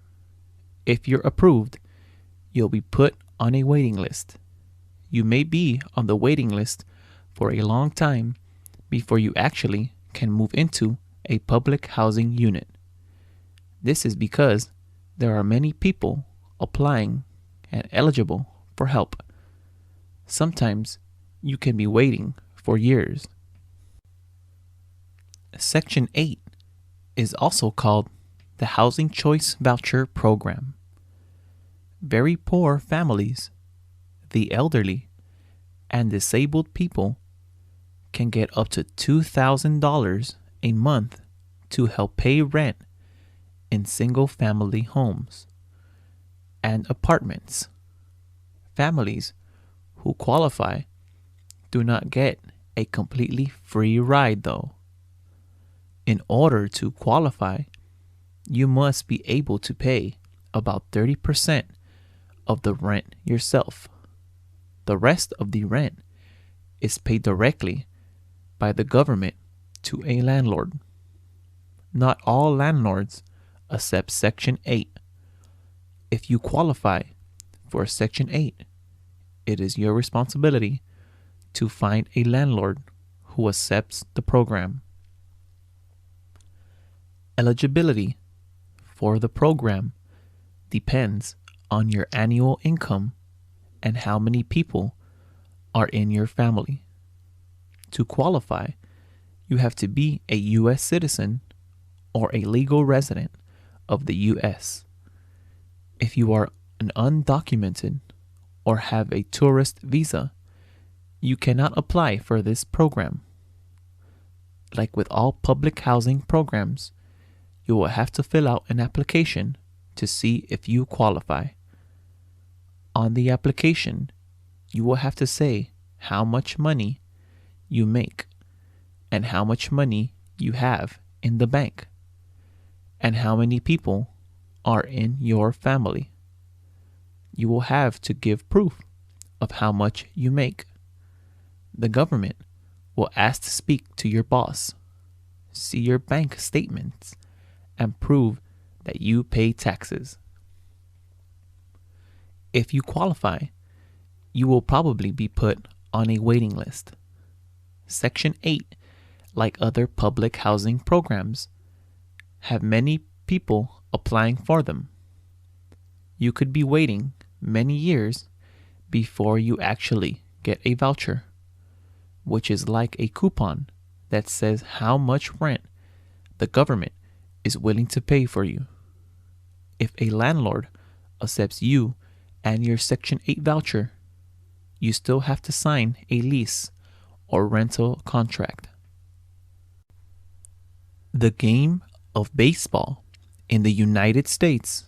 If you're approved, you'll be put on a waiting list. You may be on the waiting list for a long time before you actually can move into a public housing unit. This is because there are many people applying and eligible for help. Sometimes you can be waiting for years. Section 8 is also called the Housing Choice Voucher Program. Very poor families, the elderly, and disabled people can get up to $2,000 a month to help pay rent in single-family homes and apartments. Families who qualify do not get a completely free ride, though. In order to qualify, you must be able to pay about 30% of the rent yourself. The rest of the rent is paid directly by the government to a landlord. Not all landlords accept Section 8. If you qualify for Section 8, it is your responsibility to find a landlord who accepts the program. Eligibility for the program depends on your annual income and how many people are in your family. To qualify, you have to be a U.S. citizen or a legal resident of the U.S. If you are an undocumented or have a tourist visa, you cannot apply for this program. Like with all public housing programs, you will have to fill out an application to see if you qualify. On the application, you will have to say how much money you make and how much money you have in the bank and how many people are in your family. You will have to give proof of how much you make. The government will ask to speak to your boss. see your bank statements and prove that you pay taxes. If you qualify, you will probably be put on a waiting list. Section 8, like other public housing programs, have many people applying for them. You could be waiting many years before you actually get a voucher, which is like a coupon that says how much rent the government is willing to pay for you. If a landlord accepts you and your Section 8 voucher, you still have to sign a lease or rental contract. The game of baseball in the United States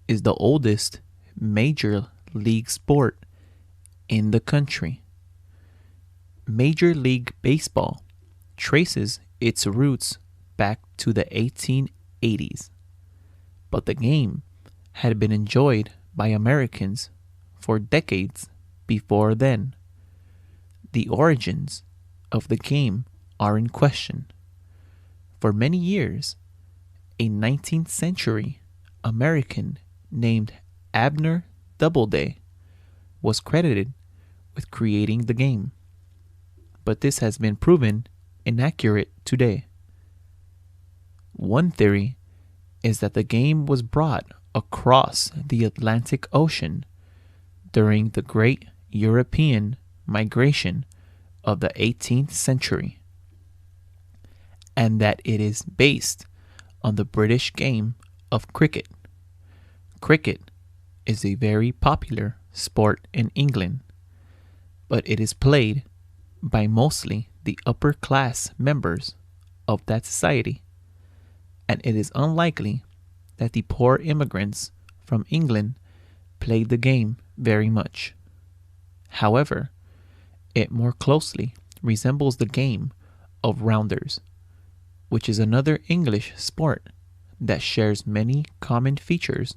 is the oldest major league sport in the country. Major League Baseball traces its roots back to the 1880s, but the game had been enjoyed by Americans for decades before then. The origins of the game are in question. For many years, a 19th century American named Abner Doubleday was credited with creating the game, but this has been proven inaccurate today. One theory is that the game was brought across the Atlantic Ocean during the Great European Migration of the 18th century, and that it is based on the British game of cricket. Cricket is a very popular sport in England, but it is played by mostly the upper class members of that society, and it is unlikely that the poor immigrants from England played the game very much. However, it more closely resembles the game of rounders, which is another English sport that shares many common features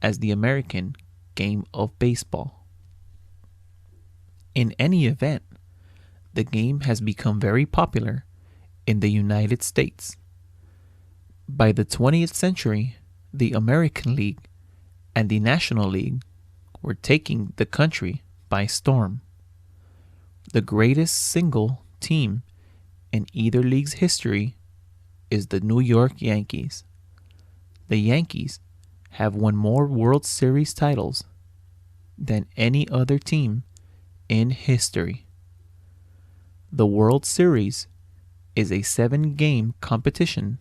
as the American game of baseball. In any event, the game has become very popular in the United States. By the 20th century, the American League and the National League were taking the country by storm. The greatest single team in either league's history is the New York Yankees. The Yankees have won more World Series titles than any other team in history. The World Series is a 7-game competition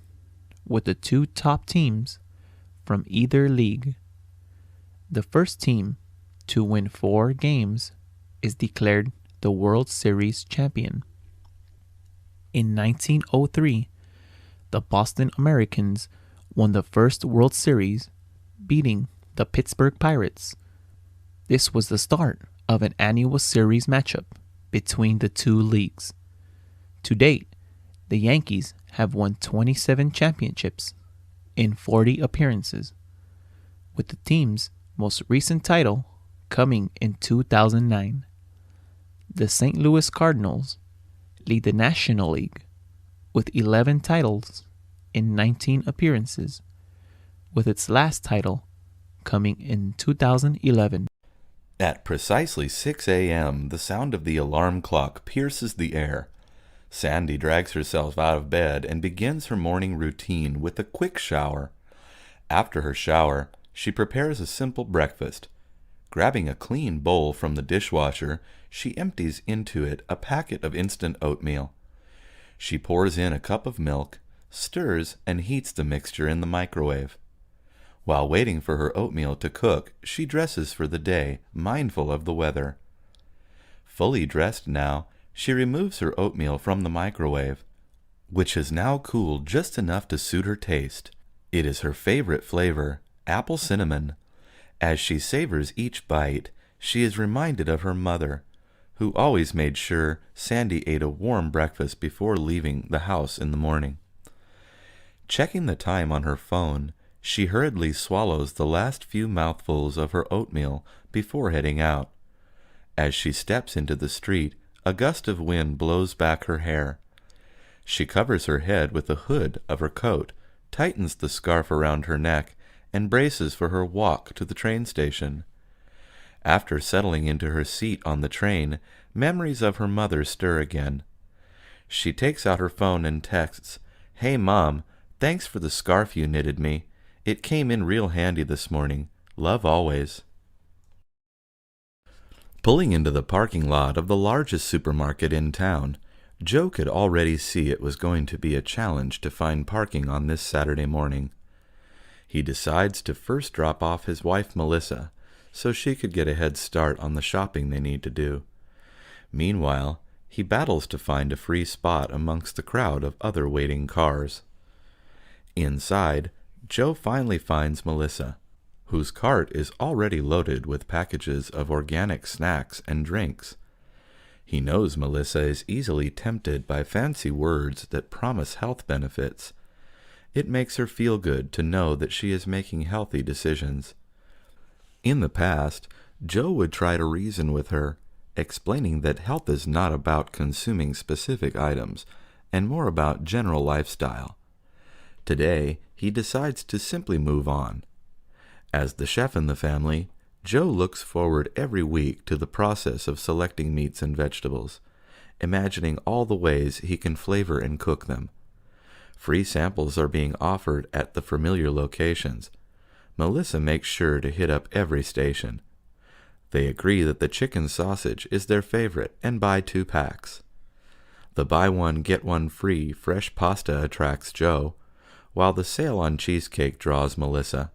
with the 2 top teams from either league. The first team to win 4 games is declared the World Series champion. In 1903, the Boston Americans won the first World Series, beating the Pittsburgh Pirates. This was the start of an annual series matchup between the 2 leagues. To date, the Yankees have won 27 championships in 40 appearances, with the team's most recent title coming in 2009. The St. Louis Cardinals lead the National League with 11 titles in 19 appearances, with its last title coming in 2011. At precisely 6 a.m., the sound of the alarm clock pierces the air. Sandy drags herself out of bed and begins her morning routine with a quick shower. After her shower, she prepares a simple breakfast. Grabbing a clean bowl from the dishwasher, she empties into it a packet of instant oatmeal. She pours in a cup of milk, stirs, and heats the mixture in the microwave. While waiting for her oatmeal to cook, she dresses for the day, mindful of the weather. Fully dressed now, she removes her oatmeal from the microwave, which has now cooled just enough to suit her taste. It is her favorite flavor, apple cinnamon. As she savors each bite, she is reminded of her mother, who always made sure Sandy ate a warm breakfast before leaving the house in the morning. Checking the time on her phone, she hurriedly swallows the last few mouthfuls of her oatmeal before heading out. As she steps into the street, a gust of wind blows back her hair. She covers her head with the hood of her coat, tightens the scarf around her neck, and braces for her walk to the train station. After settling into her seat on the train, memories of her mother stir again. She takes out her phone and texts, "Hey Mom, thanks for the scarf you knitted me. It came in real handy this morning. Love always." Pulling into the parking lot of the largest supermarket in town, Joe could already see it was going to be a challenge to find parking on this Saturday morning. He decides to first drop off his wife Melissa, so she could get a head start on the shopping they need to do. Meanwhile, he battles to find a free spot amongst the crowd of other waiting cars. Inside, Joe finally finds Melissa, whose cart is already loaded with packages of organic snacks and drinks. He knows Melissa is easily tempted by fancy words that promise health benefits. It makes her feel good to know that she is making healthy decisions. In the past, Joe would try to reason with her, explaining that health is not about consuming specific items, and more about general lifestyle. Today, he decides to simply move on. As the chef in the family, Joe looks forward every week to the process of selecting meats and vegetables, imagining all the ways he can flavor and cook them. Free samples are being offered at the familiar locations. Melissa makes sure to hit up every station. They agree that the chicken sausage is their favorite and buy 2 packs. The buy one, get one free fresh pasta attracts Joe, while the sale on cheesecake draws Melissa.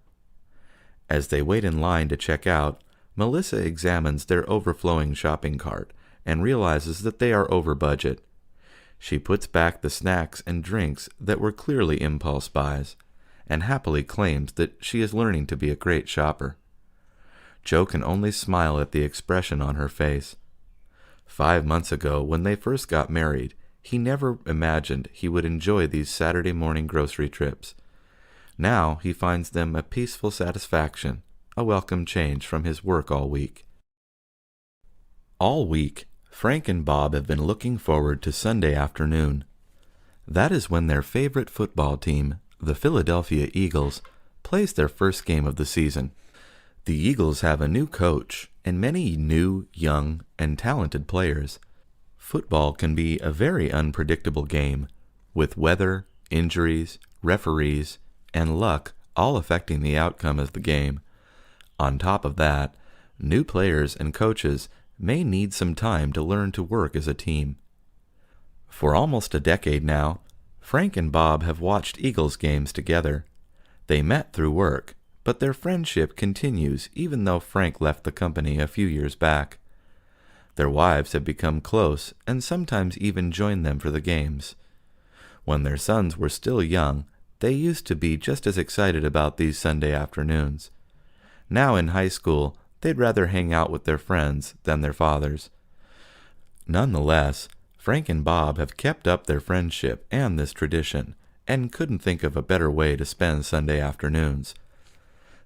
As they wait in line to check out, Melissa examines their overflowing shopping cart and realizes that they are over budget. She puts back the snacks and drinks that were clearly impulse buys, and happily claims that she is learning to be a great shopper. Joe can only smile at the expression on her face. 5 months ago, when they first got married, he never imagined he would enjoy these Saturday morning grocery trips. Now he finds them a peaceful satisfaction, a welcome change from his work all week. All week, Frank and Bob have been looking forward to Sunday afternoon. That is when their favorite football team, the Philadelphia Eagles, plays their first game of the season. The Eagles have a new coach and many new, young, and talented players. Football can be a very unpredictable game, with weather, injuries, referees, and luck all affecting the outcome of the game. On top of that, new players and coaches may need some time to learn to work as a team. For almost a decade now, Frank and Bob have watched Eagles games together. They met through work, but their friendship continues even though Frank left the company a few years back. Their wives have become close and sometimes even join them for the games. When their sons were still young, they used to be just as excited about these Sunday afternoons. Now in high school, they'd rather hang out with their friends than their fathers. Nonetheless, Frank and Bob have kept up their friendship and this tradition, and couldn't think of a better way to spend Sunday afternoons.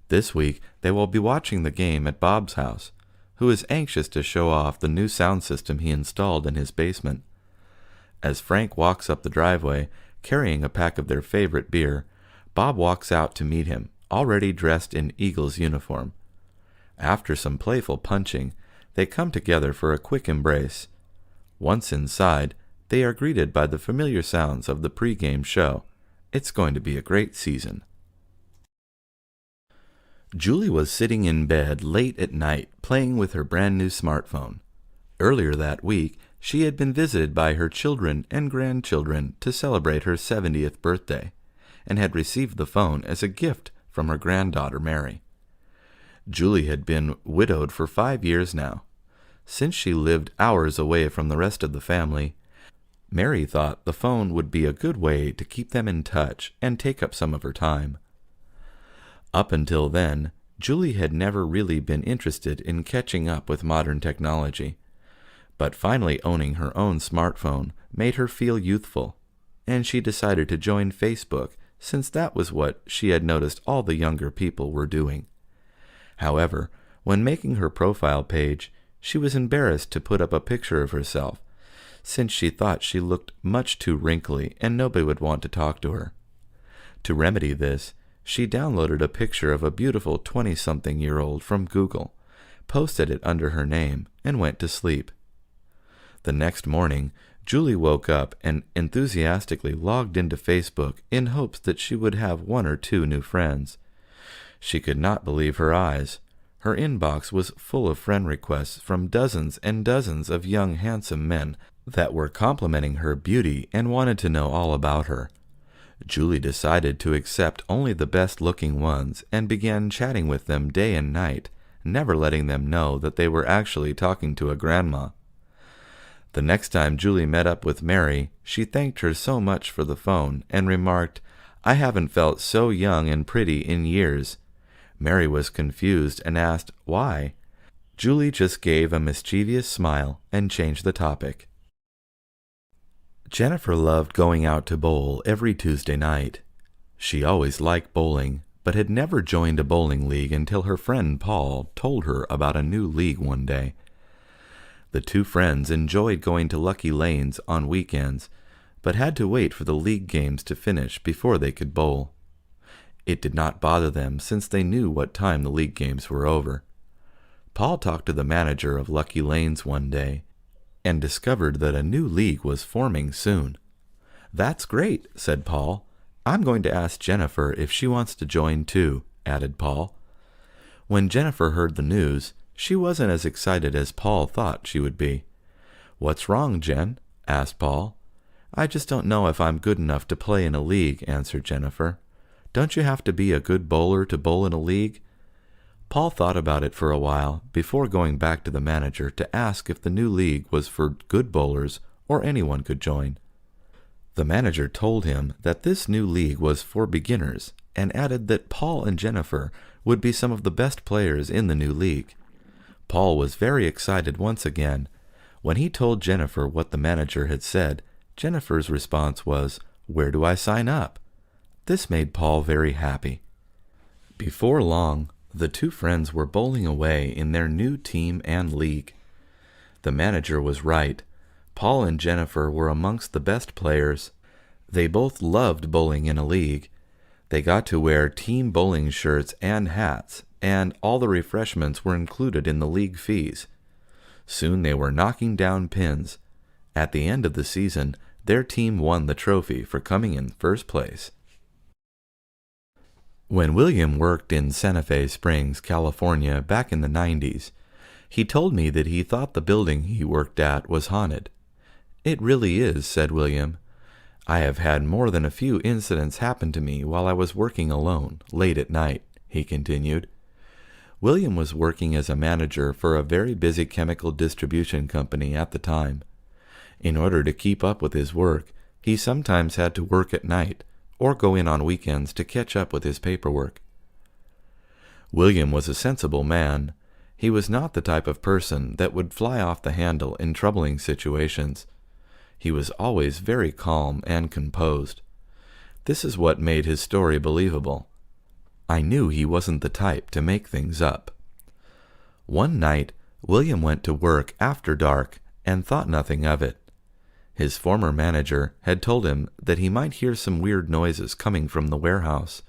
This week, they will be watching the game at Bob's house, who is anxious to show off the new sound system he installed in his basement. As Frank walks up the driveway, carrying a pack of their favorite beer, Bob walks out to meet him, already dressed in Eagles uniform. After some playful punching, they come together for a quick embrace. Once inside, they are greeted by the familiar sounds of the pre-game show. It's going to be a great season. Julie was sitting in bed late at night playing with her brand new smartphone. Earlier that week, she had been visited by her children and grandchildren to celebrate her 70th birthday, and had received the phone as a gift from her granddaughter Mary. Julie had been widowed for 5 years now. Since she lived hours away from the rest of the family, Mary thought the phone would be a good way to keep them in touch and take up some of her time. Up until then, Julie had never really been interested in catching up with modern technology, but finally owning her own smartphone made her feel youthful, and she decided to join Facebook since that was what she had noticed all the younger people were doing. However, when making her profile page, she was embarrassed to put up a picture of herself, since she thought she looked much too wrinkly and nobody would want to talk to her. To remedy this, she downloaded a picture of a beautiful 20-something-year-old from Google, posted it under her name, and went to sleep. The next morning, Julie woke up and enthusiastically logged into Facebook in hopes that she would have 1 or 2 new friends. She could not believe her eyes. Her inbox was full of friend requests from dozens and dozens of young, handsome men that were complimenting her beauty and wanted to know all about her. Julie decided to accept only the best-looking ones and began chatting with them day and night, never letting them know that they were actually talking to a grandma. The next time Julie met up with Mary, she thanked her so much for the phone and remarked, "I haven't felt so young and pretty in years." Mary was confused and asked, "Why?" Julie just gave a mischievous smile and changed the topic. Jennifer loved going out to bowl every Tuesday night. She always liked bowling, but had never joined a bowling league until her friend Paul told her about a new league one day. The 2 friends enjoyed going to Lucky Lanes on weekends, but had to wait for the league games to finish before they could bowl. It did not bother them since they knew what time the league games were over. Paul talked to the manager of Lucky Lanes one day and discovered that a new league was forming soon. "That's great," said Paul. "I'm going to ask Jennifer if she wants to join too," added Paul. When Jennifer heard the news, she wasn't as excited as Paul thought she would be. "What's wrong, Jen?" asked Paul. "I just don't know if I'm good enough to play in a league," answered Jennifer. "Don't you have to be a good bowler to bowl in a league?" Paul thought about it for a while before going back to the manager to ask if the new league was for good bowlers or anyone could join. The manager told him that this new league was for beginners and added that Paul and Jennifer would be some of the best players in the new league. Paul was very excited once again. When he told Jennifer what the manager had said, Jennifer's response was, "Where do I sign up?" This made Paul very happy. Before long, the 2 friends were bowling away in their new team and league. The manager was right. Paul and Jennifer were amongst the best players. They both loved bowling in a league. They got to wear team bowling shirts and hats, and all the refreshments were included in the league fees. Soon they were knocking down pins. At the end of the season, their team won the trophy for coming in first place. When William worked in Santa Fe Springs, California, back in the 90s, he told me that he thought the building he worked at was haunted. "It really is," said William. "I have had more than a few incidents happen to me while I was working alone, late at night," he continued. William was working as a manager for a very busy chemical distribution company at the time. In order to keep up with his work, he sometimes had to work at night, or go in on weekends to catch up with his paperwork. William was a sensible man. He was not the type of person that would fly off the handle in troubling situations. He was always very calm and composed. This is what made his story believable. I knew he wasn't the type to make things up. One night, William went to work after dark and thought nothing of it. His former manager had told him that he might hear some weird noises coming from the warehouse,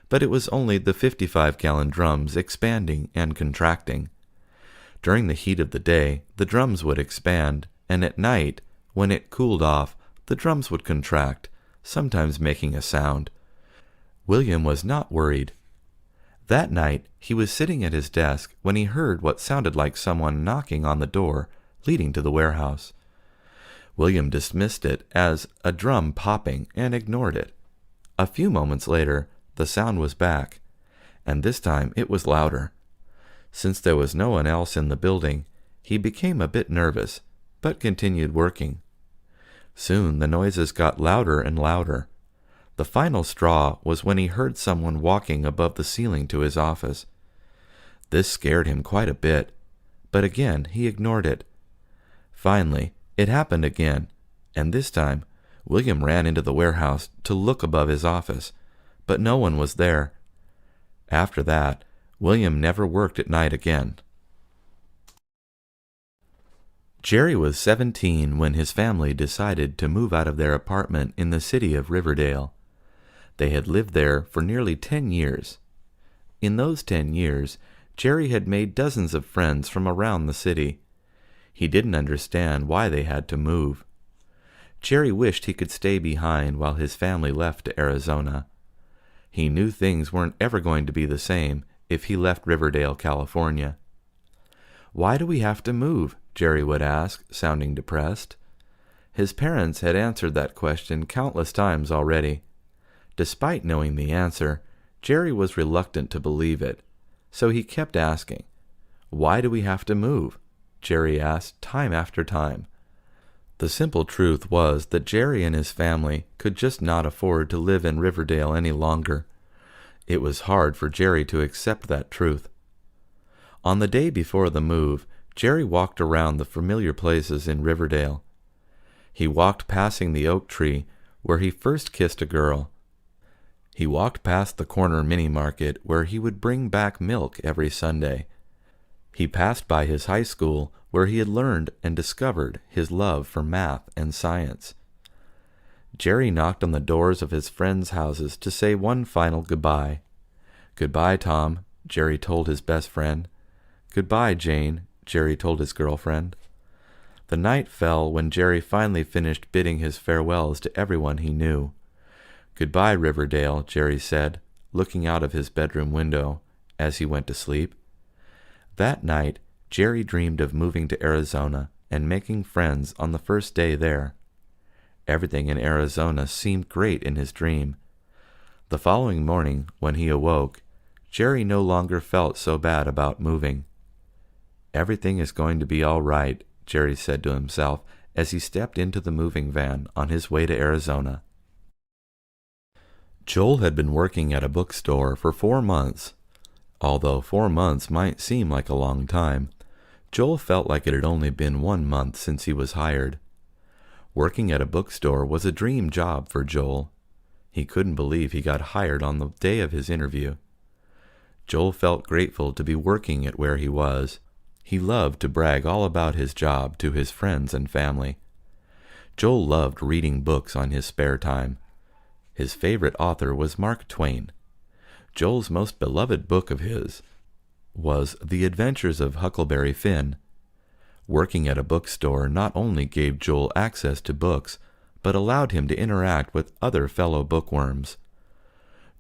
but it was only the 55-gallon drums expanding and contracting. During the heat of the day, the drums would expand, and at night, when it cooled off, the drums would contract, sometimes making a sound. William was not worried. That night, he was sitting at his desk when he heard what sounded like someone knocking on the door leading to the warehouse. William dismissed it as a drum popping and ignored it. A few moments later, the sound was back, and this time it was louder. Since there was no one else in the building, he became a bit nervous, but continued working. Soon the noises got louder and louder. The final straw was when he heard someone walking above the ceiling to his office. This scared him quite a bit, but again he ignored it. Finally, it happened again, and this time William ran into the warehouse to look above his office, but no one was there. After that, William never worked at night again. Jerry was 17 when his family decided to move out of their apartment in the city of Riverdale. They had lived there for nearly 10 years. In those 10 years, Jerry had made dozens of friends from around the city. He didn't understand why they had to move. Jerry wished he could stay behind while his family left to Arizona. He knew things weren't ever going to be the same if he left Riverdale, California. "Why do we have to move?" Jerry would ask, sounding depressed. His parents had answered that question countless times already. Despite knowing the answer, Jerry was reluctant to believe it, so he kept asking. "Why do we have to move?" Jerry asked time after time. The simple truth was that Jerry and his family could just not afford to live in Riverdale any longer. It was hard for Jerry to accept that truth. On the day before the move, Jerry walked around the familiar places in Riverdale. He walked passing the oak tree where he first kissed a girl. He walked past the corner mini-market where he would bring back milk every Sunday. He passed by his high school where he had learned and discovered his love for math and science. Jerry knocked on the doors of his friends' houses to say one final goodbye. "Goodbye, Tom," Jerry told his best friend. "Goodbye, Jane," Jerry told his girlfriend. The night fell when Jerry finally finished bidding his farewells to everyone he knew. "Goodbye, Riverdale," Jerry said, looking out of his bedroom window as he went to sleep. That night, Jerry dreamed of moving to Arizona and making friends on the first day there. Everything in Arizona seemed great in his dream. The following morning, when he awoke, Jerry no longer felt so bad about moving. "Everything is going to be all right," Jerry said to himself as he stepped into the moving van on his way to Arizona. Joel had been working at a bookstore for 4 months. Although 4 months might seem like a long time, Joel felt like it had only been 1 month since he was hired. Working at a bookstore was a dream job for Joel. He couldn't believe he got hired on the day of his interview. Joel felt grateful to be working at where he was. He loved to brag all about his job to his friends and family. Joel loved reading books on his spare time. His favorite author was Mark Twain. Joel's most beloved book of his was The Adventures of Huckleberry Finn. Working at a bookstore not only gave Joel access to books, but allowed him to interact with other fellow bookworms.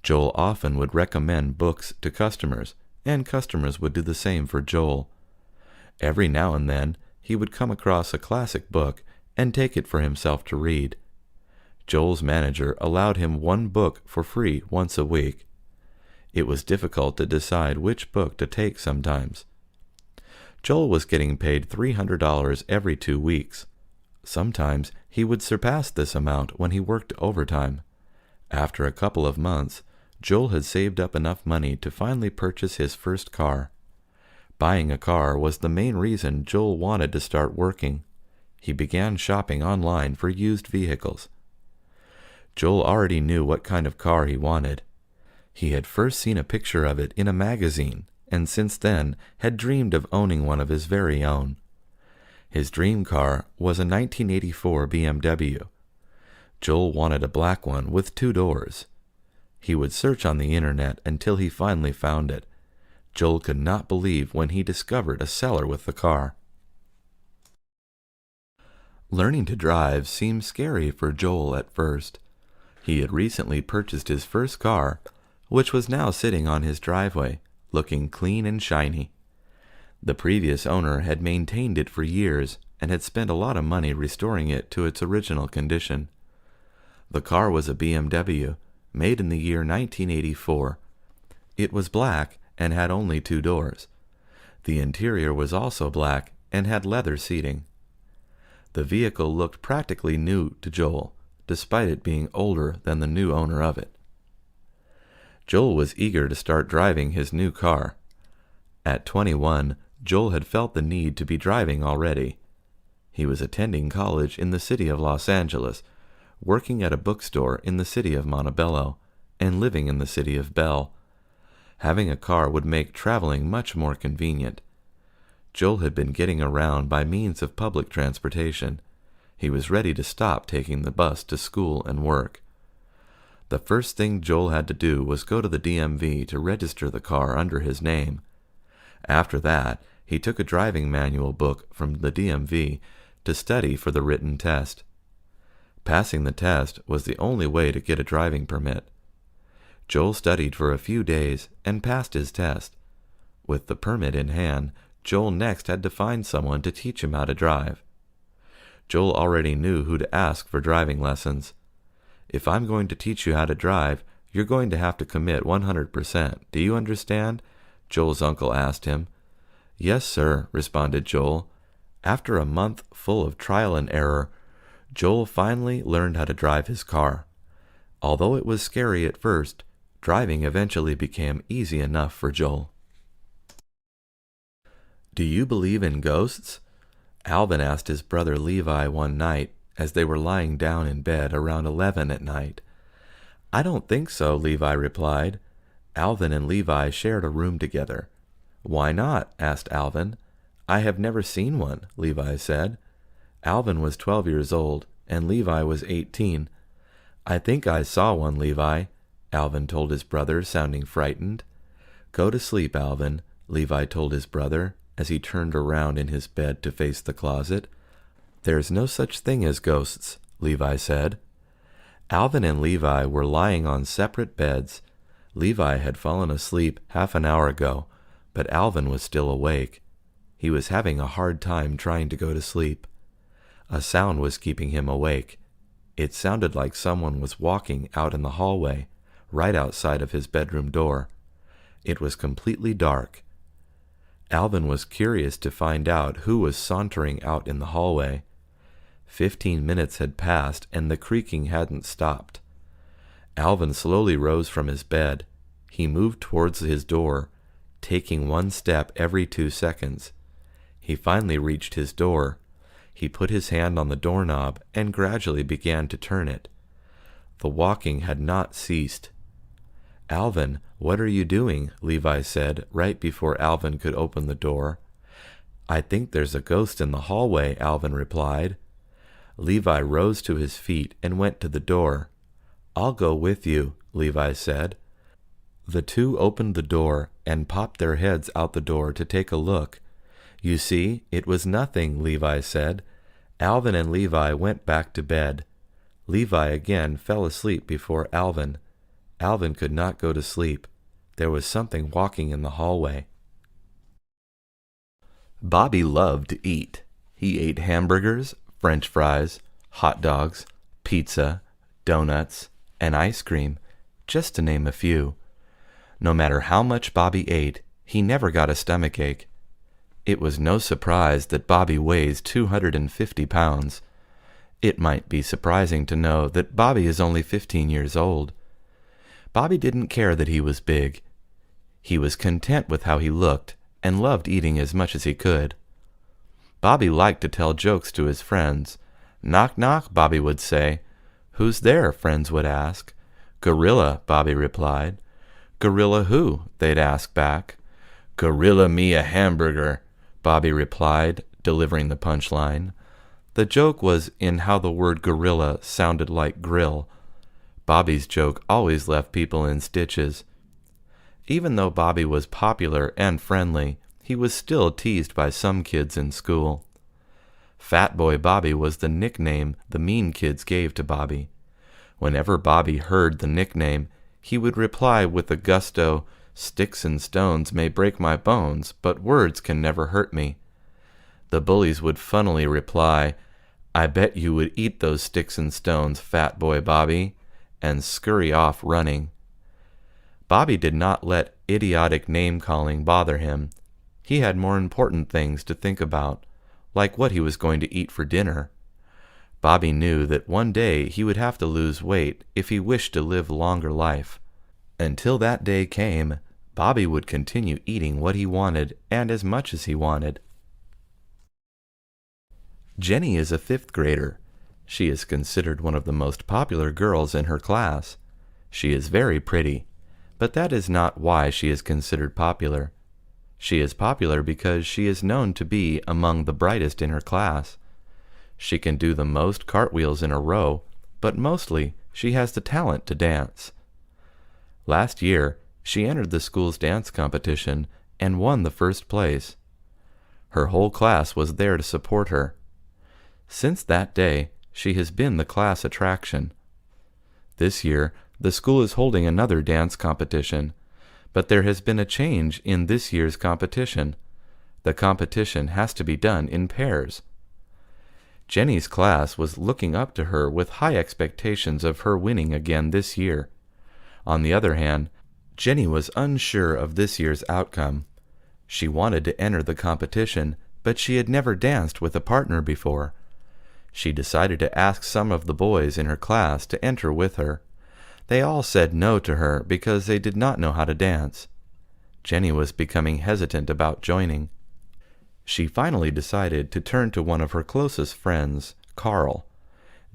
Joel often would recommend books to customers, and customers would do the same for Joel. Every now and then, he would come across a classic book and take it for himself to read. Joel's manager allowed him 1 book for free once a week. It was difficult to decide which book to take sometimes. Joel was getting paid $300 every 2 weeks. Sometimes he would surpass this amount when he worked overtime. After a couple of months, Joel had saved up enough money to finally purchase his first car. Buying a car was the main reason Joel wanted to start working. He began shopping online for used vehicles. Joel already knew what kind of car he wanted. He had first seen a picture of it in a magazine, and since then had dreamed of owning one of his very own. His dream car was a 1984 BMW. Joel wanted a black one with 2 doors. He would search on the internet until he finally found it. Joel could not believe when he discovered a seller with the car. Learning to drive seemed scary for Joel at first. He had recently purchased his first car, which was now sitting on his driveway, looking clean and shiny. The previous owner had maintained it for years and had spent a lot of money restoring it to its original condition. The car was a BMW, made in the year 1984. It was black and had only 2 doors. The interior was also black and had leather seating. The vehicle looked practically new to Joel, despite it being older than the new owner of it. Joel was eager to start driving his new car. At 21, Joel had felt the need to be driving already. He was attending college in the city of Los Angeles, working at a bookstore in the city of Montebello, and living in the city of Bell. Having a car would make traveling much more convenient. Joel had been getting around by means of public transportation. He was ready to stop taking the bus to school and work. The first thing Joel had to do was go to the DMV to register the car under his name. After that, he took a driving manual book from the DMV to study for the written test. Passing the test was the only way to get a driving permit. Joel studied for a few days and passed his test. With the permit in hand, Joel next had to find someone to teach him how to drive. Joel already knew who to ask for driving lessons. "If I'm going to teach you how to drive, you're going to have to commit 100%. Do you understand?" Joel's uncle asked him. "Yes, sir," responded Joel. After a month full of trial and error, Joel finally learned how to drive his car. Although it was scary at first, driving eventually became easy enough for Joel. "Do you believe in ghosts?" Alvin asked his brother Levi one night as they were lying down in bed around 11 at night. "I don't think so," Levi replied. Alvin and Levi shared a room together. "Why not?" asked Alvin. "I have never seen one," Levi said. Alvin was 12 years old, and Levi was 18. "I think I saw one, Levi," Alvin told his brother, sounding frightened. "Go to sleep, Alvin," Levi told his brother as he turned around in his bed to face the closet. "There's no such thing as ghosts," Levi said. Alvin and Levi were lying on separate beds. Levi had fallen asleep half an hour ago, but Alvin was still awake. He was having a hard time trying to go to sleep. A sound was keeping him awake. It sounded like someone was walking out in the hallway, right outside of his bedroom door. It was completely dark. Alvin was curious to find out who was sauntering out in the hallway. 15 minutes had passed and the creaking hadn't stopped. Alvin slowly rose from his bed. He moved towards his door, taking one step every 2 seconds. He finally reached his door. He put his hand on the doorknob and gradually began to turn it. The walking had not ceased. "Alvin, what are you doing?" Levi said right before Alvin could open the door. "I think there's a ghost in the hallway," Alvin replied. Levi rose to his feet and went to the door. "I'll go with you," Levi said. The two opened the door and popped their heads out the door to take a look. "You see, it was nothing," Levi said. Alvin and Levi went back to bed. Levi again fell asleep before Alvin. Alvin could not go to sleep. There was something walking in the hallway. Bobby loved to eat. He ate hamburgers, French fries, hot dogs, pizza, donuts, and ice cream, just to name a few. No matter how much Bobby ate, he never got a stomachache. It was no surprise that Bobby weighs 250 pounds. It might be surprising to know that Bobby is only 15 years old. Bobby didn't care that he was big. He was content with how he looked and loved eating as much as he could. Bobby liked to tell jokes to his friends. "Knock, knock," Bobby would say. "Who's there?" friends would ask. "Gorilla," Bobby replied. "Gorilla who?" they'd ask back. "Gorilla me a hamburger," Bobby replied, delivering the punchline. The joke was in how the word gorilla sounded like grill. Bobby's joke always left people in stitches. Even though Bobby was popular and friendly, he was still teased by some kids in school. Fat Boy Bobby was the nickname the mean kids gave to Bobby. Whenever Bobby heard the nickname, he would reply with a gusto, "Sticks and stones may break my bones, but words can never hurt me." The bullies would funnily reply, "I bet you would eat those sticks and stones, Fat Boy Bobby," and scurry off running. Bobby did not let idiotic name-calling bother him. He had more important things to think about, like what he was going to eat for dinner. Bobby knew that one day he would have to lose weight if he wished to live a longer life. Until that day came, Bobby would continue eating what he wanted and as much as he wanted. Jenny is a 5th grader. She is considered one of the most popular girls in her class. She is very pretty, but that is not why she is considered popular. She is popular because she is known to be among the brightest in her class. She can do the most cartwheels in a row, but mostly she has the talent to dance. Last year, she entered the school's dance competition and won the first place. Her whole class was there to support her. Since that day, she has been the class attraction. This year, the school is holding another dance competition, but there has been a change in this year's competition. The competition has to be done in pairs. Jenny's class was looking up to her with high expectations of her winning again this year. On the other hand, Jenny was unsure of this year's outcome. She wanted to enter the competition, but she had never danced with a partner before. She decided to ask some of the boys in her class to enter with her. They all said no to her because they did not know how to dance. Jenny was becoming hesitant about joining. She finally decided to turn to one of her closest friends, Carl.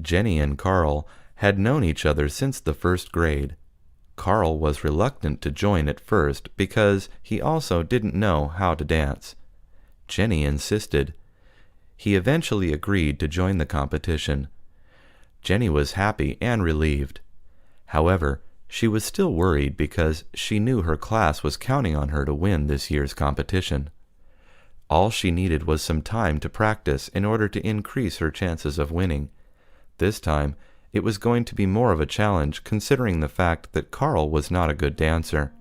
Jenny and Carl had known each other since the first grade. Carl was reluctant to join at first because he also didn't know how to dance. Jenny insisted. He eventually agreed to join the competition. Jenny was happy and relieved. However, she was still worried because she knew her class was counting on her to win this year's competition. All she needed was some time to practice in order to increase her chances of winning. This time, it was going to be more of a challenge considering the fact that Carl was not a good dancer.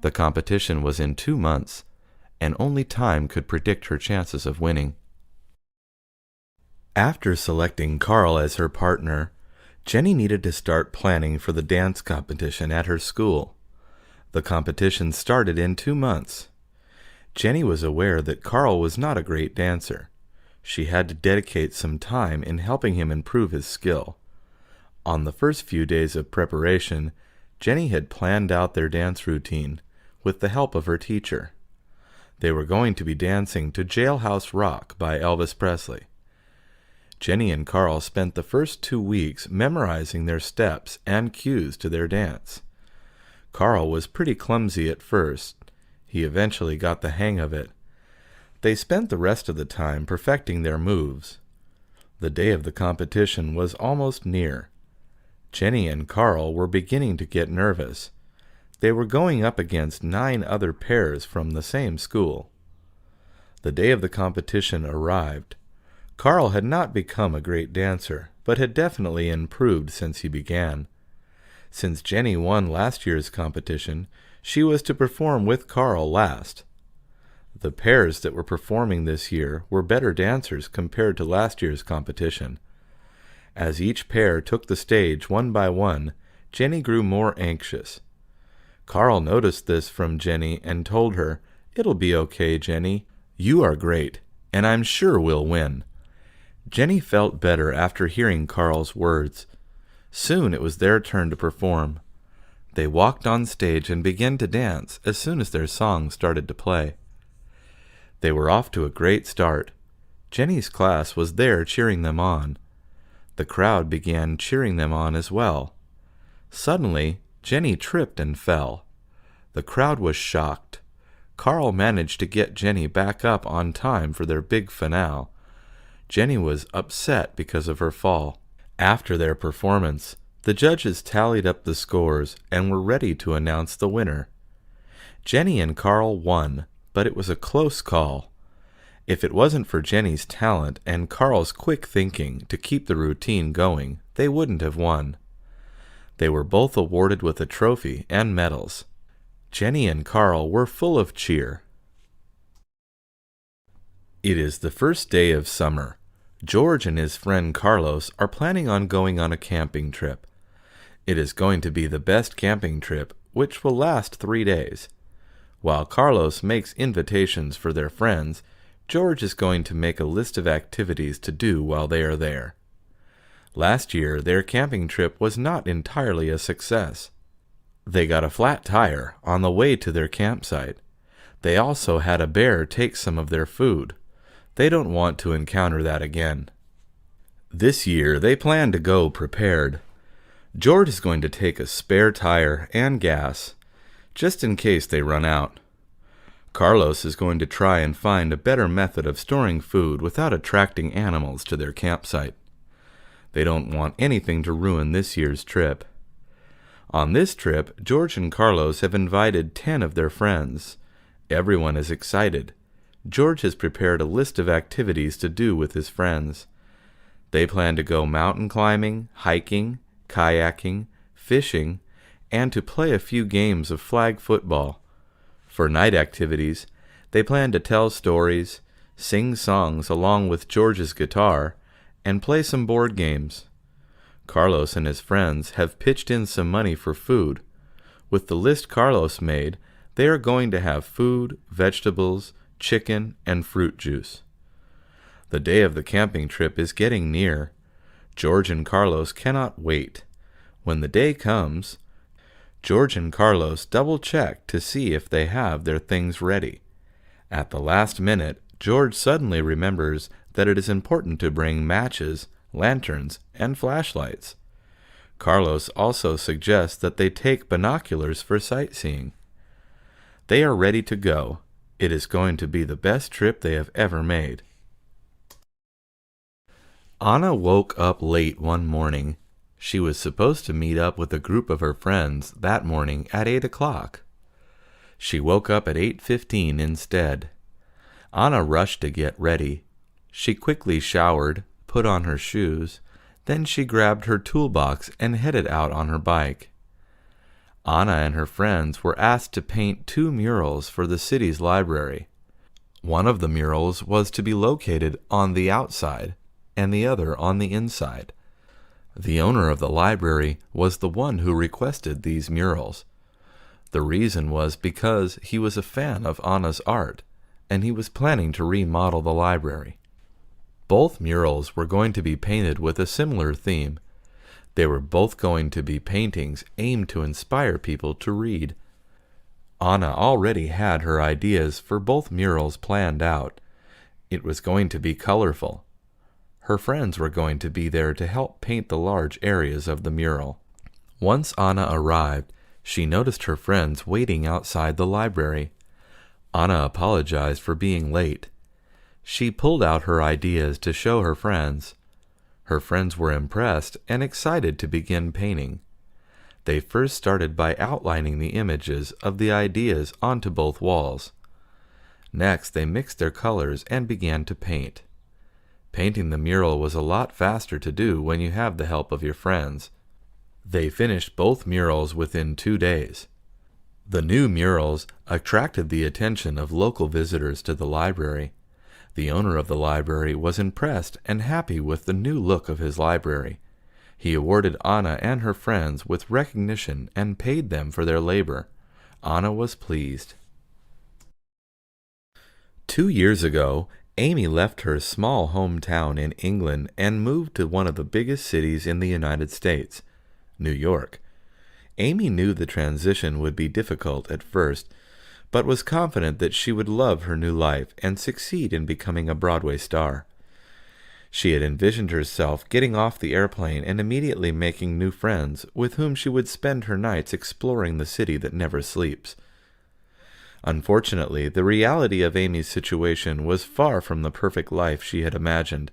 The competition was in 2 months, and only time could predict her chances of winning. After selecting Carl as her partner, Jenny needed to start planning for the dance competition at her school. The competition started in 2 months. Jenny was aware that Carl was not a great dancer. She had to dedicate some time in helping him improve his skill. On the first few days of preparation, Jenny had planned out their dance routine with the help of her teacher. They were going to be dancing to Jailhouse Rock by Elvis Presley. Jenny and Carl spent the first 2 weeks memorizing their steps and cues to their dance. Carl was pretty clumsy at first. He eventually got the hang of it. They spent the rest of the time perfecting their moves. The day of the competition was almost near. Jenny and Carl were beginning to get nervous. They were going up against 9 other pairs from the same school. The day of the competition arrived. Carl had not become a great dancer, but had definitely improved since he began. Since Jenny won last year's competition, she was to perform with Carl last. The pairs that were performing this year were better dancers compared to last year's competition. As each pair took the stage one by one, Jenny grew more anxious. Carl noticed this from Jenny and told her, "It'll be okay, Jenny. You are great, and I'm sure we'll win." Jenny felt better after hearing Carl's words. Soon it was their turn to perform. They walked on stage and began to dance as soon as their song started to play. They were off to a great start. Jenny's class was there cheering them on. The crowd began cheering them on as well. Suddenly, Jenny tripped and fell. The crowd was shocked. Carl managed to get Jenny back up on time for their big finale. Jenny was upset because of her fall. After their performance, the judges tallied up the scores and were ready to announce the winner. Jenny and Carl won, but it was a close call. If it wasn't for Jenny's talent and Carl's quick thinking to keep the routine going, they wouldn't have won. They were both awarded with a trophy and medals. Jenny and Carl were full of cheer. It is the first day of summer. George and his friend Carlos are planning on going on a camping trip. It is going to be the best camping trip, which will last 3 days. While Carlos makes invitations for their friends, George is going to make a list of activities to do while they are there. Last year, their camping trip was not entirely a success. They got a flat tire on the way to their campsite. They also had a bear take some of their food. They don't want to encounter that again. This year, they plan to go prepared. George is going to take a spare tire and gas, just in case they run out. Carlos is going to try and find a better method of storing food without attracting animals to their campsite. They don't want anything to ruin this year's trip. On this trip, George and Carlos have invited 10 of their friends. Everyone is excited. George has prepared a list of activities to do with his friends. They plan to go mountain climbing, hiking, kayaking, fishing, and to play a few games of flag football. For night activities, they plan to tell stories, sing songs along with George's guitar, and play some board games. Carlos and his friends have pitched in some money for food. With the list Carlos made, they are going to have food, vegetables, chicken, and fruit juice. The day of the camping trip is getting near. George and Carlos cannot wait. When the day comes, George and Carlos double-check to see if they have their things ready. At the last minute, George suddenly remembers that it is important to bring matches, lanterns, and flashlights. Carlos also suggests that they take binoculars for sightseeing. They are ready to go. It is going to be the best trip they have ever made. Anna woke up late one morning. She was supposed to meet up with a group of her friends that morning at 8 o'clock. She woke up at 8:15 instead. Anna rushed to get ready. She quickly showered, put on her shoes, then she grabbed her toolbox and headed out on her bike. Anna and her friends were asked to paint 2 murals for the city's library. One of the murals was to be located on the outside, and the other on the inside. The owner of the library was the one who requested these murals. The reason was because he was a fan of Anna's art, and he was planning to remodel the library. Both murals were going to be painted with a similar theme. They were both going to be paintings aimed to inspire people to read. Anna already had her ideas for both murals planned out. It was going to be colorful. Her friends were going to be there to help paint the large areas of the mural. Once Anna arrived, she noticed her friends waiting outside the library. Anna apologized for being late. She pulled out her ideas to show her friends. Her friends were impressed and excited to begin painting. They first started by outlining the images of the ideas onto both walls. Next, they mixed their colors and began to paint. Painting the mural was a lot faster to do when you have the help of your friends. They finished both murals within 2 days. The new murals attracted the attention of local visitors to the library. The owner of the library was impressed and happy with the new look of his library. He awarded Anna and her friends with recognition and paid them for their labor. Anna was pleased. 2 years ago, Amy left her small hometown in England and moved to one of the biggest cities in the United States, New York. Amy knew the transition would be difficult at first, but was confident that she would love her new life and succeed in becoming a Broadway star. She had envisioned herself getting off the airplane and immediately making new friends with whom she would spend her nights exploring the city that never sleeps. Unfortunately, the reality of Amy's situation was far from the perfect life she had imagined.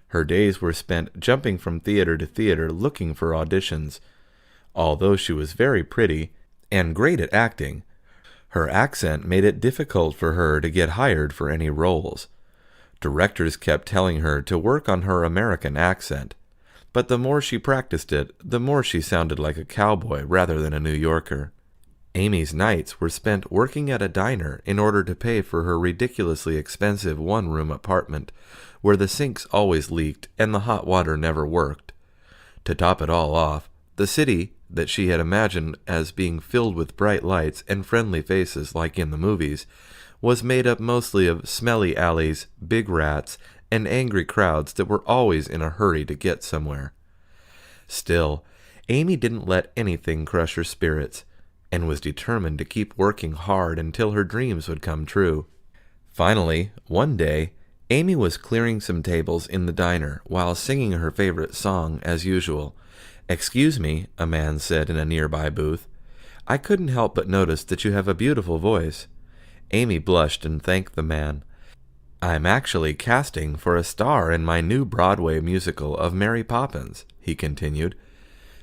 Her days were spent jumping from theater to theater looking for auditions. Although she was very pretty and great at acting, her accent made it difficult for her to get hired for any roles. Directors kept telling her to work on her American accent, but the more she practiced it, the more she sounded like a cowboy rather than a New Yorker. Amy's nights were spent working at a diner in order to pay for her ridiculously expensive one-room apartment, where the sinks always leaked and the hot water never worked. To top it all off, the city that she had imagined as being filled with bright lights and friendly faces like in the movies was made up mostly of smelly alleys, big rats, and angry crowds that were always in a hurry to get somewhere. Still, Amy didn't let anything crush her spirits, and was determined to keep working hard until her dreams would come true. Finally, one day, Amy was clearing some tables in the diner while singing her favorite song as usual. "Excuse me," a man said in a nearby booth. "I couldn't help but notice that you have a beautiful voice." Amy blushed and thanked the man. "I'm actually casting for a star in my new Broadway musical of Mary Poppins," he continued.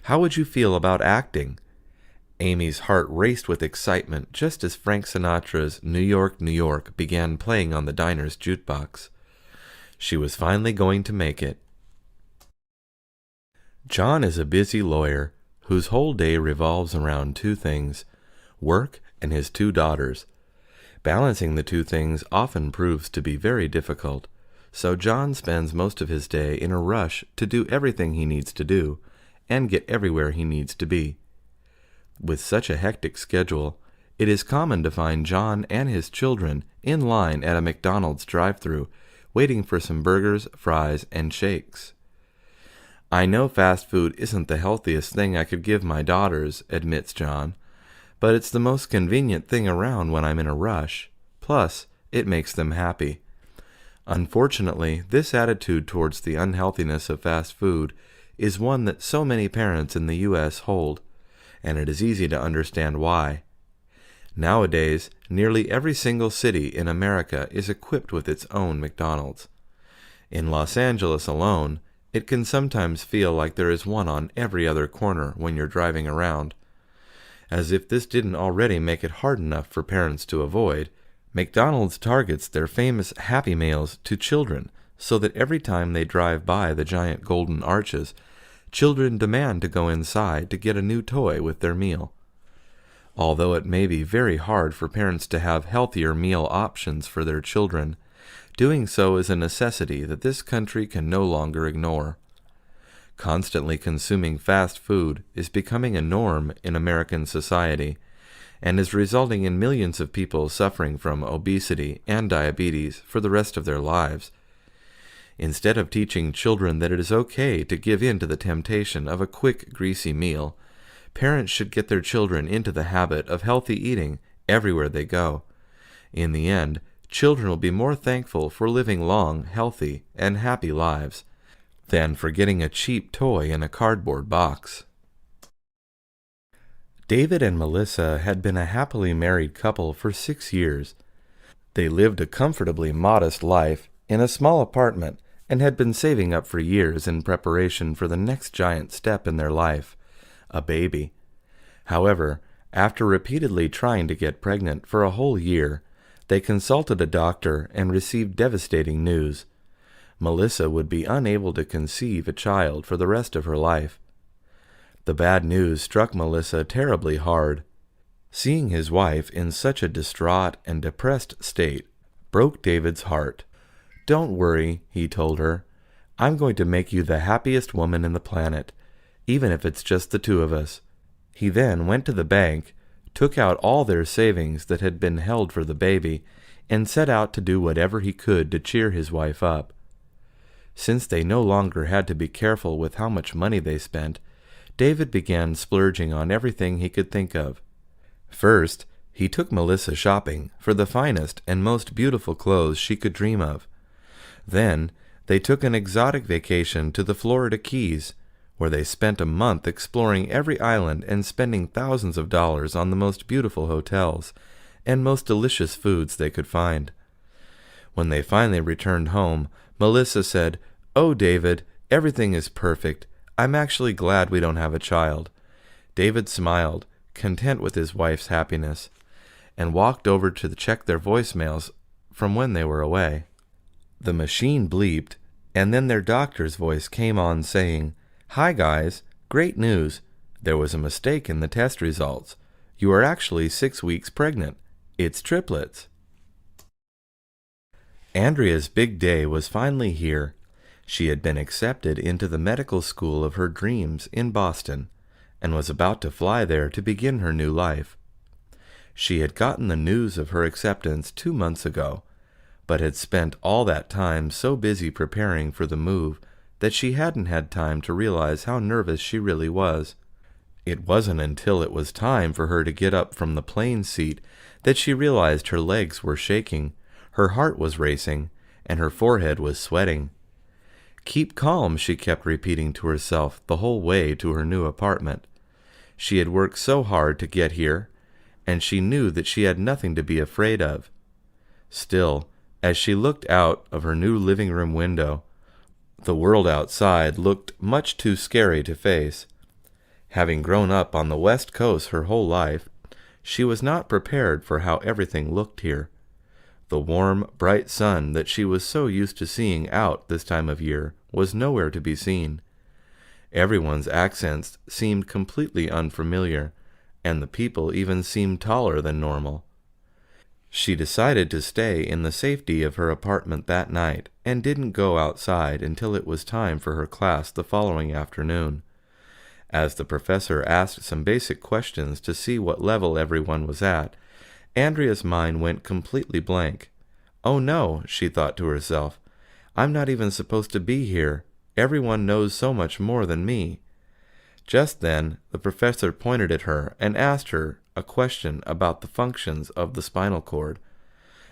"How would you feel about acting?" Amy's heart raced with excitement just as Frank Sinatra's New York, New York began playing on the diner's jukebox. She was finally going to make it. John is a busy lawyer whose whole day revolves around two things: work and his two daughters. Balancing the two things often proves to be very difficult, so John spends most of his day in a rush to do everything he needs to do and get everywhere he needs to be. With such a hectic schedule, it is common to find John and his children in line at a McDonald's drive-thru, waiting for some burgers, fries, and shakes. "I know fast food isn't the healthiest thing I could give my daughters," admits John, "but it's the most convenient thing around when I'm in a rush. Plus, it makes them happy." Unfortunately, this attitude towards the unhealthiness of fast food is one that so many parents in the U.S. hold, and it is easy to understand why. Nowadays, nearly every single city in America is equipped with its own McDonald's. In Los Angeles alone, it can sometimes feel like there is one on every other corner when you're driving around. As if this didn't already make it hard enough for parents to avoid, McDonald's targets their famous Happy Meals to children so that every time they drive by the giant golden arches, children demand to go inside to get a new toy with their meal. Although it may be very hard for parents to have healthier meal options for their children, doing so is a necessity that this country can no longer ignore. Constantly consuming fast food is becoming a norm in American society and is resulting in millions of people suffering from obesity and diabetes for the rest of their lives. Instead of teaching children that it is okay to give in to the temptation of a quick, greasy meal, parents should get their children into the habit of healthy eating everywhere they go. In the end, children will be more thankful for living long, healthy, and happy lives than for getting a cheap toy in a cardboard box. David and Melissa had been a happily married couple for 6 years. They lived a comfortably modest life in a small apartment and had been saving up for years in preparation for the next giant step in their life, a baby. However, after repeatedly trying to get pregnant for a whole year, they consulted a doctor and received devastating news. Melissa would be unable to conceive a child for the rest of her life. The bad news struck Melissa terribly hard. Seeing his wife in such a distraught and depressed state broke David's heart. "Don't worry," he told her. "I'm going to make you the happiest woman in the planet, even if it's just the two of us." He then went to the bank, took out all their savings that had been held for the baby, and set out to do whatever he could to cheer his wife up. Since they no longer had to be careful with how much money they spent, David began splurging on everything he could think of. First, he took Melissa shopping for the finest and most beautiful clothes she could dream of. Then, they took an exotic vacation to the Florida Keys, where they spent a month exploring every island and spending thousands of dollars on the most beautiful hotels and most delicious foods they could find. When they finally returned home, Melissa said, "Oh, David, everything is perfect. I'm actually glad we don't have a child." David smiled, content with his wife's happiness, and walked over to check their voicemails from when they were away. The machine bleeped, and then their doctor's voice came on saying, "Hi guys, great news. There was a mistake in the test results. You are actually 6 weeks pregnant. It's triplets." Andrea's big day was finally here. She had been accepted into the medical school of her dreams in Boston, and was about to fly there to begin her new life. She had gotten the news of her acceptance 2 months ago, but had spent all that time so busy preparing for the move that she hadn't had time to realize how nervous she really was. It wasn't until it was time for her to get up from the plane seat that she realized her legs were shaking, her heart was racing, and her forehead was sweating. "Keep calm," she kept repeating to herself the whole way to her new apartment. She had worked so hard to get here, and she knew that she had nothing to be afraid of. Still, as she looked out of her new living room window, the world outside looked much too scary to face. Having grown up on the West Coast her whole life, she was not prepared for how everything looked here. The warm, bright sun that she was so used to seeing out this time of year was nowhere to be seen. Everyone's accents seemed completely unfamiliar, and the people even seemed taller than normal. She decided to stay in the safety of her apartment that night and didn't go outside until it was time for her class the following afternoon. As the professor asked some basic questions to see what level everyone was at, Andrea's mind went completely blank. "Oh no," she thought to herself, "I'm not even supposed to be here. Everyone knows so much more than me." Just then, the professor pointed at her and asked her a question about the functions of the spinal cord.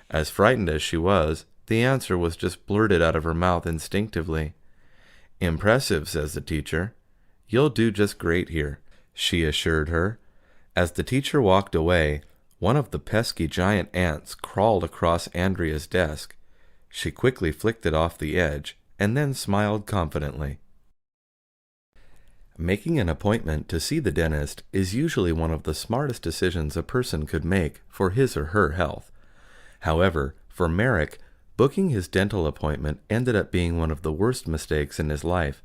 As frightened as she was, the answer was just blurted out of her mouth instinctively. "Impressive," says the teacher. "You'll do just great here," she assured her. As the teacher walked away, one of the pesky giant ants crawled across Andrea's desk. She quickly flicked it off the edge and then smiled confidently. Making an appointment to see the dentist is usually one of the smartest decisions a person could make for his or her health. However, for Merrick, booking his dental appointment ended up being one of the worst mistakes in his life.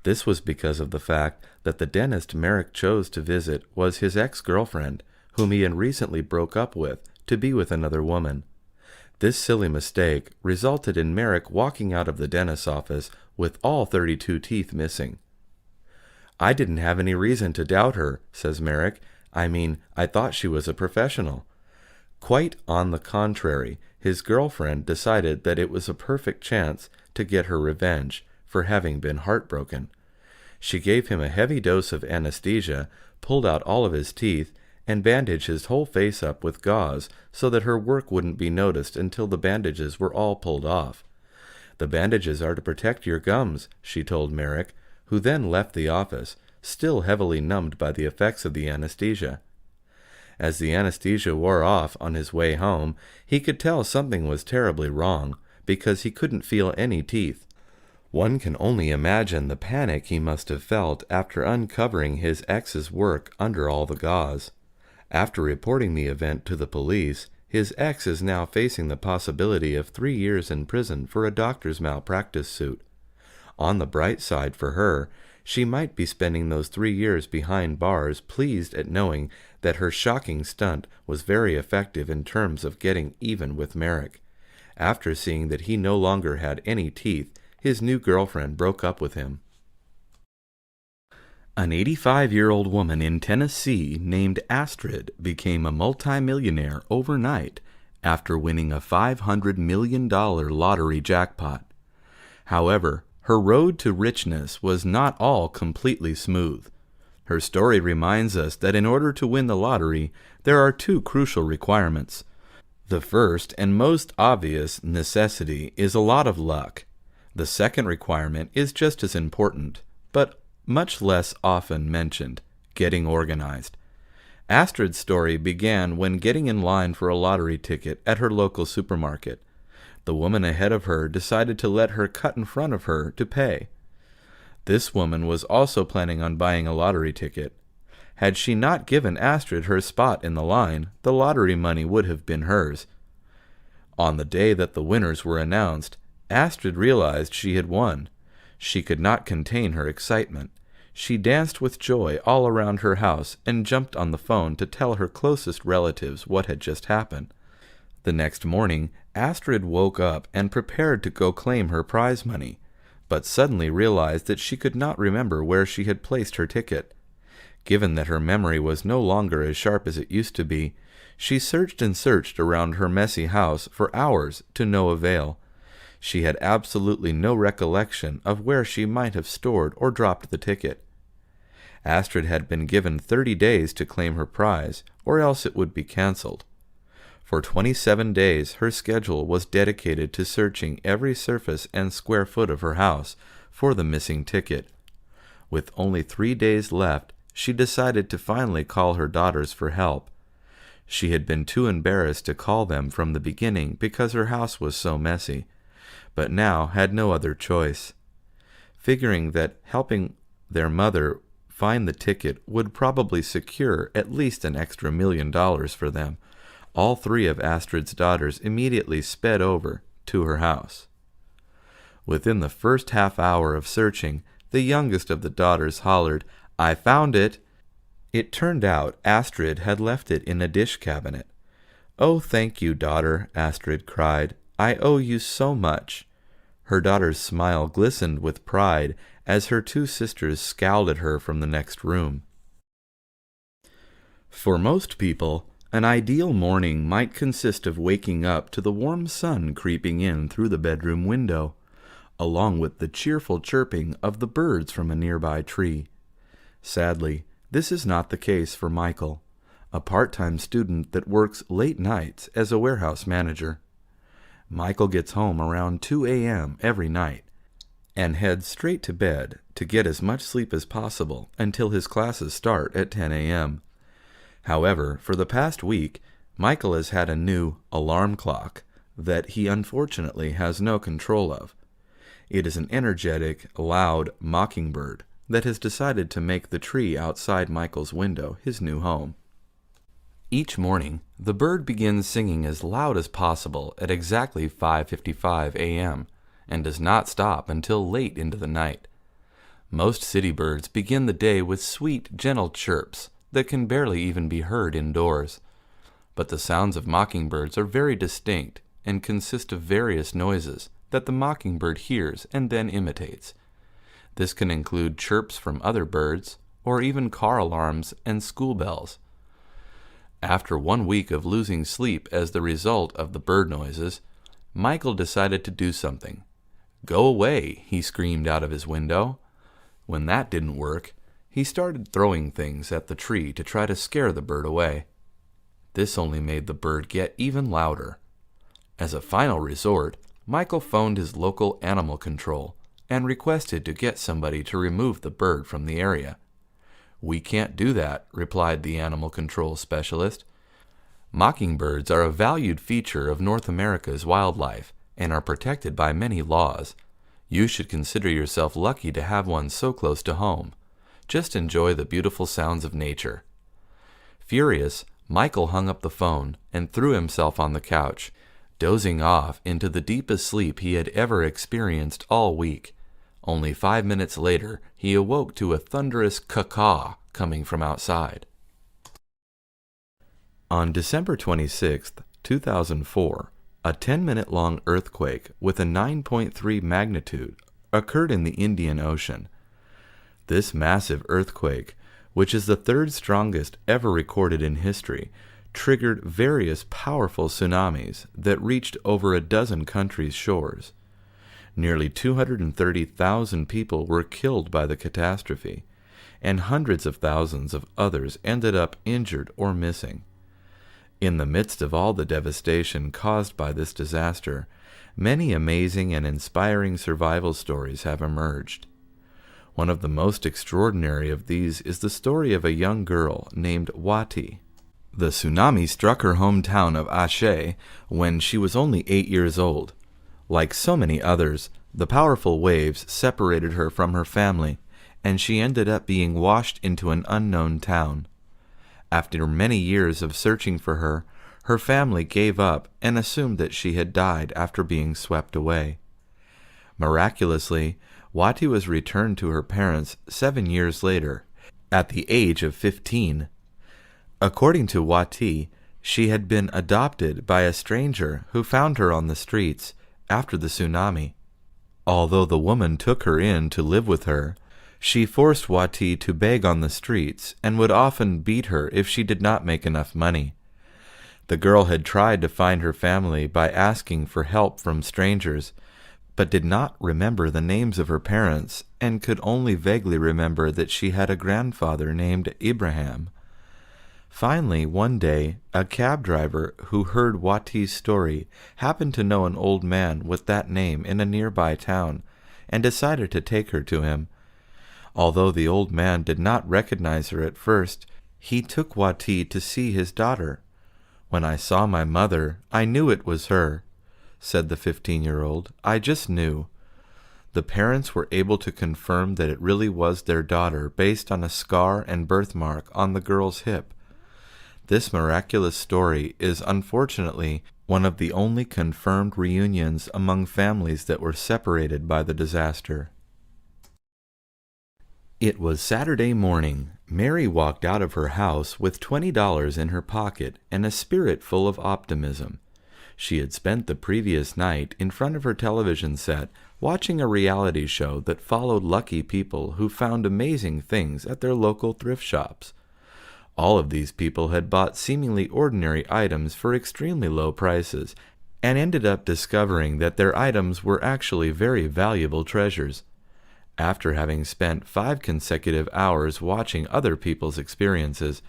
This was because of the fact that the dentist Merrick chose to visit was his ex-girlfriend, whom he had recently broke up with to be with another woman. This silly mistake resulted in Merrick walking out of the dentist's office with all 32 teeth missing. "I didn't have any reason to doubt her," says Merrick. I thought she was a professional." Quite on the contrary, his girlfriend decided that it was a perfect chance to get her revenge for having been heartbroken. She gave him a heavy dose of anesthesia, pulled out all of his teeth, and bandaged his whole face up with gauze so that her work wouldn't be noticed until the bandages were all pulled off. "The bandages are to protect your gums," she told Merrick, who then left the office, still heavily numbed by the effects of the anesthesia. As the anesthesia wore off on his way home, he could tell something was terribly wrong, because he couldn't feel any teeth. One can only imagine the panic he must have felt after uncovering his ex's work under all the gauze. After reporting the event to the police, his ex is now facing the possibility of 3 years in prison for a doctor's malpractice suit. On the bright side for her, she might be spending those 3 years behind bars pleased at knowing that her shocking stunt was very effective in terms of getting even with Merrick. After seeing that he no longer had any teeth, his new girlfriend broke up with him. An 85-year-old woman in Tennessee named Astrid became a multimillionaire overnight after winning a $500 million lottery jackpot. However, her road to richness was not all completely smooth. Her story reminds us that in order to win the lottery, there are 2 crucial requirements. The first and most obvious necessity is a lot of luck. The second requirement is just as important, but much less often mentioned: getting organized. Astrid's story began when getting in line for a lottery ticket at her local supermarket. The woman ahead of her decided to let her cut in front of her to pay. This woman was also planning on buying a lottery ticket. Had she not given Astrid her spot in the line, the lottery money would have been hers. On the day that the winners were announced, Astrid realized she had won. She could not contain her excitement. She danced with joy all around her house and jumped on the phone to tell her closest relatives what had just happened. The next morning, Astrid woke up and prepared to go claim her prize money, but suddenly realized that she could not remember where she had placed her ticket. Given that her memory was no longer as sharp as it used to be, she searched and searched around her messy house for hours to no avail. She had absolutely no recollection of where she might have stored or dropped the ticket. Astrid had been given 30 days to claim her prize, or else it would be canceled. For 27 days, her schedule was dedicated to searching every surface and square foot of her house for the missing ticket. With only 3 days left, she decided to finally call her daughters for help. She had been too embarrassed to call them from the beginning because her house was so messy, but now had no other choice. Figuring that helping their mother find the ticket would probably secure at least an extra $1 million for them, all three of Astrid's daughters immediately sped over to her house. Within the first half hour of searching, the youngest of the daughters hollered, "I found it!" It turned out Astrid had left it in a dish cabinet. "Oh, thank you, daughter," Astrid cried. "I owe you so much." Her daughter's smile glistened with pride as her two sisters scowled at her from the next room. For most people, an ideal morning might consist of waking up to the warm sun creeping in through the bedroom window, along with the cheerful chirping of the birds from a nearby tree. Sadly, this is not the case for Michael, a part-time student that works late nights as a warehouse manager. Michael gets home around 2 a.m. every night and heads straight to bed to get as much sleep as possible until his classes start at 10 a.m. However, for the past week, Michael has had a new alarm clock that he unfortunately has no control of. It is an energetic, loud mockingbird that has decided to make the tree outside Michael's window his new home. Each morning, the bird begins singing as loud as possible at exactly 5:55 a.m. and does not stop until late into the night. Most city birds begin the day with sweet, gentle chirps that can barely even be heard indoors. But the sounds of mockingbirds are very distinct and consist of various noises that the mockingbird hears and then imitates. This can include chirps from other birds, or even car alarms and school bells. After 1 week of losing sleep as the result of the bird noises, Michael decided to do something. "Go away," he screamed out of his window. When that didn't work, he started throwing things at the tree to try to scare the bird away. This only made the bird get even louder. As a final resort, Michael phoned his local animal control and requested to get somebody to remove the bird from the area. "We can't do that," replied the animal control specialist. "Mockingbirds are a valued feature of North America's wildlife and are protected by many laws. You should consider yourself lucky to have one so close to home. Just enjoy the beautiful sounds of nature." Furious, Michael hung up the phone and threw himself on the couch, dozing off into the deepest sleep he had ever experienced all week. Only 5 minutes later, he awoke to a thunderous caw-caw coming from outside. On December 26, 2004, a 10-minute-long earthquake with a 9.3 magnitude occurred in the Indian Ocean. This massive earthquake, which is the third strongest ever recorded in history, triggered various powerful tsunamis that reached over a dozen countries' shores. Nearly 230,000 people were killed by the catastrophe, and hundreds of thousands of others ended up injured or missing. In the midst of all the devastation caused by this disaster, many amazing and inspiring survival stories have emerged. One of the most extraordinary of these is the story of a young girl named Wati. The tsunami struck her hometown of Aceh when she was only 8 years old. Like so many others, the powerful waves separated her from her family, and she ended up being washed into an unknown town. After many years of searching for her, her family gave up and assumed that she had died after being swept away. Miraculously, Wati was returned to her parents 7 years later, at the age of 15. According to Wati, she had been adopted by a stranger who found her on the streets after the tsunami. Although the woman took her in to live with her, she forced Wati to beg on the streets and would often beat her if she did not make enough money. The girl had tried to find her family by asking for help from strangers, but did not remember the names of her parents and could only vaguely remember that she had a grandfather named Ibrahim. Finally, one day, a cab driver who heard Wati's story happened to know an old man with that name in a nearby town and decided to take her to him. Although the old man did not recognize her at first, he took Wati to see his daughter. "When I saw my mother, I knew it was her," said the 15-year-old. "I just knew." The parents were able to confirm that it really was their daughter based on a scar and birthmark on the girl's hip. This miraculous story is unfortunately one of the only confirmed reunions among families that were separated by the disaster. It was Saturday morning. Mary walked out of her house with $20 in her pocket and a spirit full of optimism. She had spent the previous night in front of her television set watching a reality show that followed lucky people who found amazing things at their local thrift shops. All of these people had bought seemingly ordinary items for extremely low prices and ended up discovering that their items were actually very valuable treasures. After having spent 5 consecutive hours watching other people's experiences,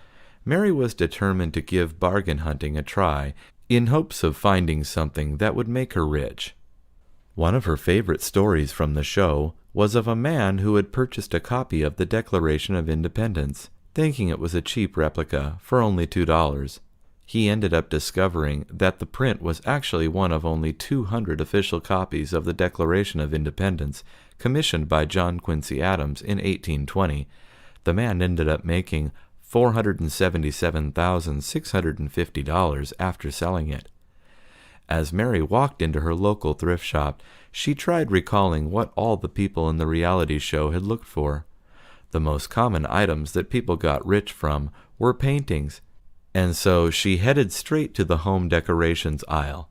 Mary was determined to give bargain hunting a try in hopes of finding something that would make her rich. One of her favorite stories from the show was of a man who had purchased a copy of the Declaration of Independence, thinking it was a cheap replica for only $2. He ended up discovering that the print was actually one of only 200 official copies of the Declaration of Independence commissioned by John Quincy Adams in 1820. The man ended up making $477,650 after selling it. As Mary walked into her local thrift shop, she tried recalling what all the people in the reality show had looked for. The most common items that people got rich from were paintings, and so she headed straight to the home decorations aisle.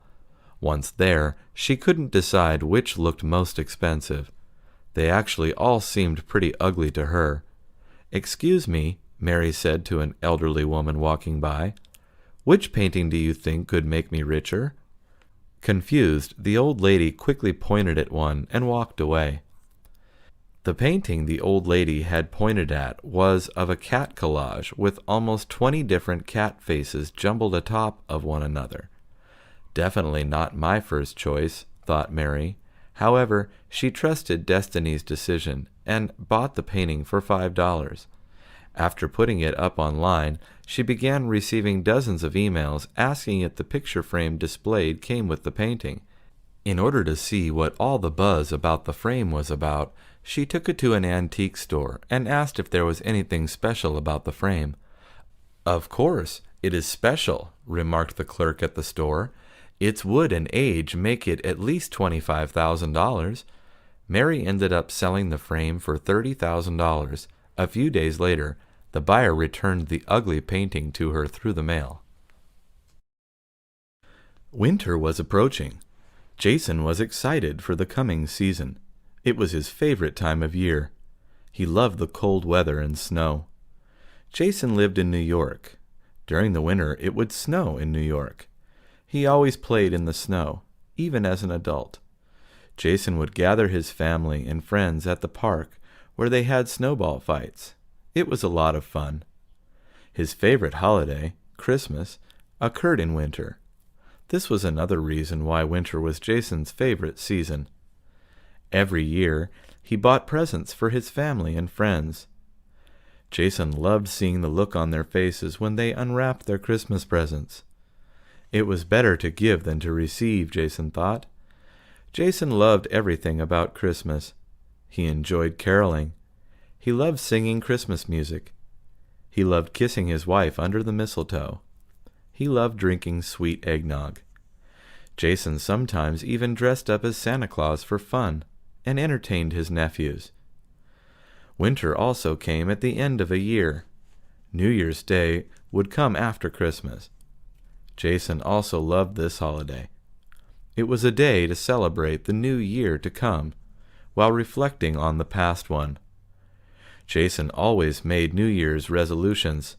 Once there, she couldn't decide which looked most expensive. They actually all seemed pretty ugly to her. "Excuse me," Mary said to an elderly woman walking by. "Which painting do you think could make me richer?" Confused, the old lady quickly pointed at one and walked away. The painting the old lady had pointed at was of a cat collage with almost 20 different cat faces jumbled atop of one another. Definitely not my first choice, thought Mary. However, she trusted Destiny's decision and bought the painting for $5. After putting it up online, she began receiving dozens of emails asking if the picture frame displayed came with the painting. In order to see what all the buzz about the frame was about, she took it to an antique store and asked if there was anything special about the frame. "Of course, it is special," remarked the clerk at the store. "Its wood and age make it at least $25,000. Mary ended up selling the frame for $30,000. A few days later, the buyer returned the ugly painting to her through the mail. Winter was approaching. Jason was excited for the coming season. It was his favorite time of year. He loved the cold weather and snow. Jason lived in New York. During the winter, it would snow in New York. He always played in the snow, even as an adult. Jason would gather his family and friends at the park where they had snowball fights. It was a lot of fun. His favorite holiday, Christmas, occurred in winter. This was another reason why winter was Jason's favorite season. Every year, he bought presents for his family and friends. Jason loved seeing the look on their faces when they unwrapped their Christmas presents. It was better to give than to receive, Jason thought. Jason loved everything about Christmas. He enjoyed caroling. He loved singing Christmas music. He loved kissing his wife under the mistletoe. He loved drinking sweet eggnog. Jason sometimes even dressed up as Santa Claus for fun and entertained his nephews. Winter also came at the end of a year. New Year's Day would come after Christmas. Jason also loved this holiday. It was a day to celebrate the new year to come, while reflecting on the past one. Jason always made New Year's resolutions.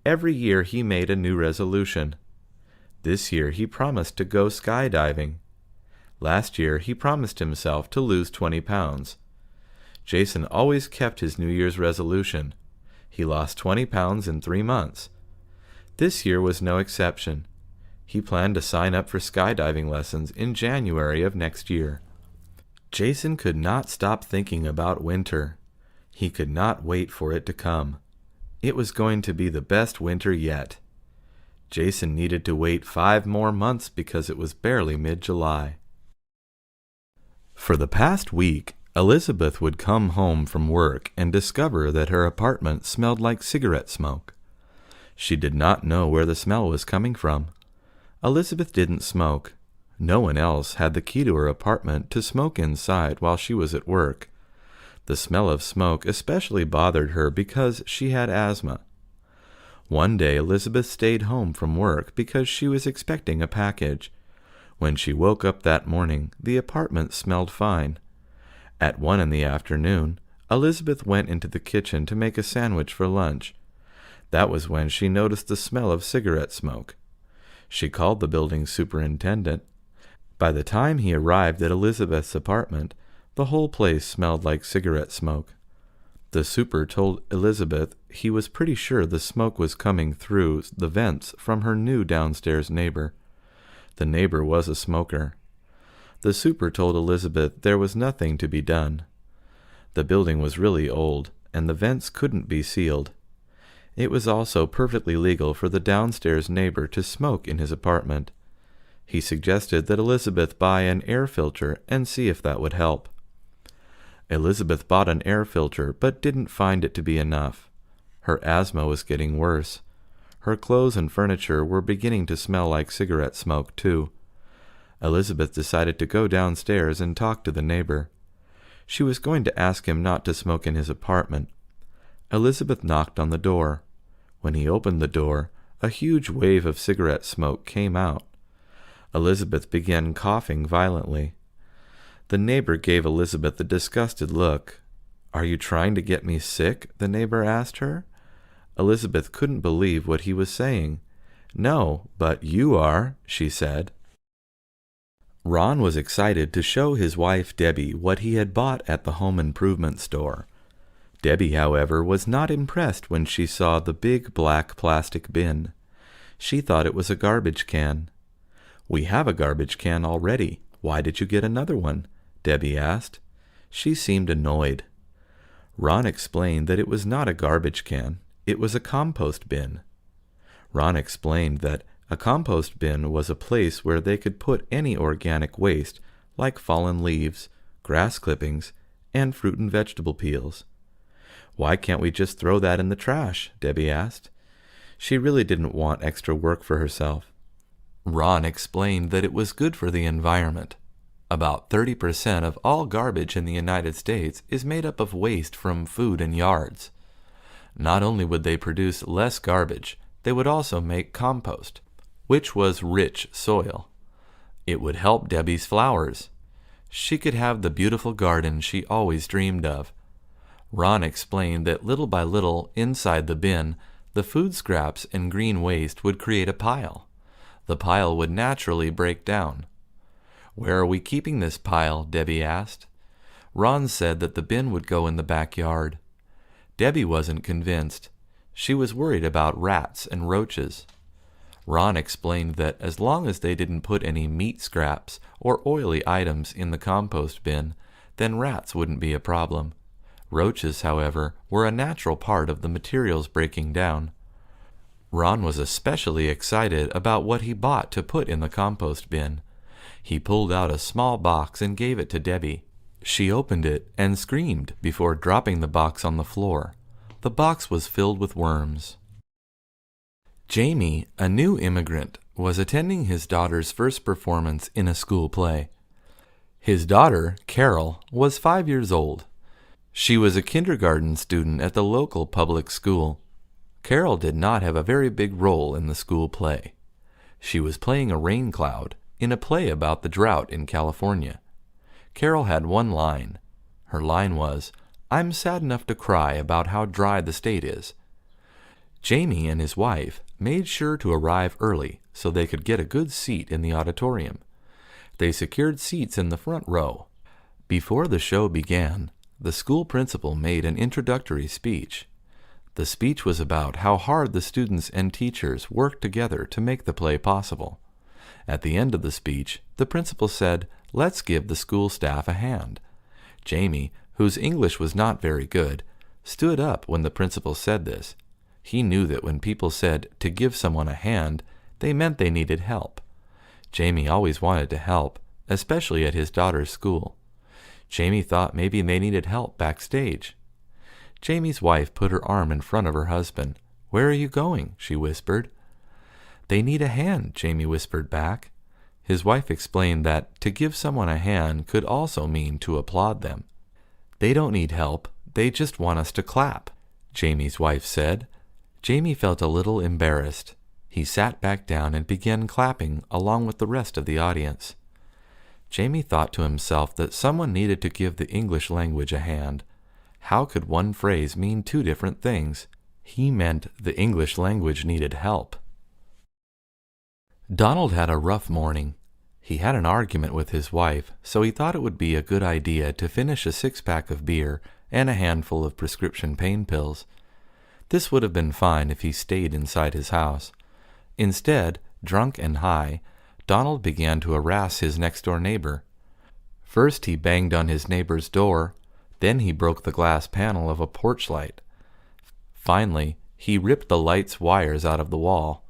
Every year he made a new resolution. This year he promised to go skydiving. Last year he promised himself to lose 20 pounds. Jason always kept his New Year's resolution. He lost 20 pounds in 3 months. This year was no exception. He planned to sign up for skydiving lessons in January of next year. Jason could not stop thinking about winter. He could not wait for it to come. It was going to be the best winter yet. Jason needed to wait 5 more months because it was barely mid-July. For the past week, Elizabeth would come home from work and discover that her apartment smelled like cigarette smoke. She did not know where the smell was coming from. Elizabeth didn't smoke. No one else had the key to her apartment to smoke inside while she was at work. The smell of smoke especially bothered her because she had asthma. One day Elizabeth stayed home from work because she was expecting a package. When she woke up that morning, the apartment smelled fine. At 1 in the afternoon, Elizabeth went into the kitchen to make a sandwich for lunch. That was when she noticed the smell of cigarette smoke. She called the building superintendent. By the time he arrived at Elizabeth's apartment, the whole place smelled like cigarette smoke. The super told Elizabeth he was pretty sure the smoke was coming through the vents from her new downstairs neighbor. The neighbor was a smoker. The super told Elizabeth there was nothing to be done. The building was really old, and the vents couldn't be sealed. It was also perfectly legal for the downstairs neighbor to smoke in his apartment. He suggested that Elizabeth buy an air filter and see if that would help. Elizabeth bought an air filter but didn't find it to be enough. Her asthma was getting worse. Her clothes and furniture were beginning to smell like cigarette smoke, too. Elizabeth decided to go downstairs and talk to the neighbor. She was going to ask him not to smoke in his apartment. Elizabeth knocked on the door. When he opened the door, a huge wave of cigarette smoke came out. Elizabeth began coughing violently. The neighbor gave Elizabeth a disgusted look. "Are you trying to get me sick?" the neighbor asked her. Elizabeth couldn't believe what he was saying. "No, but you are," she said. Ron was excited to show his wife Debbie what he had bought at the home improvement store. Debbie, however, was not impressed when she saw the big black plastic bin. She thought it was a garbage can. "We have a garbage can already. Why did you get another one?" Debbie asked. She seemed annoyed. Ron explained that it was not a garbage can. It was a compost bin. Ron explained that a compost bin was a place where they could put any organic waste, like fallen leaves, grass clippings, and fruit and vegetable peels. "Why can't we just throw that in the trash?" Debbie asked. She really didn't want extra work for herself. Ron explained that it was good for the environment. About 30% of all garbage in the United States is made up of waste from food and yards. Not only would they produce less garbage, they would also make compost, which was rich soil. It would help Debbie's flowers. She could have the beautiful garden she always dreamed of. Ron explained that little by little, inside the bin, the food scraps and green waste would create a pile. The pile would naturally break down. "Where are we keeping this pile?" Debbie asked. Ron said that the bin would go in the backyard. Debbie wasn't convinced. She was worried about rats and roaches. Ron explained that as long as they didn't put any meat scraps or oily items in the compost bin, then rats wouldn't be a problem. Roaches, however, were a natural part of the materials breaking down. Ron was especially excited about what he bought to put in the compost bin. He pulled out a small box and gave it to Debbie. She opened it and screamed before dropping the box on the floor. The box was filled with worms. Jamie, a new immigrant, was attending his daughter's first performance in a school play. His daughter, Carol, was 5 years old. She was a kindergarten student at the local public school. Carol did not have a very big role in the school play. She was playing a rain cloud in a play about the drought in California. Carol had one line. Her line was, "I'm sad enough to cry about how dry the state is." Jamie and his wife made sure to arrive early so they could get a good seat in the auditorium. They secured seats in the front row. Before the show began, the school principal made an introductory speech. The speech was about how hard the students and teachers worked together to make the play possible. At the end of the speech, the principal said, "Let's give the school staff a hand." Jamie, whose English was not very good, stood up when the principal said this. He knew that when people said to give someone a hand, They meant they needed help. Jamie always wanted to help, especially at his daughter's school. Jamie thought maybe they needed help backstage. Jamie's wife put her arm in front of her husband. "Where are you going?" she whispered. "They need a hand," Jamie whispered back. His wife explained that to give someone a hand could also mean to applaud them. "They don't need help, they just want us to clap," Jamie's wife said. Jamie felt a little embarrassed. He sat back down and began clapping along with the rest of the audience. Jamie thought to himself that someone needed to give the English language a hand. How could one phrase mean two different things? He meant the English language needed help. Donald had a rough morning. He had an argument with his wife, so he thought it would be a good idea to finish a 6-pack of beer and a handful of prescription pain pills. This would have been fine if he stayed inside his house. Instead, drunk and high, Donald began to harass his next-door neighbor. First he banged on his neighbor's door, then he broke the glass panel of a porch light. Finally, he ripped the light's wires out of the wall.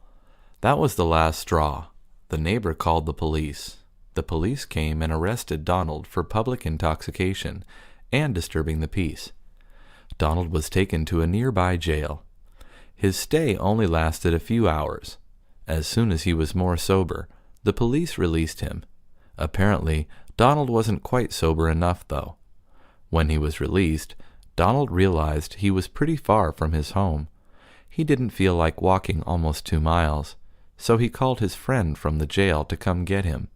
That was the last straw. The neighbor called the police. The police came and arrested Donald for public intoxication and disturbing the peace. Donald was taken to a nearby jail. His stay only lasted a few hours. As soon as he was more sober, the police released him. Apparently, Donald wasn't quite sober enough, though. When he was released, Donald realized he was pretty far from his home. He didn't feel like walking almost 2 miles, so he called his friend from the jail to come get him.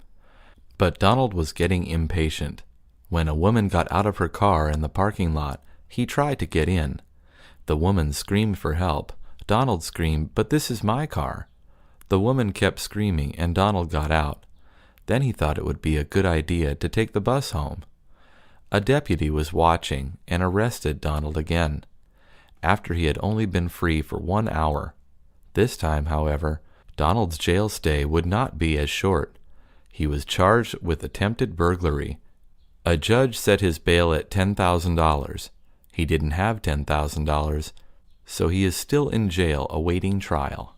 But Donald was getting impatient. When a woman got out of her car in the parking lot, he tried to get in. The woman screamed for help. Donald screamed, "But this is my car." The woman kept screaming, and Donald got out. Then he thought it would be a good idea to take the bus home. A deputy was watching and arrested Donald again, after he had only been free for 1 hour. This time, however, Donald's jail stay would not be as short. He was charged with attempted burglary. A judge set his bail at $10,000. He didn't have $10,000, so he is still in jail awaiting trial.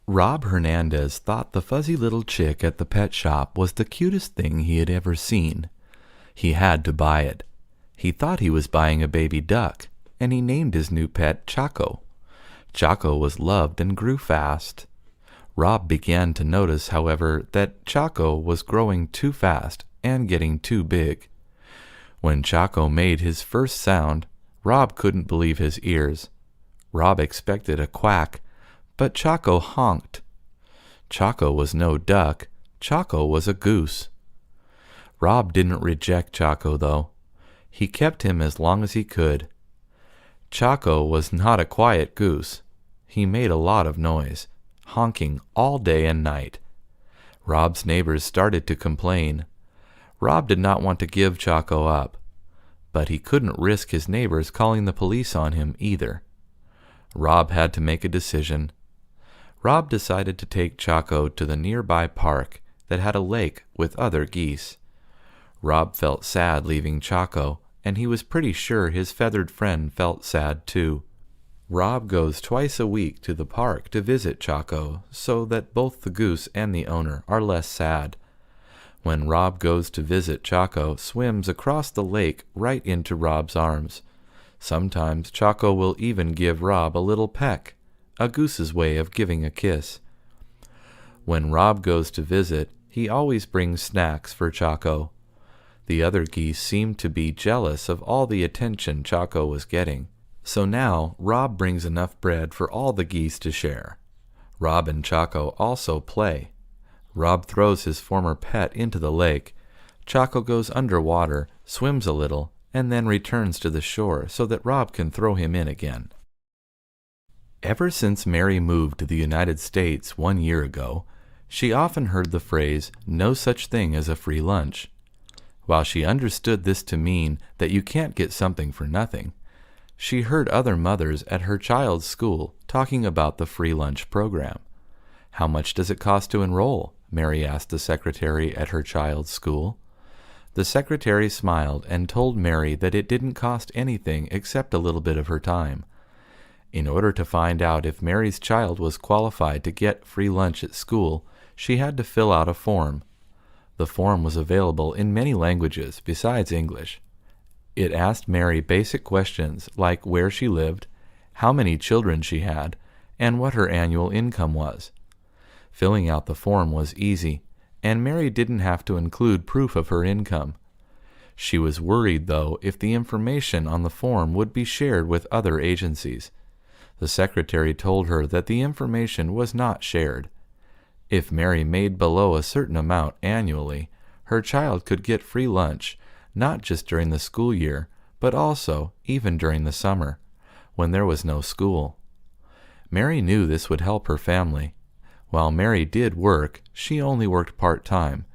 Rob Hernandez thought the fuzzy little chick at the pet shop was the cutest thing he had ever seen. He had to buy it. He thought he was buying a baby duck, and he named his new pet Chaco. Chaco was loved and grew fast. Rob began to notice, however, that Chaco was growing too fast and getting too big. When Chaco made his first sound, Rob couldn't believe his ears. Rob expected a quack, but Chaco honked. Chaco was no duck. Chaco was a goose. Rob didn't reject Chaco, though. He kept him as long as he could. Chaco was not a quiet goose. He made a lot of noise, honking all day and night. Rob's neighbors started to complain. Rob did not want to give Chaco up, but he couldn't risk his neighbors calling the police on him either. Rob had to make a decision. Rob decided to take Chaco to the nearby park that had a lake with other geese. Rob felt sad leaving Chaco, and he was pretty sure his feathered friend felt sad too. Rob goes twice a week to the park to visit Chaco so that both the goose and the owner are less sad. When Rob goes to visit, Chaco swims across the lake right into Rob's arms. Sometimes Chaco will even give Rob a little peck, a goose's way of giving a kiss. When Rob goes to visit, he always brings snacks for Chaco. The other geese seemed to be jealous of all the attention Chaco was getting, so now Rob brings enough bread for all the geese to share. Rob and Chaco also play. Rob throws his former pet into the lake. Chaco goes underwater, swims a little, and then returns to the shore so that Rob can throw him in again. Ever since Mary moved to the United States 1 year ago, she often heard the phrase, "no such thing as a free lunch." While she understood this to mean that you can't get something for nothing, she heard other mothers at her child's school talking about the free lunch program. "How much does it cost to enroll?" Mary asked the secretary at her child's school. The secretary smiled and told Mary that it didn't cost anything except a little bit of her time. In order to find out if Mary's child was qualified to get free lunch at school, she had to fill out a form. The form was available in many languages besides English. It asked Mary basic questions like where she lived, how many children she had, and what her annual income was. Filling out the form was easy, and Mary didn't have to include proof of her income. She was worried, though, if the information on the form would be shared with other agencies. The secretary told her that the information was not shared. If Mary made below a certain amount annually, her child could get free lunch, not just during the school year, but also even during the summer, when there was no school. Mary knew this would help her family. While Mary did work, she only worked part-time.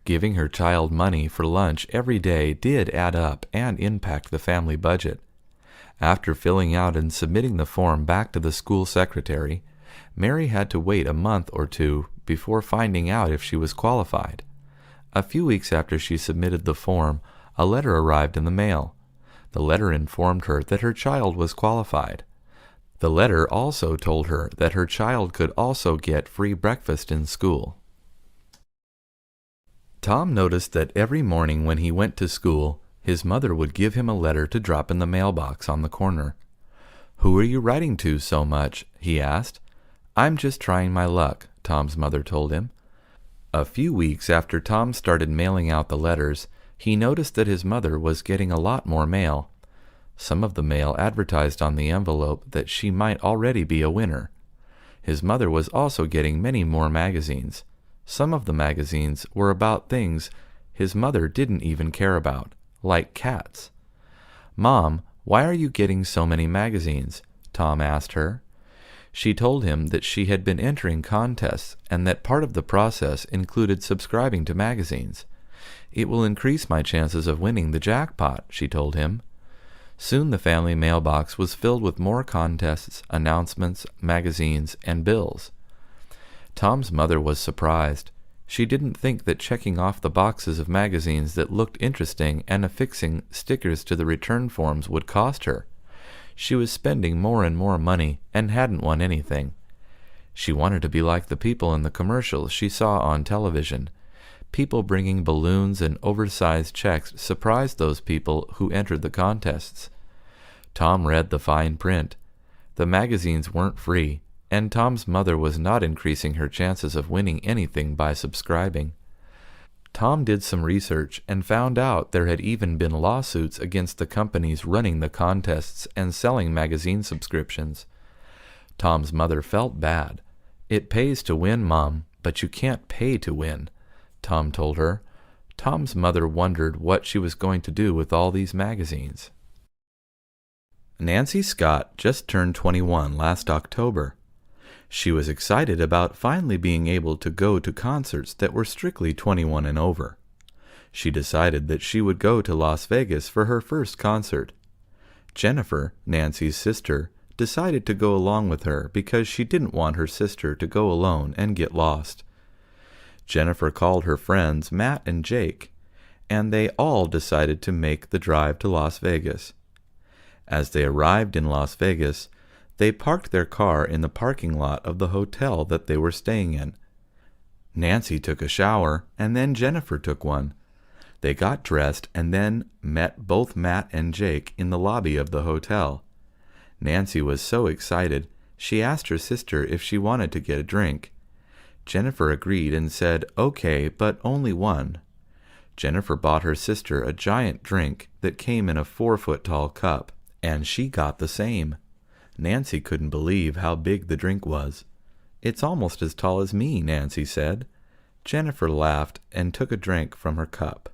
Giving her child money for lunch every day did add up and impact the family budget. After filling out and submitting the form back to the school secretary, Mary had to wait a month or two before finding out if she was qualified. A few weeks after she submitted the form, a letter arrived in the mail. The letter informed her that her child was qualified. The letter also told her that her child could also get free breakfast in school. Tom noticed that every morning when he went to school, his mother would give him a letter to drop in the mailbox on the corner. "Who are you writing to so much?" he asked. "I'm just trying my luck," Tom's mother told him. A few weeks after Tom started mailing out the letters, he noticed that his mother was getting a lot more mail. Some of the mail advertised on the envelope that she might already be a winner. His mother was also getting many more magazines. Some of the magazines were about things his mother didn't even care about, like cats. "Mom, why are you getting so many magazines?" Tom asked her. She told him that she had been entering contests and that part of the process included subscribing to magazines. "It will increase my chances of winning the jackpot," she told him. Soon the family mailbox was filled with more contests, announcements, magazines, and bills. Tom's mother was surprised. She didn't think that checking off the boxes of magazines that looked interesting and affixing stickers to the return forms would cost her. She was spending more and more money and hadn't won anything. She wanted to be like the people in the commercials she saw on television. People bringing balloons and oversized checks surprised those people who entered the contests. Tom read the fine print. The magazines weren't free, and Tom's mother was not increasing her chances of winning anything by subscribing. Tom did some research and found out there had even been lawsuits against the companies running the contests and selling magazine subscriptions. Tom's mother felt bad. "It pays to win, Mom, but you can't pay to win," Tom told her. Tom's mother wondered what she was going to do with all these magazines. Nancy Scott just turned 21 last October. She was excited about finally being able to go to concerts that were strictly 21 and over. She decided that she would go to Las Vegas for her first concert. Jennifer, Nancy's sister, decided to go along with her because she didn't want her sister to go alone and get lost. Jennifer called her friends Matt and Jake, and they all decided to make the drive to Las Vegas. As they arrived in Las Vegas, they parked their car in the parking lot of the hotel that they were staying in. Nancy took a shower, and then Jennifer took one. They got dressed and then met both Matt and Jake in the lobby of the hotel. Nancy was so excited, she asked her sister if she wanted to get a drink. Jennifer agreed and said, "Okay, but only one." Jennifer bought her sister a giant drink that came in a 4-foot-tall cup, and she got the same. Nancy couldn't believe how big the drink was. "It's almost as tall as me," Nancy said. Jennifer laughed and took a drink from her cup.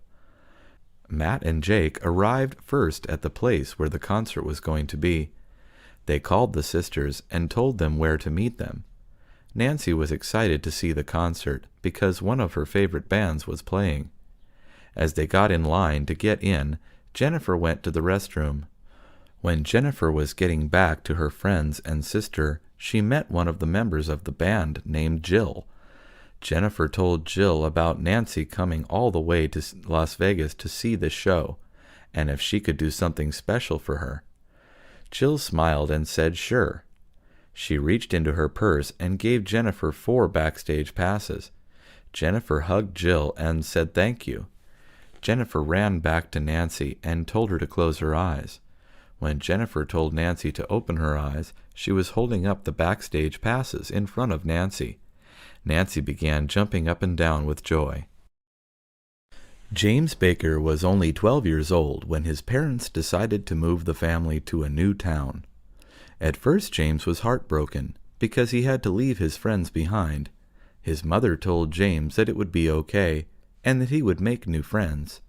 Matt and Jake arrived first at the place where the concert was going to be. They called the sisters and told them where to meet them. Nancy was excited to see the concert because one of her favorite bands was playing. As they got in line to get in, Jennifer went to the restroom. When Jennifer was getting back to her friends and sister, she met one of the members of the band named Jill. Jennifer told Jill about Nancy coming all the way to Las Vegas to see the show, and if she could do something special for her. Jill smiled and said sure. She reached into her purse and gave Jennifer 4 backstage passes. Jennifer hugged Jill and said thank you. Jennifer ran back to Nancy and told her to close her eyes. When Jennifer told Nancy to open her eyes, she was holding up the backstage passes in front of Nancy. Nancy began jumping up and down with joy. James Baker was only 12 years old when his parents decided to move the family to a new town. At first, James was heartbroken because he had to leave his friends behind. His mother told James that it would be okay and that he would make new friends.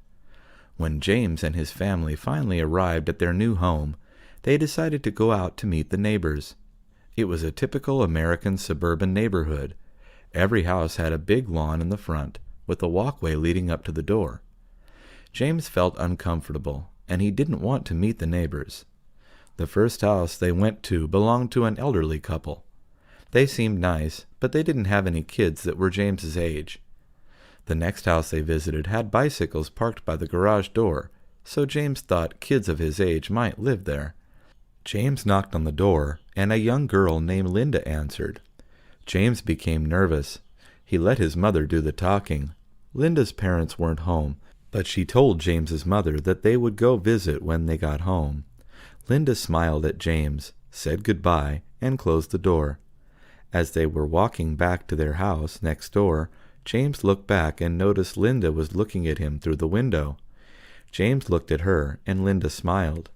When James and his family finally arrived at their new home, they decided to go out to meet the neighbors. It was a typical American suburban neighborhood. Every house had a big lawn in the front, with a walkway leading up to the door. James felt uncomfortable, and he didn't want to meet the neighbors. The first house they went to belonged to an elderly couple. They seemed nice, but they didn't have any kids that were James's age. The next house they visited had bicycles parked by the garage door, so James thought kids of his age might live there. James knocked on the door, and a young girl named Linda answered. James became nervous. He let his mother do the talking. Linda's parents weren't home, but she told James's mother that they would go visit when they got home. Linda smiled at James, said goodbye, and closed the door. As they were walking back to their house next door, James looked back and noticed Linda was looking at him through the window. James looked at her, and Linda smiled.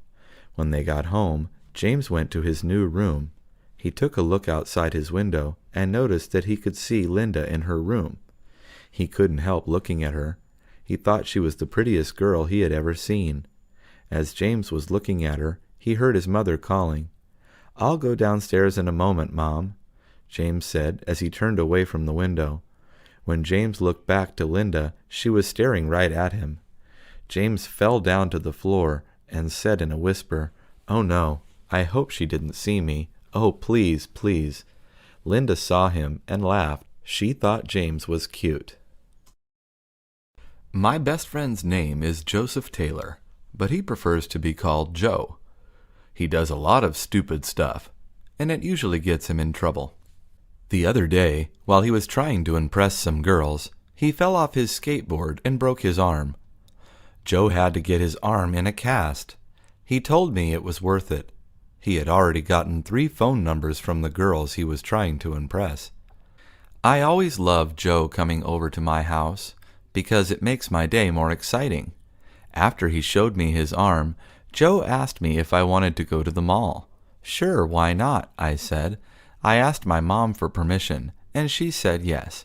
When they got home, James went to his new room. He took a look outside his window and noticed that he could see Linda in her room. He couldn't help looking at her. He thought she was the prettiest girl he had ever seen. As James was looking at her, he heard his mother calling. "I'll go downstairs in a moment, Mom," James said as he turned away from the window. When James looked back to Linda, she was staring right at him. James fell down to the floor and said in a whisper, "Oh no, I hope she didn't see me. Oh, please, please." Linda saw him and laughed. She thought James was cute. My best friend's name is Joseph Taylor, but he prefers to be called Joe. He does a lot of stupid stuff, and it usually gets him in trouble. The other day, while he was trying to impress some girls, he fell off his skateboard and broke his arm. Joe had to get his arm in a cast. He told me it was worth it. He had already gotten 3 phone numbers from the girls he was trying to impress. I always love Joe coming over to my house because it makes my day more exciting. After he showed me his arm, Joe asked me if I wanted to go to the mall. "Sure, why not?" I said. I asked my mom for permission, and she said yes.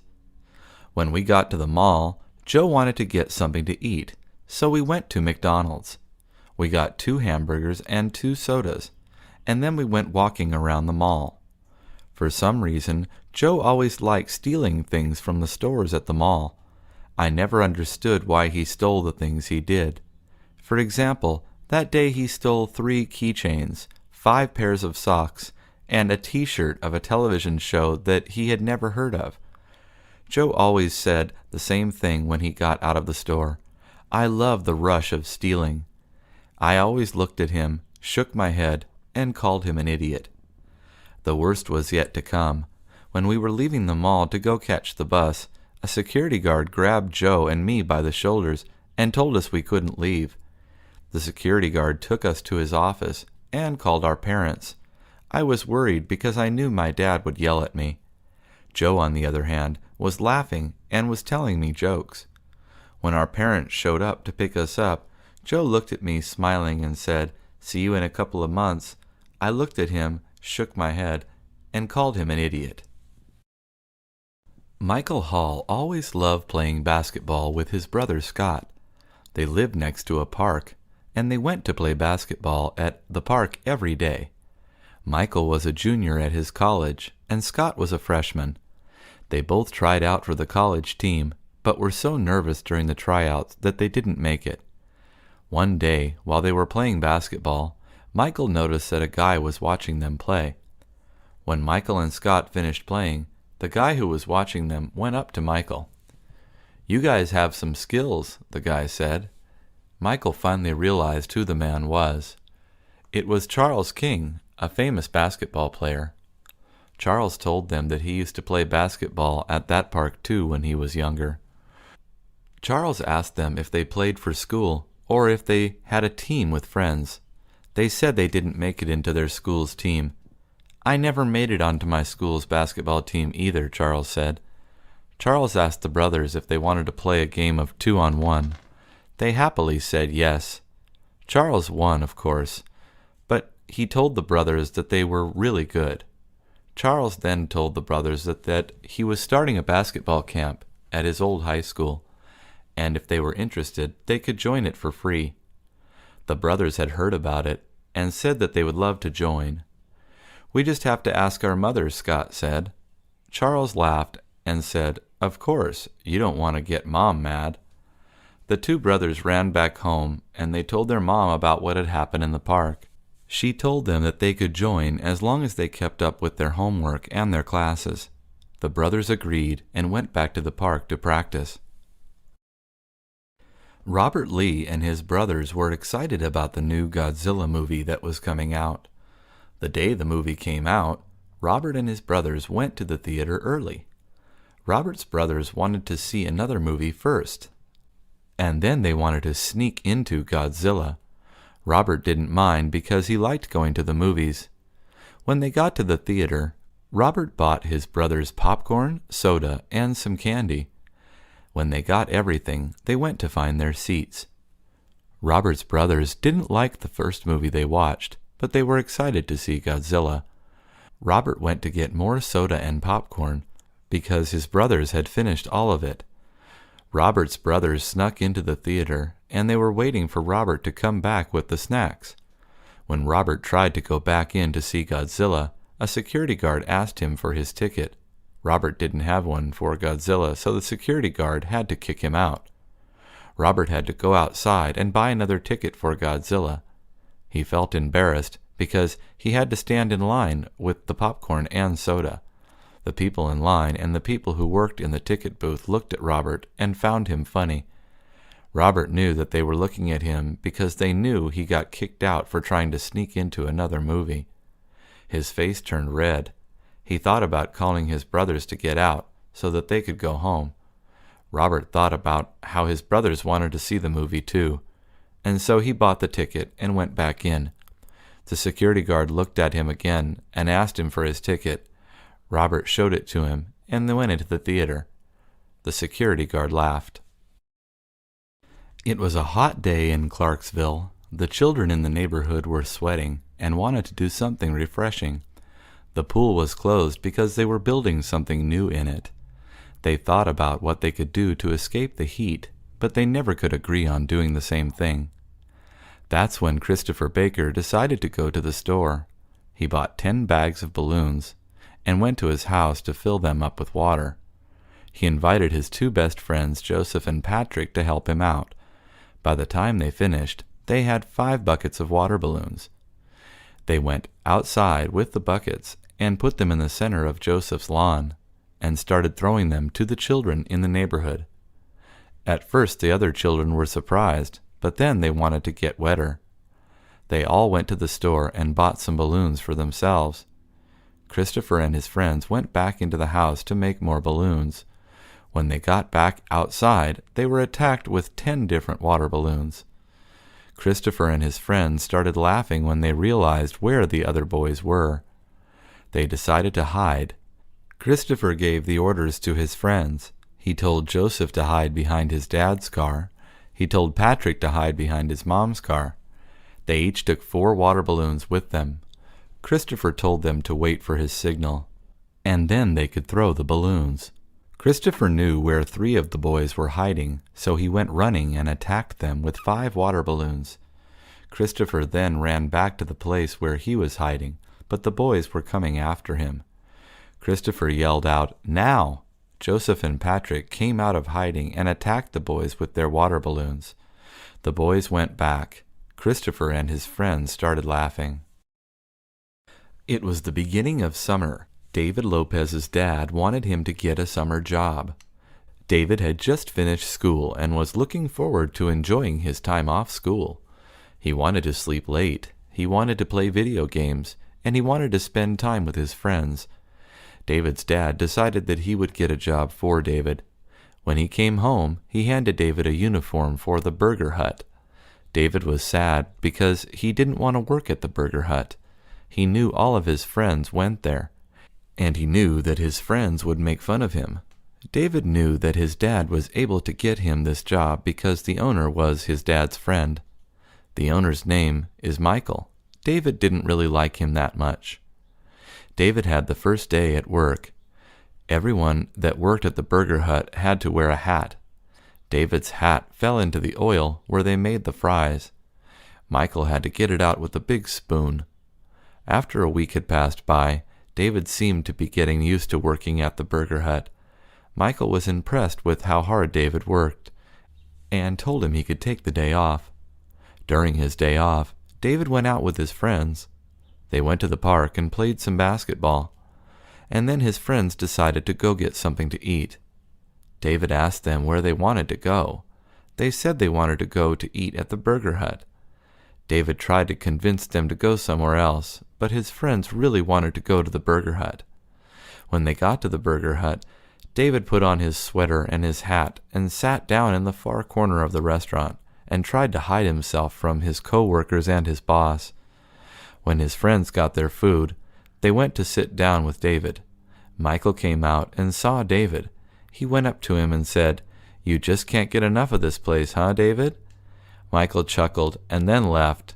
When we got to the mall, Joe wanted to get something to eat, so we went to McDonald's. We got 2 hamburgers and 2 sodas, and then we went walking around the mall. For some reason, Joe always liked stealing things from the stores at the mall. I never understood why he stole the things he did. For example, that day he stole 3 keychains, 5 pairs of socks, and a t-shirt of a television show that he had never heard of. Joe always said the same thing when he got out of the store. I love the rush of stealing. I always looked at him, shook my head, and called him an idiot. The worst was yet to come. When we were leaving the mall to go catch the bus, a security guard grabbed Joe and me by the shoulders and told us we couldn't leave. The security guard took us to his office and called our parents. I was worried because I knew my dad would yell at me. Joe, on the other hand, was laughing and was telling me jokes. When our parents showed up to pick us up, Joe looked at me smiling and said, "See you in a couple of months." I looked at him, shook my head, and called him an idiot. Michael Hall always loved playing basketball with his brother Scott. They lived next to a park, and they went to play basketball at the park every day. Michael was a junior at his college, and Scott was a freshman. They both tried out for the college team, but were so nervous during the tryouts that they didn't make it. One day, while they were playing basketball, Michael noticed that a guy was watching them play. When Michael and Scott finished playing, the guy who was watching them went up to Michael. "You guys have some skills," the guy said. Michael finally realized who the man was. It was Charles King, a famous basketball player. Charles told them that he used to play basketball at that park too when he was younger. Charles asked them if they played for school or if they had a team with friends. They said they didn't make it into their school's team. "I never made it onto my school's basketball team either," Charles said. Charles asked the brothers if they wanted to play a game of 2-on-1. They happily said yes. Charles won, of course, but he told the brothers that they were really good. Charles then told the brothers that he was starting a basketball camp at his old high school, and if they were interested, they could join it for free. The brothers had heard about it and said that they would love to join. "We just have to ask our mothers," Scott said. Charles laughed and said, "Of course, you don't want to get Mom mad." The two brothers ran back home, and they told their mom about what had happened in the park. She told them that they could join as long as they kept up with their homework and their classes. The brothers agreed and went back to the park to practice. Robert Lee and his brothers were excited about the new Godzilla movie that was coming out. The day the movie came out, Robert and his brothers went to the theater early. Robert's brothers wanted to see another movie first, and then they wanted to sneak into Godzilla. Robert didn't mind because he liked going to the movies. When they got to the theater, Robert bought his brothers popcorn, soda, and some candy. When they got everything, they went to find their seats. Robert's brothers didn't like the first movie they watched, but they were excited to see Godzilla. Robert went to get more soda and popcorn because his brothers had finished all of it. Robert's brothers snuck into the theater, and they were waiting for Robert to come back with the snacks. When Robert tried to go back in to see Godzilla, a security guard asked him for his ticket. Robert didn't have one for Godzilla, so the security guard had to kick him out. Robert had to go outside and buy another ticket for Godzilla. He felt embarrassed because he had to stand in line with the popcorn and soda. The people in line and the people who worked in the ticket booth looked at Robert and found him funny. Robert knew that they were looking at him because they knew he got kicked out for trying to sneak into another movie. His face turned red. He thought about calling his brothers to get out so that they could go home. Robert thought about how his brothers wanted to see the movie too, and so he bought the ticket and went back in. The security guard looked at him again and asked him for his ticket. Robert showed it to him, and they went into the theater. The security guard laughed. It was a hot day in Clarksville. The children in the neighborhood were sweating and wanted to do something refreshing. The pool was closed because they were building something new in it. They thought about what they could do to escape the heat, but they never could agree on doing the same thing. That's when Christopher Baker decided to go to the store. He bought 10 bags of balloons and went to his house to fill them up with water. He invited his two best friends, Joseph and Patrick, to help him out. By the time they finished, they had 5 buckets of water balloons. They went outside with the buckets and put them in the center of Joseph's lawn and started throwing them to the children in the neighborhood. At first the other children were surprised, but then they wanted to get wetter. They all went to the store and bought some balloons for themselves. Christopher and his friends went back into the house to make more balloons. When they got back outside, they were attacked with 10 different water balloons. Christopher and his friends started laughing when they realized where the other boys were. They decided to hide. Christopher gave the orders to his friends. He told Joseph to hide behind his dad's car. He told Patrick to hide behind his mom's car. They each took 4 water balloons with them. Christopher told them to wait for his signal, and then they could throw the balloons. Christopher knew where 3 of the boys were hiding, so he went running and attacked them with 5 water balloons. Christopher then ran back to the place where he was hiding, but the boys were coming after him. Christopher yelled out, "Now!" Joseph and Patrick came out of hiding and attacked the boys with their water balloons. The boys went back. Christopher and his friends started laughing. It was the beginning of summer. David Lopez's dad wanted him to get a summer job. David had just finished school and was looking forward to enjoying his time off school. He wanted to sleep late. He wanted to play video games, and he wanted to spend time with his friends. David's dad decided that he would get a job for David. When he came home, he handed David a uniform for the Burger Hut. David was sad because he didn't want to work at the Burger Hut. He knew all of his friends went there, and he knew that his friends would make fun of him. David knew that his dad was able to get him this job because the owner was his dad's friend. The owner's name is Michael. David didn't really like him that much. David had the first day at work. Everyone that worked at the Burger Hut had to wear a hat. David's hat fell into the oil where they made the fries. Michael had to get it out with a big spoon. After a week had passed by, David seemed to be getting used to working at the Burger Hut. Michael was impressed with how hard David worked, and told him he could take the day off. During his day off, David went out with his friends. They went to the park and played some basketball, and then his friends decided to go get something to eat. David asked them where they wanted to go. They said they wanted to go to eat at the Burger Hut. David tried to convince them to go somewhere else, but his friends really wanted to go to the Burger Hut. When they got to the Burger Hut, David put on his sweater and his hat and sat down in the far corner of the restaurant and tried to hide himself from his co-workers and his boss. When his friends got their food, they went to sit down with David. Michael came out and saw David. He went up to him and said, "You just can't get enough of this place, huh, David?" Michael chuckled and then left.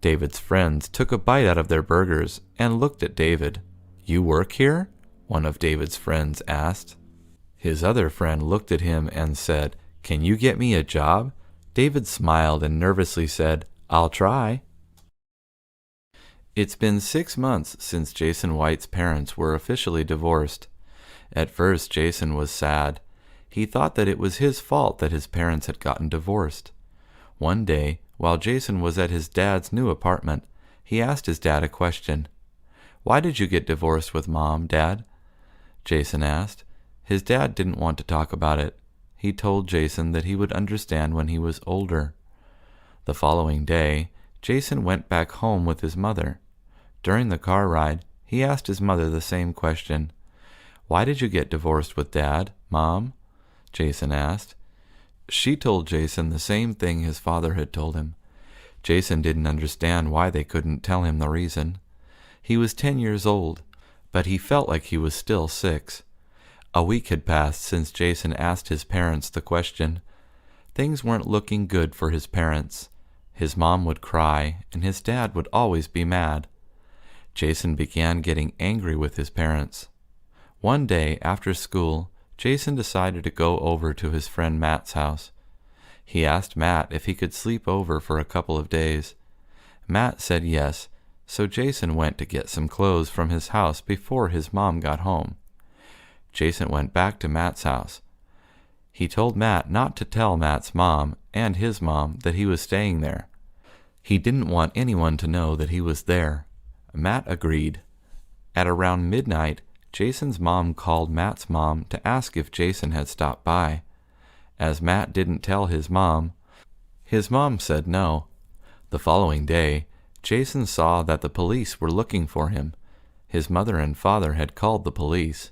David's friends took a bite out of their burgers and looked at David. "You work here?" one of David's friends asked. His other friend looked at him and said, "Can you get me a job?" David smiled and nervously said, "I'll try." It's been 6 months since Jason White's parents were officially divorced. At first, Jason was sad. He thought that it was his fault that his parents had gotten divorced. One day, while Jason was at his dad's new apartment, he asked his dad a question. "Why did you get divorced with Mom, Dad?" Jason asked. His dad didn't want to talk about it. He told Jason that he would understand when he was older. The following day, Jason went back home with his mother. During the car ride, he asked his mother the same question. "Why did you get divorced with Dad, Mom?" Jason asked. She told Jason the same thing his father had told him. Jason didn't understand why they couldn't tell him the reason. He was 10 years old, but he felt like he was still 6. A week had passed since Jason asked his parents the question. Things weren't looking good for his parents. His mom would cry, and his dad would always be mad. Jason began getting angry with his parents. One day after school, Jason decided to go over to his friend Matt's house. He asked Matt if he could sleep over for a couple of days. Matt said yes, so Jason went to get some clothes from his house before his mom got home. Jason went back to Matt's house. He told Matt not to tell Matt's mom and his mom that he was staying there. He didn't want anyone to know that he was there. Matt agreed. At around midnight, Jason's mom called Matt's mom to ask if Jason had stopped by. As Matt didn't tell his mom said no. The following day, Jason saw that the police were looking for him. His mother and father had called the police.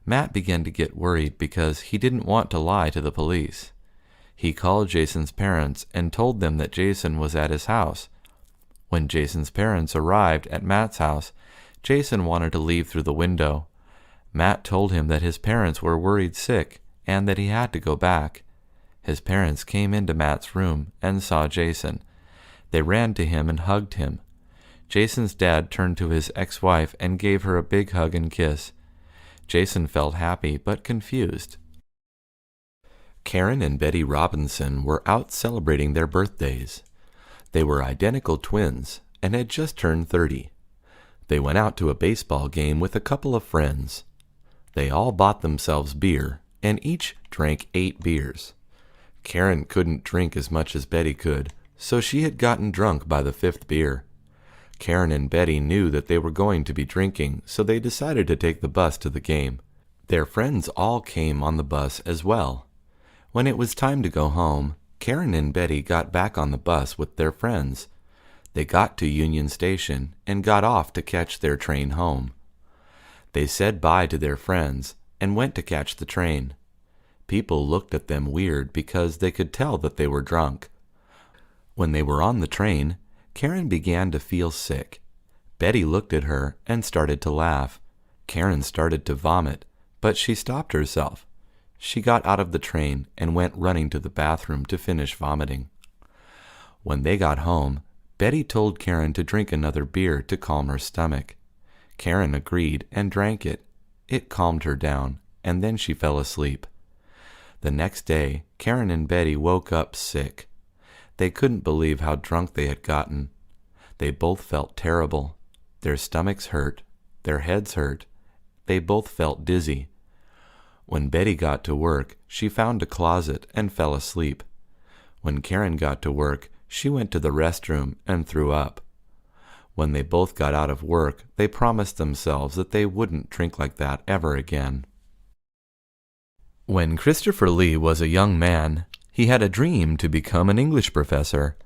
Matt began to get worried because he didn't want to lie to the police. He called Jason's parents and told them that Jason was at his house. When Jason's parents arrived at Matt's house, Jason wanted to leave through the window. Matt told him that his parents were worried sick and that he had to go back. His parents came into Matt's room and saw Jason. They ran to him and hugged him. Jason's dad turned to his ex-wife and gave her a big hug and kiss. Jason felt happy but confused. Karen and Betty Robinson were out celebrating their birthdays. They were identical twins and had just turned 30. They went out to a baseball game with a couple of friends. They all bought themselves beer and each drank 8 beers. Karen couldn't drink as much as Betty could, so she had gotten drunk by the 5th beer. Karen and Betty knew that they were going to be drinking, so they decided to take the bus to the game. Their friends all came on the bus as well. When it was time to go home, Karen and Betty got back on the bus with their friends. They got to Union Station and got off to catch their train home. They said bye to their friends and went to catch the train. People looked at them weird because they could tell that they were drunk. When they were on the train, Karen began to feel sick. Betty looked at her and started to laugh. Karen started to vomit, but she stopped herself. She got out of the train and went running to the bathroom to finish vomiting. When they got home, Betty told Karen to drink another beer to calm her stomach. Karen agreed and drank it. It calmed her down, and then she fell asleep. The next day, Karen and Betty woke up sick. They couldn't believe how drunk they had gotten. They both felt terrible. Their stomachs hurt. Their heads hurt. They both felt dizzy. When Betty got to work, she found a closet and fell asleep. When Karen got to work, she went to the restroom and threw up. When they both got out of work, they promised themselves that they wouldn't drink like that ever again. When Christopher Lee was a young man, he had a dream to become an English professor.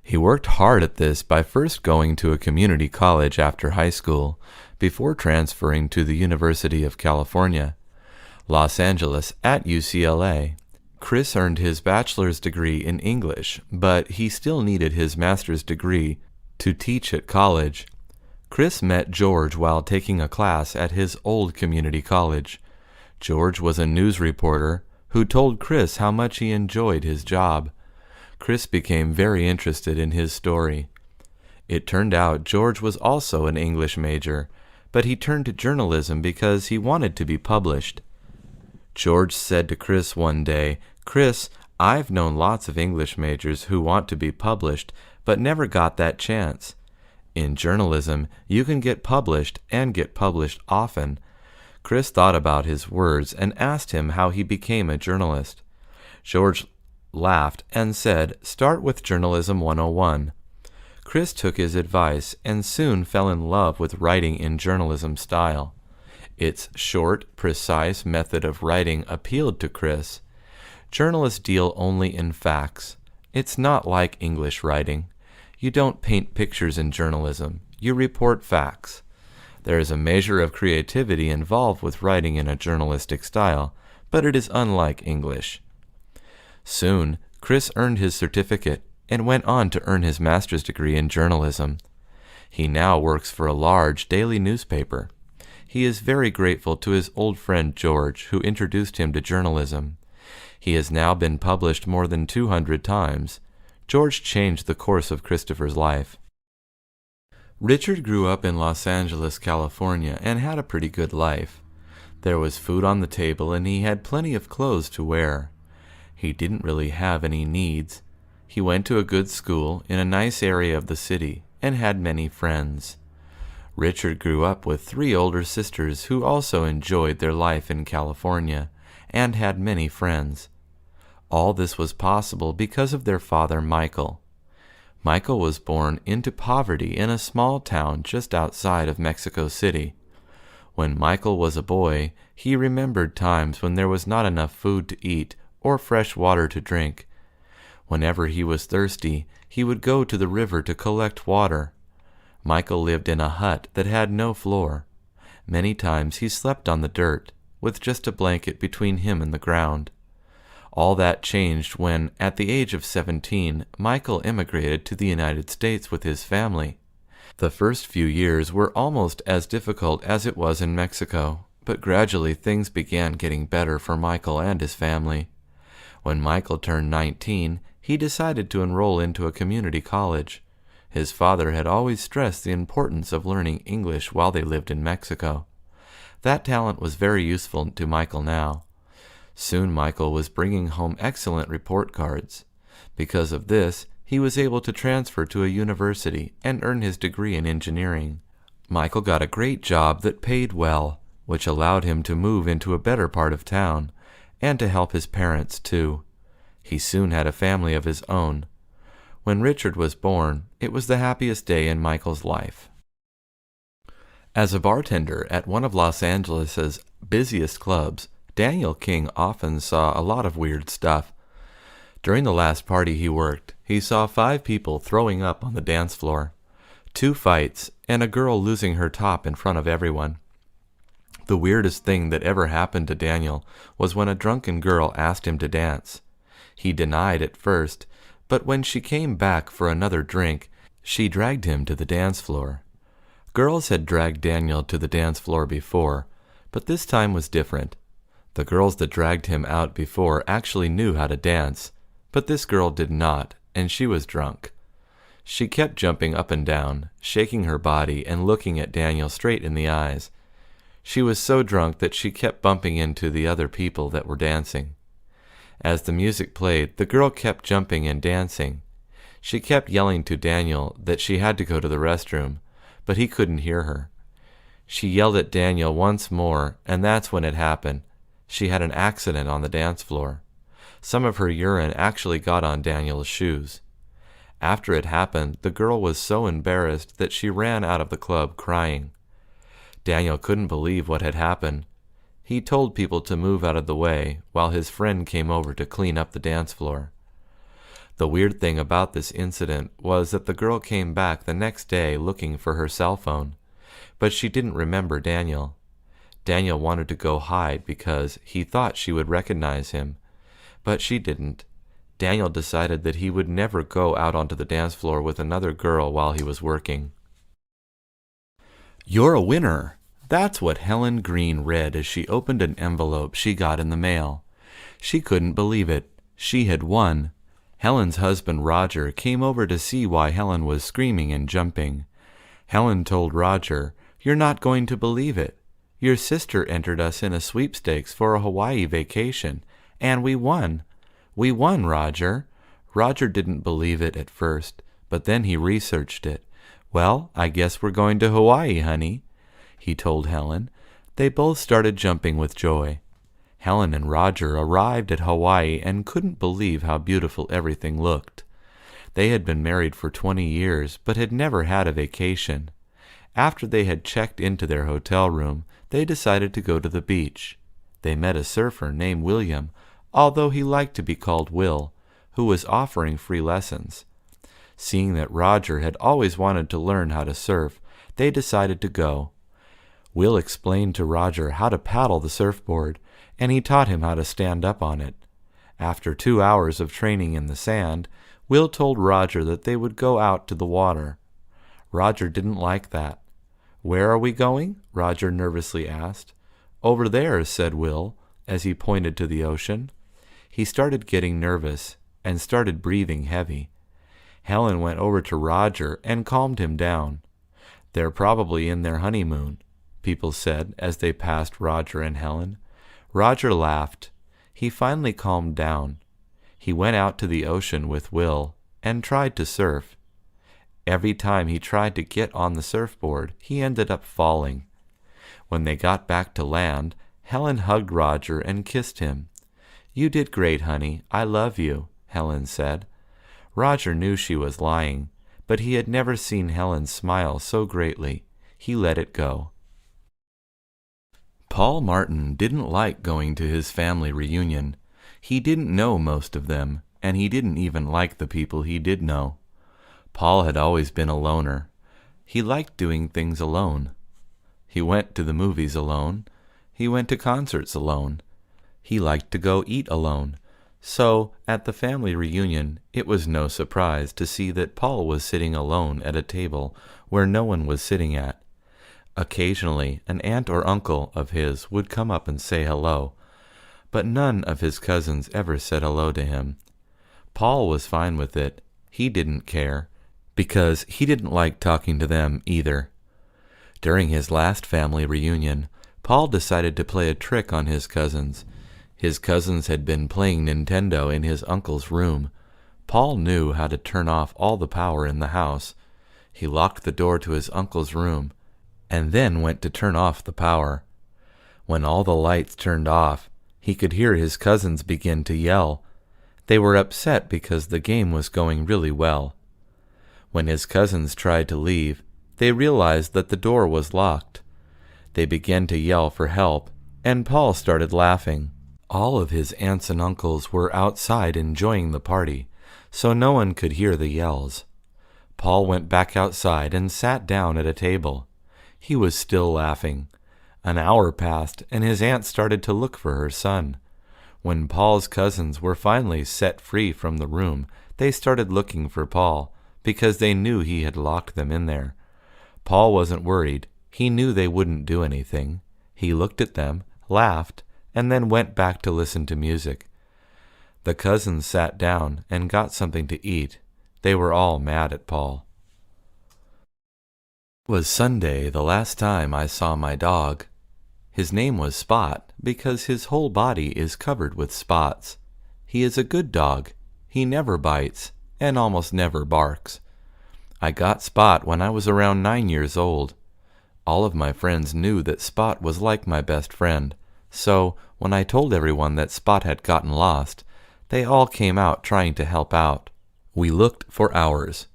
He worked hard at this by first going to a community college after high school, before transferring to the University of California, Los Angeles at UCLA. Chris earned his bachelor's degree in English, but he still needed his master's degree to teach at college. Chris met George while taking a class at his old community college. George was a news reporter who told Chris how much he enjoyed his job. Chris became very interested in his story. It turned out George was also an English major, but he turned to journalism because he wanted to be published. George said to Chris one day, "Chris, I've known lots of English majors who want to be published, but never got that chance. In journalism, you can get published and get published often." Chris thought about his words and asked him how he became a journalist. George laughed and said, "Start with Journalism 101. Chris took his advice and soon fell in love with writing in journalism style. Its short, precise method of writing appealed to Chris. Journalists deal only in facts. It's not like English writing. You don't paint pictures in journalism. You report facts. There is a measure of creativity involved with writing in a journalistic style, but it is unlike English." Soon, Chris earned his certificate and went on to earn his master's degree in journalism. He now works for a large daily newspaper. He is very grateful to his old friend George, who introduced him to journalism. He has now been published more than 200 times. George changed the course of Christopher's life. Richard grew up in Los Angeles, California, and had a pretty good life. There was food on the table, and he had plenty of clothes to wear. He didn't really have any needs. He went to a good school in a nice area of the city and had many friends. Richard grew up with 3 older sisters who also enjoyed their life in California and had many friends. All this was possible because of their father, Michael. Michael was born into poverty in a small town just outside of Mexico City. When Michael was a boy, he remembered times when there was not enough food to eat or fresh water to drink. Whenever he was thirsty, he would go to the river to collect water. Michael lived in a hut that had no floor. Many times he slept on the dirt, with just a blanket between him and the ground. All that changed when, at the age of 17, Michael immigrated to the United States with his family. The first few years were almost as difficult as it was in Mexico, but gradually things began getting better for Michael and his family. When Michael turned 19, he decided to enroll into a community college. His father had always stressed the importance of learning English while they lived in Mexico. That talent was very useful to Michael now. Soon Michael was bringing home excellent report cards. Because of this, he was able to transfer to a university and earn his degree in engineering. Michael got a great job that paid well, which allowed him to move into a better part of town, and to help his parents too. He soon had a family of his own. When Richard was born, it was the happiest day in Michael's life. As a bartender at one of Los Angeles's busiest clubs, Daniel King often saw a lot of weird stuff. During the last party he worked, he saw 5 people throwing up on the dance floor, 2 fights, and a girl losing her top in front of everyone. The weirdest thing that ever happened to Daniel was when a drunken girl asked him to dance. He denied at first, but when she came back for another drink, she dragged him to the dance floor. Girls had dragged Daniel to the dance floor before, but this time was different. The girls that dragged him out before actually knew how to dance, but this girl did not, and she was drunk. She kept jumping up and down, shaking her body and looking at Daniel straight in the eyes. She was so drunk that she kept bumping into the other people that were dancing. As the music played, the girl kept jumping and dancing. She kept yelling to Daniel that she had to go to the restroom, but he couldn't hear her. She yelled at Daniel once more, and that's when it happened. She had an accident on the dance floor. Some of her urine actually got on Daniel's shoes. After it happened, the girl was so embarrassed that she ran out of the club crying. Daniel couldn't believe what had happened. He told people to move out of the way while his friend came over to clean up the dance floor. The weird thing about this incident was that the girl came back the next day looking for her cell phone, but she didn't remember Daniel. Daniel wanted to go hide because he thought she would recognize him, but she didn't. Daniel decided that he would never go out onto the dance floor with another girl while he was working. "You're a winner." That's what Helen Green read as she opened an envelope she got in the mail. She couldn't believe it. She had won. Helen's husband Roger came over to see why Helen was screaming and jumping. Helen told Roger, "You're not going to believe it. Your sister entered us in a sweepstakes for a Hawaii vacation, and we won. We won, Roger." Roger didn't believe it at first, but then he researched it. "Well, I guess we're going to Hawaii, honey," he told Helen. They both started jumping with joy. Helen and Roger arrived at Hawaii and couldn't believe how beautiful everything looked. They had been married for 20 years, but had never had a vacation. After they had checked into their hotel room, they decided to go to the beach. They met a surfer named William, although he liked to be called Will, who was offering free lessons. Seeing that Roger had always wanted to learn how to surf, they decided to go. Will explained to Roger how to paddle the surfboard, and he taught him how to stand up on it. After 2 hours of training in the sand, Will told Roger that they would go out to the water. Roger didn't like that. "Where are we going?" Roger nervously asked. "Over there," said Will, as he pointed to the ocean. He started getting nervous and started breathing heavy. Helen went over to Roger and calmed him down. "They're probably in their honeymoon," people said as they passed Roger and Helen. Roger laughed. He finally calmed down. He went out to the ocean with Will and tried to surf. Every time he tried to get on the surfboard, he ended up falling. When they got back to land, Helen hugged Roger and kissed him. "You did great, honey. I love you," Helen said. Roger knew she was lying, but he had never seen Helen smile so greatly. He let it go. Paul Martin didn't like going to his family reunion. He didn't know most of them, and he didn't even like the people he did know. Paul had always been a loner. He liked doing things alone. He went to the movies alone. He went to concerts alone. He liked to go eat alone. So, at the family reunion, it was no surprise to see that Paul was sitting alone at a table where no one was sitting at. Occasionally, an aunt or uncle of his would come up and say hello, but none of his cousins ever said hello to him. Paul was fine with it. He didn't care, because he didn't like talking to them either. During his last family reunion, Paul decided to play a trick on his cousins. His cousins had been playing Nintendo in his uncle's room. Paul knew how to turn off all the power in the house. He locked the door to his uncle's room, and then went to turn off the power. When all the lights turned off, he could hear his cousins begin to yell. They were upset because the game was going really well. When his cousins tried to leave, they realized that the door was locked. They began to yell for help, and Paul started laughing. All of his aunts and uncles were outside enjoying the party, so no one could hear the yells. Paul went back outside and sat down at a table. He was still laughing. An hour passed, and his aunt started to look for her son. When Paul's cousins were finally set free from the room, they started looking for Paul, because they knew he had locked them in there. Paul wasn't worried. He knew they wouldn't do anything. He looked at them, laughed, and then went back to listen to music. The cousins sat down and got something to eat. They were all mad at Paul. It was Sunday the last time I saw my dog. His name was Spot because his whole body is covered with spots. He is a good dog. He never bites and almost never barks. I got Spot when I was around 9 years old. All of my friends knew that Spot was like my best friend, so when I told everyone that Spot had gotten lost, they all came out trying to help out. We looked for hours.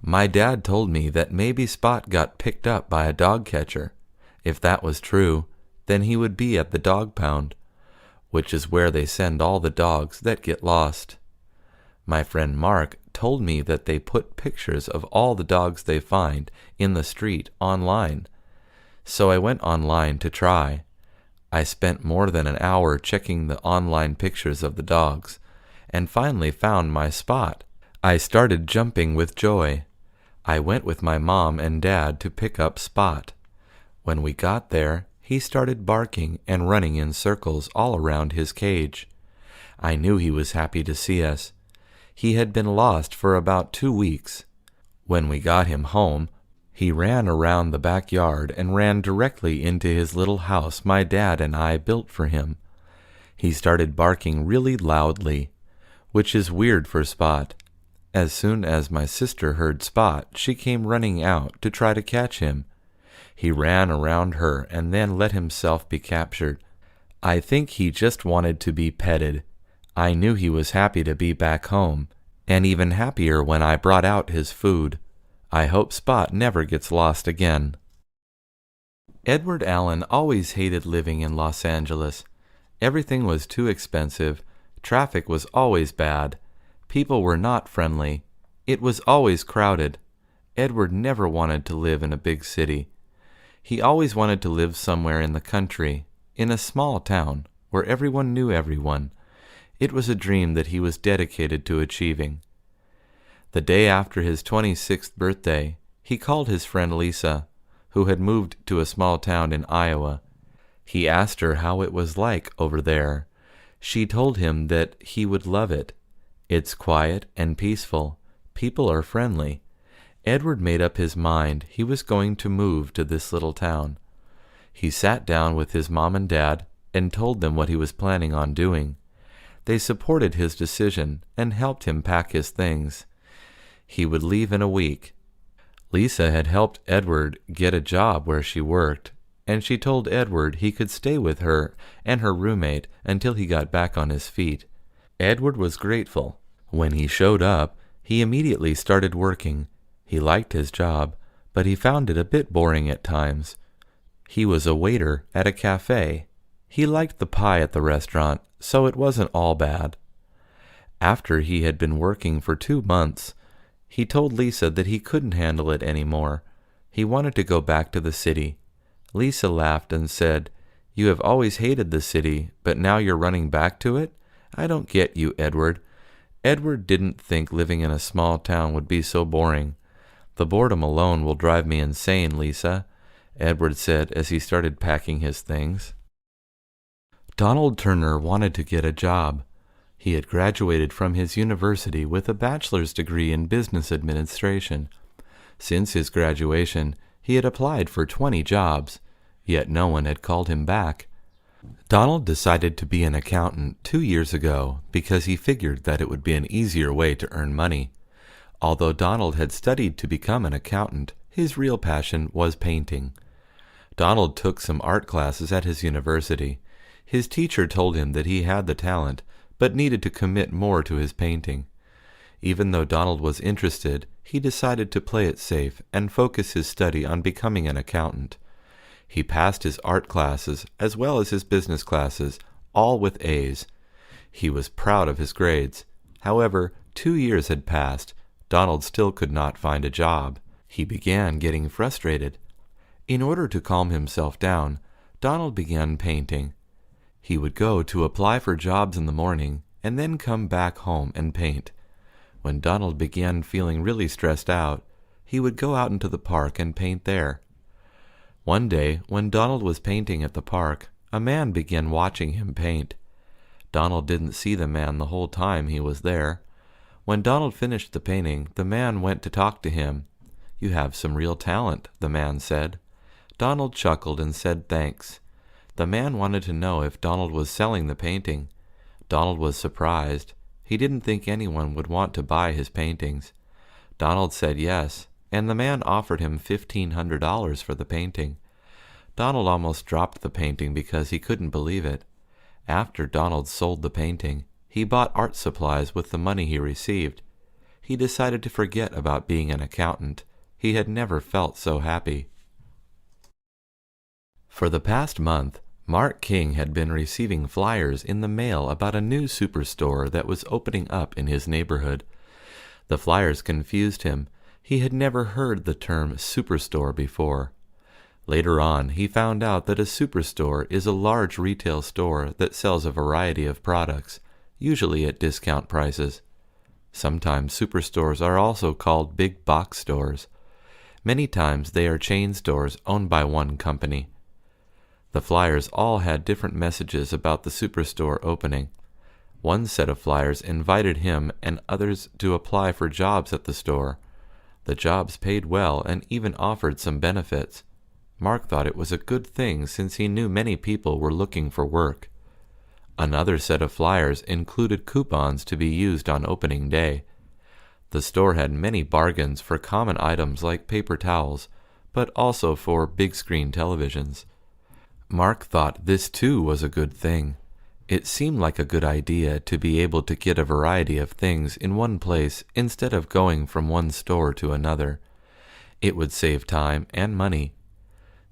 My dad told me that maybe Spot got picked up by a dog catcher. If that was true, then he would be at the dog pound, which is where they send all the dogs that get lost. My friend Mark told me that they put pictures of all the dogs they find in the street online. So I went online to try. I spent more than an hour checking the online pictures of the dogs, and finally found my Spot. I started jumping with joy. I went with my mom and dad to pick up Spot. When we got there, he started barking and running in circles all around his cage. I knew he was happy to see us. He had been lost for about 2 weeks. When we got him home, he ran around the backyard and ran directly into his little house my dad and I built for him. He started barking really loudly, which is weird for Spot. As soon as my sister heard Spot, she came running out to try to catch him. He ran around her and then let himself be captured. I think he just wanted to be petted. I knew he was happy to be back home, and even happier when I brought out his food. I hope Spot never gets lost again. Edward Allen always hated living in Los Angeles. Everything was too expensive. Traffic was always bad. People were not friendly. It was always crowded. Edward never wanted to live in a big city. He always wanted to live somewhere in the country, in a small town, where everyone knew everyone. It was a dream that he was dedicated to achieving. The day after his 26th birthday, he called his friend Lisa, who had moved to a small town in Iowa. He asked her how it was like over there. She told him that he would love it. It's quiet and peaceful. People are friendly. Edward made up his mind he was going to move to this little town. He sat down with his mom and dad and told them what he was planning on doing. They supported his decision and helped him pack his things. He would leave in a week. Lisa had helped Edward get a job where she worked, and she told Edward he could stay with her and her roommate until he got back on his feet. Edward was grateful. When he showed up, he immediately started working. He liked his job, but he found it a bit boring at times. He was a waiter at a cafe. He liked the pie at the restaurant, so it wasn't all bad. After he had been working for 2 months, he told Lisa that he couldn't handle it anymore. He wanted to go back to the city. Lisa laughed and said, "You have always hated the city, but now you're running back to it? I don't get you, Edward." Edward didn't think living in a small town would be so boring. "The boredom alone will drive me insane, Lisa," Edward said as he started packing his things. Donald Turner wanted to get a job. He had graduated from his university with a bachelor's degree in business administration. Since his graduation, he had applied for 20 jobs, yet no one had called him back. Donald decided to be an accountant 2 years ago because he figured that it would be an easier way to earn money. Although Donald had studied to become an accountant, his real passion was painting. Donald took some art classes at his university. His teacher told him that he had the talent, but needed to commit more to his painting. Even though Donald was interested, he decided to play it safe and focus his study on becoming an accountant. He passed his art classes as well as his business classes, all with A's. He was proud of his grades. However, 2 years had passed. Donald still could not find a job. He began getting frustrated. In order to calm himself down, Donald began painting. He would go to apply for jobs in the morning and then come back home and paint. When Donald began feeling really stressed out, he would go out into the park and paint there. One day, when Donald was painting at the park, a man began watching him paint. Donald didn't see the man the whole time he was there. When Donald finished the painting, the man went to talk to him. "You have some real talent," the man said. Donald chuckled and said thanks. The man wanted to know if Donald was selling the painting. Donald was surprised. He didn't think anyone would want to buy his paintings. Donald said yes, and the man offered him $1,500 for the painting. Donald almost dropped the painting because he couldn't believe it. After Donald sold the painting, he bought art supplies with the money he received. He decided to forget about being an accountant. He had never felt so happy. For the past month, Mark King had been receiving flyers in the mail about a new superstore that was opening up in his neighborhood. The flyers confused him. He had never heard the term superstore before. Later on, he found out that a superstore is a large retail store that sells a variety of products, usually at discount prices. Sometimes superstores are also called big box stores. Many times they are chain stores owned by one company. The flyers all had different messages about the superstore opening. One set of flyers invited him and others to apply for jobs at the store. The jobs paid well and even offered some benefits. Mark thought it was a good thing since he knew many people were looking for work. Another set of flyers included coupons to be used on opening day. The store had many bargains for common items like paper towels, but also for big screen televisions. Mark thought this too was a good thing. It seemed like a good idea to be able to get a variety of things in one place instead of going from one store to another. It would save time and money.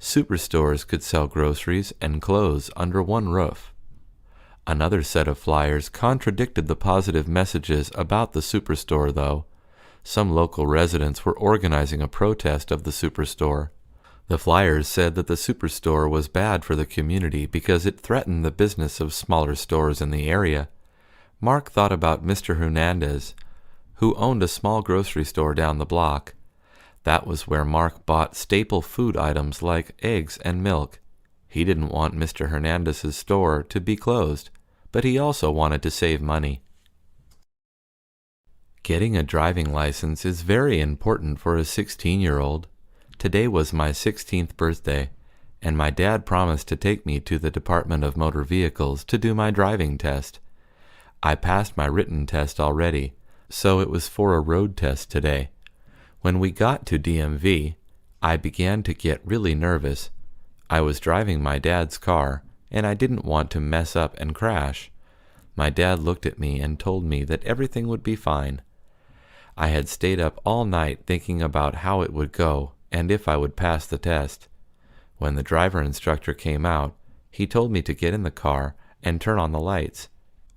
Superstores could sell groceries and clothes under one roof. Another set of flyers contradicted the positive messages about the superstore, though. Some local residents were organizing a protest of the superstore. The flyers said that the superstore was bad for the community because it threatened the business of smaller stores in the area. Mark thought about Mr. Hernandez, who owned a small grocery store down the block. That was where Mark bought staple food items like eggs and milk. He didn't want Mr. Hernandez's store to be closed, but he also wanted to save money. Getting a driving license is very important for a 16-year-old. Today was my 16th birthday, and my dad promised to take me to the Department of Motor Vehicles to do my driving test. I passed my written test already, so it was for a road test today. When we got to DMV, I began to get really nervous. I was driving my dad's car, and I didn't want to mess up and crash. My dad looked at me and told me that everything would be fine. I had stayed up all night thinking about how it would go and if I would pass the test. When the driver instructor came out, he told me to get in the car and turn on the lights.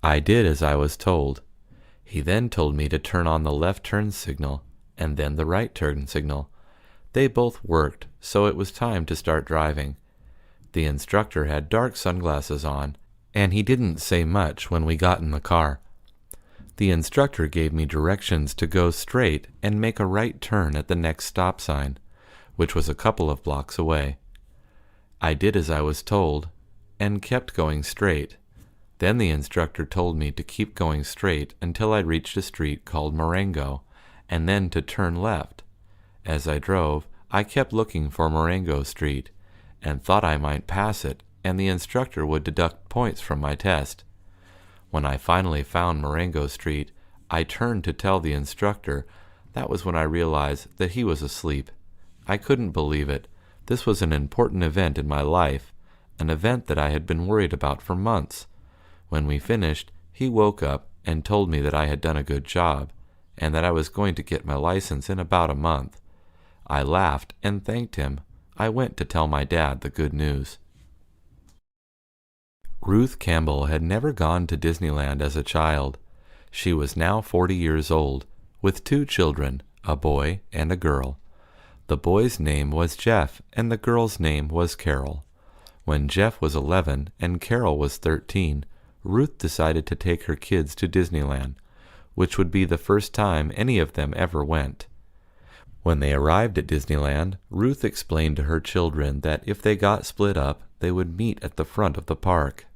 I did as I was told. He then told me to turn on the left turn signal and then the right turn signal. They both worked, so it was time to start driving. The instructor had dark sunglasses on, and he didn't say much when we got in the car. The instructor gave me directions to go straight and make a right turn at the next stop sign, which was a couple of blocks away. I did as I was told, and kept going straight. Then the instructor told me to keep going straight until I reached a street called Marengo, and then to turn left. As I drove, I kept looking for Marengo Street, and thought I might pass it, and the instructor would deduct points from my test. When I finally found Marengo Street, I turned to tell the instructor. That was when I realized that he was asleep. I couldn't believe it. This was an important event in my life, an event that I had been worried about for months. When we finished, he woke up and told me that I had done a good job, and that I was going to get my license in about a month. I laughed and thanked him. I went to tell my dad the good news. Ruth Campbell had never gone to Disneyland as a child. She was now 40 years old, with 2 children, a boy and a girl. The boy's name was Jeff, and the girl's name was Carol. When Jeff was 11 and Carol was 13, Ruth decided to take her kids to Disneyland, which would be the first time any of them ever went. When they arrived at Disneyland, Ruth explained to her children that if they got split up, they would meet at the front of the park.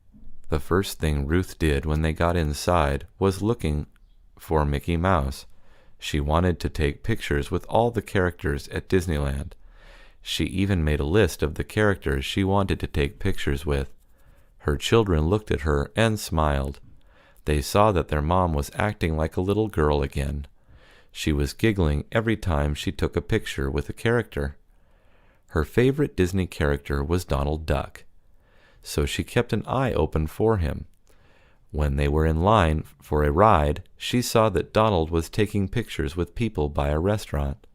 The first thing Ruth did when they got inside was looking for Mickey Mouse. She wanted to take pictures with all the characters at Disneyland. She even made a list of the characters she wanted to take pictures with. Her children looked at her and smiled. They saw that their mom was acting like a little girl again. She was giggling every time she took a picture with a character. Her favorite Disney character was Donald Duck, so she kept an eye open for him. When they were in line for a ride, she saw that Donald was taking pictures with people by a restaurant.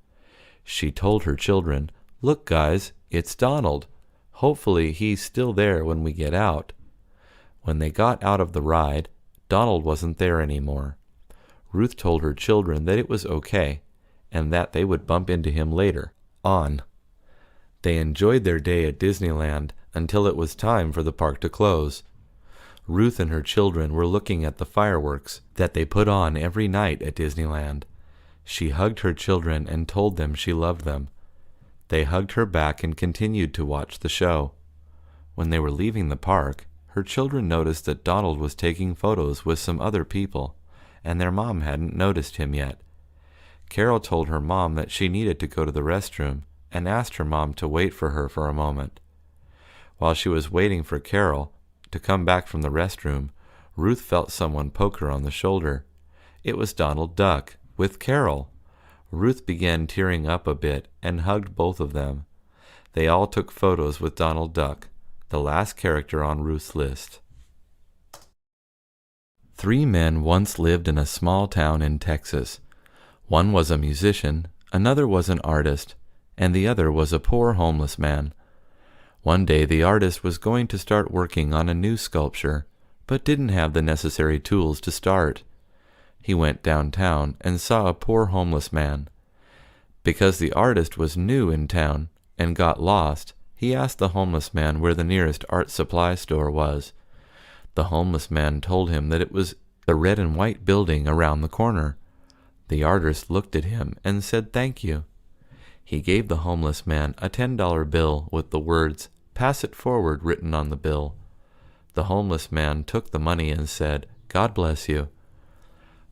She told her children, "Look, guys, it's Donald. Hopefully he's still there when we get out." When they got out of the ride, Donald wasn't there anymore. Ruth told her children that it was okay, and that they would bump into him later on. They enjoyed their day at Disneyland until it was time for the park to close. Ruth and her children were looking at the fireworks that they put on every night at Disneyland. She hugged her children and told them she loved them. They hugged her back and continued to watch the show. When they were leaving the park, her children noticed that Donald was taking photos with some other people, and their mom hadn't noticed him yet. Carol told her mom that she needed to go to the restroom and asked her mom to wait for her for a moment. While she was waiting for Carol to come back from the restroom, Ruth felt someone poke her on the shoulder. It was Donald Duck, with Carol. Ruth began tearing up a bit and hugged both of them. They all took photos with Donald Duck, the last character on Ruth's list. 3 men once lived in a small town in Texas. One was a musician, another was an artist, and the other was a poor homeless man. One day the artist was going to start working on a new sculpture, but didn't have the necessary tools to start. He went downtown and saw a poor homeless man. Because the artist was new in town and got lost, he asked the homeless man where the nearest art supply store was. The homeless man told him that it was the red and white building around the corner. The artist looked at him and said thank you. He gave the homeless man a $10 bill with the words, "Pass it forward," written on the bill. The homeless man took the money and said, "God bless you."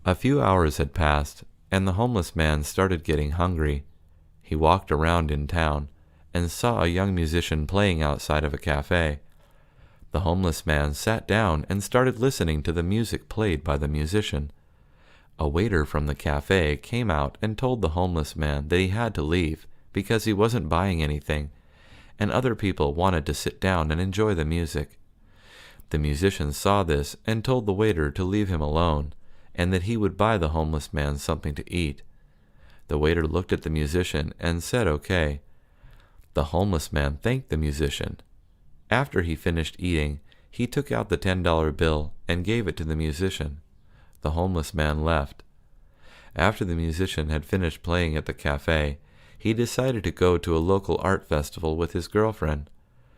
A few hours had passed, and the homeless man started getting hungry. He walked around in town and saw a young musician playing outside of a cafe. The homeless man sat down and started listening to the music played by the musician. A waiter from the cafe came out and told the homeless man that he had to leave because he wasn't buying anything, and other people wanted to sit down and enjoy the music. The musician saw this and told the waiter to leave him alone, and that he would buy the homeless man something to eat. The waiter looked at the musician and said okay. The homeless man thanked the musician. After he finished eating, he took out the $10 bill and gave it to the musician. The homeless man left. After the musician had finished playing at the cafe, he decided to go to a local art festival with his girlfriend.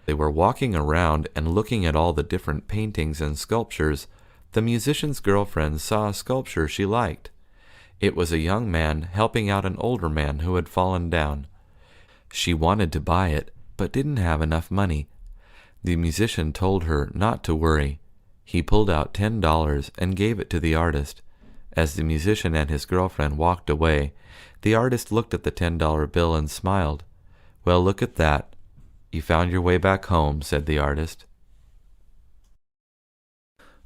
They were walking around and looking at all the different paintings and sculptures. The musician's girlfriend saw a sculpture she liked. It was a young man helping out an older man who had fallen down. She wanted to buy it, but didn't have enough money. The musician told her not to worry. He pulled out $10 and gave it to the artist. As the musician and his girlfriend walked away, the artist looked at the $10 bill and smiled. "Well, look at that. You found your way back home," said the artist.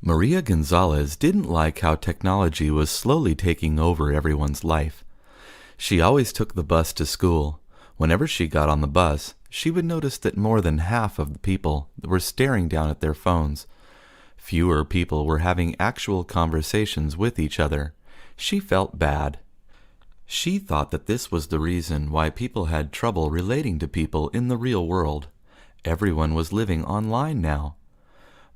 Maria Gonzalez didn't like how technology was slowly taking over everyone's life. She always took the bus to school. Whenever she got on the bus, she would notice that more than half of the people were staring down at their phones. Fewer people were having actual conversations with each other. She felt bad. She thought that this was the reason why people had trouble relating to people in the real world. Everyone was living online now.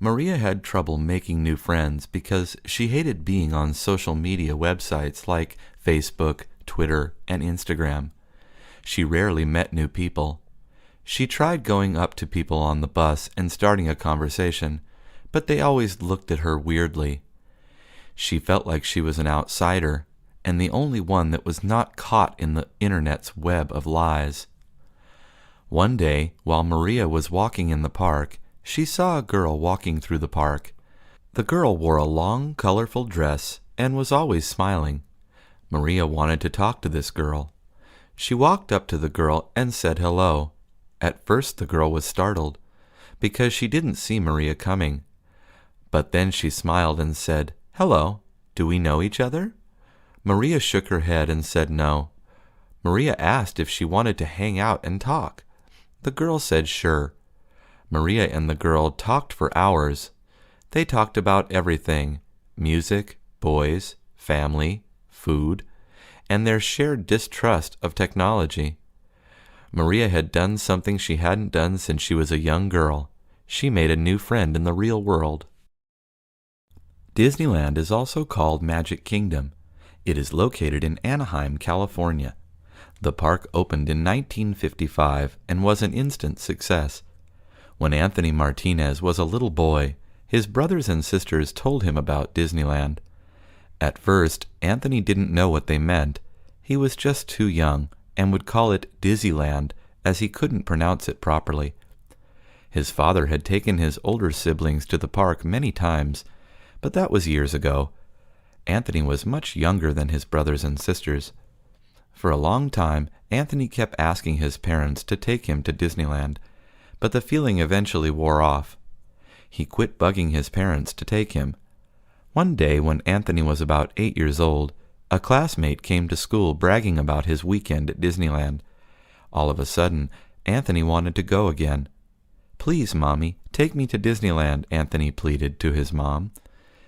Maria had trouble making new friends because she hated being on social media websites like Facebook, Twitter, and Instagram. She rarely met new people. She tried going up to people on the bus and starting a conversation, but they always looked at her weirdly. She felt like she was an outsider, and the only one that was not caught in the internet's web of lies. One day, while Maria was walking in the park, she saw a girl walking through the park. The girl wore a long, colorful dress and was always smiling. Maria wanted to talk to this girl. She walked up to the girl and said hello. At first the girl was startled, because she didn't see Maria coming. But then she smiled and said, "Hello, do we know each other?" Maria shook her head and said no. Maria asked if she wanted to hang out and talk. The girl said sure. Maria and the girl talked for hours. They talked about everything: music, boys, family, food, and their shared distrust of technology. Maria had done something she hadn't done since she was a young girl. She made a new friend in the real world. Disneyland is also called Magic Kingdom. It is located in Anaheim, California. The park opened in 1955 and was an instant success. When Anthony Martinez was a little boy, his brothers and sisters told him about Disneyland. At first, Anthony didn't know what they meant. He was just too young and would call it Dizzyland, as he couldn't pronounce it properly. His father had taken his older siblings to the park many times, but that was years ago. Anthony was much younger than his brothers and sisters. For a long time, Anthony kept asking his parents to take him to Disneyland, but the feeling eventually wore off. He quit bugging his parents to take him. One day, when Anthony was about 8 years old, a classmate came to school bragging about his weekend at Disneyland. All of a sudden, Anthony wanted to go again. "Please, Mommy, take me to Disneyland," Anthony pleaded to his mom.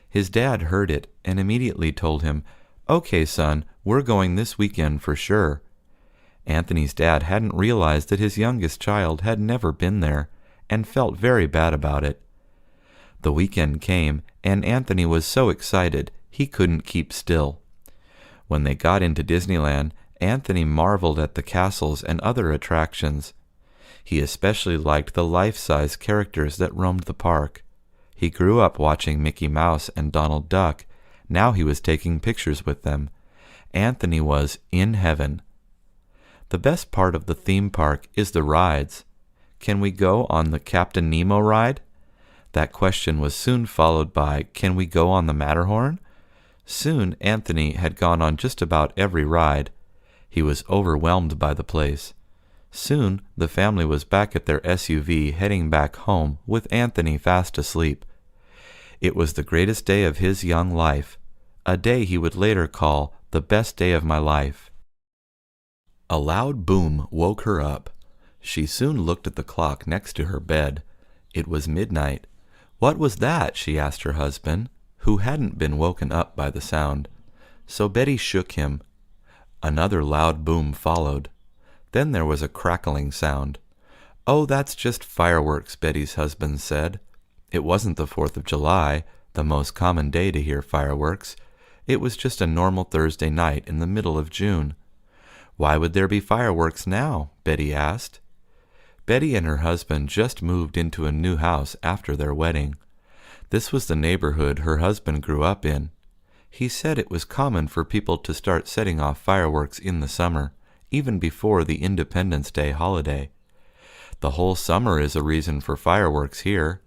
His dad heard it and immediately told him, "Okay, son, we're going this weekend for sure." Anthony's dad hadn't realized that his youngest child had never been there and felt very bad about it. The weekend came, and Anthony was so excited he couldn't keep still. When they got into Disneyland, Anthony marveled at the castles and other attractions. He especially liked the life-size characters that roamed the park. He grew up watching Mickey Mouse and Donald Duck. Now he was taking pictures with them. Anthony was in heaven. The best part of the theme park is the rides. Can we go on the Captain Nemo ride? That question was soon followed by, can we go on the Matterhorn? Soon Anthony had gone on just about every ride. He was overwhelmed by the place. Soon the family was back at their SUV heading back home with Anthony fast asleep. It was the greatest day of his young life, a day he would later call the best day of my life. A loud boom woke her up. She soon looked at the clock next to her bed. It was midnight. "What was that?" she asked her husband, who hadn't been woken up by the sound. So Betty shook him. Another loud boom followed. Then there was a crackling sound. "Oh, that's just fireworks," Betty's husband said. It wasn't the 4th of July, the most common day to hear fireworks. It was just a normal Thursday night in the middle of June. "Why would there be fireworks now?" Betty asked. Betty and her husband just moved into a new house after their wedding. This was the neighborhood her husband grew up in. He said it was common for people to start setting off fireworks in the summer, even before the Independence Day holiday. "The whole summer is a reason for fireworks here,"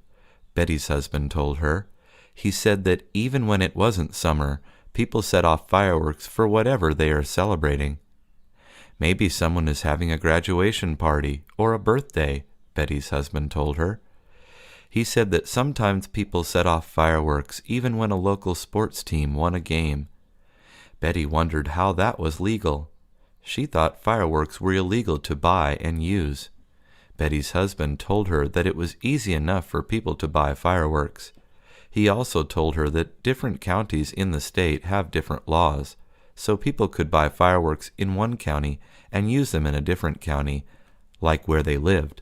Betty's husband told her. He said that even when it wasn't summer, people set off fireworks for whatever they are celebrating. "Maybe someone is having a graduation party or a birthday," Betty's husband told her. He said that sometimes people set off fireworks even when a local sports team won a game. Betty wondered how that was legal. She thought fireworks were illegal to buy and use. Betty's husband told her that it was easy enough for people to buy fireworks. He also told her that different counties in the state have different laws, so people could buy fireworks in one county and use them in a different county, like where they lived.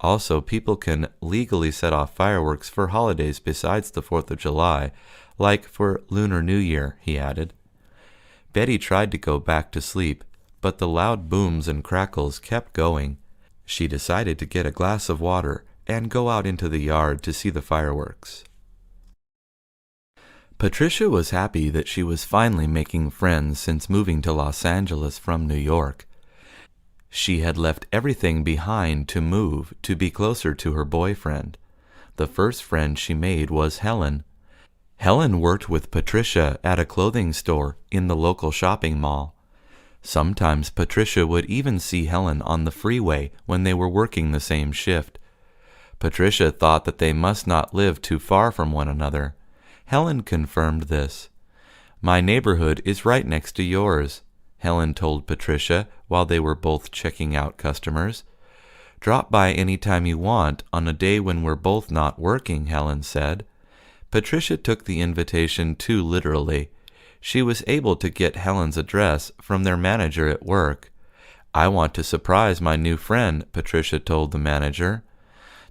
Also, people can legally set off fireworks for holidays besides the 4th of July, like for Lunar New Year, he added. Betty tried to go back to sleep, but the loud booms and crackles kept going. She decided to get a glass of water and go out into the yard to see the fireworks. Patricia was happy that she was finally making friends since moving to Los Angeles from New York. She had left everything behind to move to be closer to her boyfriend. The first friend she made was Helen. Helen worked with Patricia at a clothing store in the local shopping mall. Sometimes Patricia would even see Helen on the freeway when they were working the same shift. Patricia thought that they must not live too far from one another. Helen confirmed this. "My neighborhood is right next to yours," Helen told Patricia while they were both checking out customers. "Drop by any time you want on a day when we're both not working," Helen said. Patricia took the invitation too literally. She was able to get Helen's address from their manager at work. "I want to surprise my new friend," Patricia told the manager.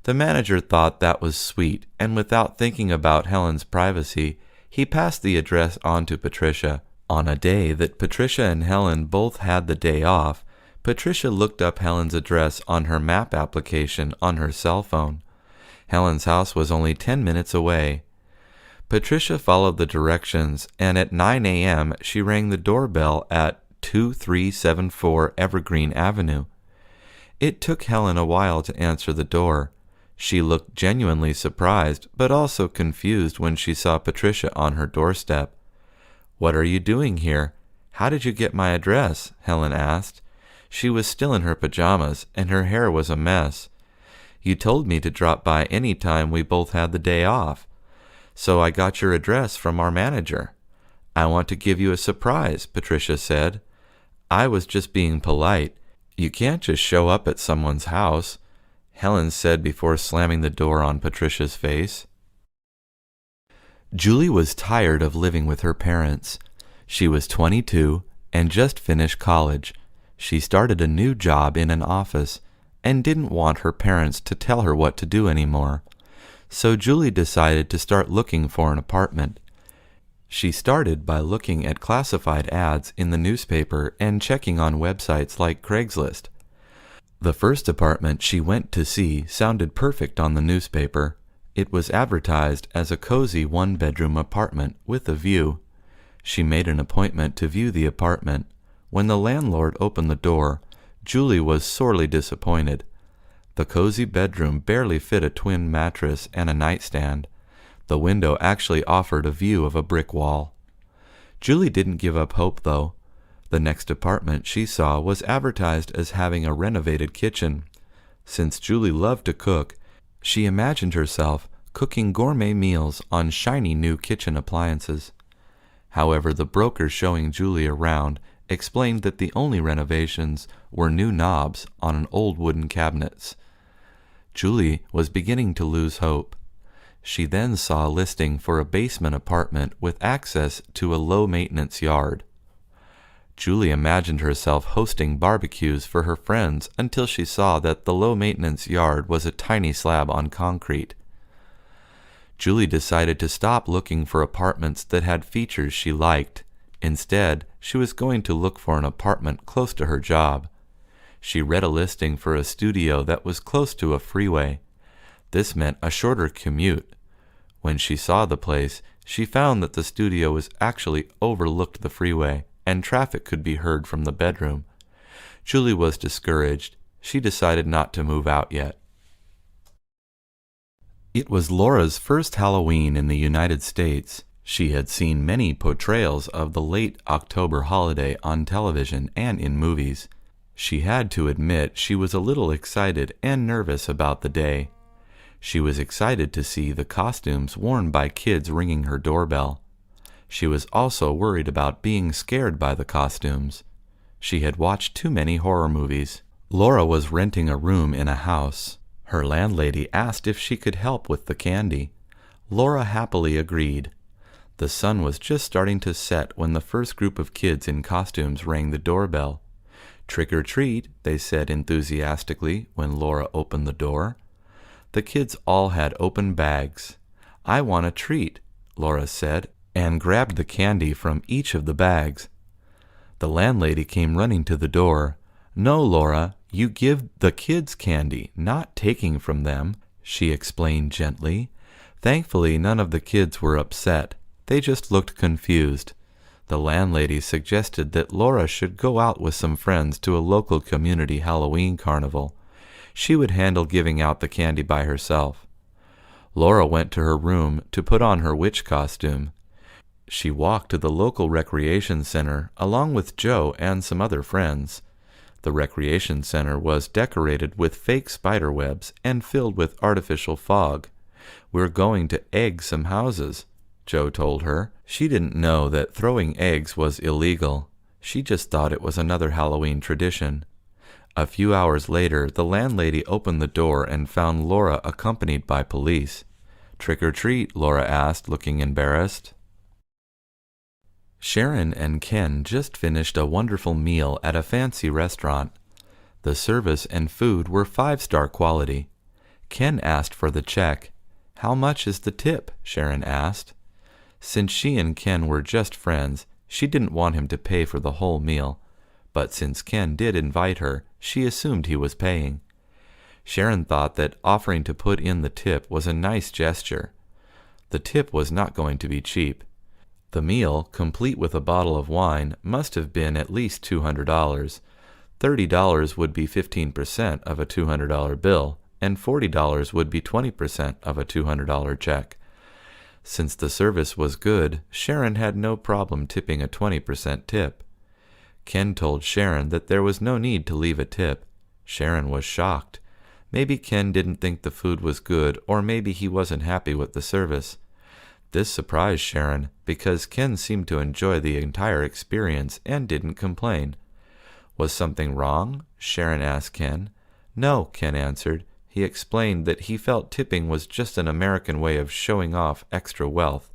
The manager thought that was sweet, and without thinking about Helen's privacy, he passed the address on to Patricia. On a day that Patricia and Helen both had the day off, Patricia looked up Helen's address on her map application on her cell phone. Helen's house was only 10 minutes away. Patricia followed the directions, and at 9 a.m. she rang the doorbell at 2374 Evergreen Avenue. It took Helen a while to answer the door. She looked genuinely surprised, but also confused when she saw Patricia on her doorstep. "What are you doing here? How did you get my address?" Helen asked. She was still in her pajamas, and her hair was a mess. "You told me to drop by any time we both had the day off. So I got your address from our manager." "I want to give you a surprise," Patricia said. "I was just being polite. You can't just show up at someone's house," Helen said before slamming the door on Patricia's face. Julie was tired of living with her parents. She was 22 and just finished college. She started a new job in an office and didn't want her parents to tell her what to do anymore. So Julie decided to start looking for an apartment. She started by looking at classified ads in the newspaper and checking on websites like Craigslist. The first apartment she went to see sounded perfect on the newspaper. It was advertised as a cozy one-bedroom apartment with a view. She made an appointment to view the apartment. When the landlord opened the door, Julie was sorely disappointed. The cozy bedroom barely fit a twin mattress and a nightstand. The window actually offered a view of a brick wall. Julie didn't give up hope, though. The next apartment she saw was advertised as having a renovated kitchen. Since Julie loved to cook, she imagined herself cooking gourmet meals on shiny new kitchen appliances. However, the broker showing Julie around explained that the only renovations were new knobs on an old wooden cabinets. Julie was beginning to lose hope. She then saw a listing for a basement apartment with access to a low-maintenance yard. Julie imagined herself hosting barbecues for her friends until she saw that the low-maintenance yard was a tiny slab on concrete. Julie decided to stop looking for apartments that had features she liked. Instead, she was going to look for an apartment close to her job. She read a listing for a studio that was close to a freeway. This meant a shorter commute. When she saw the place, she found that the studio was actually overlooked the freeway, and traffic could be heard from the bedroom. Julie was discouraged. She decided not to move out yet. It was Laura's first Halloween in the United States. She had seen many portrayals of the late October holiday on television and in movies. She had to admit she was a little excited and nervous about the day. She was excited to see the costumes worn by kids ringing her doorbell. She was also worried about being scared by the costumes. She had watched too many horror movies. Laura was renting a room in a house. Her landlady asked if she could help with the candy. Laura happily agreed. The sun was just starting to set when the first group of kids in costumes rang the doorbell. "Trick or treat," they said enthusiastically when Laura opened the door. The kids all had open bags. "I want a treat," Laura said, and grabbed the candy from each of the bags. The landlady came running to the door. "No, Laura, you give the kids candy, not taking from them," she explained gently. Thankfully, none of the kids were upset. They just looked confused. The landlady suggested that Laura should go out with some friends to a local community Halloween carnival. She would handle giving out the candy by herself. Laura went to her room to put on her witch costume. She walked to the local recreation center along with Joe and some other friends. The recreation center was decorated with fake spider webs and filled with artificial fog. "We're going to egg some houses," Joe told her. She didn't know that throwing eggs was illegal. She just thought it was another Halloween tradition. A few hours later, the landlady opened the door and found Laura accompanied by police. "Trick or treat?" Laura asked, looking embarrassed. Sharon and Ken just finished a wonderful meal at a fancy restaurant. The service and food were 5-star quality. Ken asked for the check. "How much is the tip?" Sharon asked. Since she and Ken were just friends, she didn't want him to pay for the whole meal. But since Ken did invite her, she assumed he was paying. Sharon thought that offering to put in the tip was a nice gesture. The tip was not going to be cheap. The meal, complete with a bottle of wine, must have been at least $200. $30 would be 15% of a $200 bill, and $40 would be 20% of a $200 check. Since the service was good, Sharon had no problem tipping a 20% tip. Ken told Sharon that there was no need to leave a tip. Sharon was shocked. Maybe Ken didn't think the food was good, or maybe he wasn't happy with the service. This surprised Sharon, because Ken seemed to enjoy the entire experience and didn't complain. "Was something wrong?" Sharon asked Ken. "No," Ken answered. He explained that he felt tipping was just an American way of showing off extra wealth.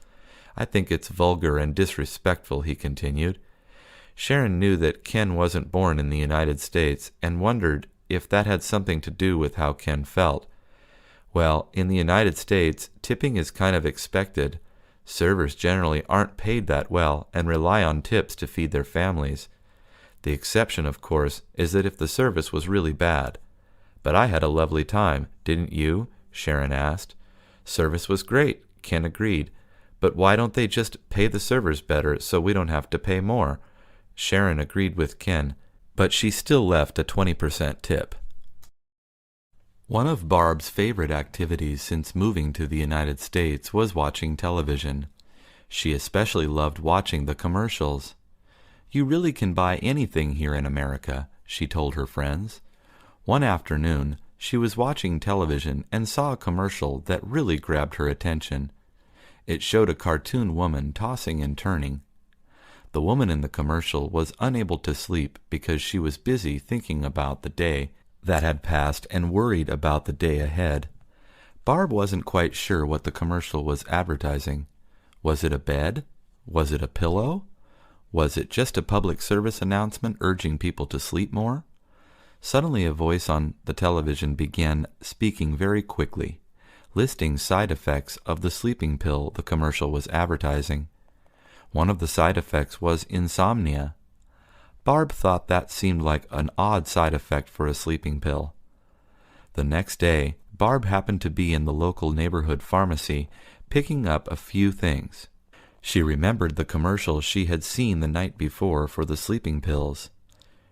"I think it's vulgar and disrespectful," he continued. Sharon knew that Ken wasn't born in the United States and wondered if that had something to do with how Ken felt. Well, in the United States, tipping is kind of expected. Servers generally aren't paid that well and rely on tips to feed their families. The exception, of course, is that if the service was really bad. "But I had a lovely time, didn't you?" Sharon asked. "Service was great," Ken agreed. "But why don't they just pay the servers better so we don't have to pay more?" Sharon agreed with Ken, but she still left a 20% tip. One of Barb's favorite activities since moving to the United States was watching television. She especially loved watching the commercials. "You really can buy anything here in America," she told her friends. One afternoon, she was watching television and saw a commercial that really grabbed her attention. It showed a cartoon woman tossing and turning. The woman in the commercial was unable to sleep because she was busy thinking about the day that had passed and worried about the day ahead. Barb wasn't quite sure what the commercial was advertising. Was it a bed? Was it a pillow? Was it just a public service announcement urging people to sleep more? Suddenly a voice on the television began speaking very quickly, listing side effects of the sleeping pill the commercial was advertising. One of the side effects was insomnia. Barb thought that seemed like an odd side effect for a sleeping pill. The next day, Barb happened to be in the local neighborhood pharmacy picking up a few things. She remembered the commercial she had seen the night before for the sleeping pills.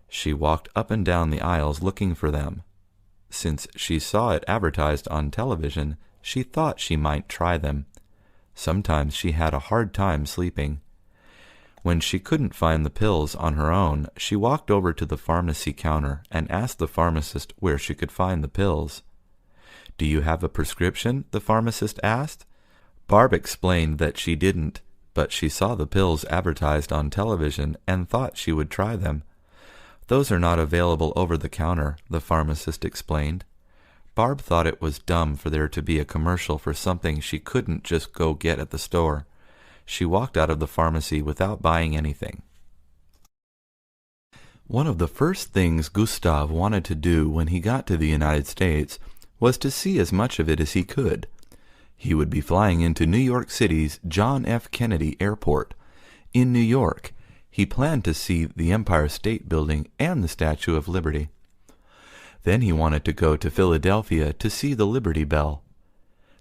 She walked up and down the aisles looking for them. Since she saw it advertised on television, she thought she might try them. Sometimes she had a hard time sleeping. When she couldn't find the pills on her own, she walked over to the pharmacy counter and asked the pharmacist where she could find the pills. "Do you have a prescription?" the pharmacist asked. Barb explained that she didn't, but she saw the pills advertised on television and thought she would try them. "Those are not available over the counter," the pharmacist explained. Barb thought it was dumb for there to be a commercial for something she couldn't just go get at the store. She walked out of the pharmacy without buying anything. One of the first things Gustav wanted to do when he got to the United States was to see as much of it as he could. He would be flying into New York City's John F. Kennedy Airport. In New York, he planned to see the Empire State Building and the Statue of Liberty. Then he wanted to go to Philadelphia to see the Liberty Bell.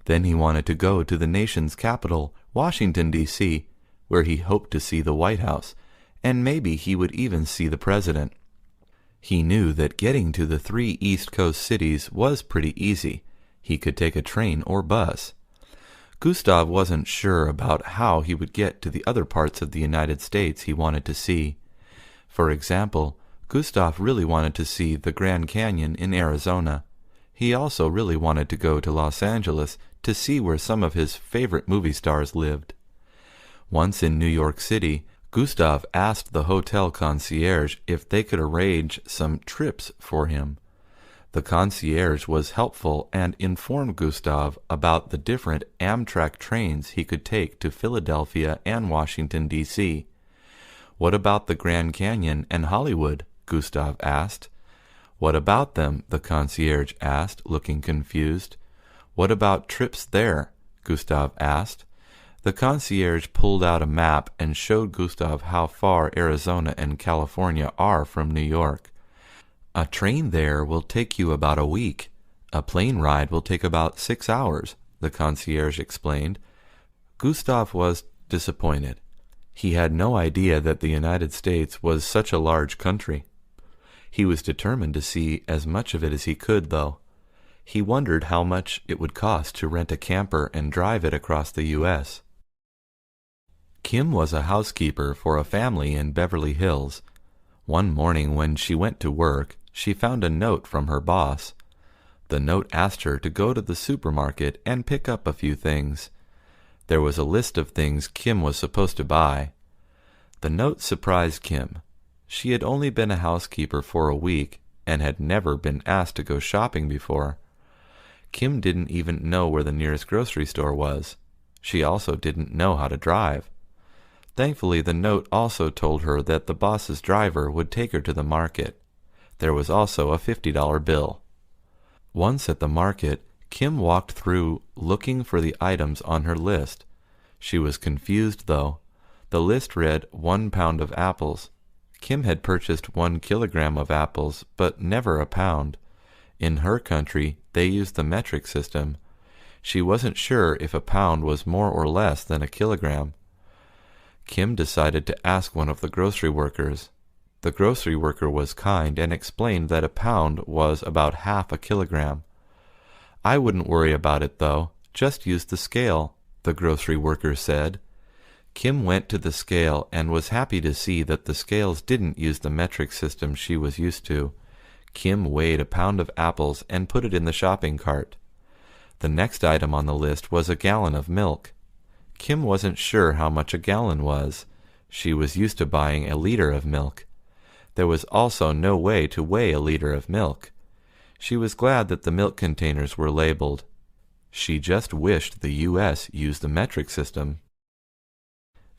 Then he wanted to go to the nation's capital, Washington, D.C., where he hoped to see the White House, and maybe he would even see the president. He knew that getting to the 3 East Coast cities was pretty easy. He could take a train or bus. Gustav wasn't sure about how he would get to the other parts of the United States he wanted to see. For example, Gustav really wanted to see the Grand Canyon in Arizona. He also really wanted to go to Los Angeles to see where some of his favorite movie stars lived. Once in New York City, Gustav asked the hotel concierge if they could arrange some trips for him. The concierge was helpful and informed Gustav about the different Amtrak trains he could take to Philadelphia and Washington, D.C. "What about the Grand Canyon and Hollywood?" Gustav asked. "What about them?" the concierge asked, looking confused. "What about trips there?" Gustav asked. The concierge pulled out a map and showed Gustav how far Arizona and California are from New York. "A train there will take you about a week. A plane ride will take about 6 hours, the concierge explained. Gustav was disappointed. He had no idea that the United States was such a large country. He was determined to see as much of it as he could, though. He wondered how much it would cost to rent a camper and drive it across the U.S. Kim was a housekeeper for a family in Beverly Hills. One morning when she went to work, she found a note from her boss. The note asked her to go to the supermarket and pick up a few things. There was a list of things Kim was supposed to buy. The note surprised Kim. She had only been a housekeeper for a week and had never been asked to go shopping before. Kim didn't even know where the nearest grocery store was. She also didn't know how to drive. Thankfully, the note also told her that the boss's driver would take her to the market. There was also a $50 bill. Once at the market, Kim walked through looking for the items on her list. She was confused, though. The list read 1 pound of apples. Kim had purchased 1 kilogram of apples, but never a pound. In her country, they used the metric system. She wasn't sure if a pound was more or less than a kilogram. Kim decided to ask one of the grocery workers. The grocery worker was kind and explained that a pound was about half a kilogram. "I wouldn't worry about it, though. Just use the scale," the grocery worker said. Kim went to the scale and was happy to see that the scales didn't use the metric system she was used to. Kim weighed a pound of apples and put it in the shopping cart. The next item on the list was a gallon of milk. Kim wasn't sure how much a gallon was. She was used to buying a liter of milk. There was also no way to weigh a liter of milk. She was glad that the milk containers were labeled. She just wished the U.S. used the metric system.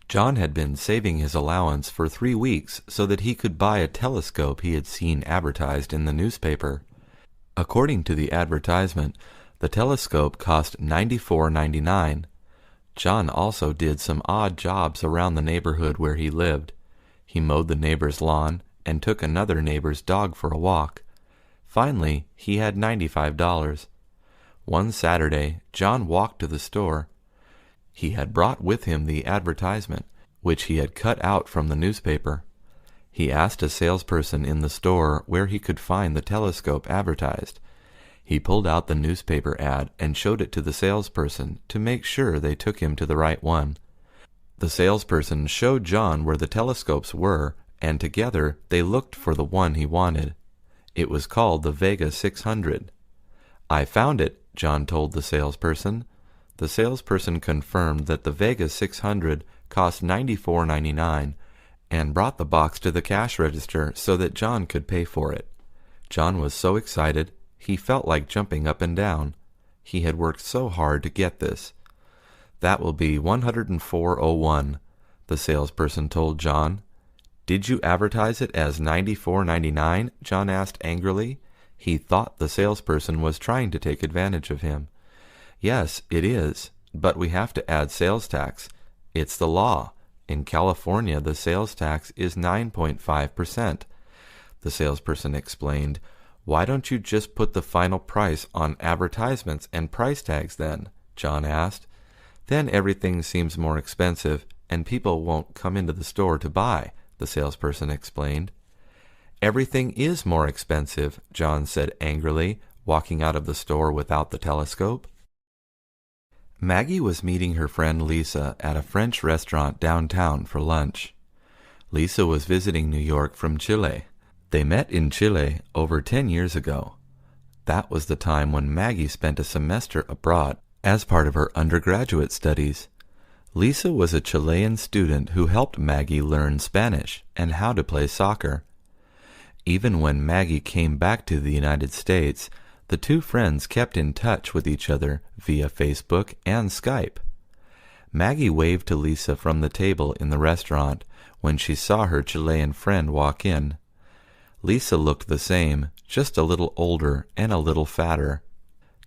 John had been saving his allowance for 3 weeks so that he could buy a telescope he had seen advertised in the newspaper. According to the advertisement, the telescope cost $94.99. John also did some odd jobs around the neighborhood where he lived. He mowed the neighbor's lawn and took another neighbor's dog for a walk. Finally, he had $95. One Saturday, John walked to the store. He had brought with him the advertisement, which he had cut out from the newspaper. He asked a salesperson in the store where he could find the telescope advertised. He pulled out the newspaper ad and showed it to the salesperson to make sure they took him to the right one. The salesperson showed John where the telescopes were, and together they looked for the one he wanted. It was called the Vega 600. "I found it," John told the salesperson. The salesperson confirmed that the Vega 600 cost $94.99 and brought the box to the cash register so that John could pay for it. John was so excited, he felt like jumping up and down. He had worked so hard to get this. "That will be $104.01, the salesperson told John. "Did you advertise it as $94.99? John asked angrily. He thought the salesperson was trying to take advantage of him. Yes, it is, but we have to add sales tax. It's the law. In California, the sales tax is 9.5%. The salesperson explained. Why don't you just put the final price on advertisements and price tags then? John asked. Then everything seems more expensive, and people won't come into the store to buy, the salesperson explained. Everything is more expensive, John said angrily, walking out of the store without the telescope. Maggie was meeting her friend Lisa at a French restaurant downtown for lunch. Lisa was visiting New York from Chile. They met in Chile over 10 years ago. That was the time when Maggie spent a semester abroad as part of her undergraduate studies. Lisa was a Chilean student who helped Maggie learn Spanish and how to play soccer. Even when Maggie came back to the United States, the two friends kept in touch with each other via Facebook and Skype. Maggie waved to Lisa from the table in the restaurant when she saw her Chilean friend walk in. Lisa looked the same, just a little older and a little fatter.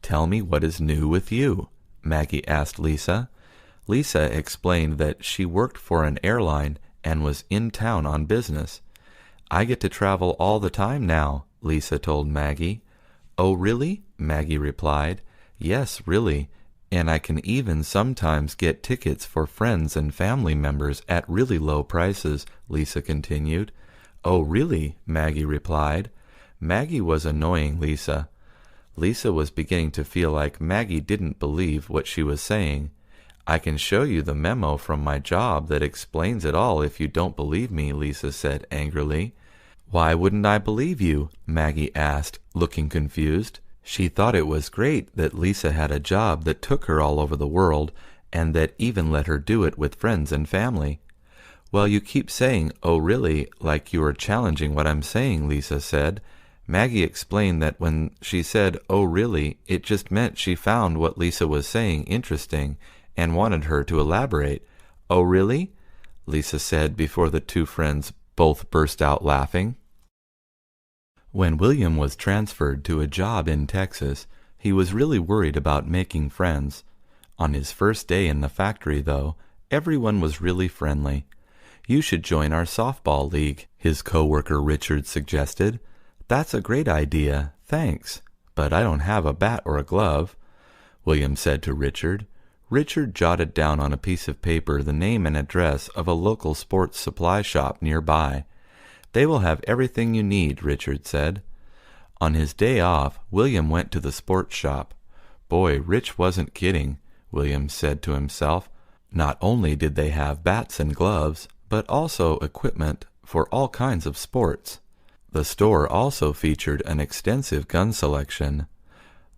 "Tell me what is new with you," Maggie asked Lisa. Lisa explained that she worked for an airline and was in town on business. "I get to travel all the time now," Lisa told Maggie. "Oh, really?" Maggie replied. "Yes, really. And I can even sometimes get tickets for friends and family members at really low prices," Lisa continued. "Oh, really?" Maggie replied. Maggie was annoying Lisa. Lisa was beginning to feel like Maggie didn't believe what she was saying. "I can show you the memo from my job that explains it all if you don't believe me," Lisa said angrily. "Why wouldn't I believe you?" Maggie asked, looking confused. She thought it was great that Lisa had a job that took her all over the world and that even let her do it with friends and family. "Well, you keep saying, 'oh, really,' like you are challenging what I'm saying," Lisa said. Maggie explained that when she said, "oh, really," it just meant she found what Lisa was saying interesting and wanted her to elaborate. "Oh, really?" Lisa said before the two friends both burst out laughing. When William was transferred to a job in Texas, he was really worried about making friends. On his first day in the factory, though, everyone was really friendly. "You should join our softball league," his coworker Richard suggested. "That's a great idea, thanks, but I don't have a bat or a glove," William said to Richard. Richard jotted down on a piece of paper the name and address of a local sports supply shop nearby. "They will have everything you need," Richard said. On his day off, William went to the sports shop. Boy, Rich wasn't kidding, William said to himself. Not only did they have bats and gloves, but also equipment for all kinds of sports. The store also featured an extensive gun selection.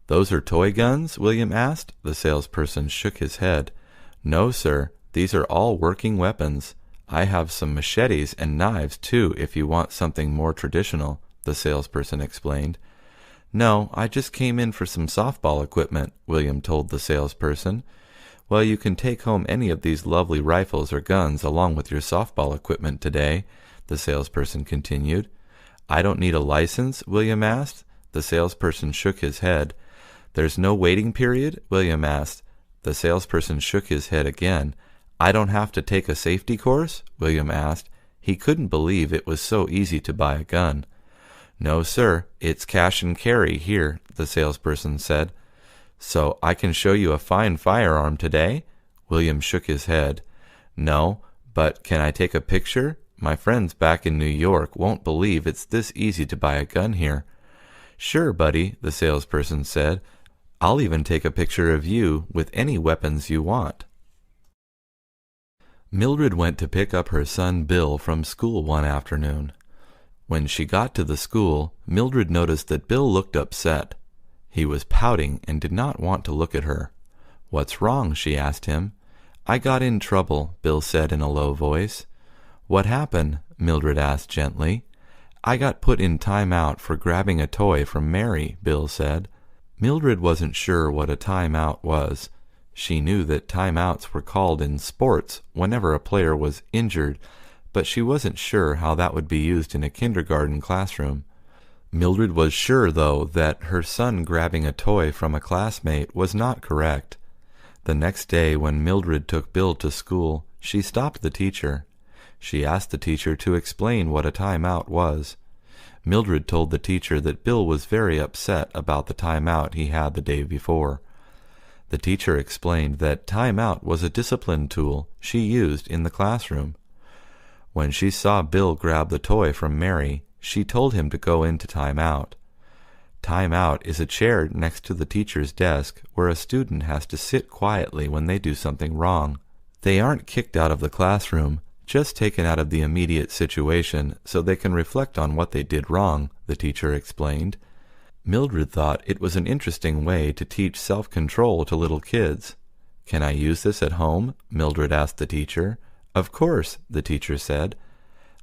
"Those are toy guns?" William asked. The salesperson shook his head. "No, sir. These are all working weapons. I have some machetes and knives, too, if you want something more traditional," the salesperson explained. "No, I just came in for some softball equipment," William told the salesperson. "Well, you can take home any of these lovely rifles or guns along with your softball equipment today," the salesperson continued. "I don't need a license?" William asked. The salesperson shook his head. "There's no waiting period?" William asked. The salesperson shook his head again. "I don't have to take a safety course?" William asked. He couldn't believe it was so easy to buy a gun. "No, sir, it's cash and carry here," the salesperson said. "So I can show you a fine firearm today?" William shook his head. "No, but can I take a picture? My friends back in New York won't believe it's this easy to buy a gun here." "Sure, buddy," the salesperson said. "I'll even take a picture of you with any weapons you want." Mildred went to pick up her son Bill from school one afternoon. When she got to the school, Mildred noticed that Bill looked upset. He was pouting and did not want to look at her. "What's wrong?" she asked him. "I got in trouble," Bill said in a low voice. "What happened?" Mildred asked gently. "I got put in time out for grabbing a toy from Mary," Bill said. Mildred wasn't sure what a time out was. She knew that timeouts were called in sports whenever a player was injured, but she wasn't sure how that would be used in a kindergarten classroom. Mildred was sure, though, that her son grabbing a toy from a classmate was not correct. The next day, when Mildred took Bill to school, she stopped the teacher. She asked the teacher to explain what a timeout was. Mildred told the teacher that Bill was very upset about the timeout he had the day before. The teacher explained that timeout was a discipline tool she used in the classroom. When she saw Bill grab the toy from Mary, she told him to go into timeout. Timeout is a chair next to the teacher's desk where a student has to sit quietly when they do something wrong. They aren't kicked out of the classroom, just taken out of the immediate situation so they can reflect on what they did wrong, the teacher explained. Mildred thought it was an interesting way to teach self-control to little kids. "Can I use this at home?" Mildred asked the teacher. "Of course," the teacher said.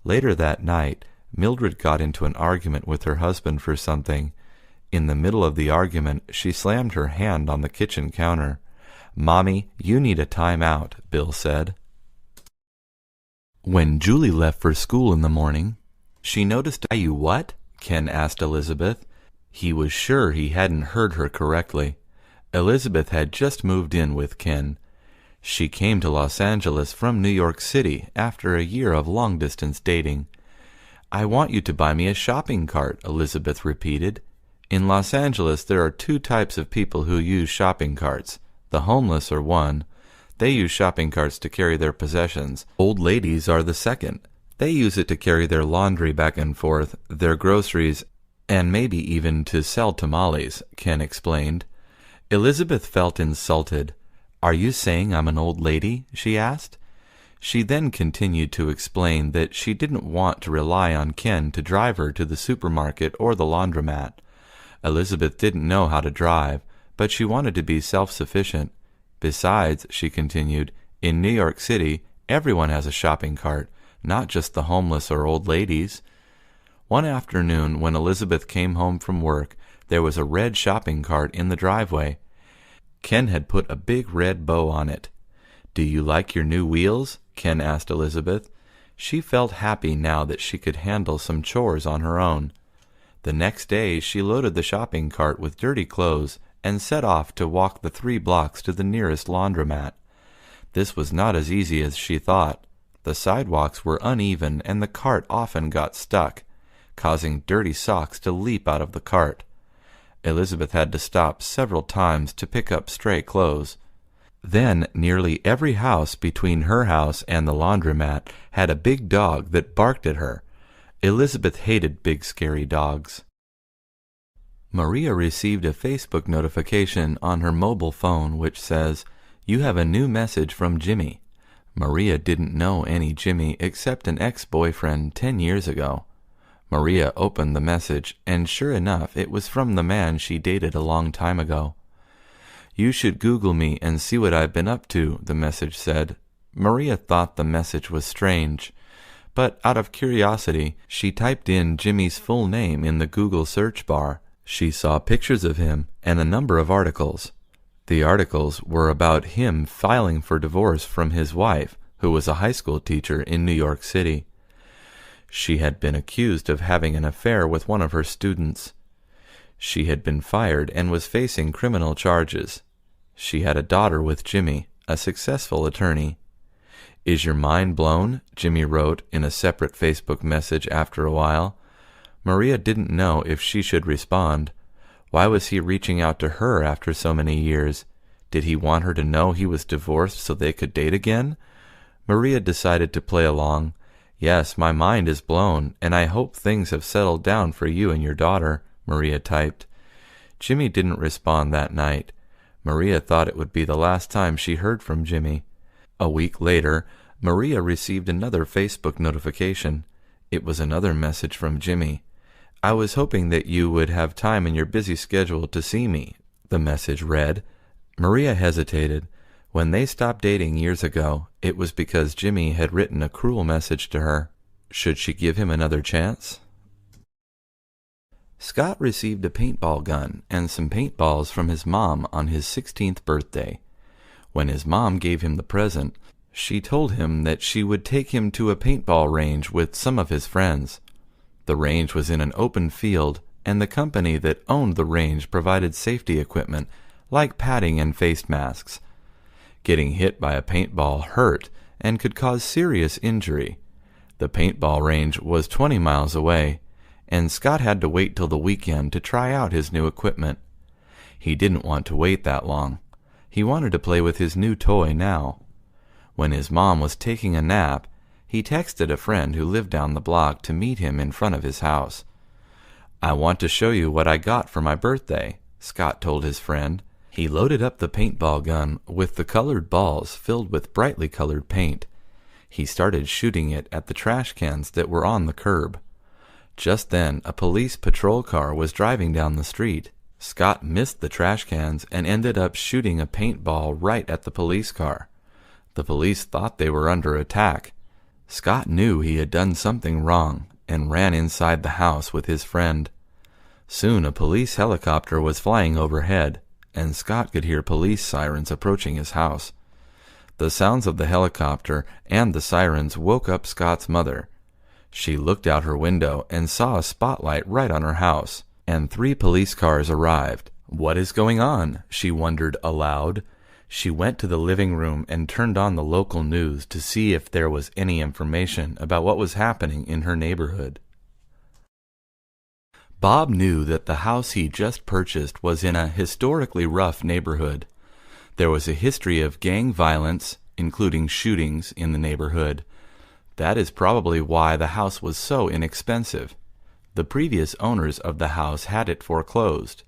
Later that night, Mildred got into an argument with her husband for something. In the middle of the argument, she slammed her hand on the kitchen counter. "Mommy, you need a timeout," Bill said. When Julie left for school in the morning, she noticed. "You what?" Ken asked Elizabeth. He was sure he hadn't heard her correctly. Elizabeth had just moved in with Ken. She came to Los Angeles from New York City after a year of long-distance dating. "I want you to buy me a shopping cart," Elizabeth repeated. In Los Angeles, there are two types of people who use shopping carts. The homeless are one. They use shopping carts to carry their possessions. Old ladies are the second. They use it to carry their laundry back and forth, their groceries, and maybe even to sell tamales, Ken explained. Elizabeth felt insulted. "Are you saying I'm an old lady?" she asked. She then continued to explain that she didn't want to rely on Ken to drive her to the supermarket or the laundromat. Elizabeth didn't know how to drive, but she wanted to be self-sufficient. Besides, she continued, in New York City, everyone has a shopping cart, not just the homeless or old ladies. One afternoon, when Elizabeth came home from work, there was a red shopping cart in the driveway. Ken had put a big red bow on it. "Do you like your new wheels?" Ken asked Elizabeth. She felt happy now that she could handle some chores on her own. The next day, she loaded the shopping cart with dirty clothes and set off to walk the 3 blocks to the nearest laundromat. This was not as easy as she thought. The sidewalks were uneven and the cart often got stuck, causing dirty socks to leap out of the cart. Elizabeth had to stop several times to pick up stray clothes. Then nearly every house between her house and the laundromat had a big dog that barked at her. Elizabeth hated big scary dogs. Maria received a Facebook notification on her mobile phone which says, "You have a new message from Jimmy." Maria didn't know any Jimmy except an ex-boyfriend 10 years ago. Maria opened the message, and sure enough, it was from the man she dated a long time ago. "You should Google me and see what I've been up to," the message said. Maria thought the message was strange, but out of curiosity, she typed in Jimmy's full name in the Google search bar. She saw pictures of him and a number of articles. The articles were about him filing for divorce from his wife, who was a high school teacher in New York City. She had been accused of having an affair with one of her students. She had been fired and was facing criminal charges. She had a daughter with Jimmy, a successful attorney. "Is your mind blown?" Jimmy wrote in a separate Facebook message after a while. Maria didn't know if she should respond. Why was he reaching out to her after so many years? Did he want her to know he was divorced so they could date again? Maria decided to play along. "Yes, my mind is blown, and I hope things have settled down for you and your daughter," Maria typed. Jimmy didn't respond that night. Maria thought it would be the last time she heard from Jimmy. A week later, Maria received another Facebook notification. It was another message from Jimmy. "I was hoping that you would have time in your busy schedule to see me," the message read. Maria hesitated. When they stopped dating years ago, it was because Jimmy had written a cruel message to her. Should she give him another chance? Scott received a paintball gun and some paintballs from his mom on his 16th birthday. When his mom gave him the present, she told him that she would take him to a paintball range with some of his friends. The range was in an open field, and the company that owned the range provided safety equipment like padding and face masks. Getting hit by a paintball hurt and could cause serious injury. The paintball range was 20 miles away, and Scott had to wait till the weekend to try out his new equipment. He didn't want to wait that long. He wanted to play with his new toy now. When his mom was taking a nap, he texted a friend who lived down the block to meet him in front of his house. "I want to show you what I got for my birthday," Scott told his friend. He loaded up the paintball gun with the colored balls filled with brightly colored paint. He started shooting it at the trash cans that were on the curb. Just then, a police patrol car was driving down the street. Scott missed the trash cans and ended up shooting a paintball right at the police car. The police thought they were under attack. Scott knew he had done something wrong and ran inside the house with his friend. Soon a police helicopter was flying overhead, and Scott could hear police sirens approaching his house. The sounds of the helicopter and the sirens woke up Scott's mother. She looked out her window and saw a spotlight right on her house, and 3 police cars arrived. "What is going on?" she wondered aloud. She went to the living room and turned on the local news to see if there was any information about what was happening in her neighborhood. Bob knew that the house he just purchased was in a historically rough neighborhood. There was a history of gang violence, including shootings, in the neighborhood. That is probably why the house was so inexpensive. The previous owners of the house had it foreclosed.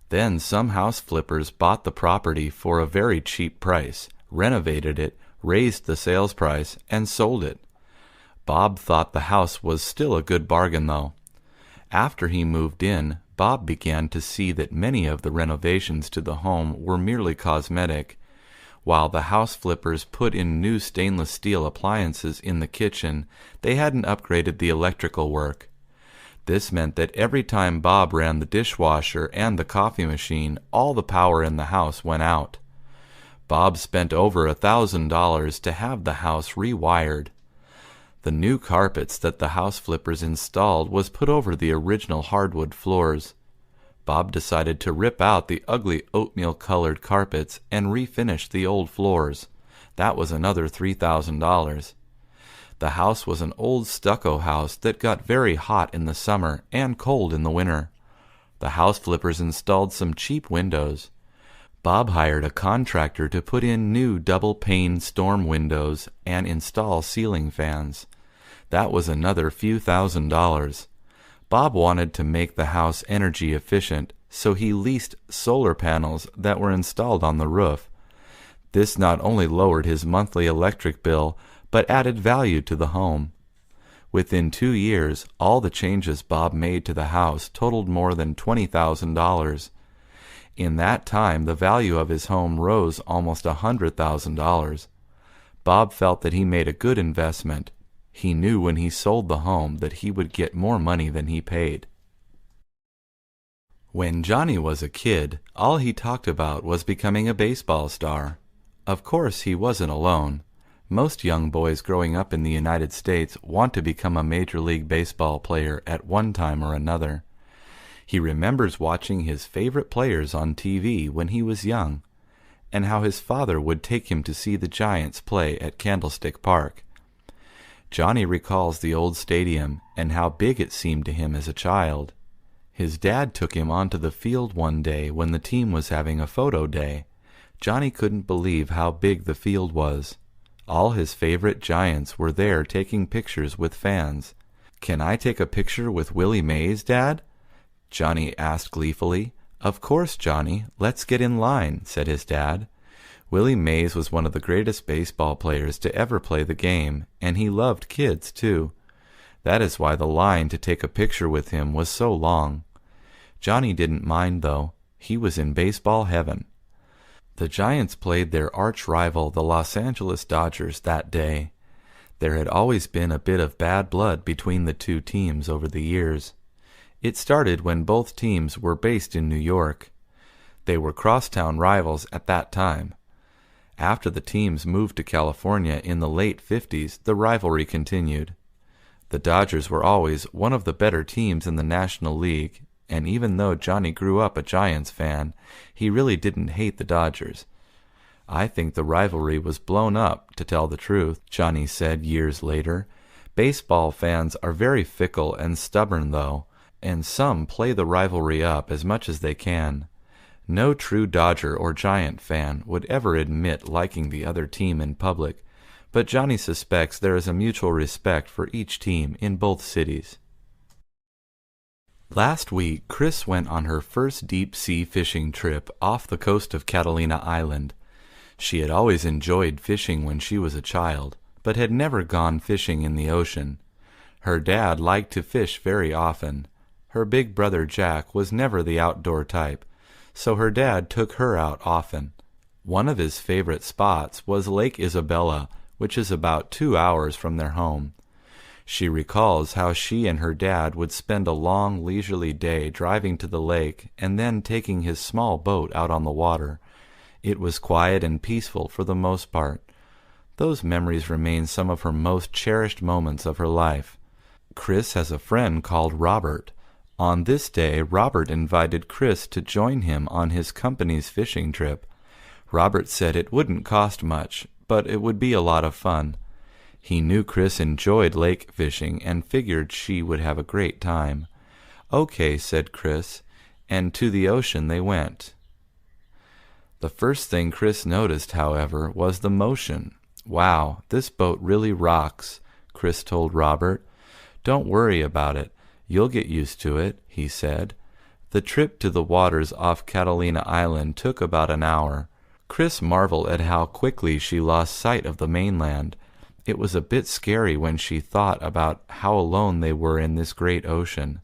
Then some house flippers bought the property for a very cheap price, renovated it, raised the sales price, and sold it. Bob thought the house was still a good bargain, though. After he moved in, Bob began to see that many of the renovations to the home were merely cosmetic. While the house flippers put in new stainless steel appliances in the kitchen, they hadn't upgraded the electrical work. This meant that every time Bob ran the dishwasher and the coffee machine, all the power in the house went out. Bob spent over $1,000 to have the house rewired. The new carpets that the house flippers installed was put over the original hardwood floors. Bob decided to rip out the ugly oatmeal-colored carpets and refinish the old floors. That was another $3,000. The house was an old stucco house that got very hot in the summer and cold in the winter. The house flippers installed some cheap windows. Bob hired a contractor to put in new double-pane storm windows and install ceiling fans. That was another few $1,000s. Bob wanted to make the house energy efficient, so he leased solar panels that were installed on the roof. This not only lowered his monthly electric bill, but added value to the home. Within 2 years, all the changes Bob made to the house totaled more than $20,000. In that time, the value of his home rose almost $100,000. Bob felt that he made a good investment. He knew when he sold the home that he would get more money than he paid. When Johnny was a kid, all he talked about was becoming a baseball star. Of course, he wasn't alone. Most young boys growing up in the United States want to become a Major League Baseball player at one time or another. He remembers watching his favorite players on TV when he was young, and how his father would take him to see the Giants play at Candlestick Park. Johnny recalls the old stadium and how big it seemed to him as a child. His dad took him onto the field one day when the team was having a photo day. Johnny couldn't believe how big the field was. All his favorite Giants were there taking pictures with fans. "Can I take a picture with Willie Mays, Dad?" Johnny asked gleefully. "Of course, Johnny. Let's get in line," said his dad. Willie Mays was one of the greatest baseball players to ever play the game, and he loved kids, too. That is why the line to take a picture with him was so long. Johnny didn't mind, though. He was in baseball heaven. The Giants played their arch-rival, the Los Angeles Dodgers, that day. There had always been a bit of bad blood between the two teams over the years. It started when both teams were based in New York. They were crosstown rivals at that time. After the teams moved to California in the late 50s, the rivalry continued. The Dodgers were always one of the better teams in the National League, And even though Johnny grew up a Giants fan, he really didn't hate the Dodgers. "I think the rivalry was blown up, to tell the truth," Johnny said years later. "Baseball fans are very fickle and stubborn, though, and some play the rivalry up as much as they can. No true Dodger or Giant fan would ever admit liking the other team in public, but Johnny suspects there is a mutual respect for each team in both cities." Last week, Chris went on her first deep-sea fishing trip off the coast of Catalina Island. She had always enjoyed fishing when she was a child, but had never gone fishing in the ocean. Her dad liked to fish very often. Her big brother Jack was never the outdoor type, so her dad took her out often. One of his favorite spots was Lake Isabella, which is about 2 hours from their home. She recalls how she and her dad would spend a long, leisurely day driving to the lake and then taking his small boat out on the water. It was quiet and peaceful for the most part. Those memories remain some of her most cherished moments of her life. Chris has a friend called Robert. On this day, Robert invited Chris to join him on his company's fishing trip. Robert said it wouldn't cost much, but it would be a lot of fun. He knew Chris enjoyed lake fishing and figured she would have a great time. "Okay," said Chris, and to the ocean they went. The first thing Chris noticed, however, was the motion. "Wow, this boat really rocks," Chris told Robert. "Don't worry about it. You'll get used to it," he said. The trip to the waters off Catalina Island took about an hour. Chris marveled at how quickly she lost sight of the mainland. It was a bit scary when she thought about how alone they were in this great ocean.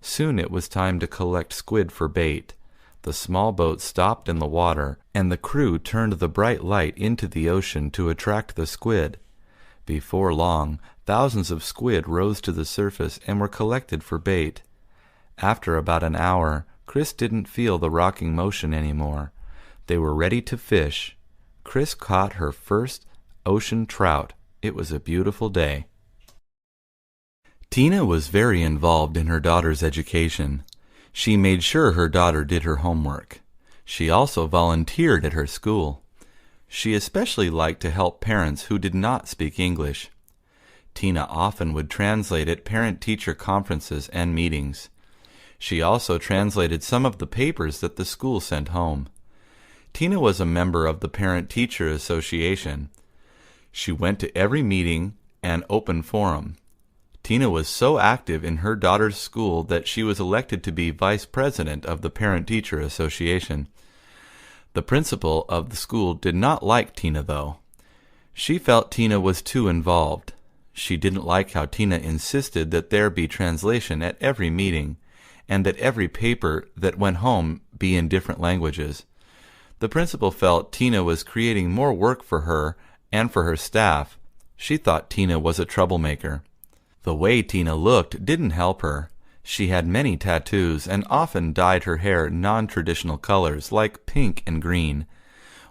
Soon it was time to collect squid for bait. The small boat stopped in the water, and the crew turned the bright light into the ocean to attract the squid. Before long, thousands of squid rose to the surface and were collected for bait. After about an hour, Chris didn't feel the rocking motion anymore. They were ready to fish. Chris caught her first ocean trout. It was a beautiful day. Tina was very involved in her daughter's education. She made sure her daughter did her homework. She also volunteered at her school. She especially liked to help parents who did not speak English. Tina often would translate at parent-teacher conferences and meetings. She also translated some of the papers that the school sent home. Tina was a member of the Parent-Teacher Association. She went to every meeting and open forum. Tina was so active in her daughter's school that she was elected to be vice president of the Parent-Teacher Association. The principal of the school did not like Tina, though. She felt Tina was too involved. She didn't like how Tina insisted that there be translation at every meeting, and that every paper that went home be in different languages. The principal felt Tina was creating more work for her and for her staff. She thought Tina was a troublemaker. The way Tina looked didn't help her. She had many tattoos and often dyed her hair non-traditional colors like pink and green.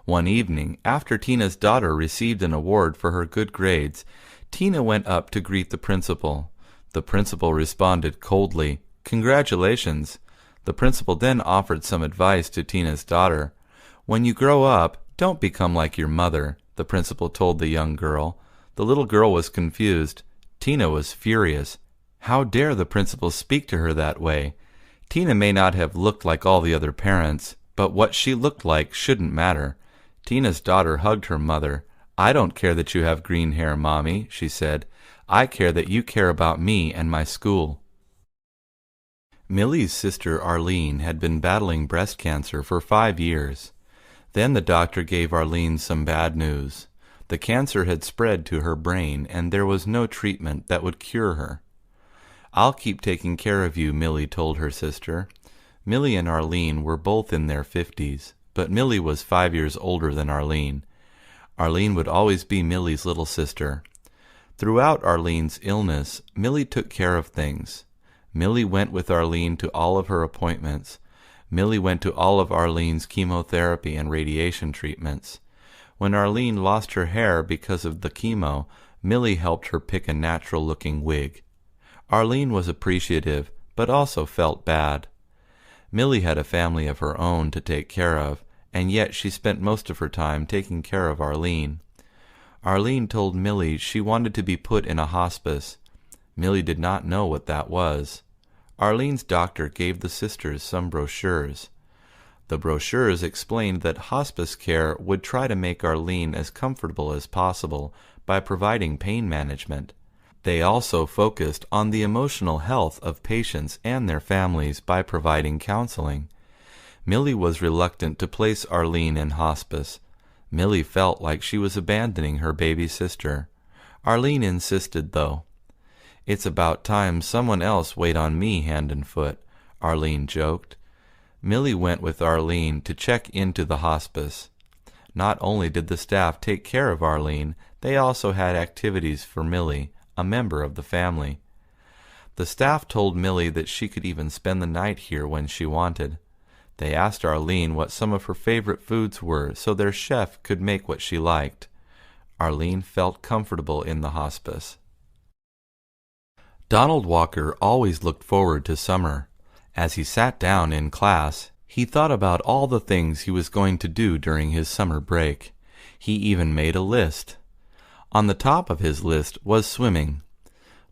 One evening, after Tina's daughter received an award for her good grades, Tina went up to greet the principal. The principal responded coldly, "Congratulations." The principal then offered some advice to Tina's daughter. "When you grow up, don't become like your mother," the principal told the young girl. The little girl was confused. Tina was furious. How dare the principal speak to her that way? Tina may not have looked like all the other parents, but what she looked like shouldn't matter. Tina's daughter hugged her mother. "I don't care that you have green hair, Mommy," she said. "I care that you care about me and my school." Millie's sister Arlene had been battling breast cancer for 5 years. Then the doctor gave Arlene some bad news. The cancer had spread to her brain, and there was no treatment that would cure her. "I'll keep taking care of you," Millie told her sister. Millie and Arlene were both in their 50s, but Millie was 5 years older than Arlene. Arlene would always be Millie's little sister. Throughout Arlene's illness, Millie took care of things. Millie went with Arlene to all of her appointments. Millie went to all of Arlene's chemotherapy and radiation treatments. When Arlene lost her hair because of the chemo, Millie helped her pick a natural-looking wig. Arlene was appreciative, but also felt bad. Millie had a family of her own to take care of, and yet she spent most of her time taking care of Arlene. Arlene told Millie she wanted to be put in a hospice. Millie did not know what that was. Arlene's doctor gave the sisters some brochures. The brochures explained that hospice care would try to make Arlene as comfortable as possible by providing pain management. They also focused on the emotional health of patients and their families by providing counseling. Millie was reluctant to place Arlene in hospice. Millie felt like she was abandoning her baby sister. Arlene insisted, though. "It's about time someone else wait on me hand and foot," Arlene joked. Millie went with Arlene to check into the hospice. Not only did the staff take care of Arlene, they also had activities for Millie, a member of the family. The staff told Millie that she could even spend the night here when she wanted. They asked Arlene what some of her favorite foods were so their chef could make what she liked. Arlene felt comfortable in the hospice. Donald Walker always looked forward to summer. As he sat down in class, he thought about all the things he was going to do during his summer break. He even made a list. On the top of his list was swimming.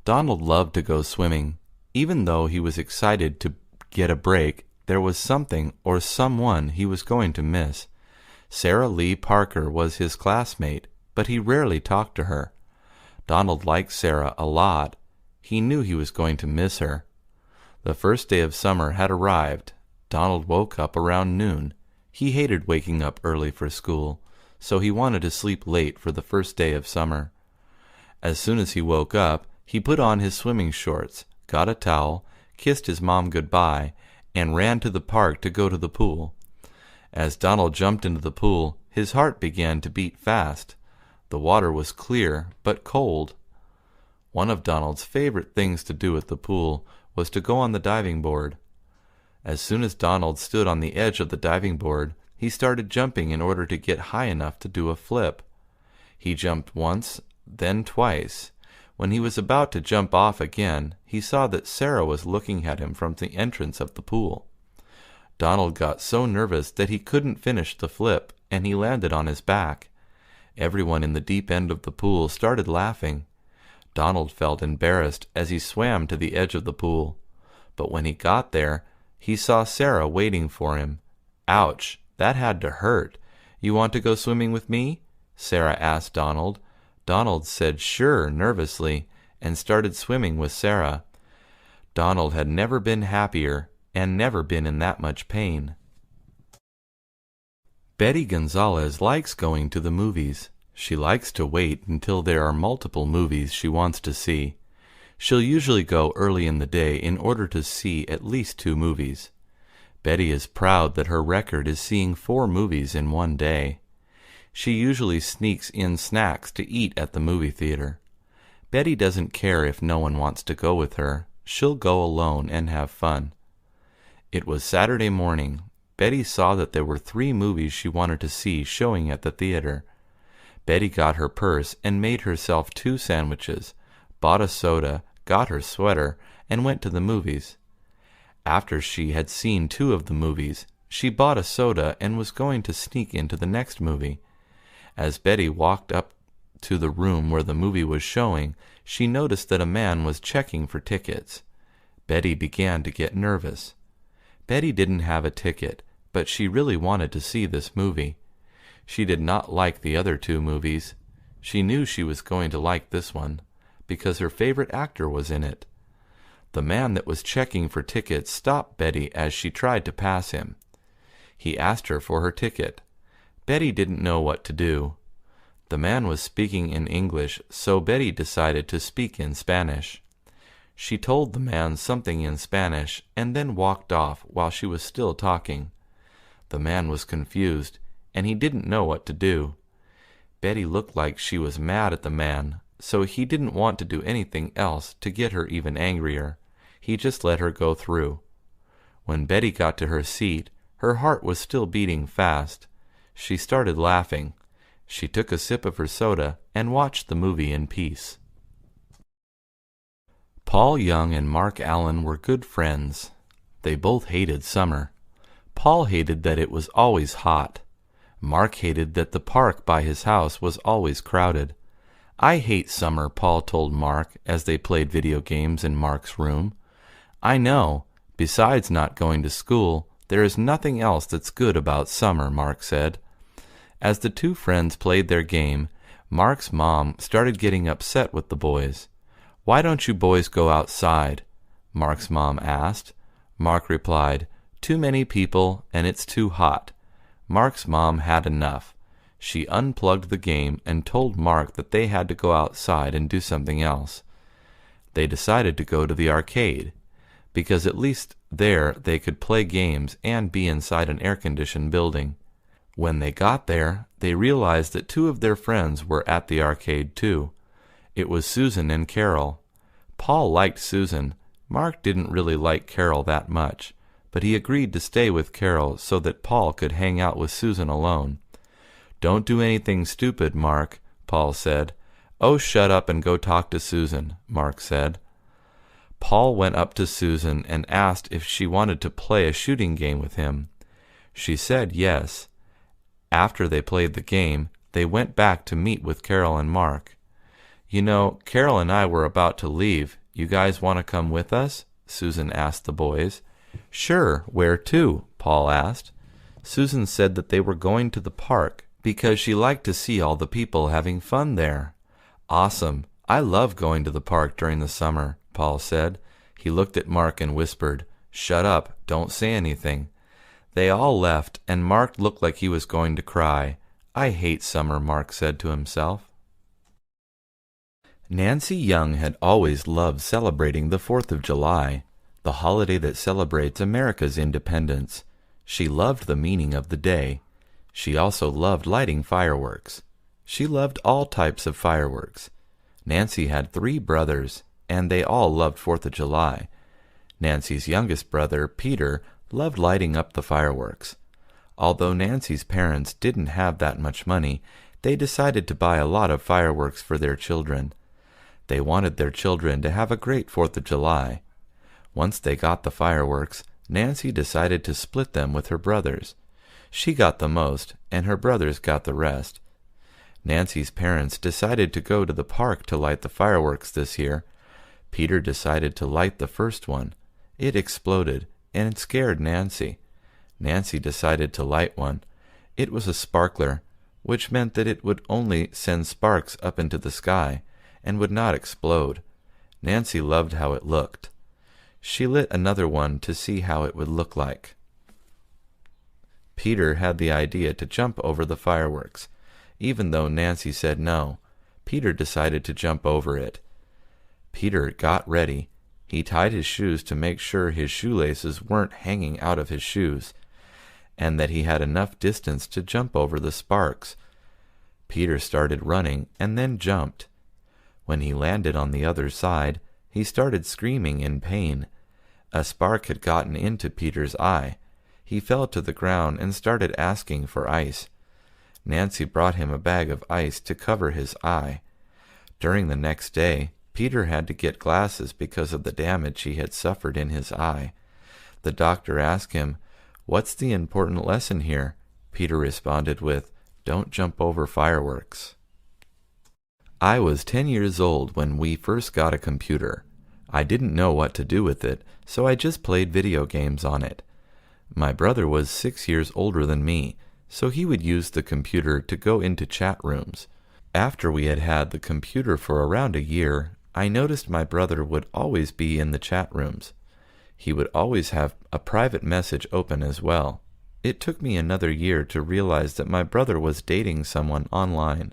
Donald loved to go swimming. Even though he was excited to get a break, there was something or someone he was going to miss. Sarah Lee Parker was his classmate, but he rarely talked to her. Donald liked Sarah a lot. He knew he was going to miss her. The first day of summer had arrived. Donald woke up around noon. He hated waking up early for school, so he wanted to sleep late for the first day of summer. As soon as he woke up, he put on his swimming shorts, got a towel, kissed his mom goodbye, and ran to the park to go to the pool. As Donald jumped into the pool, his heart began to beat fast. The water was clear, but cold. One of Donald's favorite things to do at the pool was to go on the diving board. As soon as Donald stood on the edge of the diving board, he started jumping in order to get high enough to do a flip. He jumped once, then twice. When he was about to jump off again, he saw that Sarah was looking at him from the entrance of the pool. Donald got so nervous that he couldn't finish the flip, and he landed on his back. Everyone in the deep end of the pool started laughing. Donald felt embarrassed as he swam to the edge of the pool. But when he got there, he saw Sarah waiting for him. Ouch, that had to hurt. "You want to go swimming with me?" Sarah asked Donald. Donald said sure nervously and started swimming with Sarah. Donald had never been happier and never been in that much pain. Betty Gonzalez likes going to the movies. She likes to wait until there are multiple movies she wants to see. She'll usually go early in the day in order to see at least 2 movies. Betty is proud that her record is seeing 4 movies in one day. She usually sneaks in snacks to eat at the movie theater. Betty doesn't care if no one wants to go with her. She'll go alone and have fun. It was Saturday morning. Betty saw that there were 3 movies she wanted to see showing at the theater. Betty got her purse and made herself 2 sandwiches, bought a soda, got her sweater, and went to the movies. After she had seen 2 of the movies, she bought a soda and was going to sneak into the next movie. As Betty walked up to the room where the movie was showing, she noticed that a man was checking for tickets. Betty began to get nervous. Betty didn't have a ticket, but she really wanted to see this movie. She did not like the other 2 movies. She knew she was going to like this one, because her favorite actor was in it. The man that was checking for tickets stopped Betty as she tried to pass him. He asked her for her ticket. Betty didn't know what to do. The man was speaking in English, so Betty decided to speak in Spanish. She told the man something in Spanish and then walked off while she was still talking. The man was confused, and he didn't know what to do. Betty looked like she was mad at the man, so he didn't want to do anything else to get her even angrier. He just let her go through. When Betty got to her seat, her heart was still beating fast. She started laughing. She took a sip of her soda and watched the movie in peace. Paul Young and Mark Allen were good friends. They both hated summer. Paul hated that it was always hot. Mark hated that the park by his house was always crowded. "I hate summer," Paul told Mark as they played video games in Mark's room. "I know. Besides not going to school, there is nothing else that's good about summer," Mark said. As the two friends played their game, Mark's mom started getting upset with the boys. "Why don't you boys go outside?" Mark's mom asked. Mark replied, "Too many people, and it's too hot." Mark's mom had enough. She unplugged the game and told Mark that they had to go outside and do something else. They decided to go to the arcade, because at least there they could play games and be inside an air-conditioned building. When they got there, they realized that two of their friends were at the arcade too. It was Susan and Carol. Paul liked Susan. Mark didn't really like Carol that much, but he agreed to stay with Carol so that Paul could hang out with Susan alone. "Don't do anything stupid, Mark," Paul said. "Oh, shut up and go talk to Susan," Mark said. Paul went up to Susan and asked if she wanted to play a shooting game with him. She said yes. After they played the game, they went back to meet with Carol and Mark. "You know, Carol and I were about to leave. You guys want to come with us?" Susan asked the boys. "Sure, where to?" Paul asked. Susan said that they were going to the park because she liked to see all the people having fun there. "Awesome. I love going to the park during the summer," Paul said. He looked at Mark and whispered, "Shut up, don't say anything." They all left, and Mark looked like he was going to cry. "I hate summer," Mark said to himself. Nancy Young had always loved celebrating the 4th of July, the holiday that celebrates America's independence. She loved the meaning of the day. She also loved lighting fireworks. She loved all types of fireworks. Nancy had 3 brothers, and they all loved 4th of July. Nancy's youngest brother, Peter, loved lighting up the fireworks. Although Nancy's parents didn't have that much money, they decided to buy a lot of fireworks for their children. They wanted their children to have a great 4th of July. Once they got the fireworks, Nancy decided to split them with her brothers. She got the most, and her brothers got the rest. Nancy's parents decided to go to the park to light the fireworks this year. Peter decided to light the first one. It exploded, and it scared Nancy. Nancy decided to light one. It was a sparkler, which meant that it would only send sparks up into the sky, and would not explode. Nancy loved how it looked. She lit another one to see how it would look like. Peter had the idea to jump over the fireworks. Even though Nancy said no, Peter decided to jump over it. Peter got ready. He tied his shoes to make sure his shoelaces weren't hanging out of his shoes, and that he had enough distance to jump over the sparks. Peter started running and then jumped. When he landed on the other side, he started screaming in pain. A spark had gotten into Peter's eye. He fell to the ground and started asking for ice. Nancy brought him a bag of ice to cover his eye. During the next day, Peter had to get glasses because of the damage he had suffered in his eye. The doctor asked him, "What's the important lesson here?" Peter responded with, "Don't jump over fireworks." I was 10 years old when we first got a computer. I didn't know what to do with it, so I just played video games on it. My brother was 6 years older than me, so he would use the computer to go into chat rooms. After we had had the computer for around a year, I noticed my brother would always be in the chat rooms. He would always have a private message open as well. It took me another year to realize that my brother was dating someone online.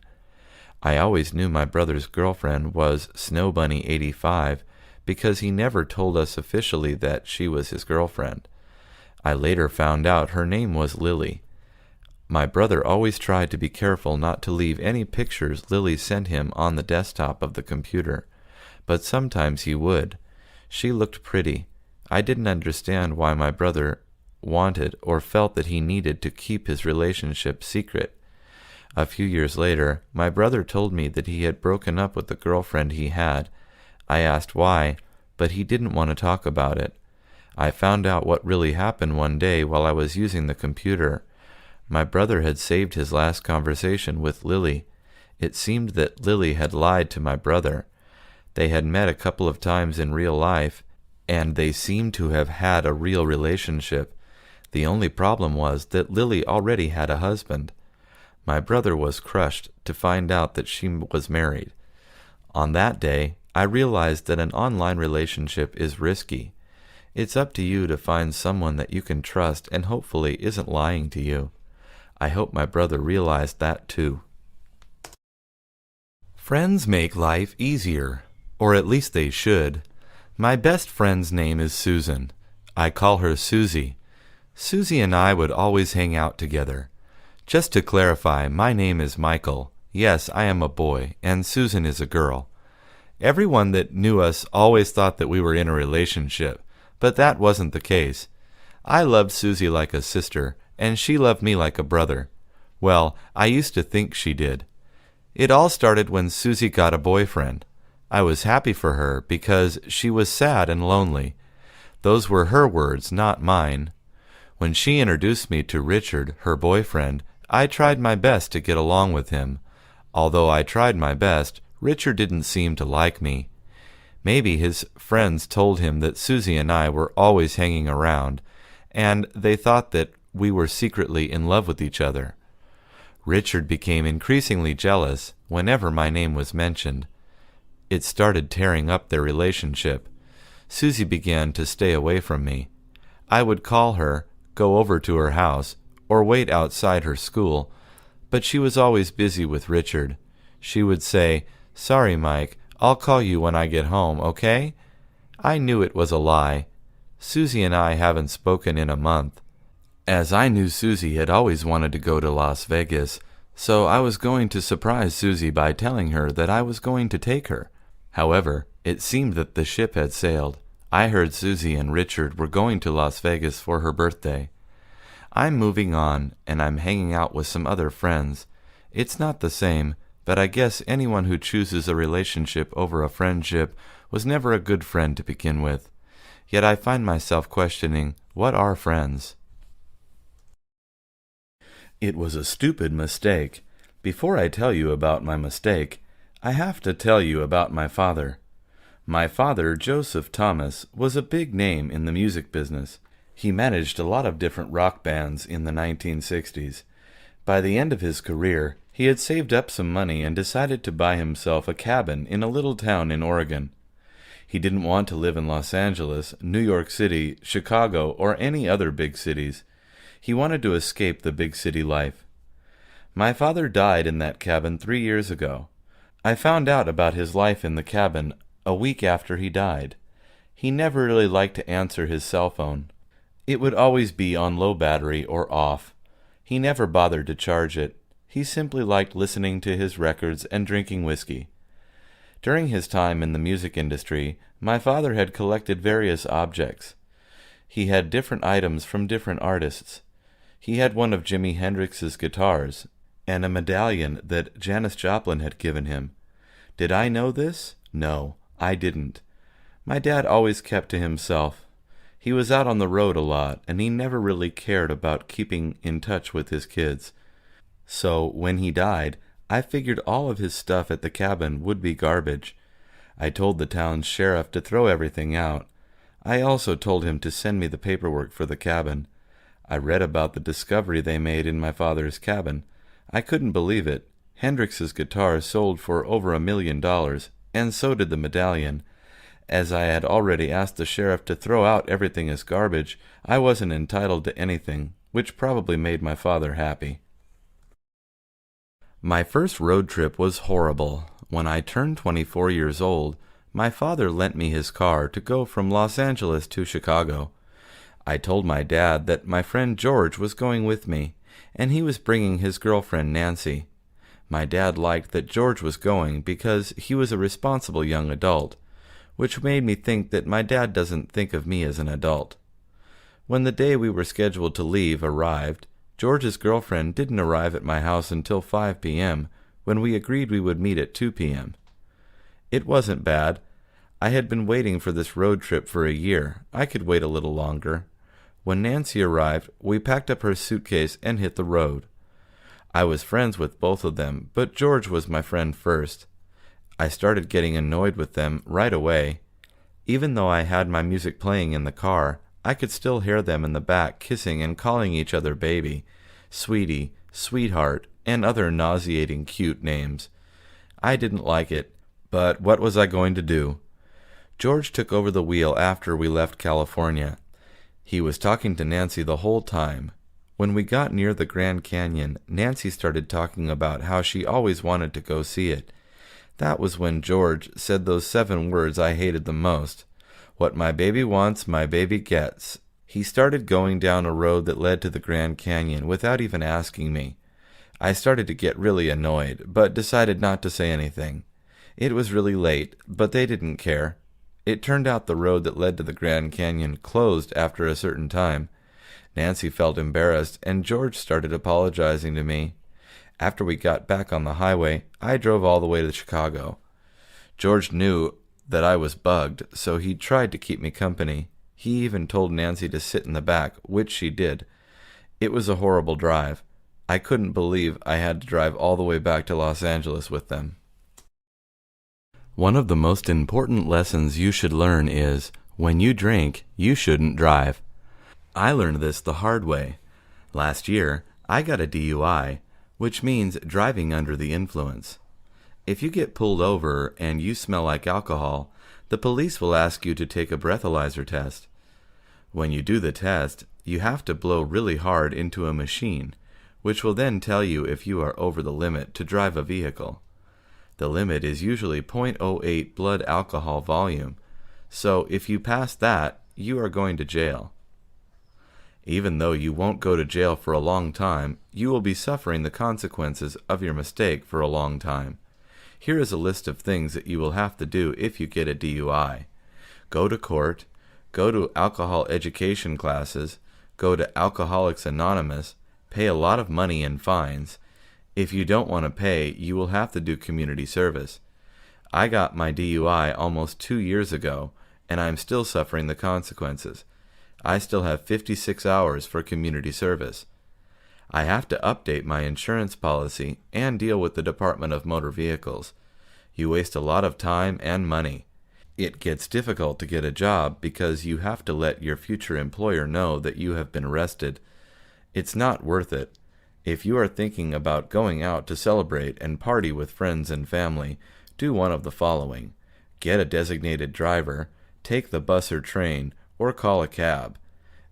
I always knew my brother's girlfriend was SnowBunny85 because he never told us officially that she was his girlfriend. I later found out her name was Lily. My brother always tried to be careful not to leave any pictures Lily sent him on the desktop of the computer, but sometimes he would. She looked pretty. I didn't understand why my brother wanted or felt that he needed to keep his relationship secret. A few years later, my brother told me that he had broken up with the girlfriend he had. I asked why, but he didn't want to talk about it. I found out what really happened one day while I was using the computer. My brother had saved his last conversation with Lily. It seemed that Lily had lied to my brother. They had met a couple of times in real life, and they seemed to have had a real relationship. The only problem was that Lily already had a husband. My brother was crushed to find out that she was married. On that day, I realized that an online relationship is risky. It's up to you to find someone that you can trust and hopefully isn't lying to you. I hope my brother realized that too. Friends make life easier, or at least they should. My best friend's name is Susan. I call her Susie. Susie and I would always hang out together. Just to clarify, my name is Michael. Yes, I am a boy, and Susan is a girl. Everyone that knew us always thought that we were in a relationship, but that wasn't the case. I loved Susie like a sister, and she loved me like a brother. Well, I used to think she did. It all started when Susie got a boyfriend. I was happy for her because she was sad and lonely. Those were her words, not mine. When she introduced me to Richard, her boyfriend, I tried my best to get along with him. Although I tried my best, Richard didn't seem to like me. Maybe his friends told him that Susie and I were always hanging around, and they thought that we were secretly in love with each other. Richard became increasingly jealous whenever my name was mentioned. It started tearing up their relationship. Susie began to stay away from me. I would call her, go over to her house, or wait outside her school, but she was always busy with Richard. She would say, "Sorry, Mike, I'll call you when I get home, okay?" I knew it was a lie. Susie and I haven't spoken in a month. As I knew Susie had always wanted to go to Las Vegas, so I was going to surprise Susie by telling her that I was going to take her. However, it seemed that the ship had sailed. I heard Susie and Richard were going to Las Vegas for her birthday. I'm moving on, and I'm hanging out with some other friends. It's not the same, but I guess anyone who chooses a relationship over a friendship was never a good friend to begin with. Yet I find myself questioning, what are friends? It was a stupid mistake. Before I tell you about my mistake, I have to tell you about my father. My father, Joseph Thomas, was a big name in the music business. He managed a lot of different rock bands in the 1960s. By the end of his career, he had saved up some money and decided to buy himself a cabin in a little town in Oregon. He didn't want to live in Los Angeles, New York City, Chicago, or any other big cities. He wanted to escape the big city life. My father died in that cabin 3 years ago. I found out about his life in the cabin a week after he died. He never really liked to answer his cell phone. It would always be on low battery or off. He never bothered to charge it. He simply liked listening to his records and drinking whiskey. During his time in the music industry, my father had collected various objects. He had different items from different artists. He had one of Jimi Hendrix's guitars, and a medallion that Janis Joplin had given him. Did I know this? No, I didn't. My dad always kept to himself. He was out on the road a lot, and he never really cared about keeping in touch with his kids. So, when he died, I figured all of his stuff at the cabin would be garbage. I told the town's sheriff to throw everything out. I also told him to send me the paperwork for the cabin. I read about the discovery they made in my father's cabin. I couldn't believe it. Hendrix's guitar sold for over $1 million, and so did the medallion. As I had already asked the sheriff to throw out everything as garbage, I wasn't entitled to anything, which probably made my father happy. My first road trip was horrible. When I turned 24 years old, my father lent me his car to go from Los Angeles to Chicago. I told my dad that my friend George was going with me, and he was bringing his girlfriend Nancy. My dad liked that George was going because he was a responsible young adult, which made me think that my dad doesn't think of me as an adult. When the day we were scheduled to leave arrived, George's girlfriend didn't arrive at my house until 5 p.m., when we agreed we would meet at 2 p.m. It wasn't bad. I had been waiting for this road trip for a year. I could wait a little longer. When Nancy arrived, we packed up her suitcase and hit the road. I was friends with both of them, but George was my friend first. I started getting annoyed with them right away. Even though I had my music playing in the car, I could still hear them in the back kissing and calling each other baby, sweetie, sweetheart, and other nauseating cute names. I didn't like it, but what was I going to do? George took over the wheel after we left California. He was talking to Nancy the whole time. When we got near the Grand Canyon, Nancy started talking about how she always wanted to go see it. That was when George said those 7 words I hated the most. What my baby wants, my baby gets. He started going down a road that led to the Grand Canyon without even asking me. I started to get really annoyed, but decided not to say anything. It was really late, but they didn't care. It turned out the road that led to the Grand Canyon closed after a certain time. Nancy felt embarrassed, and George started apologizing to me. After we got back on the highway, I drove all the way to Chicago. George knew that I was bugged, so he tried to keep me company. He even told Nancy to sit in the back, which she did. It was a horrible drive. I couldn't believe I had to drive all the way back to Los Angeles with them. One of the most important lessons you should learn is, when you drink, you shouldn't drive. I learned this the hard way. Last year, I got a DUI, which means driving under the influence. If you get pulled over and you smell like alcohol, the police will ask you to take a breathalyzer test. When you do the test, you have to blow really hard into a machine, which will then tell you if you are over the limit to drive a vehicle. The limit is usually 0.08 blood alcohol volume, so if you pass that, you are going to jail. Even though you won't go to jail for a long time, you will be suffering the consequences of your mistake for a long time. Here is a list of things that you will have to do if you get a DUI. Go to court, go to alcohol education classes, go to Alcoholics Anonymous, pay a lot of money in fines. If you don't want to pay, you will have to do community service. I got my DUI almost 2 years ago, and I am still suffering the consequences. I still have 56 hours for community service. I have to update my insurance policy and deal with the Department of Motor Vehicles. You waste a lot of time and money. It gets difficult to get a job because you have to let your future employer know that you have been arrested. It's not worth it. If you are thinking about going out to celebrate and party with friends and family, do one of the following. Get a designated driver, take the bus or train, or call a cab.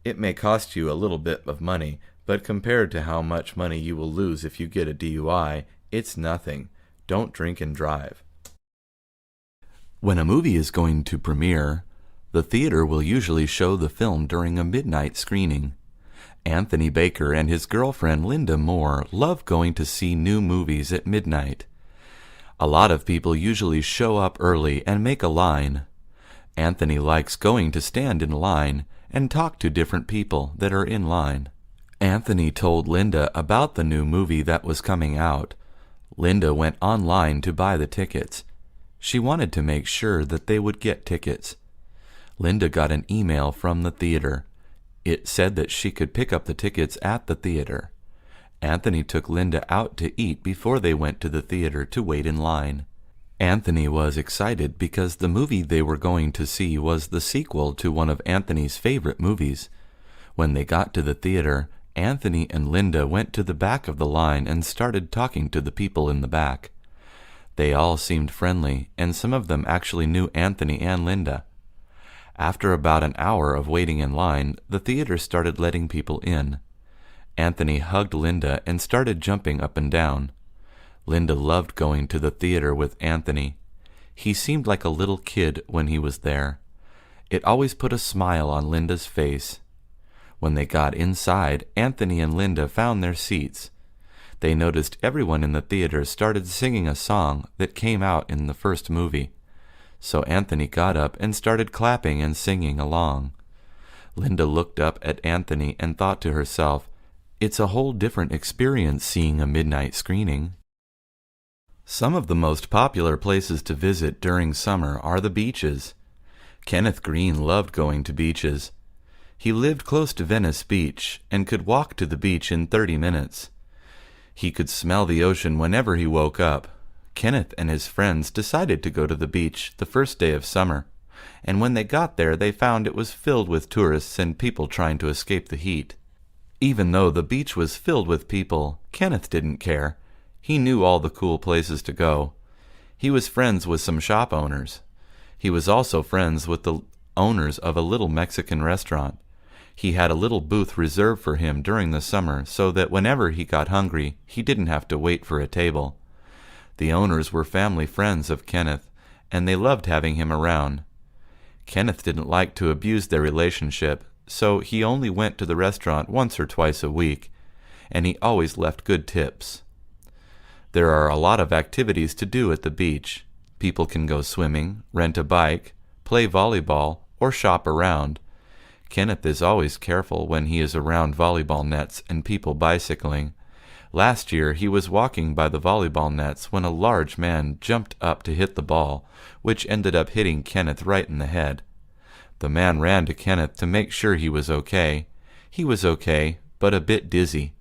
It may cost you a little bit of money, but compared to how much money you will lose if you get a DUI, it's nothing. Don't drink and drive. When a movie is going to premiere, the theater will usually show the film during a midnight screening. Anthony Baker and his girlfriend Linda Moore love going to see new movies at midnight. A lot of people usually show up early and make a line. Anthony likes going to stand in line and talk to different people that are in line. Anthony told Linda about the new movie that was coming out. Linda went online to buy the tickets. She wanted to make sure that they would get tickets. Linda got an email from the theater. It said that she could pick up the tickets at the theater. Anthony took Linda out to eat before they went to the theater to wait in line. Anthony was excited because the movie they were going to see was the sequel to one of Anthony's favorite movies. When they got to the theater, Anthony and Linda went to the back of the line and started talking to the people in the back. They all seemed friendly, and some of them actually knew Anthony and Linda. After about an hour of waiting in line, the theater started letting people in. Anthony hugged Linda and started jumping up and down. Linda loved going to the theater with Anthony. He seemed like a little kid when he was there. It always put a smile on Linda's face. When they got inside, Anthony and Linda found their seats. They noticed everyone in the theater started singing a song that came out in the first movie. So Anthony got up and started clapping and singing along. Linda looked up at Anthony and thought to herself, "It's a whole different experience seeing a midnight screening." Some of the most popular places to visit during summer are the beaches. Kenneth Green loved going to beaches. He lived close to Venice Beach and could walk to the beach in 30 minutes. He could smell the ocean whenever he woke up. Kenneth and his friends decided to go to the beach the first day of summer, and when they got there they found it was filled with tourists and people trying to escape the heat. Even though the beach was filled with people, Kenneth didn't care. He knew all the cool places to go. He was friends with some shop owners. He was also friends with the owners of a little Mexican restaurant. He had a little booth reserved for him during the summer so that whenever he got hungry, he didn't have to wait for a table. The owners were family friends of Kenneth, and they loved having him around. Kenneth didn't like to abuse their relationship, so he only went to the restaurant once or twice a week, and he always left good tips. There are a lot of activities to do at the beach. People can go swimming, rent a bike, play volleyball, or shop around. Kenneth is always careful when he is around volleyball nets and people bicycling. Last year he was walking by the volleyball nets when a large man jumped up to hit the ball, which ended up hitting Kenneth right in the head. The man ran to Kenneth to make sure he was okay. He was okay, but a bit dizzy.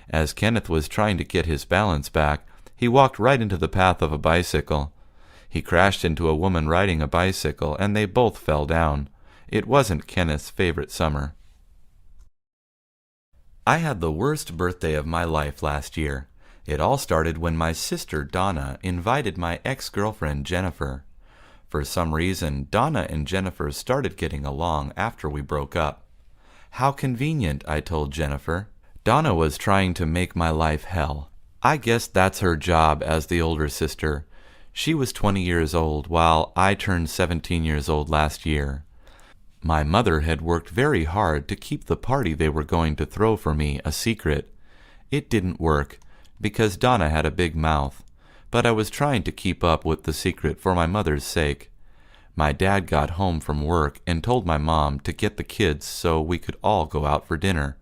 As Kenneth was trying to get his balance back, he walked right into the path of a bicycle. He crashed into a woman riding a bicycle, and they both fell down. It wasn't Kenneth's favorite summer. I had the worst birthday of my life last year. It all started when my sister Donna invited my ex-girlfriend Jennifer. For some reason, Donna and Jennifer started getting along after we broke up. How convenient, I told Jennifer. Donna was trying to make my life hell. I guess that's her job as the older sister. She was 20 years old, while I turned 17 years old last year. My mother had worked very hard to keep the party they were going to throw for me a secret. It didn't work, because Donna had a big mouth, but I was trying to keep up with the secret for my mother's sake. My dad got home from work and told my mom to get the kids so we could all go out for dinner.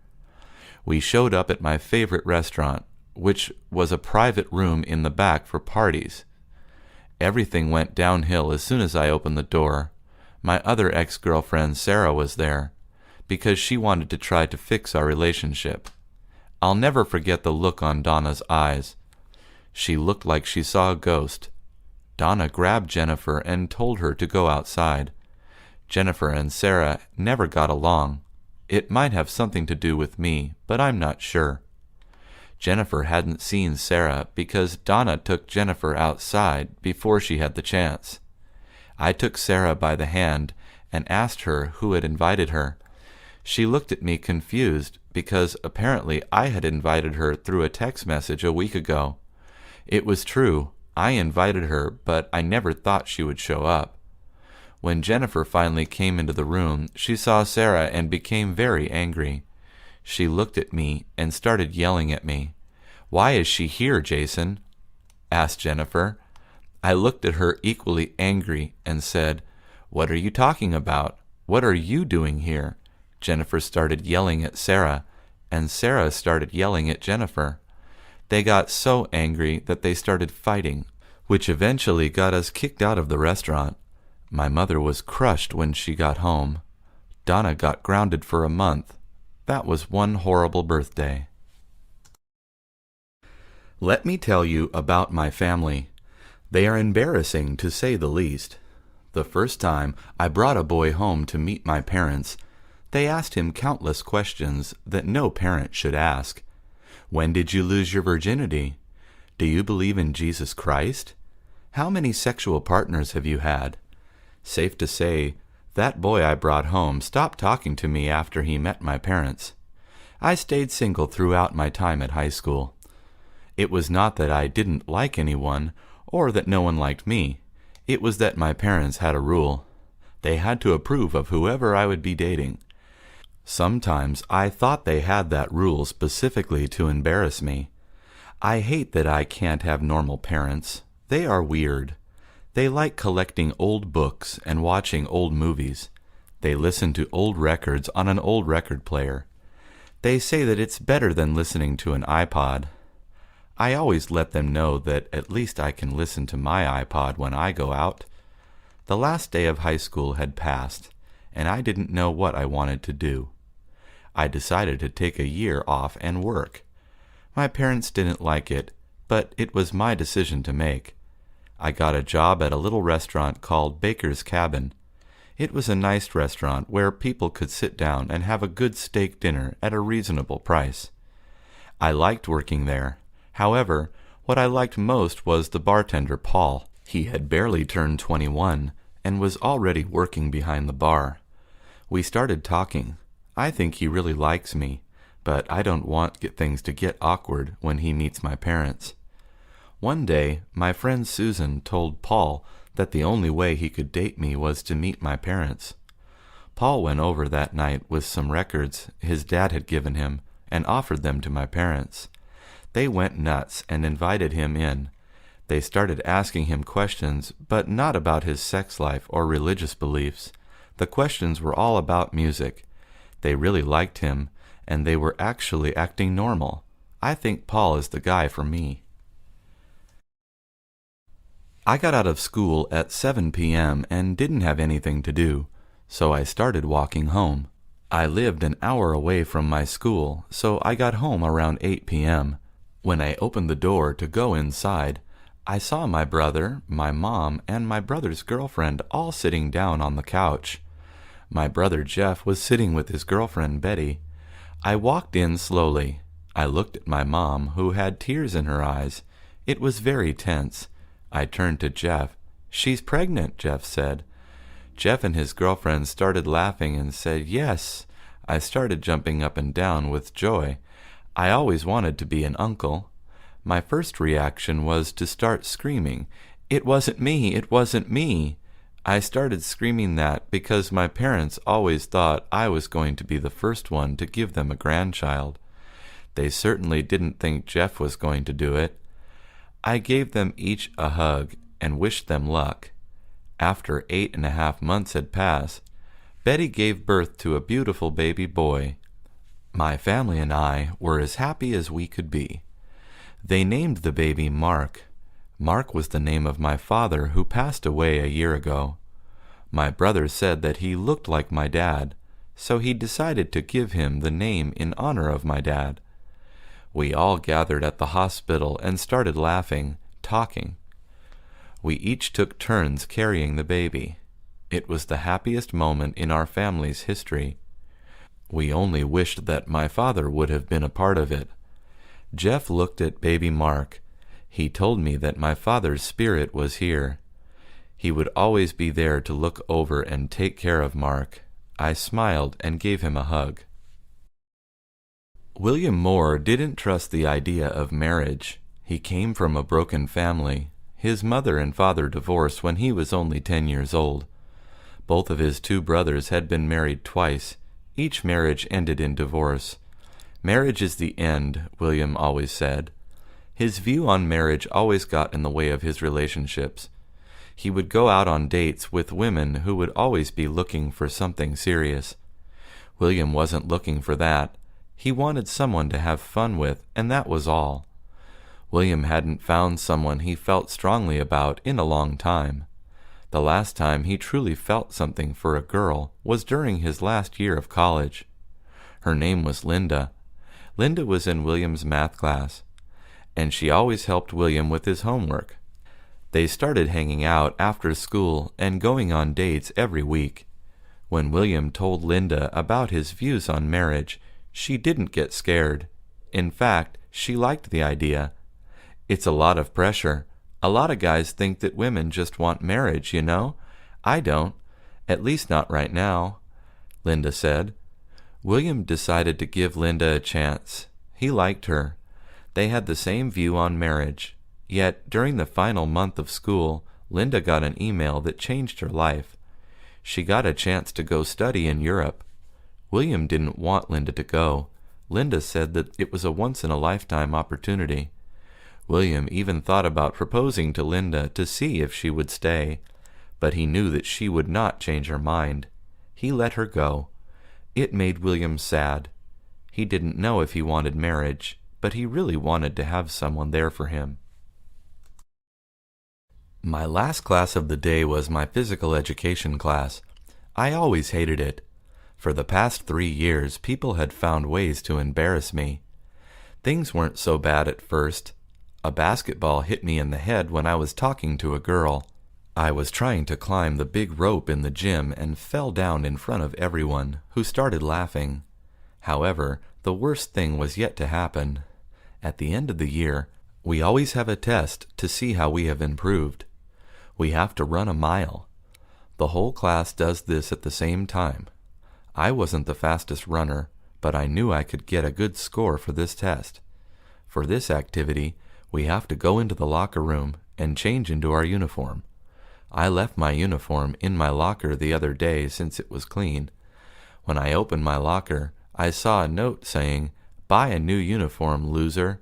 We showed up at my favorite restaurant, which was a private room in the back for parties. Everything went downhill as soon as I opened the door. My other ex-girlfriend Sarah was there, because she wanted to try to fix our relationship. I'll never forget the look on Donna's eyes. She looked like she saw a ghost. Donna grabbed Jennifer and told her to go outside. Jennifer and Sarah never got along. It might have something to do with me, but I'm not sure. Jennifer hadn't seen Sarah because Donna took Jennifer outside before she had the chance. I took Sarah by the hand and asked her who had invited her. She looked at me confused because apparently I had invited her through a text message a week ago. It was true, I invited her, but I never thought she would show up. When Jennifer finally came into the room, she saw Sarah and became very angry. She looked at me and started yelling at me. "Why is she here, Jason?" asked Jennifer. I looked at her equally angry and said, "What are you talking about? What are you doing here?" Jennifer started yelling at Sarah, and Sarah started yelling at Jennifer. They got so angry that they started fighting, which eventually got us kicked out of the restaurant. My mother was crushed when she got home. Donna got grounded for a month. That was one horrible birthday. Let me tell you about my family. They are embarrassing, to say the least. The first time I brought a boy home to meet my parents, they asked him countless questions that no parent should ask. When did you lose your virginity? Do you believe in Jesus Christ? How many sexual partners have you had? Safe to say, that boy I brought home stopped talking to me after he met my parents. I stayed single throughout my time at high school. It was not that I didn't like anyone, or that no one liked me. It was that my parents had a rule. They had to approve of whoever I would be dating. Sometimes I thought they had that rule specifically to embarrass me. I hate that I can't have normal parents. They are weird. They like collecting old books and watching old movies. They listen to old records on an old record player. They say that it's better than listening to an iPod. I always let them know that at least I can listen to my iPod when I go out. The last day of high school had passed, and I didn't know what I wanted to do. I decided to take a year off and work. My parents didn't like it, but it was my decision to make. I got a job at a little restaurant called Baker's Cabin. It was a nice restaurant where people could sit down and have a good steak dinner at a reasonable price. I liked working there. However, what I liked most was the bartender, Paul. He had barely turned 21 and was already working behind the bar. We started talking. I think he really likes me, but I don't want things to get awkward when he meets my parents. One day, my friend Susan told Paul that the only way he could date me was to meet my parents. Paul went over that night with some records his dad had given him and offered them to my parents. They went nuts and invited him in. They started asking him questions, but not about his sex life or religious beliefs. The questions were all about music. They really liked him, and they were actually acting normal. I think Paul is the guy for me. I got out of school at 7 p.m. and didn't have anything to do, so I started walking home. I lived an hour away from my school, so I got home around 8 p.m. When I opened the door to go inside, I saw my brother, my mom, and my brother's girlfriend all sitting down on the couch. My brother Jeff was sitting with his girlfriend Betty. I walked in slowly. I looked at my mom, who had tears in her eyes. It was very tense. I turned to Jeff. "She's pregnant," Jeff said. Jeff and his girlfriend started laughing and said, "Yes." I started jumping up and down with joy. I always wanted to be an uncle. My first reaction was to start screaming, "It wasn't me! It wasn't me!" I started screaming that because my parents always thought I was going to be the first one to give them a grandchild. They certainly didn't think Jeff was going to do it. I gave them each a hug and wished them luck. After 8.5 months had passed, Betty gave birth to a beautiful baby boy. My family and I were as happy as we could be. They named the baby Mark. Mark was the name of my father, who passed away a year ago. My brother said that he looked like my dad, so he decided to give him the name in honor of my dad. We all gathered at the hospital and started laughing, talking. We each took turns carrying the baby. It was the happiest moment in our family's history. We only wished that my father would have been a part of it. Jeff looked at baby Mark. He told me that my father's spirit was here. He would always be there to look over and take care of Mark. I smiled and gave him a hug. William Moore didn't trust the idea of marriage. He came from a broken family. His mother and father divorced when he was only 10 years old. Both of his 2 brothers had been married twice. Each marriage ended in divorce. Marriage is the end, William always said. His view on marriage always got in the way of his relationships. He would go out on dates with women who would always be looking for something serious. William wasn't looking for that. He wanted someone to have fun with, and that was all. William hadn't found someone he felt strongly about in a long time. The last time he truly felt something for a girl was during his last year of college. Her name was Linda. Linda was in William's math class, and she always helped William with his homework. They started hanging out after school and going on dates every week. When William told Linda about his views on marriage, she didn't get scared. In fact, she liked the idea. It's a lot of pressure. A lot of guys think that women just want marriage, you know? I don't. At least not right now, Linda said. William decided to give Linda a chance. He liked her. They had the same view on marriage. Yet, during the final month of school, Linda got an email that changed her life. She got a chance to go study in Europe. William didn't want Linda to go. Linda said that it was a once-in-a-lifetime opportunity. William even thought about proposing to Linda to see if she would stay, but he knew that she would not change her mind. He let her go. It made William sad. He didn't know if he wanted marriage, but he really wanted to have someone there for him. My last class of the day was my physical education class. I always hated it. For the past 3 years, people had found ways to embarrass me. Things weren't so bad at first. A basketball hit me in the head when I was talking to a girl. I was trying to climb the big rope in the gym and fell down in front of everyone, who started laughing. However, the worst thing was yet to happen. At the end of the year, we always have a test to see how we have improved. We have to run a mile. The whole class does this at the same time. I wasn't the fastest runner, but I knew I could get a good score for this test. For this activity, we have to go into the locker room and change into our uniform. I left my uniform in my locker the other day since it was clean. When I opened my locker, I saw a note saying, "Buy a new uniform, loser."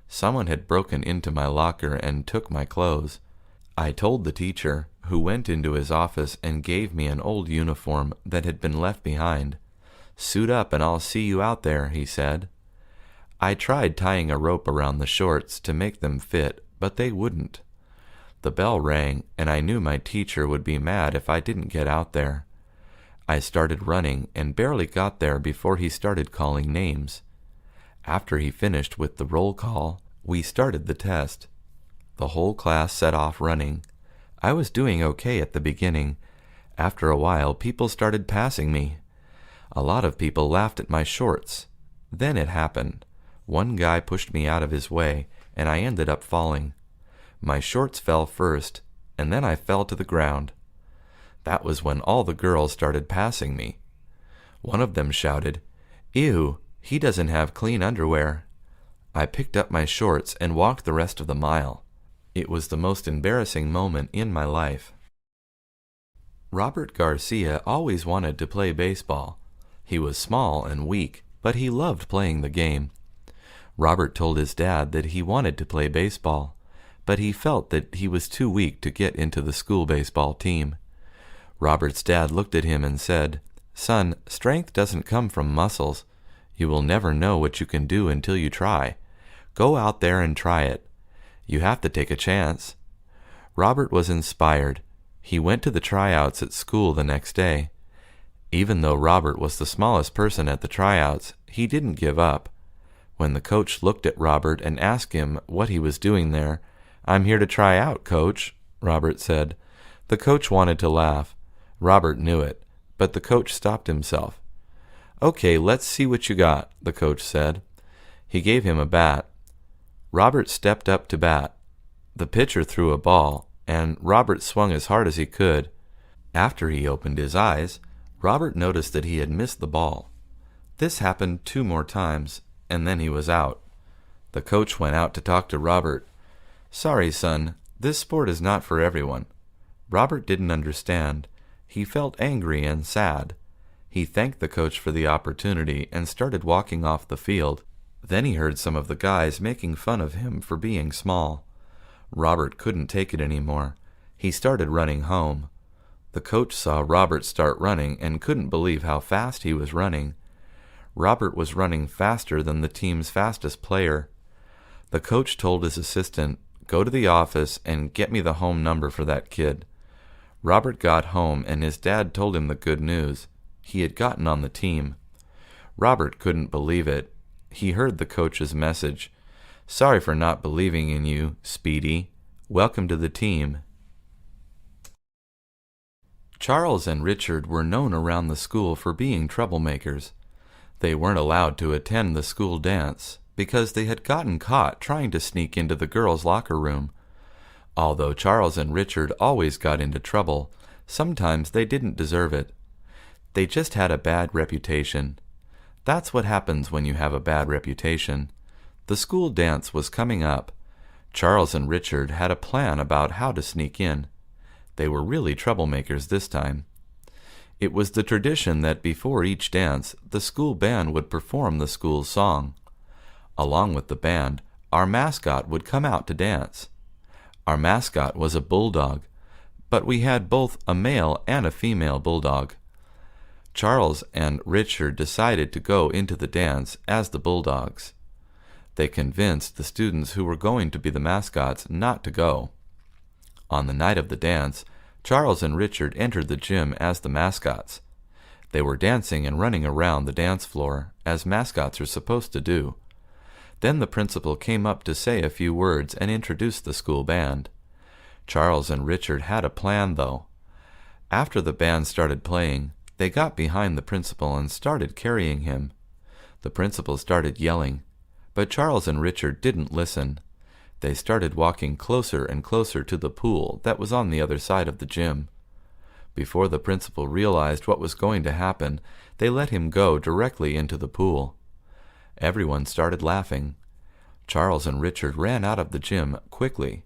Someone had broken into my locker and took my clothes. I told the teacher, who went into his office and gave me an old uniform that had been left behind. "Suit up and I'll see you out there," he said. I tried tying a rope around the shorts to make them fit, but they wouldn't. The bell rang, and I knew my teacher would be mad if I didn't get out there. I started running and barely got there before he started calling names. After he finished with the roll call, we started the test. The whole class set off running. I was doing okay at the beginning. After a while, people started passing me. A lot of people laughed at my shorts. Then it happened. One guy pushed me out of his way, and I ended up falling. My shorts fell first, and then I fell to the ground. That was when all the girls started passing me. One of them shouted, "Ew, he doesn't have clean underwear." I picked up my shorts and walked the rest of the mile. It was the most embarrassing moment in my life. Robert Garcia always wanted to play baseball. He was small and weak, but he loved playing the game. Robert told his dad that he wanted to play baseball, but he felt that he was too weak to get into the school baseball team. Robert's dad looked at him and said, "Son, strength doesn't come from muscles. You will never know what you can do until you try. Go out there and try it. You have to take a chance." Robert was inspired. He went to the tryouts at school the next day. Even though Robert was the smallest person at the tryouts, he didn't give up. When the coach looked at Robert and asked him what he was doing there, "I'm here to try out, coach," Robert said. The coach wanted to laugh. Robert knew it, but the coach stopped himself. "Okay, let's see what you got," the coach said. He gave him a bat. Robert stepped up to bat. The pitcher threw a ball, and Robert swung as hard as he could. After he opened his eyes, Robert noticed that he had missed the ball. This happened 2 more times, and then he was out. The coach went out to talk to Robert. "Sorry, son, this sport is not for everyone." Robert didn't understand. He felt angry and sad. He thanked the coach for the opportunity and started walking off the field. Then he heard some of the guys making fun of him for being small. Robert couldn't take it anymore. He started running home. The coach saw Robert start running and couldn't believe how fast he was running. Robert was running faster than the team's fastest player. The coach told his assistant, "Go to the office and get me the home number for that kid." Robert got home and his dad told him the good news. He had gotten on the team. Robert couldn't believe it. He heard the coach's message. "Sorry for not believing in you, Speedy. Welcome to the team." Charles and Richard were known around the school for being troublemakers. They weren't allowed to attend the school dance because they had gotten caught trying to sneak into the girls' locker room. Although Charles and Richard always got into trouble, sometimes they didn't deserve it. They just had a bad reputation. That's what happens when you have a bad reputation. The school dance was coming up. Charles and Richard had a plan about how to sneak in. They were really troublemakers this time. It was the tradition that before each dance, the school band would perform the school's song. Along with the band, our mascot would come out to dance. Our mascot was a bulldog, but we had both a male and a female bulldog. Charles and Richard decided to go into the dance as the bulldogs. They convinced the students who were going to be the mascots not to go. On the night of the dance, Charles and Richard entered the gym as the mascots. They were dancing and running around the dance floor, as mascots are supposed to do. Then the principal came up to say a few words and introduce the school band. Charles and Richard had a plan, though. After the band started playing, they got behind the principal and started carrying him. The principal started yelling, but Charles and Richard didn't listen. They started walking closer and closer to the pool that was on the other side of the gym. Before the principal realized what was going to happen, they let him go directly into the pool. Everyone started laughing. Charles and Richard ran out of the gym quickly.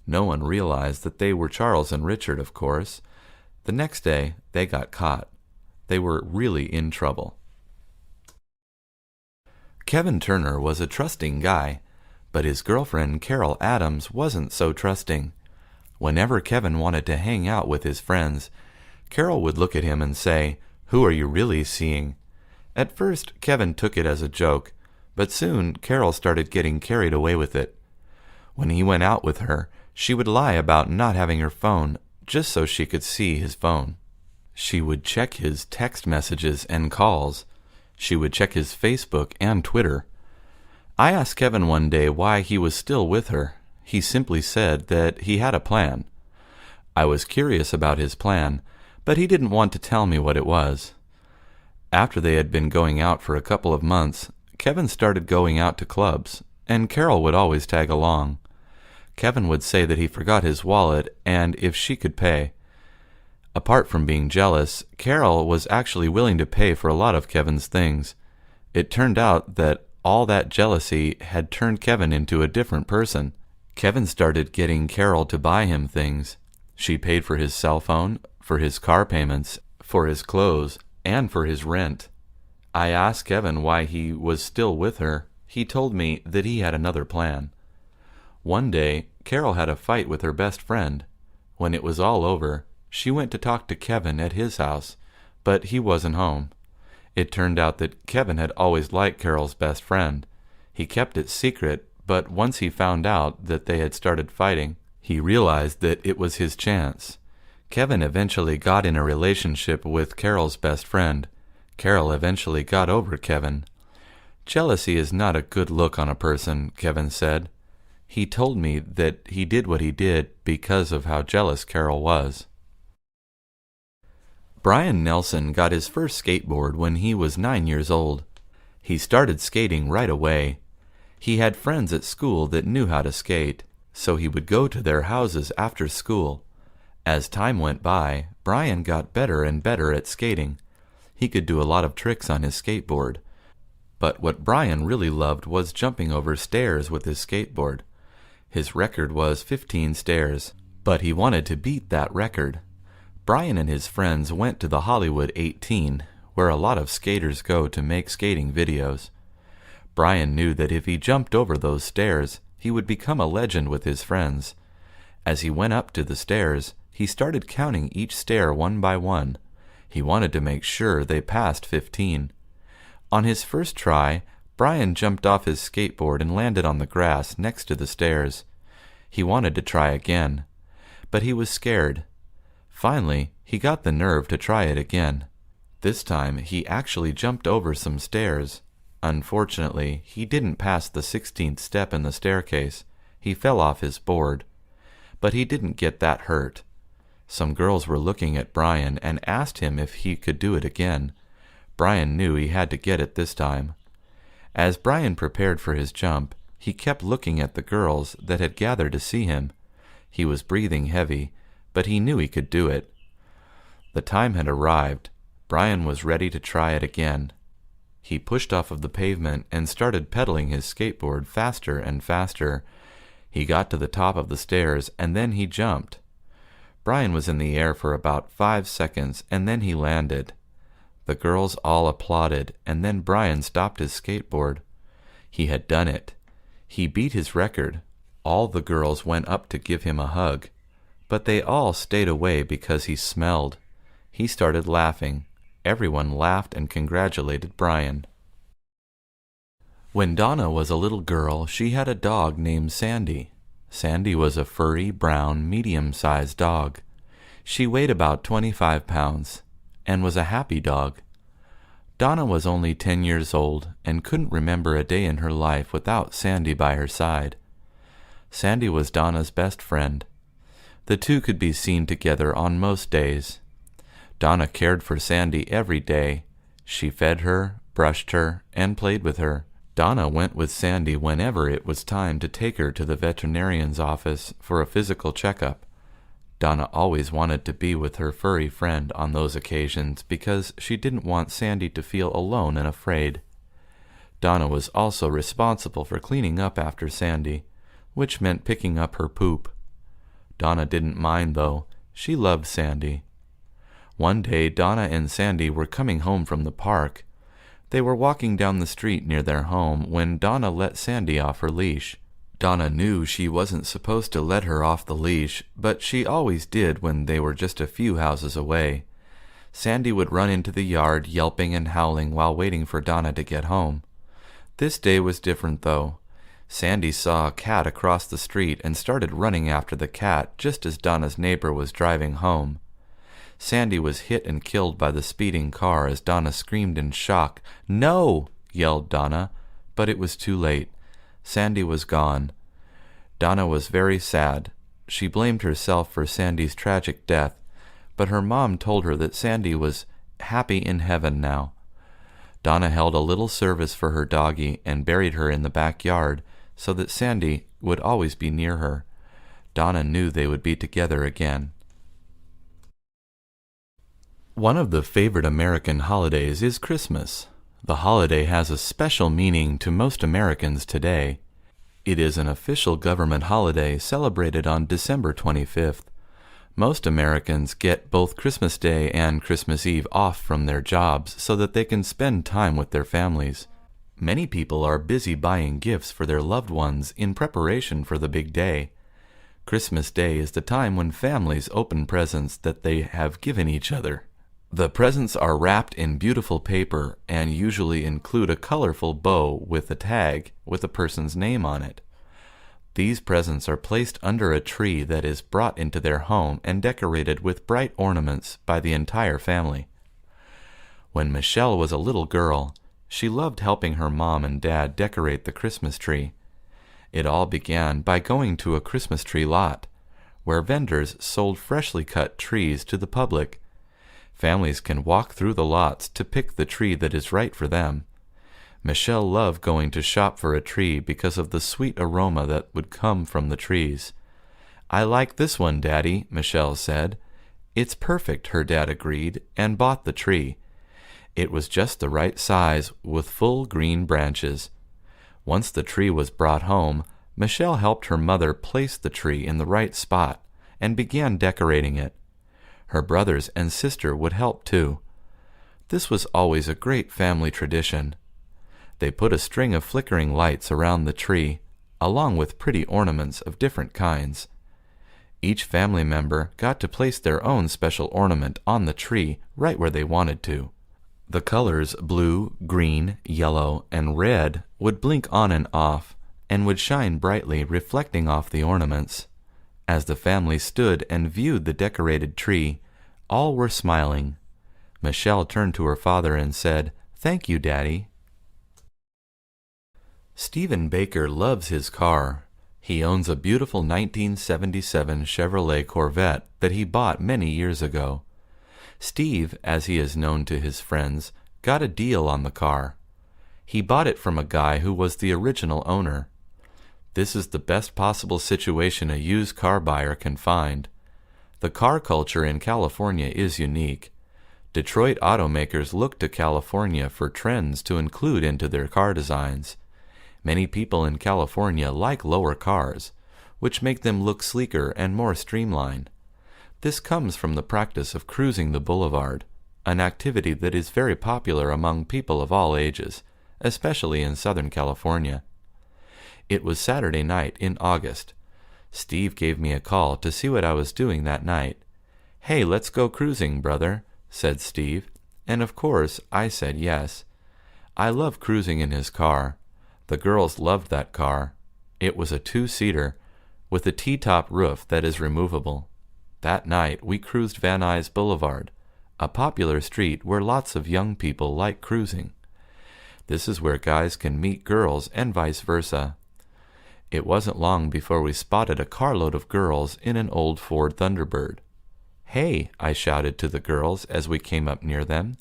No one realized that they were Charles and Richard, of course. The next day, they got caught. They were really in trouble. Kevin Turner was a trusting guy, but his girlfriend Carol Adams wasn't so trusting. Whenever Kevin wanted to hang out with his friends, Carol would look at him and say, "Who are you really seeing?" At first, Kevin took it as a joke, but soon Carol started getting carried away with it. When he went out with her, she would lie about not having her phone, just so she could see his phone. She would check his text messages and calls. She would check his Facebook and Twitter. I asked Kevin one day why he was still with her. He simply said that he had a plan. I was curious about his plan, but he didn't want to tell me what it was. After they had been going out for a couple of months, Kevin started going out to clubs, and Carol would always tag along. Kevin would say that he forgot his wallet and if she could pay. Apart from being jealous, Carol was actually willing to pay for a lot of Kevin's things. It turned out that all that jealousy had turned Kevin into a different person. Kevin started getting Carol to buy him things. She paid for his cell phone, for his car payments, for his clothes, and for his rent. I asked Kevin why he was still with her. He told me that he had another plan. One day, Carol had a fight with her best friend. When it was all over, she went to talk to Kevin at his house, but he wasn't home. It turned out that Kevin had always liked Carol's best friend. He kept it secret, but once he found out that they had started fighting, he realized that it was his chance. Kevin eventually got in a relationship with Carol's best friend. Carol eventually got over Kevin. "Jealousy is not a good look on a person," Kevin said. He told me that he did what he did because of how jealous Carol was. Brian Nelson got his first skateboard when he was 9 years old. He started skating right away. He had friends at school that knew how to skate, so he would go to their houses after school. As time went by, Brian got better and better at skating. He could do a lot of tricks on his skateboard. But what Brian really loved was jumping over stairs with his skateboard. His record was 15 stairs, but he wanted to beat that record. Brian and his friends went to the Hollywood 18, where a lot of skaters go to make skating videos. Brian knew that if he jumped over those stairs, he would become a legend with his friends. As he went up to the stairs, he started counting each stair one by one. He wanted to make sure they passed 15. On his first try, Brian jumped off his skateboard and landed on the grass next to the stairs. He wanted to try again, but he was scared. Finally, he got the nerve to try it again. This time, he actually jumped over some stairs. Unfortunately, he didn't pass the 16th step in the staircase. He fell off his board. But he didn't get that hurt. Some girls were looking at Brian and asked him if he could do it again. Brian knew he had to get it this time. As Brian prepared for his jump, he kept looking at the girls that had gathered to see him. He was breathing heavy, but he knew he could do it. The time had arrived. Brian was ready to try it again. He pushed off of the pavement and started pedaling his skateboard faster and faster. He got to the top of the stairs, and then he jumped. Brian was in the air for about 5 seconds, and then he landed. The girls all applauded, and then Brian stopped his skateboard. He had done it. He beat his record. All the girls went up to give him a hug, but they all stayed away because he smelled. He started laughing. Everyone laughed and congratulated Brian. When Donna was a little girl, she had a dog named Sandy. Sandy was a furry, brown, medium-sized dog. She weighed about 25 pounds and was a happy dog. Donna was only 10 years old and couldn't remember a day in her life without Sandy by her side. Sandy was Donna's best friend. The two could be seen together on most days. Donna cared for Sandy every day. She fed her, brushed her, and played with her. Donna went with Sandy whenever it was time to take her to the veterinarian's office for a physical checkup. Donna always wanted to be with her furry friend on those occasions because she didn't want Sandy to feel alone and afraid. Donna was also responsible for cleaning up after Sandy, which meant picking up her poop. Donna didn't mind, though. She loved Sandy. One day, Donna and Sandy were coming home from the park. They were walking down the street near their home when Donna let Sandy off her leash. Donna knew she wasn't supposed to let her off the leash, but she always did when they were just a few houses away. Sandy would run into the yard yelping and howling while waiting for Donna to get home. This day was different, though. Sandy saw a cat across the street and started running after the cat just as Donna's neighbor was driving home. Sandy was hit and killed by the speeding car as Donna screamed in shock. "No!" yelled Donna, but it was too late. Sandy was gone. Donna was very sad. She blamed herself for Sandy's tragic death, but her mom told her that Sandy was happy in heaven now. Donna held a little service for her doggie and buried her in the backyard so that Sandy would always be near her. Donna knew they would be together again. One of the favorite American holidays is Christmas. The holiday has a special meaning to most Americans today. It is an official government holiday celebrated on December 25th. Most Americans get both Christmas Day and Christmas Eve off from their jobs so that they can spend time with their families. Many people are busy buying gifts for their loved ones in preparation for the big day. Christmas Day is the time when families open presents that they have given each other. The presents are wrapped in beautiful paper and usually include a colorful bow with a tag with a person's name on it. These presents are placed under a tree that is brought into their home and decorated with bright ornaments by the entire family. When Michelle was a little girl, she loved helping her mom and dad decorate the Christmas tree. It all began by going to a Christmas tree lot, where vendors sold freshly cut trees to the public. Families can walk through the lots to pick the tree that is right for them. Michelle loved going to shop for a tree because of the sweet aroma that would come from the trees. "I like this one, Daddy," Michelle said. "It's perfect," her dad agreed, and bought the tree. It was just the right size, with full green branches. Once the tree was brought home, Michelle helped her mother place the tree in the right spot and began decorating it. Her brothers and sister would help too. This was always a great family tradition. They put a string of flickering lights around the tree, along with pretty ornaments of different kinds. Each family member got to place their own special ornament on the tree right where they wanted to. The colors blue, green, yellow, and red would blink on and off, and would shine brightly, reflecting off the ornaments. As the family stood and viewed the decorated tree, all were smiling. Michelle turned to her father and said, "Thank you, Daddy." Stephen Baker loves his car. He owns a beautiful 1977 Chevrolet Corvette that he bought many years ago. Steve, as he is known to his friends, got a deal on the car. He bought it from a guy who was the original owner. This is the best possible situation a used car buyer can find. The car culture in California is unique. Detroit automakers look to California for trends to include into their car designs. Many people in California like lower cars, which make them look sleeker and more streamlined. This comes from the practice of cruising the boulevard, an activity that is very popular among people of all ages, especially in Southern California. It was Saturday night in August. Steve gave me a call to see what I was doing that night. "Hey, let's go cruising, brother," said Steve, and of course I said yes. I love cruising in his car. The girls loved that car. It was a two-seater. with a T-top roof that is removable. That night, we cruised Van Nuys Boulevard, a popular street where lots of young people like cruising. This is where guys can meet girls and vice versa. It wasn't long before we spotted a carload of girls in an old Ford Thunderbird. "Hey," I shouted to the girls as we came up near them.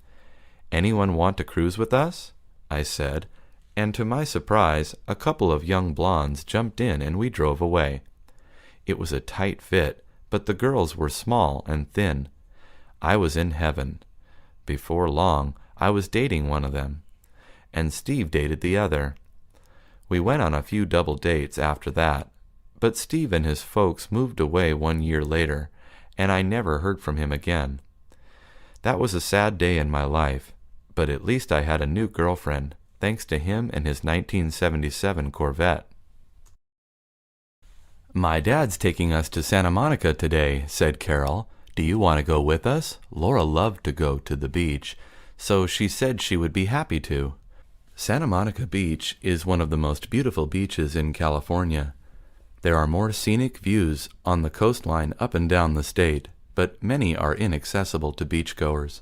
"Anyone want to cruise with us?" I said, and to my surprise, a couple of young blondes jumped in and we drove away. It was a tight fit, but the girls were small and thin. I was in heaven. Before long, I was dating one of them, and Steve dated the other. We went on a few double dates after that, but Steve and his folks moved away 1 year later, and I never heard from him again. That was a sad day in my life, but at least I had a new girlfriend, thanks to him and his 1977 Corvette. "My dad's taking us to Santa Monica today," said Carol. "Do you want to go with us?" Laura loved to go to the beach, so she said she would be happy to. Santa Monica Beach is one of the most beautiful beaches in California. There are more scenic views on the coastline up and down the state, but many are inaccessible to beachgoers.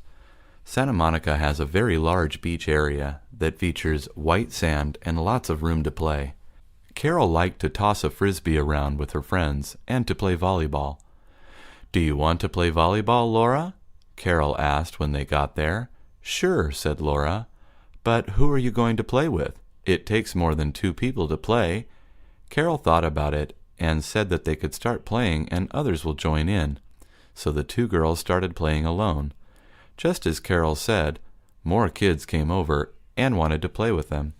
Santa Monica has a very large beach area that features white sand and lots of room to play. Carol liked to toss a frisbee around with her friends and to play volleyball. "Do you want to play volleyball, Laura?" Carol asked when they got there. "Sure," said Laura. "But who are you going to play with? It takes more than 2 people to play." Carol thought about it and said that they could start playing and others will join in. So the 2 girls started playing alone. Just as Carol said, more kids came over and wanted to play with them.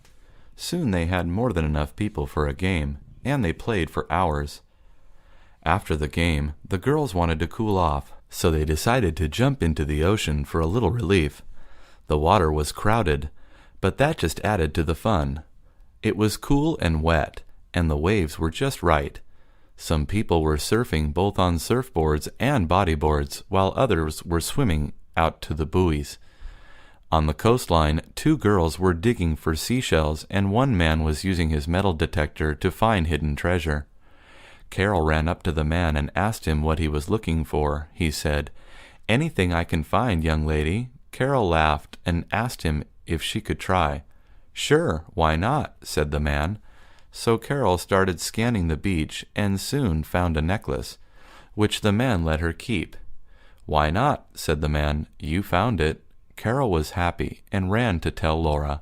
Soon they had more than enough people for a game, and they played for hours. After the game, the girls wanted to cool off, so they decided to jump into the ocean for a little relief. The water was crowded, but that just added to the fun. It was cool and wet, and the waves were just right. Some people were surfing both on surfboards and bodyboards, while others were swimming out to the buoys. On the coastline, 2 girls were digging for seashells, and one man was using his metal detector to find hidden treasure. Carol ran up to the man and asked him what he was looking for. He said, "Anything I can find, young lady." Carol laughed and asked him if she could try. "Sure, why not?" said the man. So Carol started scanning the beach and soon found a necklace, which the man let her keep. "Why not?" said the man. "You found it." Carol was happy and ran to tell Laura.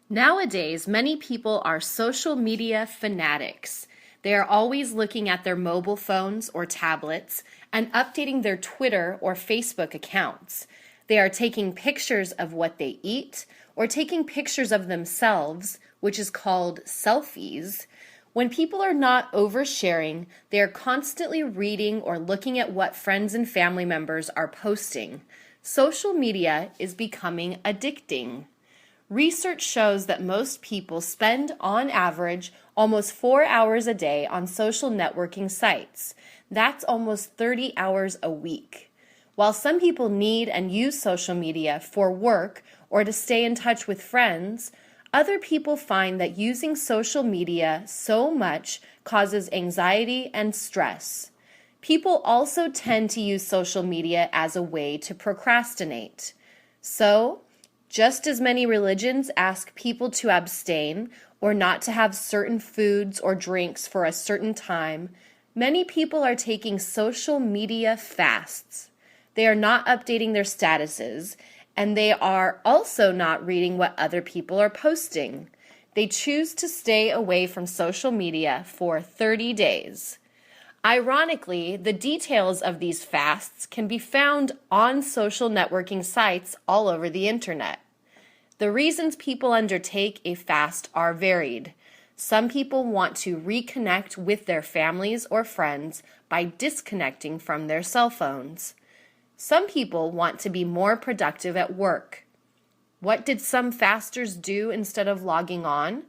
Nowadays, many people are social media fanatics. They are always looking at their mobile phones or tablets and updating their Twitter or Facebook accounts. They are taking pictures of what they eat or taking pictures of themselves, which is called selfies. When people are not oversharing, they are constantly reading or looking at what friends and family members are posting. Social media is becoming addicting. Research shows that most people spend, on average, almost 4 hours a day on social networking sites. That's almost 30 hours a week. While some people need and use social media for work or to stay in touch with friends, other people find that using social media so much causes anxiety and stress. People also tend to use social media as a way to procrastinate. So, just as many religions ask people to abstain or not to have certain foods or drinks for a certain time, many people are taking social media fasts. They are not updating their statuses, and they are also not reading what other people are posting. They choose to stay away from social media for 30 days. Ironically, the details of these fasts can be found on social networking sites all over the internet. The reasons people undertake a fast are varied. Some people want to reconnect with their families or friends by disconnecting from their cell phones. Some people want to be more productive at work. What did some fasters do instead of logging on?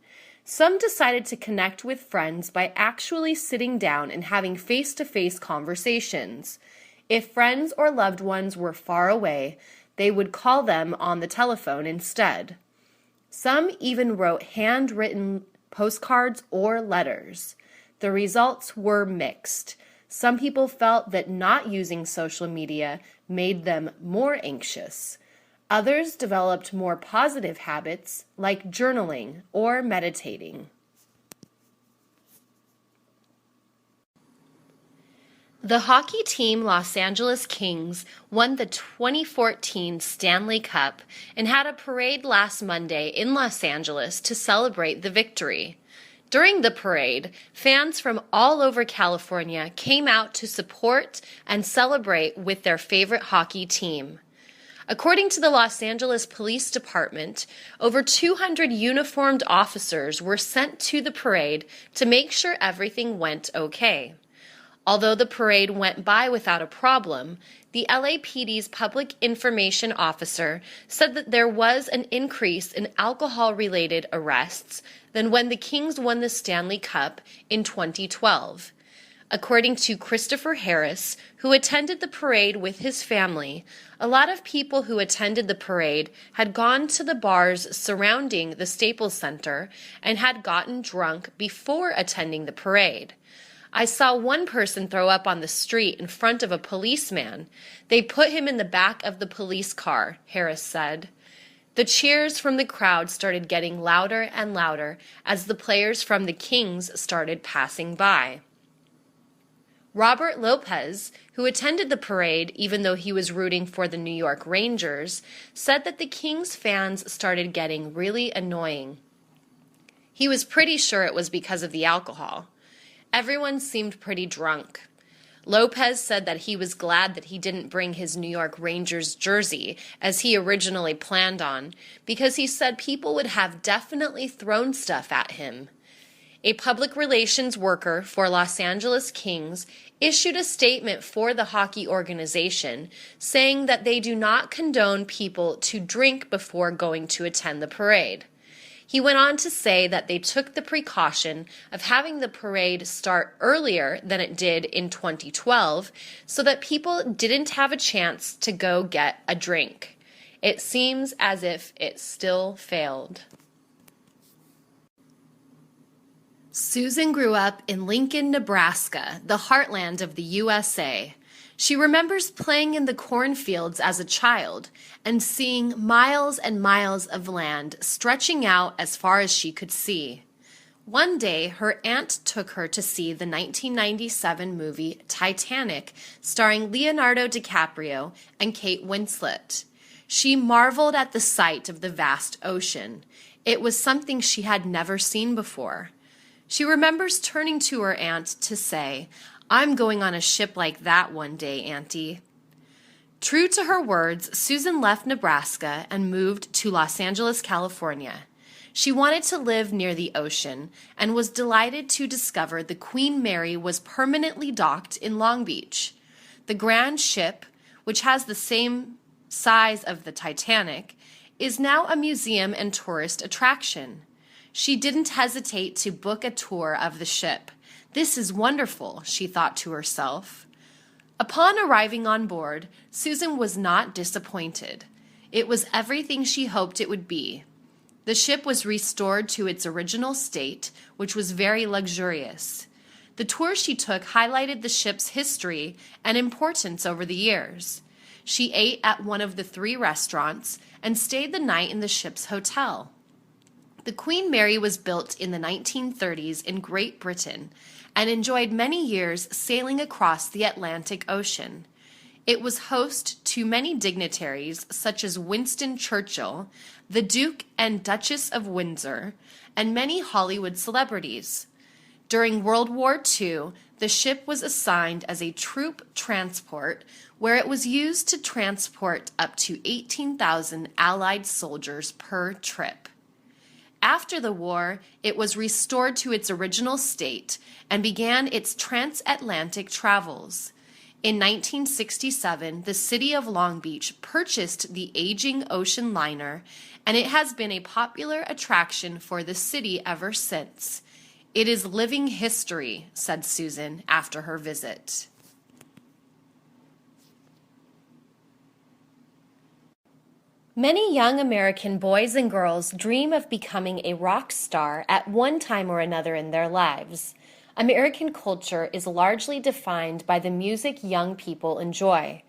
Some decided to connect with friends by actually sitting down and having face-to-face conversations. If friends or loved ones were far away, they would call them on the telephone instead. Some even wrote handwritten postcards, or letters. The results were mixed. Some people felt that not using social media made them more anxious. Others developed more positive habits like journaling or meditating. The hockey team Los Angeles Kings won the 2014 Stanley Cup and had a parade last Monday in Los Angeles to celebrate the victory. During the parade, fans from all over California came out to support and celebrate with their favorite hockey team. According to the Los Angeles Police Department, over 200 uniformed officers were sent to the parade to make sure everything went okay. Although the parade went by without a problem, the LAPD's public information officer said that there was an increase in alcohol-related arrests than when the Kings won the Stanley Cup in 2012. According to Christopher Harris, who attended the parade with his family, a lot of people who attended the parade had gone to the bars surrounding the Staples Center and had gotten drunk before attending the parade. I saw one person throw up on the street in front of a policeman. They put him in the back of the police car, Harris said. The cheers from the crowd started getting louder and louder as the players from the Kings started passing by. Robert Lopez, who attended the parade even though he was rooting for the New York Rangers, said that the Kings fans started getting really annoying. He was pretty sure it was because of the alcohol. Everyone seemed pretty drunk. Lopez said that he was glad that he didn't bring his New York Rangers jersey, as he originally planned on, because he said people would have definitely thrown stuff at him. A public relations worker for Los Angeles Kings issued a statement for the hockey organization saying that they do not condone people to drink before going to attend the parade. He went on to say that they took the precaution of having the parade start earlier than it did in 2012 so that people didn't have a chance to go get a drink. It seems as if it still failed. Susan grew up in Lincoln, Nebraska, the heartland of the USA. She remembers playing in the cornfields as a child and seeing miles and miles of land stretching out as far as she could see. One day, her aunt took her to see the 1997 movie Titanic, starring Leonardo DiCaprio and Kate Winslet. She marveled at the sight of the vast ocean. It was something she had never seen before. She remembers turning to her aunt to say, "I'm going on a ship like that one day, Auntie." True to her words, Susan left Nebraska and moved to Los Angeles, California. She wanted to live near the ocean and was delighted to discover the Queen Mary was permanently docked in Long Beach. The grand ship, which has the same size of the Titanic, is now a museum and tourist attraction. She didn't hesitate to book a tour of the ship. "This is wonderful," she thought to herself. Upon arriving on board, Susan was not disappointed. It was everything she hoped it would be. The ship was restored to its original state, which was very luxurious. The tour she took highlighted the ship's history and importance over the years. She ate at one of the 3 restaurants and stayed the night in the ship's hotel. The Queen Mary was built in the 1930s in Great Britain and enjoyed many years sailing across the Atlantic Ocean. It was host to many dignitaries such as Winston Churchill, the Duke and Duchess of Windsor, and many Hollywood celebrities. During World War II, the ship was assigned as a troop transport where it was used to transport up to 18,000 Allied soldiers per trip. After the war, it was restored to its original state and began its transatlantic travels. In 1967, the city of Long Beach purchased the aging ocean liner, and it has been a popular attraction for the city ever since. "It is living history," said Susan after her visit. Many young American boys and girls dream of becoming a rock star at one time or another in their lives. American culture is largely defined by the music young people enjoy.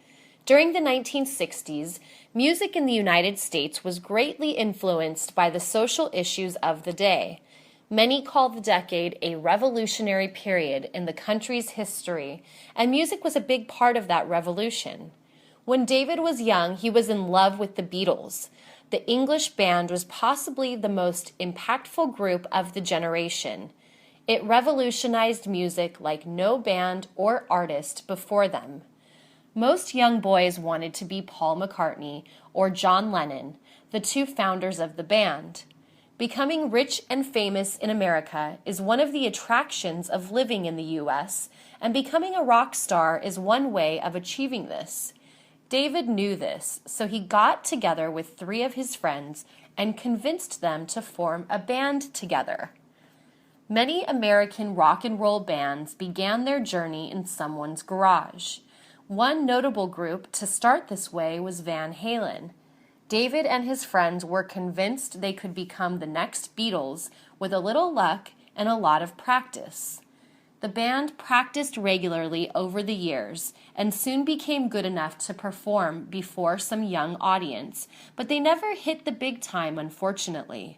During the 1960s, music in the United States was greatly influenced by the social issues of the day. Many call the decade a revolutionary period in the country's history, and music was a big part of that revolution. When David was young, he was in love with the Beatles. The English band was possibly the most impactful group of the generation. It revolutionized music like no band or artist before them. Most young boys wanted to be Paul McCartney or John Lennon, the two founders of the band. Becoming rich and famous in America is one of the attractions of living in the U.S., and becoming a rock star is one way of achieving this. David knew this, so he got together with 3 of his friends and convinced them to form a band together. Many American rock and roll bands began their journey in someone's garage. One notable group to start this way was Van Halen. David and his friends were convinced they could become the next Beatles with a little luck and a lot of practice. The band practiced regularly over the years and soon became good enough to perform before some young audience, but they never hit the big time, unfortunately.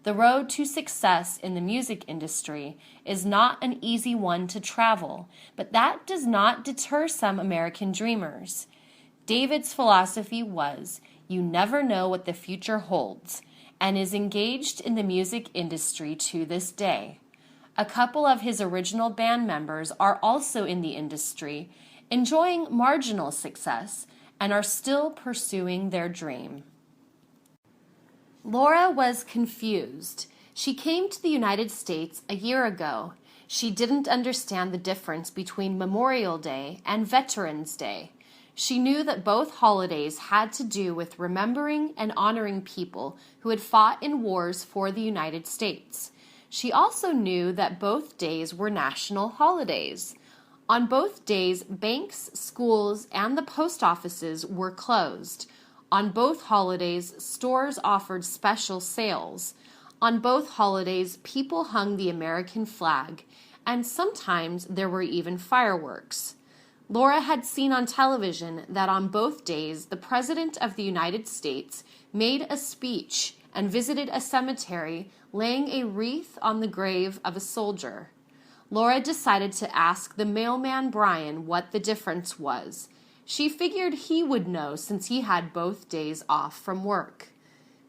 The road to success in the music industry is not an easy one to travel, but that does not deter some American dreamers. David's philosophy was, you never know what the future holds, and is engaged in the music industry to this day. A couple of his original band members are also in the industry, enjoying marginal success, and are still pursuing their dream. Laura was confused. She came to the United States a year ago. She didn't understand the difference between Memorial Day and Veterans Day. She knew that both holidays had to do with remembering and honoring people who had fought in wars for the United States. She also knew that both days were national holidays. On both days, banks, schools, and the post offices were closed. On both holidays, stores offered special sales. On both holidays, people hung the American flag, and sometimes there were even fireworks. Laura had seen on television that on both days, the President of the United States made a speech and visited a cemetery, laying a wreath on the grave of a soldier. Laura decided to ask the mailman Brian what the difference was. She figured he would know since he had both days off from work.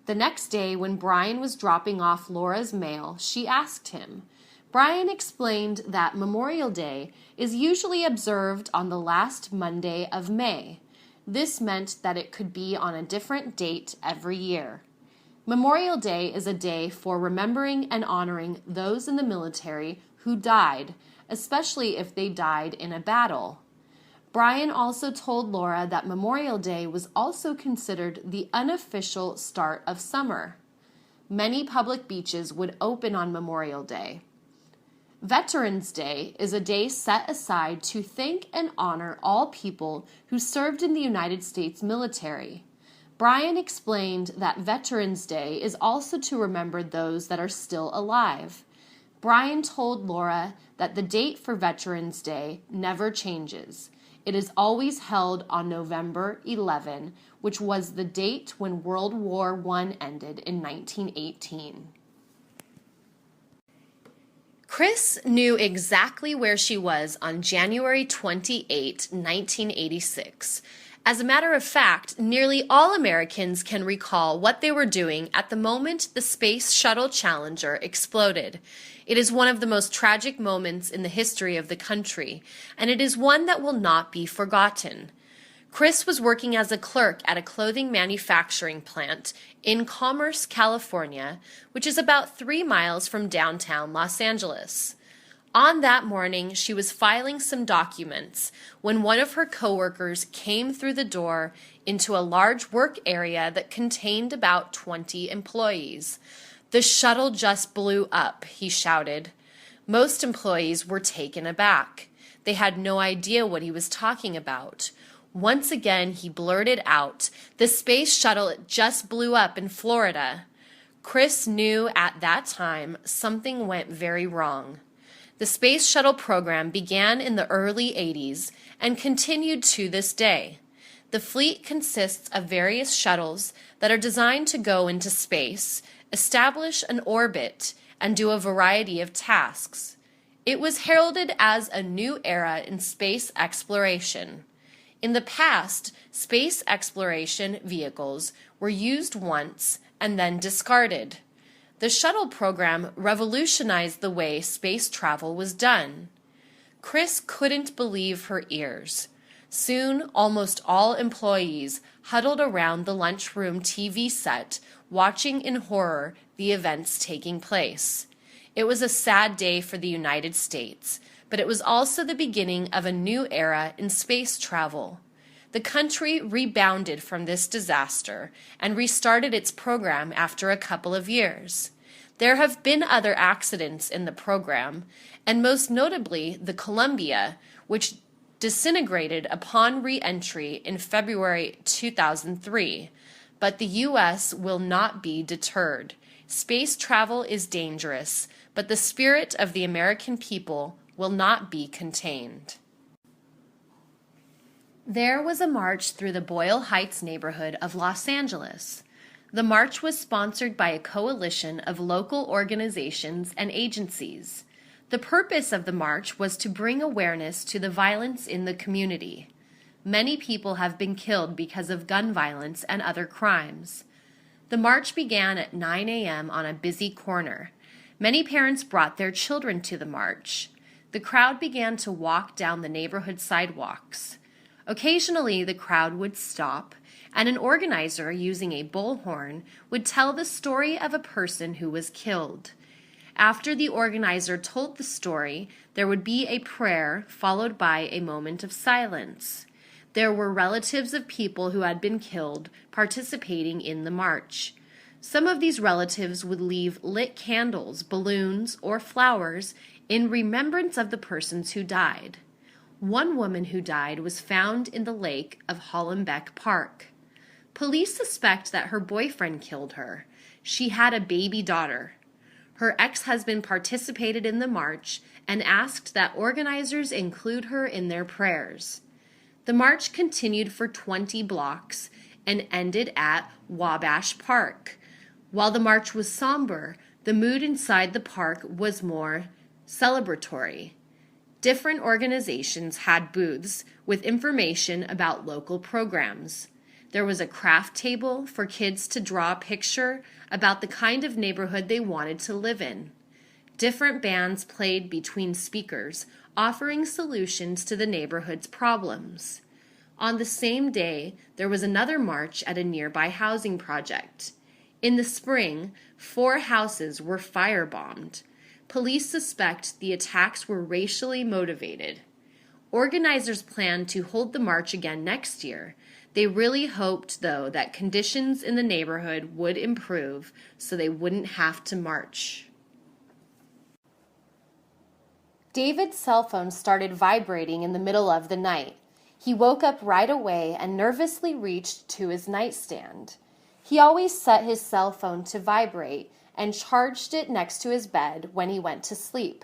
The next day, when Brian was dropping off Laura's mail, she asked him. Brian explained that Memorial Day is usually observed on the last Monday of May. This meant that it could be on a different date every year. Memorial Day is a day for remembering and honoring those in the military who died, especially if they died in a battle. Brian also told Laura that Memorial Day was also considered the unofficial start of summer. Many public beaches would open on Memorial Day. Veterans Day is a day set aside to thank and honor all people who served in the United States military. Brian explained that Veterans Day is also to remember those that are still alive. Brian told Laura that the date for Veterans Day never changes. It is always held on November 11, which was the date when World War I ended in 1918. Chris knew exactly where she was on January 28, 1986. As a matter of fact, nearly all Americans can recall what they were doing at the moment the Space Shuttle Challenger exploded. It is one of the most tragic moments in the history of the country, and it is one that will not be forgotten. Chris was working as a clerk at a clothing manufacturing plant in Commerce, California, which is about 3 miles from downtown Los Angeles. On that morning, she was filing some documents when one of her coworkers came through the door into a large work area that contained about 20 employees. "The shuttle just blew up," he shouted. Most employees were taken aback. They had no idea what he was talking about. Once again, he blurted out, "The space shuttle just blew up in Florida." Chris knew at that time something went very wrong. The Space Shuttle program began in the early 80s and continued to this day. The fleet consists of various shuttles that are designed to go into space, establish an orbit, and do a variety of tasks. It was heralded as a new era in space exploration. In the past, space exploration vehicles were used once and then discarded. The shuttle program revolutionized the way space travel was done. Chris couldn't believe her ears. Soon, almost all employees huddled around the lunchroom TV set, watching in horror the events taking place. It was a sad day for the United States, but it was also the beginning of a new era in space travel. The country rebounded from this disaster and restarted its program after a couple of years. There have been other accidents in the program, and most notably the Columbia, which disintegrated upon re-entry in February 2003. But the U.S. will not be deterred. Space travel is dangerous, but the spirit of the American people will not be contained. There was a march through the Boyle Heights neighborhood of Los Angeles. The march was sponsored by a coalition of local organizations and agencies. The purpose of the march was to bring awareness to the violence in the community. Many people have been killed because of gun violence and other crimes. The march began at 9 a.m. on a busy corner. Many parents brought their children to the march. The crowd began to walk down the neighborhood sidewalks. Occasionally, the crowd would stop, and an organizer using a bullhorn would tell the story of a person who was killed. After the organizer told the story, there would be a prayer followed by a moment of silence. There were relatives of people who had been killed participating in the march. Some of these relatives would leave lit candles, balloons, or flowers in remembrance of the persons who died. One woman who died was found in the lake of Hollenbeck Park. Police suspect that her boyfriend killed her. She had a baby daughter. Her ex-husband participated in the march and asked that organizers include her in their prayers. The march continued for 20 blocks and ended at Wabash Park. While the march was somber, the mood inside the park was more celebratory. Different organizations had booths with information about local programs. There was a craft table for kids to draw a picture about the kind of neighborhood they wanted to live in. Different bands played between speakers, offering solutions to the neighborhood's problems. On the same day, there was another march at a nearby housing project. In the spring, 4 houses were firebombed. Police suspect the attacks were racially motivated. Organizers plan to hold the march again next year. They really hoped, though, that conditions in the neighborhood would improve so they wouldn't have to march. David's cell phone started vibrating in the middle of the night. He woke up right away and nervously reached to his nightstand. He always set his cell phone to vibrate and charged it next to his bed when he went to sleep.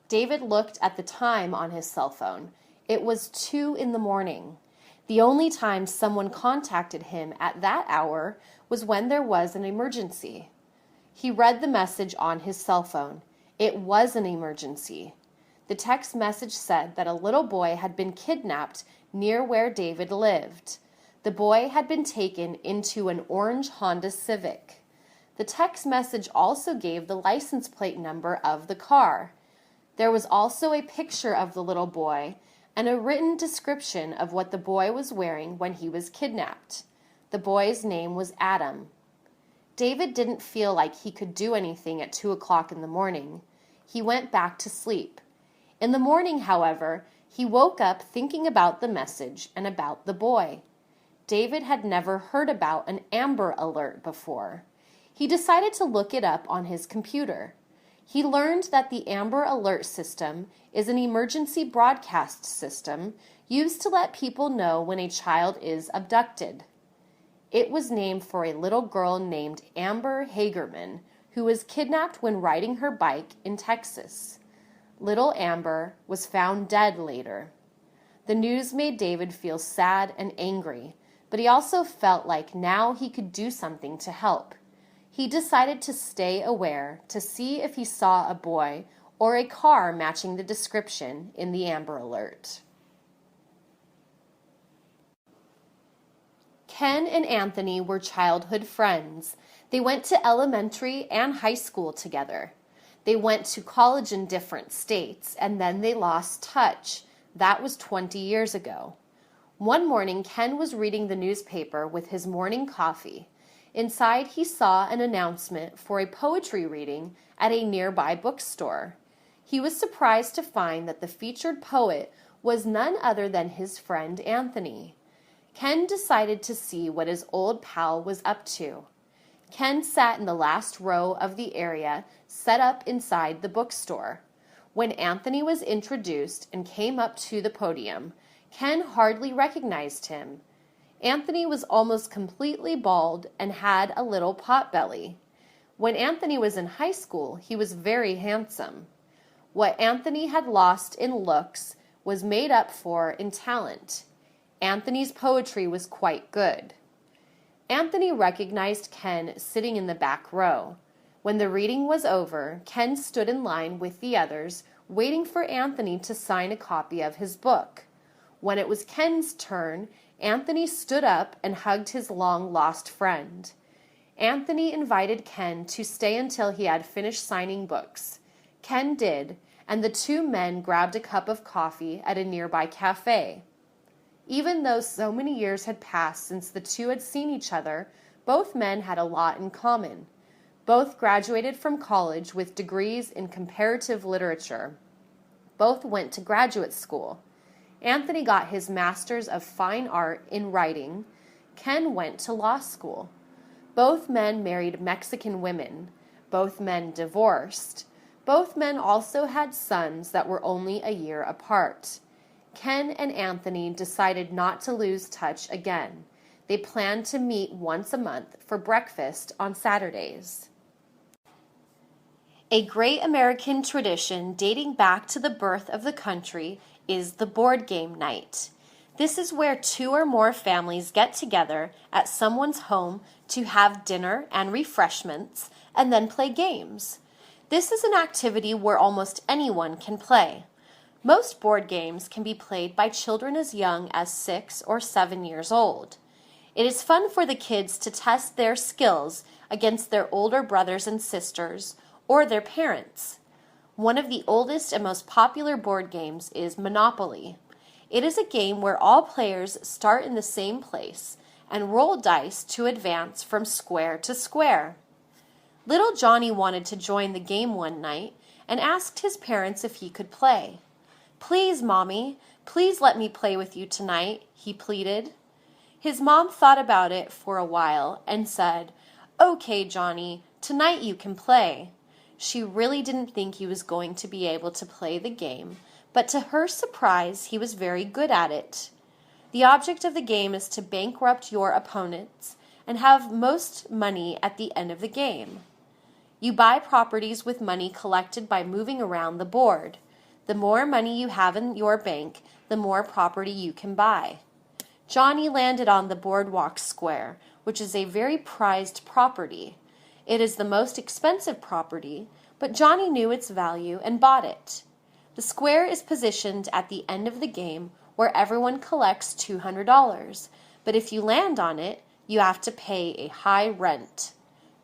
David looked at the time on his cell phone. It was 2 a.m. The only time someone contacted him at that hour was when there was an emergency. He read the message on his cell phone. It was an emergency. The text message said that a little boy had been kidnapped near where David lived. The boy had been taken into an orange Honda Civic. The text message also gave the license plate number of the car. There was also a picture of the little boy and a written description of what the boy was wearing when he was kidnapped. The boy's name was Adam. David didn't feel like he could do anything at 2 o'clock in the morning. He went back to sleep. In the morning, however, he woke up thinking about the message and about the boy. David had never heard about an Amber Alert before. He decided to look it up on his computer. He learned that the Amber Alert system is an emergency broadcast system used to let people know when a child is abducted. It was named for a little girl named Amber Hagerman, who was kidnapped when riding her bike in Texas. Little Amber was found dead later. The news made David feel sad and angry, but he also felt like now he could do something to help. He decided to stay aware to see if he saw a boy or a car matching the description in the Amber Alert. Ken and Anthony were childhood friends. They went to elementary and high school together. They went to college in different states, and then they lost touch. That was 20 years ago. One morning, Ken was reading the newspaper with his morning coffee. Inside, he saw an announcement for a poetry reading at a nearby bookstore. He was surprised to find that the featured poet was none other than his friend Anthony. Ken decided to see what his old pal was up to. Ken sat in the last row of the area set up inside the bookstore. When Anthony was introduced and came up to the podium, Ken hardly recognized him. Anthony was almost completely bald and had a little potbelly. When Anthony was in high school, he was very handsome. What Anthony had lost in looks was made up for in talent. Anthony's poetry was quite good. Anthony recognized Ken sitting in the back row. When the reading was over, Ken stood in line with the others, waiting for Anthony to sign a copy of his book. When it was Ken's turn, Anthony stood up and hugged his long-lost friend. Anthony invited Ken to stay until he had finished signing books. Ken did, and the two men grabbed a cup of coffee at a nearby cafe. Even though so many years had passed since the two had seen each other, both men had a lot in common. Both graduated from college with degrees in comparative literature. Both went to graduate school. Anthony got his Master's of Fine Art in writing. Ken went to law school. Both men married Mexican women. Both men divorced. Both men also had sons that were only a year apart. Ken and Anthony decided not to lose touch again. They planned to meet once a month for breakfast on Saturdays. A great American tradition dating back to the birth of the country is the board game night. This is where two or more families get together at someone's home to have dinner and refreshments and then play games. This is an activity where almost anyone can play. Most board games can be played by children as young as 6 or 7 years old. It is fun for the kids to test their skills against their older brothers and sisters or their parents. One of the oldest and most popular board games is Monopoly. It is a game where all players start in the same place and roll dice to advance from square to square. Little Johnny wanted to join the game one night and asked his parents if he could play. "Please, Mommy, please let me play with you tonight," he pleaded. His mom thought about it for a while and said, "Okay, Johnny, tonight you can play." She really didn't think he was going to be able to play the game, but to her surprise, he was very good at it. The object of the game is to bankrupt your opponents and have most money at the end of the game. You buy properties with money collected by moving around the board. The more money you have in your bank, the more property you can buy. Johnny landed on the boardwalk square, which is a very prized property. It is the most expensive property, but Johnny knew its value and bought it. The square is positioned at the end of the game where everyone collects $200, but if you land on it, you have to pay a high rent.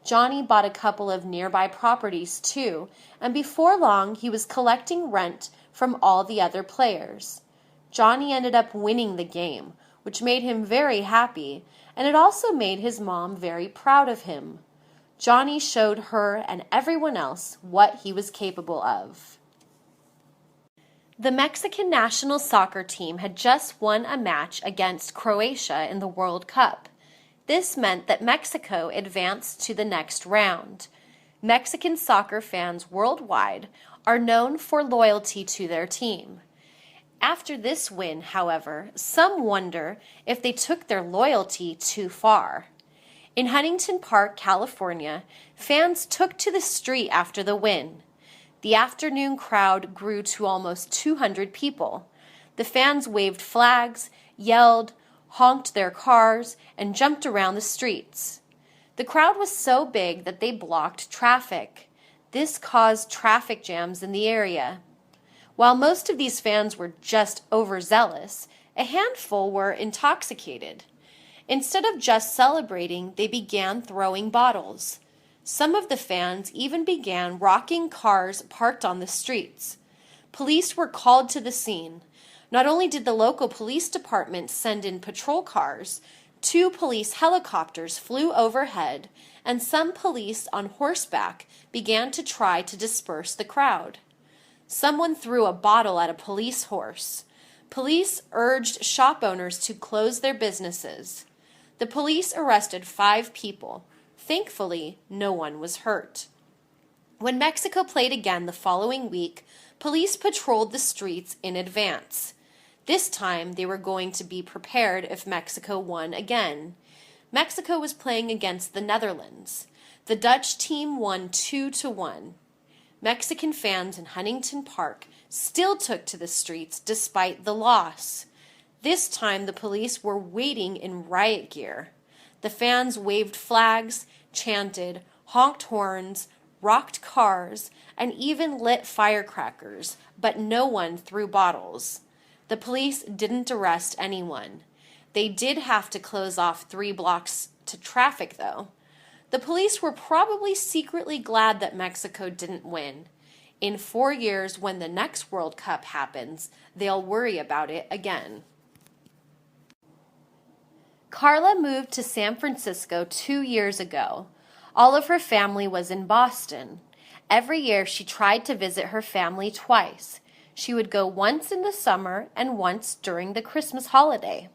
Johnny bought a couple of nearby properties too, and before long he was collecting rent from all the other players. Johnny ended up winning the game, which made him very happy, and it also made his mom very proud of him. Johnny showed her and everyone else what he was capable of. The Mexican national soccer team had just won a match against Croatia in the World Cup. This meant that Mexico advanced to the next round. Mexican soccer fans worldwide are known for loyalty to their team. After this win, however, some wonder if they took their loyalty too far. In Huntington Park, California, fans took to the street after the win. The afternoon crowd grew to almost 200 people. The fans waved flags, yelled, honked their cars, and jumped around the streets. The crowd was so big that they blocked traffic. This caused traffic jams in the area. While most of these fans were just overzealous, a handful were intoxicated. Instead of just celebrating, they began throwing bottles. Some of the fans even began rocking cars parked on the streets. Police were called to the scene. Not only did the local police department send in patrol cars, 2 police helicopters flew overhead, and some police on horseback began to try to disperse the crowd. Someone threw a bottle at a police horse. Police urged shop owners to close their businesses. The police arrested 5 people. Thankfully, no one was hurt. When Mexico played again the following week, police patrolled the streets in advance. This time, they were going to be prepared if Mexico won again. Mexico was playing against the Netherlands. The Dutch team won 2-1. Mexican fans in Huntington Park still took to the streets despite the loss. This time, the police were waiting in riot gear. The fans waved flags, chanted, honked horns, rocked cars, and even lit firecrackers, but no one threw bottles. The police didn't arrest anyone. They did have to close off 3 blocks to traffic, though. The police were probably secretly glad that Mexico didn't win. In 4 years, when the next World Cup happens, they'll worry about it again. Carla moved to San Francisco 2 years ago. All of her family was in Boston. Every year she tried to visit her family twice. She would go once in the summer and once during the Christmas holiday.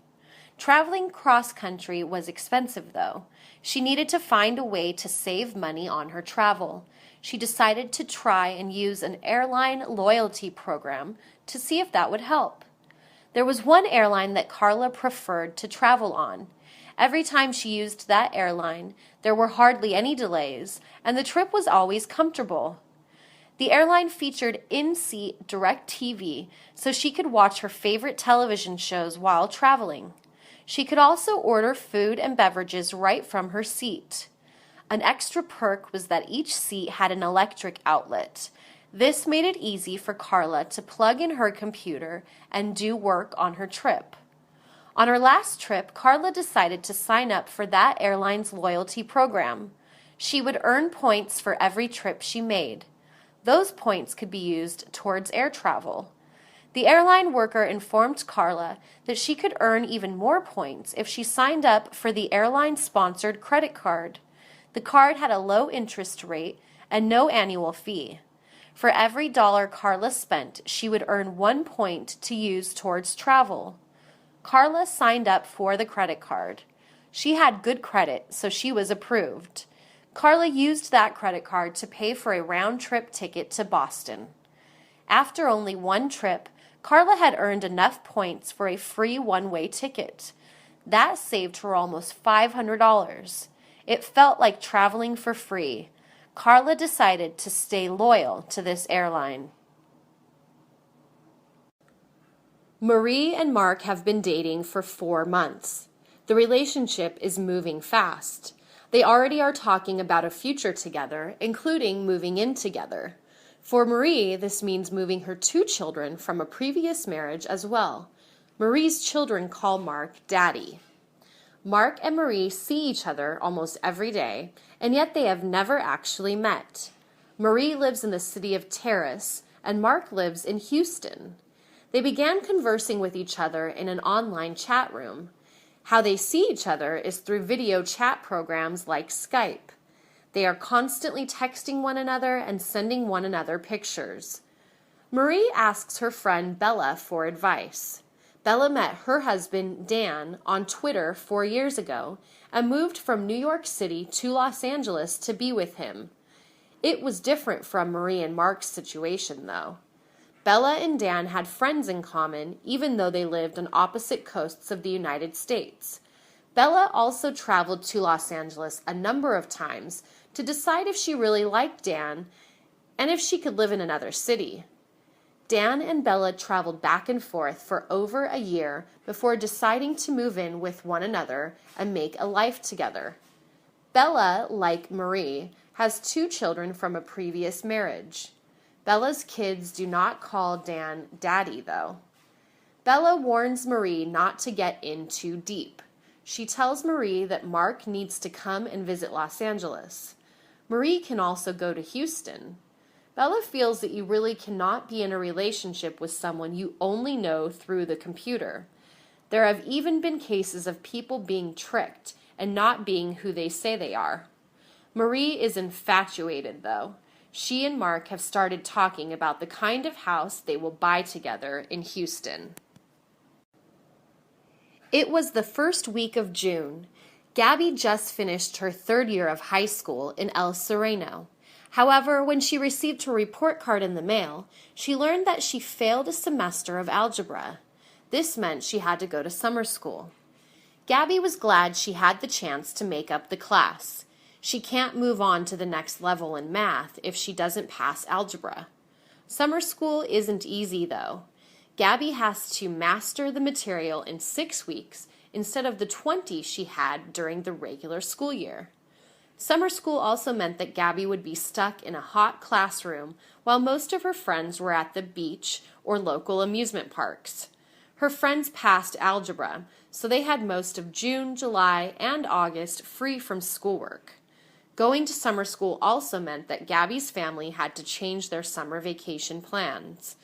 Traveling cross-country was expensive, though. She needed to find a way to save money on her travel. She decided to try and use an airline loyalty program to see if that would help. There was one airline that Carla preferred to travel on. Every time she used that airline, there were hardly any delays, and the trip was always comfortable. The airline featured in-seat direct TV, so she could watch her favorite television shows while traveling. She could also order food and beverages right from her seat. An extra perk was that each seat had an electric outlet. This made it easy for Carla to plug in her computer and do work on her trip. On her last trip, Carla decided to sign up for that airline's loyalty program. She would earn points for every trip she made. Those points could be used towards air travel. The airline worker informed Carla that she could earn even more points if she signed up for the airline-sponsored credit card. The card had a low interest rate and no annual fee. For every $1 Carla spent, she would earn 1 point to use towards travel. Carla signed up for the credit card. She had good credit, so she was approved. Carla used that credit card to pay for a round-trip ticket to Boston. After only 1 trip, Carla had earned enough points for a free one-way ticket. That saved her almost $500. It felt like traveling for free. Carla decided to stay loyal to this airline. Marie and Mark have been dating for 4 months. The relationship is moving fast. They already are talking about a future together, including moving in together. For Marie, this means moving her 2 children from a previous marriage as well. Marie's children call Mark Daddy. Mark and Marie see each other almost every day, and yet they have never actually met. Marie lives in the city of Terrace, and Mark lives in Houston. They began conversing with each other in an online chat room. How they see each other is through video chat programs like Skype. They are constantly texting one another and sending one another pictures. Marie asks her friend Bella for advice. Bella met her husband, Dan, on Twitter 4 years ago and moved from New York City to Los Angeles to be with him. It was different from Marie and Mark's situation, though. Bella and Dan had friends in common, even though they lived on opposite coasts of the United States. Bella also traveled to Los Angeles a number of times to decide if she really liked Dan and if she could live in another city. Dan and Bella traveled back and forth for over a year before deciding to move in with one another and make a life together. Bella, like Marie, has 2 children from a previous marriage. Bella's kids do not call Dan Daddy, though. Bella warns Marie not to get in too deep. She tells Marie that Mark needs to come and visit Los Angeles. Marie can also go to Houston. Bella feels that you really cannot be in a relationship with someone you only know through the computer. There have even been cases of people being tricked and not being who they say they are. Marie is infatuated, though. She and Mark have started talking about the kind of house they will buy together in Houston. It was the first week of June. Gabby just finished her 3rd year of high school in El Sereno. However, when she received her report card in the mail, she learned that she failed a semester of algebra. This meant she had to go to summer school. Gabby was glad she had the chance to make up the class. She can't move on to the next level in math if she doesn't pass algebra. Summer school isn't easy, though. Gabby has to master the material in 6 weeks instead of the 20 she had during the regular school year. Summer school also meant that Gabby would be stuck in a hot classroom while most of her friends were at the beach or local amusement parks. Her friends passed algebra, so they had most of June, July, and August free from schoolwork. Going to summer school also meant that Gabby's family had to change their summer vacation plans.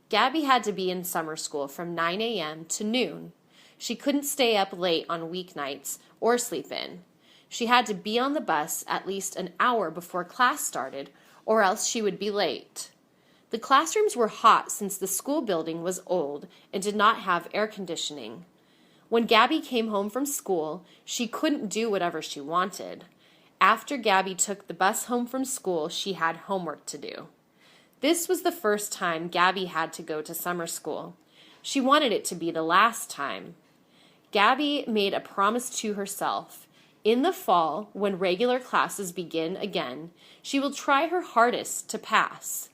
Gabby had to be in summer school from 9 a.m. to noon. She couldn't stay up late on weeknights or sleep in. She had to be on the bus at least an hour before class started, or else she would be late. The classrooms were hot since the school building was old and did not have air conditioning. When Gabby came home from school, she couldn't do whatever she wanted. After Gabby took the bus home from school, she had homework to do. This was the first time Gabby had to go to summer school. She wanted it to be the last time. Gabby made a promise to herself. In the fall, when regular classes begin again, she will try her hardest to pass.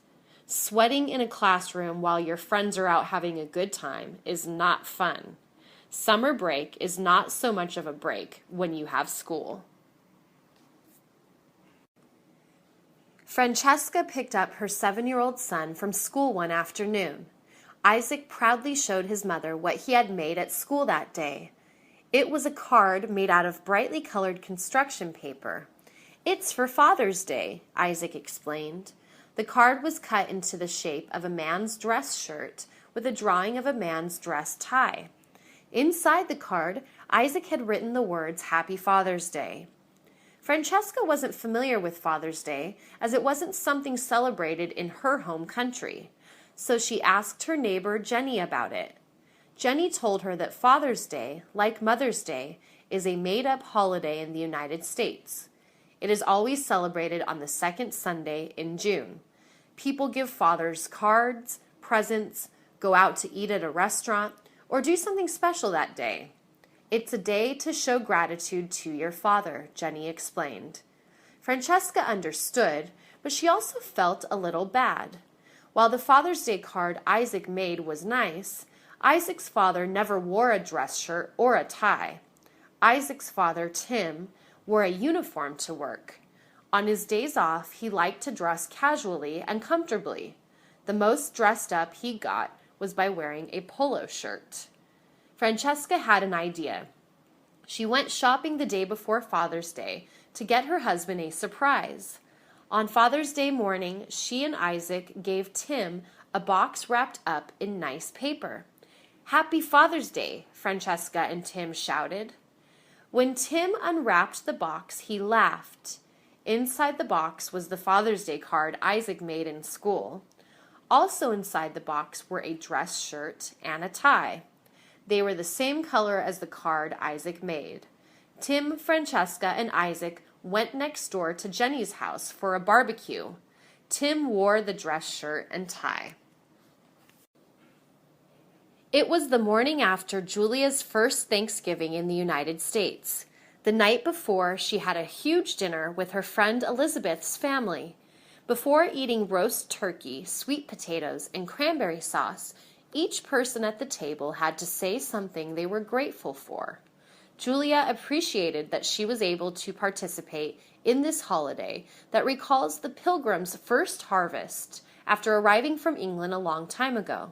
Sweating in a classroom while your friends are out having a good time is not fun. Summer break is not so much of a break when you have school. Francesca picked up her 7-year-old son from school one afternoon. Isaac proudly showed his mother what he had made at school that day. It was a card made out of brightly colored construction paper. "It's for Father's Day," Isaac explained. The card was cut into the shape of a man's dress shirt with a drawing of a man's dress tie. Inside the card, Isaac had written the words "Happy Father's Day." Francesca wasn't familiar with Father's Day, as it wasn't something celebrated in her home country, so she asked her neighbor Jenny about it. Jenny told her that Father's Day, like Mother's Day, is a made-up holiday in the United States. It is always celebrated on the 2nd Sunday in June. People give fathers cards, presents, go out to eat at a restaurant, or do something special that day. It's a day to show gratitude to your father, Jenny explained. Francesca understood, but she also felt a little bad. While the Father's Day card Isaac made was nice, Isaac's father never wore a dress shirt or a tie. Isaac's father, Tim, wore a uniform to work. On his days off, he liked to dress casually and comfortably. The most dressed up he got was by wearing a polo shirt. Francesca had an idea. She went shopping the day before Father's Day to get her husband a surprise. On Father's Day morning, she and Isaac gave Tim a box wrapped up in nice paper. "Happy Father's Day," Francesca and Tim shouted. When Tim unwrapped the box, he laughed. Inside the box was the Father's Day card Isaac made in school. Also inside the box were a dress shirt and a tie. They were the same color as the card Isaac made. Tim, Francesca, and Isaac went next door to Jenny's house for a barbecue. Tim wore the dress shirt and tie. It was the morning after Julia's first Thanksgiving in the United States. The night before, she had a huge dinner with her friend Elizabeth's family. Before eating roast turkey, sweet potatoes, and cranberry sauce, each person at the table had to say something they were grateful for. Julia appreciated that she was able to participate in this holiday that recalls the Pilgrims' first harvest after arriving from England a long time ago.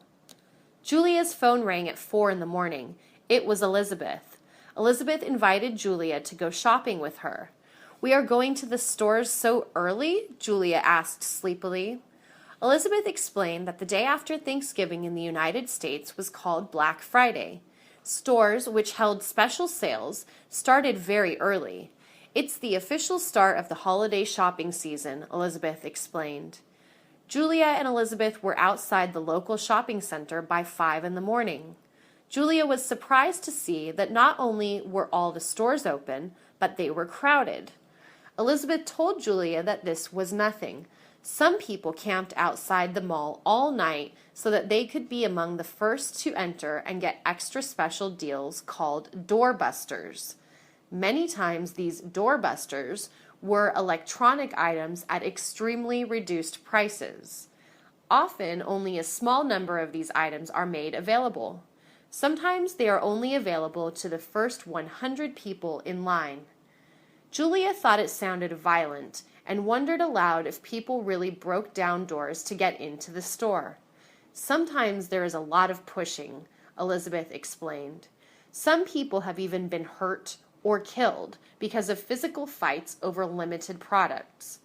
Julia's phone rang at 4 in the morning. It was Elizabeth. Elizabeth invited Julia to go shopping with her. "We are going to the stores so early?" Julia asked sleepily. Elizabeth explained that the day after Thanksgiving in the United States was called Black Friday. Stores, which held special sales, started very early. "It's the official start of the holiday shopping season," Elizabeth explained. Julia and Elizabeth were outside the local shopping center by 5 in the morning. Julia was surprised to see that not only were all the stores open, but they were crowded. Elizabeth told Julia that this was nothing. Some people camped outside the mall all night so that they could be among the first to enter and get extra special deals called doorbusters. Many times these doorbusters were electronic items at extremely reduced prices. Often only a small number of these items are made available. Sometimes they are only available to the first 100 people in line. Julia thought it sounded violent and wondered aloud if people really broke down doors to get into the store. "Sometimes there is a lot of pushing," Elizabeth explained. "Some people have even been hurt or killed because of physical fights over limited products."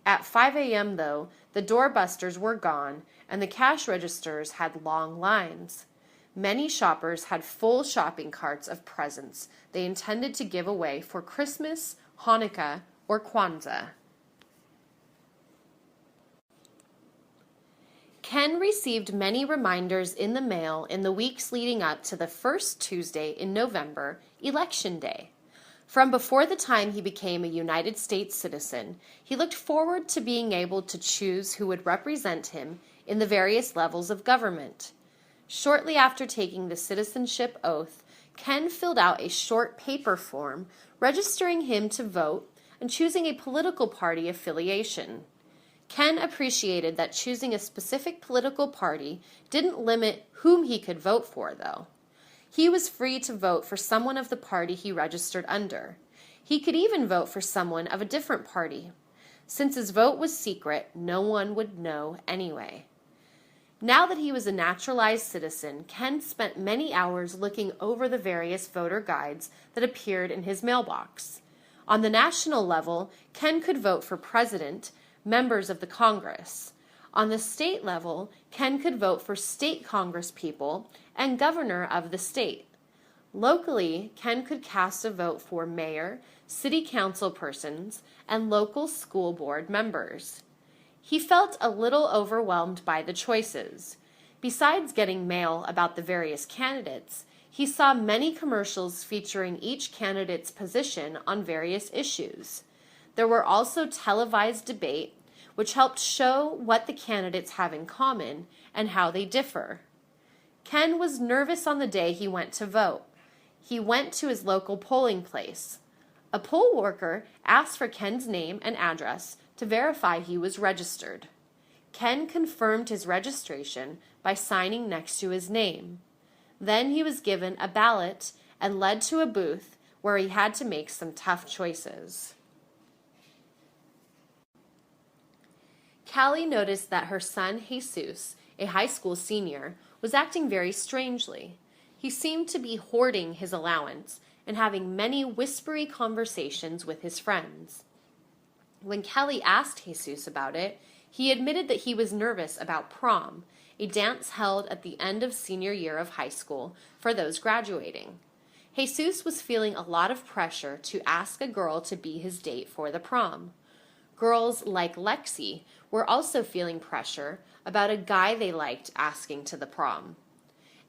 At 5 a.m., though, the doorbusters were gone and the cash registers had long lines. Many shoppers had full shopping carts of presents they intended to give away for Christmas, Hanukkah, or Kwanzaa. Ken received many reminders in the mail in the weeks leading up to the first Tuesday in November, Election Day. From before the time he became a United States citizen, he looked forward to being able to choose who would represent him in the various levels of government. Shortly after taking the citizenship oath, Ken filled out a short paper form registering him to vote and choosing a political party affiliation. Ken appreciated that choosing a specific political party didn't limit whom he could vote for, though. He was free to vote for someone of the party he registered under. He could even vote for someone of a different party. Since his vote was secret, no one would know anyway. Now that he was a naturalized citizen, Ken spent many hours looking over the various voter guides that appeared in his mailbox. On the national level, Ken could vote for president, members of the Congress. On the state level, Ken could vote for state congresspeople and governor of the state. Locally, Ken could cast a vote for mayor, city council persons, and local school board members. He felt a little overwhelmed by the choices. Besides getting mail about the various candidates, he saw many commercials featuring each candidate's position on various issues. There were also televised debate, which helped show what the candidates have in common and how they differ. Ken was nervous on the day he went to vote. He went to his local polling place. A poll worker asked for Ken's name and address to verify he was registered. Ken confirmed his registration by signing next to his name. Then he was given a ballot and led to a booth where he had to make some tough choices. Callie noticed that her son, Jesus, a high school senior, was acting very strangely. He seemed to be hoarding his allowance and having many whispery conversations with his friends. When Kelly asked Jesus about it, he admitted that he was nervous about prom, a dance held at the end of senior year of high school for those graduating. Jesus was feeling a lot of pressure to ask a girl to be his date for the prom. Girls like Lexi were also feeling pressure about a guy they liked asking to the prom.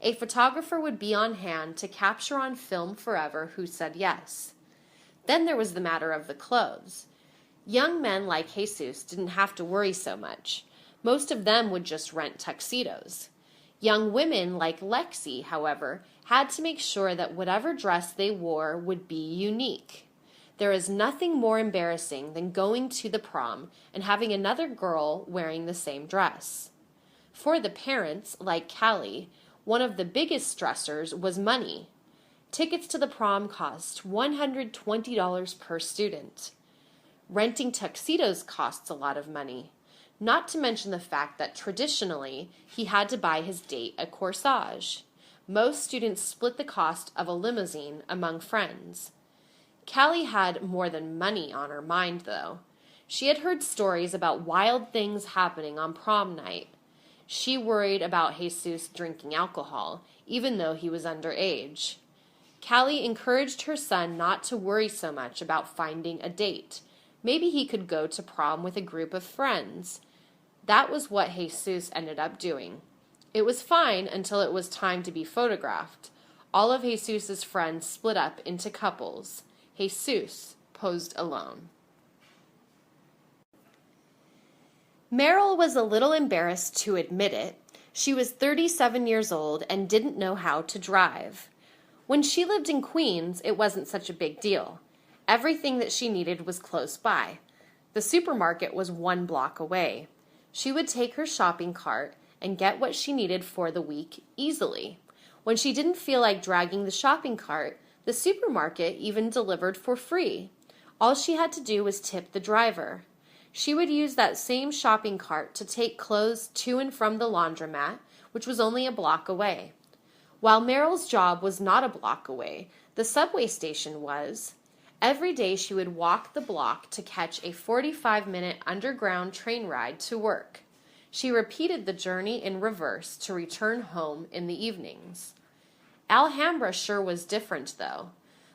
A photographer would be on hand to capture on film forever who said yes. Then there was the matter of the clothes. Young men like Jesus didn't have to worry so much. Most of them would just rent tuxedos. Young women like Lexi, however, had to make sure that whatever dress they wore would be unique. There is nothing more embarrassing than going to the prom and having another girl wearing the same dress. For the parents, like Callie, one of the biggest stressors was money. Tickets to the prom cost $120 per student. Renting tuxedos costs a lot of money, not to mention the fact that traditionally he had to buy his date a corsage. Most students split the cost of a limousine among friends. Callie had more than money on her mind, though. She had heard stories about wild things happening on prom night. She worried about Jesus drinking alcohol, even though he was underage. Callie encouraged her son not to worry so much about finding a date. Maybe he could go to prom with a group of friends. That was what Jesus ended up doing. It was fine until it was time to be photographed. All of Jesus's friends split up into couples. Jesus posed alone. Meryl was a little embarrassed to admit it. She was 37 years old and didn't know how to drive. When she lived in Queens, it wasn't such a big deal. Everything that she needed was close by. The supermarket was 1 block away. She would take her shopping cart and get what she needed for the week easily. When she didn't feel like dragging the shopping cart, the supermarket even delivered for free. All she had to do was tip the driver. She would use that same shopping cart to take clothes to and from the laundromat, which was only a block away. While Meryl's job was not a block away, the subway station was. Every day she would walk the block to catch a 45-minute underground train ride to work. She repeated the journey in reverse to return home in the evenings. Alhambra sure was different, though.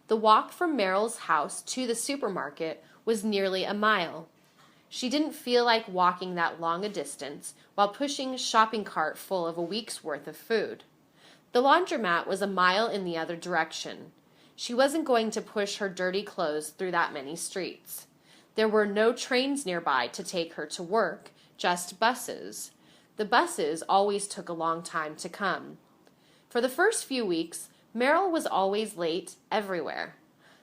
The walk from Meryl's house to the supermarket was nearly a mile. She didn't feel like walking that long a distance while pushing a shopping cart full of a week's worth of food. The laundromat was a mile in the other direction. She wasn't going to push her dirty clothes through that many streets. There were no trains nearby to take her to work, just buses. The buses always took a long time to come. For the first few weeks, Meryl was always late everywhere.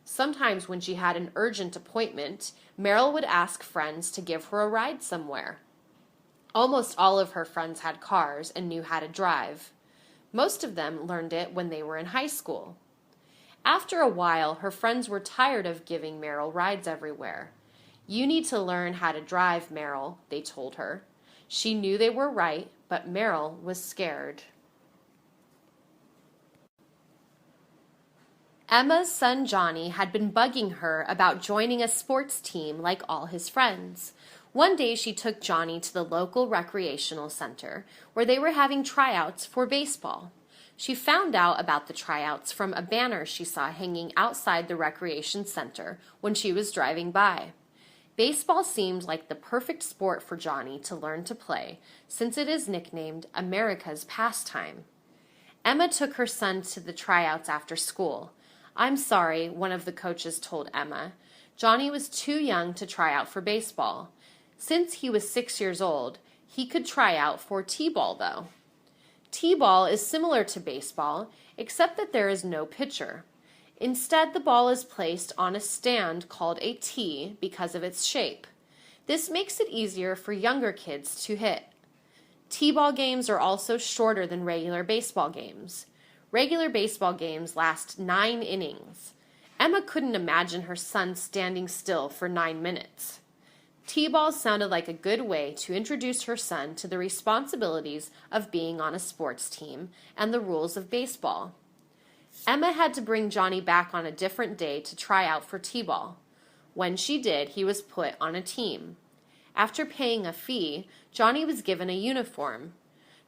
Sometimes when she had an urgent appointment, Meryl would ask friends to give her a ride somewhere. Almost all of her friends had cars and knew how to drive. Most of them learned it when they were in high school. After a while, her friends were tired of giving Meryl rides everywhere. "You need to learn how to drive, Meryl," they told her. She knew they were right, but Meryl was scared. Emma's son Johnny had been bugging her about joining a sports team like all his friends. One day she took Johnny to the local recreational center where they were having tryouts for baseball. She found out about the tryouts from a banner she saw hanging outside the recreation center when she was driving by. Baseball seemed like the perfect sport for Johnny to learn to play, since it is nicknamed America's pastime. Emma took her son to the tryouts after school. "I'm sorry," one of the coaches told Emma. Johnny was too young to try out for baseball. Since he was 6 years old, he could try out for t-ball, though. T-ball is similar to baseball, except that there is no pitcher. Instead, the ball is placed on a stand called a tee because of its shape. This makes it easier for younger kids to hit. T-ball games are also shorter than regular baseball games. Regular baseball games last 9 innings. Emma couldn't imagine her son standing still for 9 minutes. T-ball sounded like a good way to introduce her son to the responsibilities of being on a sports team and the rules of baseball. Emma had to bring Johnny back on a different day to try out for T-ball. When she did, he was put on a team. After paying a fee, Johnny was given a uniform.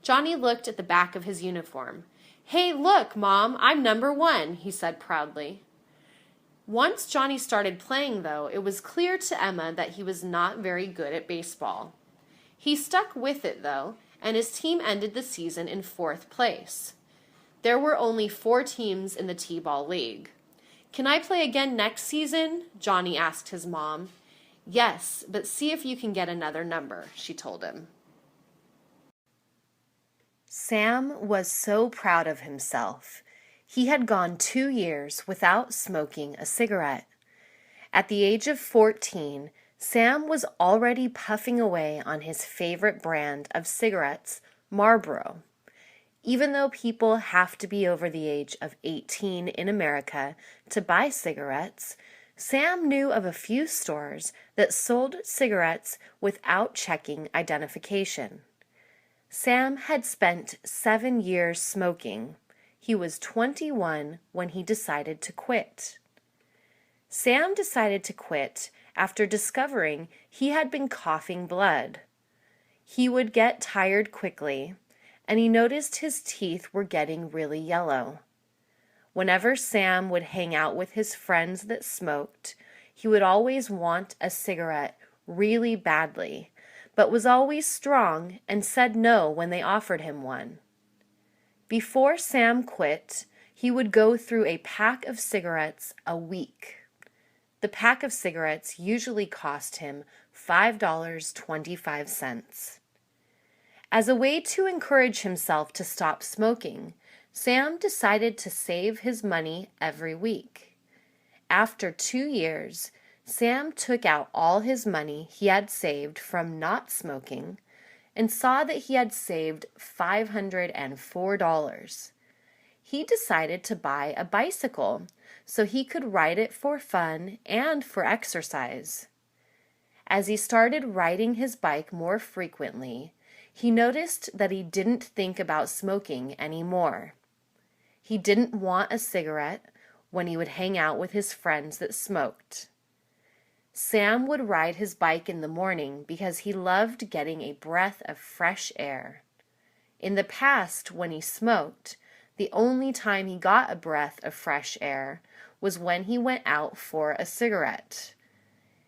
Johnny looked at the back of his uniform. "Hey, look, Mom, I'm number 1, he said proudly. Once Johnny started playing, though, it was clear to Emma that he was not very good at baseball. He stuck with it, though, and his team ended the season in 4th place. There were only 4 teams in the T-ball league. "Can I play again next season?" Johnny asked his mom. "Yes, but see if you can get another number," she told him. Sam was so proud of himself. He had gone 2 years without smoking a cigarette. At the age of 14, Sam was already puffing away on his favorite brand of cigarettes, Marlboro. Even though people have to be over the age of 18 in America to buy cigarettes, Sam knew of a few stores that sold cigarettes without checking identification. Sam had spent 7 years smoking. He was 21 when he decided to quit. Sam decided to quit after discovering he had been coughing blood. He would get tired quickly, and he noticed his teeth were getting really yellow. Whenever Sam would hang out with his friends that smoked, he would always want a cigarette really badly, but was always strong and said no when they offered him one. Before Sam quit, he would go through a pack of cigarettes a week. The pack of cigarettes usually cost him $5.25. As a way to encourage himself to stop smoking, Sam decided to save his money every week. After 2 years, Sam took out all his money he had saved from not smoking and saw that he had saved $504. He decided to buy a bicycle so he could ride it for fun and for exercise. As he started riding his bike more frequently, he noticed that he didn't think about smoking anymore. He didn't want a cigarette when he would hang out with his friends that smoked. Sam would ride his bike in the morning because he loved getting a breath of fresh air. In the past, when he smoked, the only time he got a breath of fresh air was when he went out for a cigarette.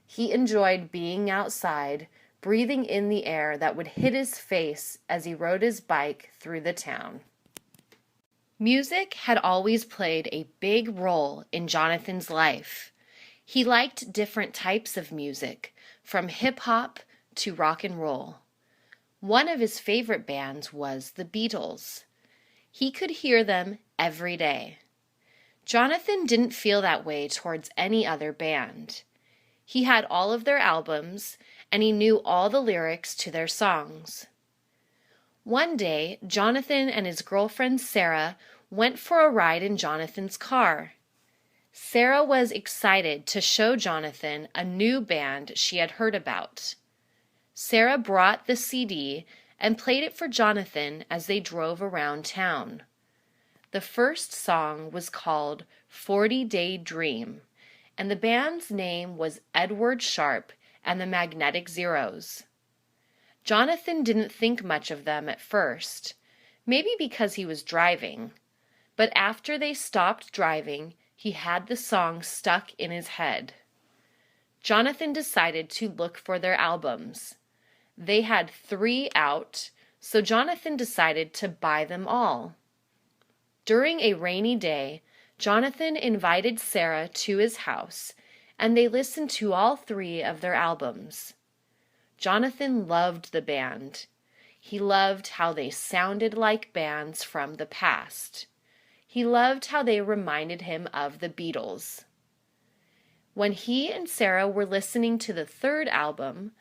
He enjoyed being outside, breathing in the air that would hit his face as he rode his bike through the town. Music had always played a big role in Jonathan's life. He liked different types of music, from hip-hop to rock and roll. One of his favorite bands was the Beatles. He could hear them every day. Jonathan didn't feel that way towards any other band. He had all of their albums, and he knew all the lyrics to their songs. One day, Jonathan and his girlfriend Sarah went for a ride in Jonathan's car. Sarah was excited to show Jonathan a new band she had heard about. Sarah brought the CD and played it for Jonathan as they drove around town. The first song was called 40-Day Dream, and the band's name was Edward Sharpe and the Magnetic Zeros. Jonathan didn't think much of them at first, maybe because he was driving, but after they stopped driving, he had the song stuck in his head. Jonathan decided to look for their albums. They had 3 out, so Jonathan decided to buy them all. During a rainy day, Jonathan invited Sarah to his house, and they listened to all 3 of their albums. Jonathan loved the band. He loved how they sounded like bands from the past. He loved how they reminded him of the Beatles. When he and Sarah were listening to the 3rd album,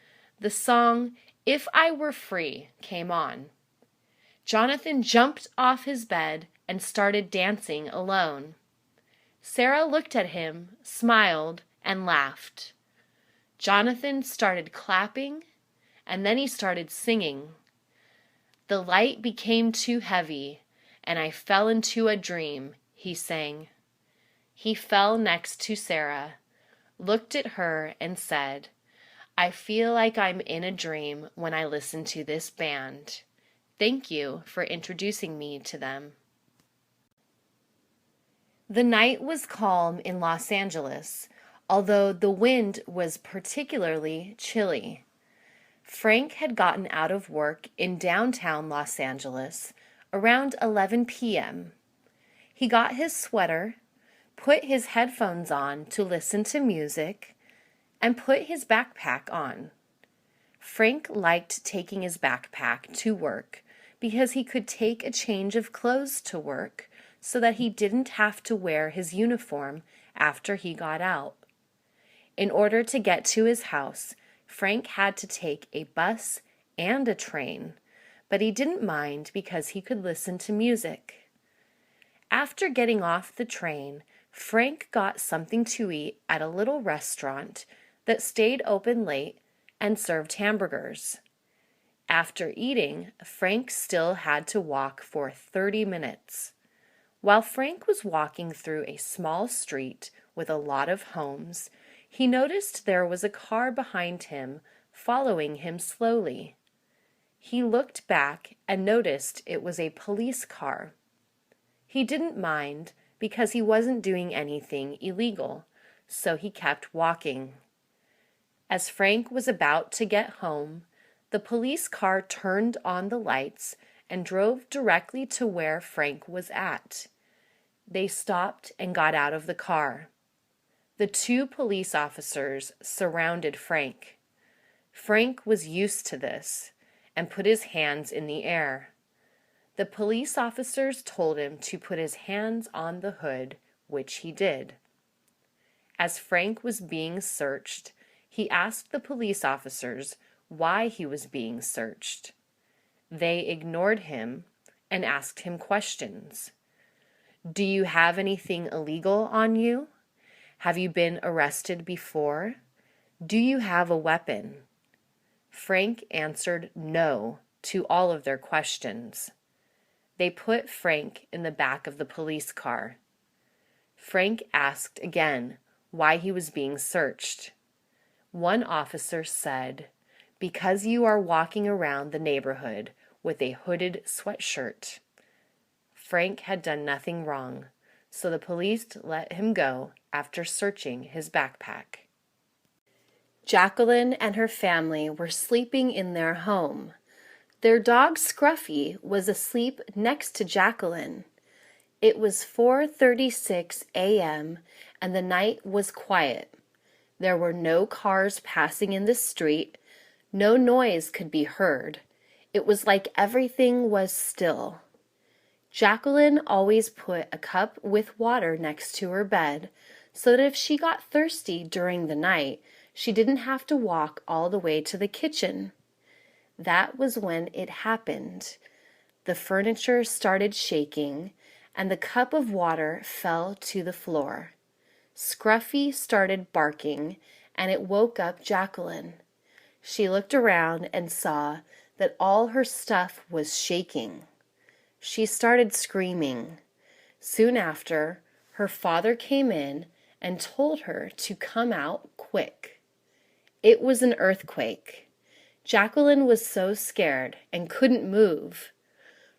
the song If I Were Free came on. Jonathan jumped off his bed and started dancing alone. Sarah looked at him, smiled, and laughed. Jonathan started clapping, and then he started singing. The light became too heavy, and I fell into a dream, he sang. He fell next to Sarah, looked at her, and said, I feel like I'm in a dream when I listen to this band. Thank you for introducing me to them. The night was calm in Los Angeles, although the wind was particularly chilly. Frank had gotten out of work in downtown Los Angeles around 11 p.m. He got his sweater, put his headphones on to listen to music, and put his backpack on. Frank liked taking his backpack to work because he could take a change of clothes to work so that he didn't have to wear his uniform after he got out. In order to get to his house, Frank had to take a bus and a train, but he didn't mind because he could listen to music. After getting off the train, Frank got something to eat at a little restaurant that stayed open late and served hamburgers. After eating, Frank still had to walk for 30 minutes. While Frank was walking through a small street with a lot of homes, he noticed there was a car behind him following him slowly. He looked back and noticed it was a police car. He didn't mind because he wasn't doing anything illegal, so he kept walking. As Frank was about to get home, the police car turned on the lights and drove directly to where Frank was at. They stopped and got out of the car. The two police officers surrounded Frank. Frank was used to this and put his hands in the air. The police officers told him to put his hands on the hood, which he did. As Frank was being searched, he asked the police officers why he was being searched. They ignored him and asked him questions. Do you have anything illegal on you? Have you been arrested before? Do you have a weapon? Frank answered no to all of their questions. They put Frank in the back of the police car. Frank asked again why he was being searched. One officer said, "Because you are walking around the neighborhood with a hooded sweatshirt." Frank had done nothing wrong, so the police let him go after searching his backpack. Jacqueline and her family were sleeping in their home. Their dog Scruffy was asleep next to Jacqueline. It was 4:36 a.m. and the night was quiet. There were no cars passing in the street. No noise could be heard. It was like everything was still. Jacqueline always put a cup with water next to her bed so that if she got thirsty during the night, she didn't have to walk all the way to the kitchen. That was when it happened. The furniture started shaking, and the cup of water fell to the floor. Scruffy started barking, and it woke up Jacqueline. She looked around and saw that all her stuff was shaking. She started screaming. Soon after, her father came in and told her to come out quick. It was an earthquake. Jacqueline was so scared and couldn't move.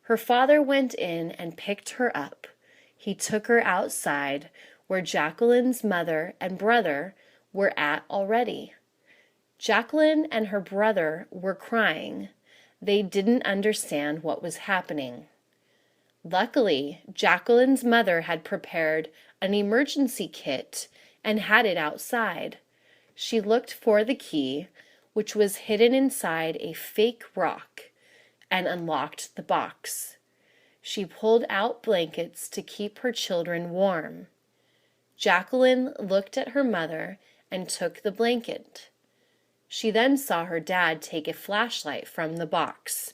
Her father went in and picked her up. He took her outside where Jacqueline's mother and brother were at already. Jacqueline and her brother were crying. They didn't understand what was happening. Luckily, Jacqueline's mother had prepared an emergency kit and had it outside. She looked for the key, which was hidden inside a fake rock, and unlocked the box. She pulled out blankets to keep her children warm. Jacqueline looked at her mother and took the blanket. She then saw her dad take a flashlight from the box.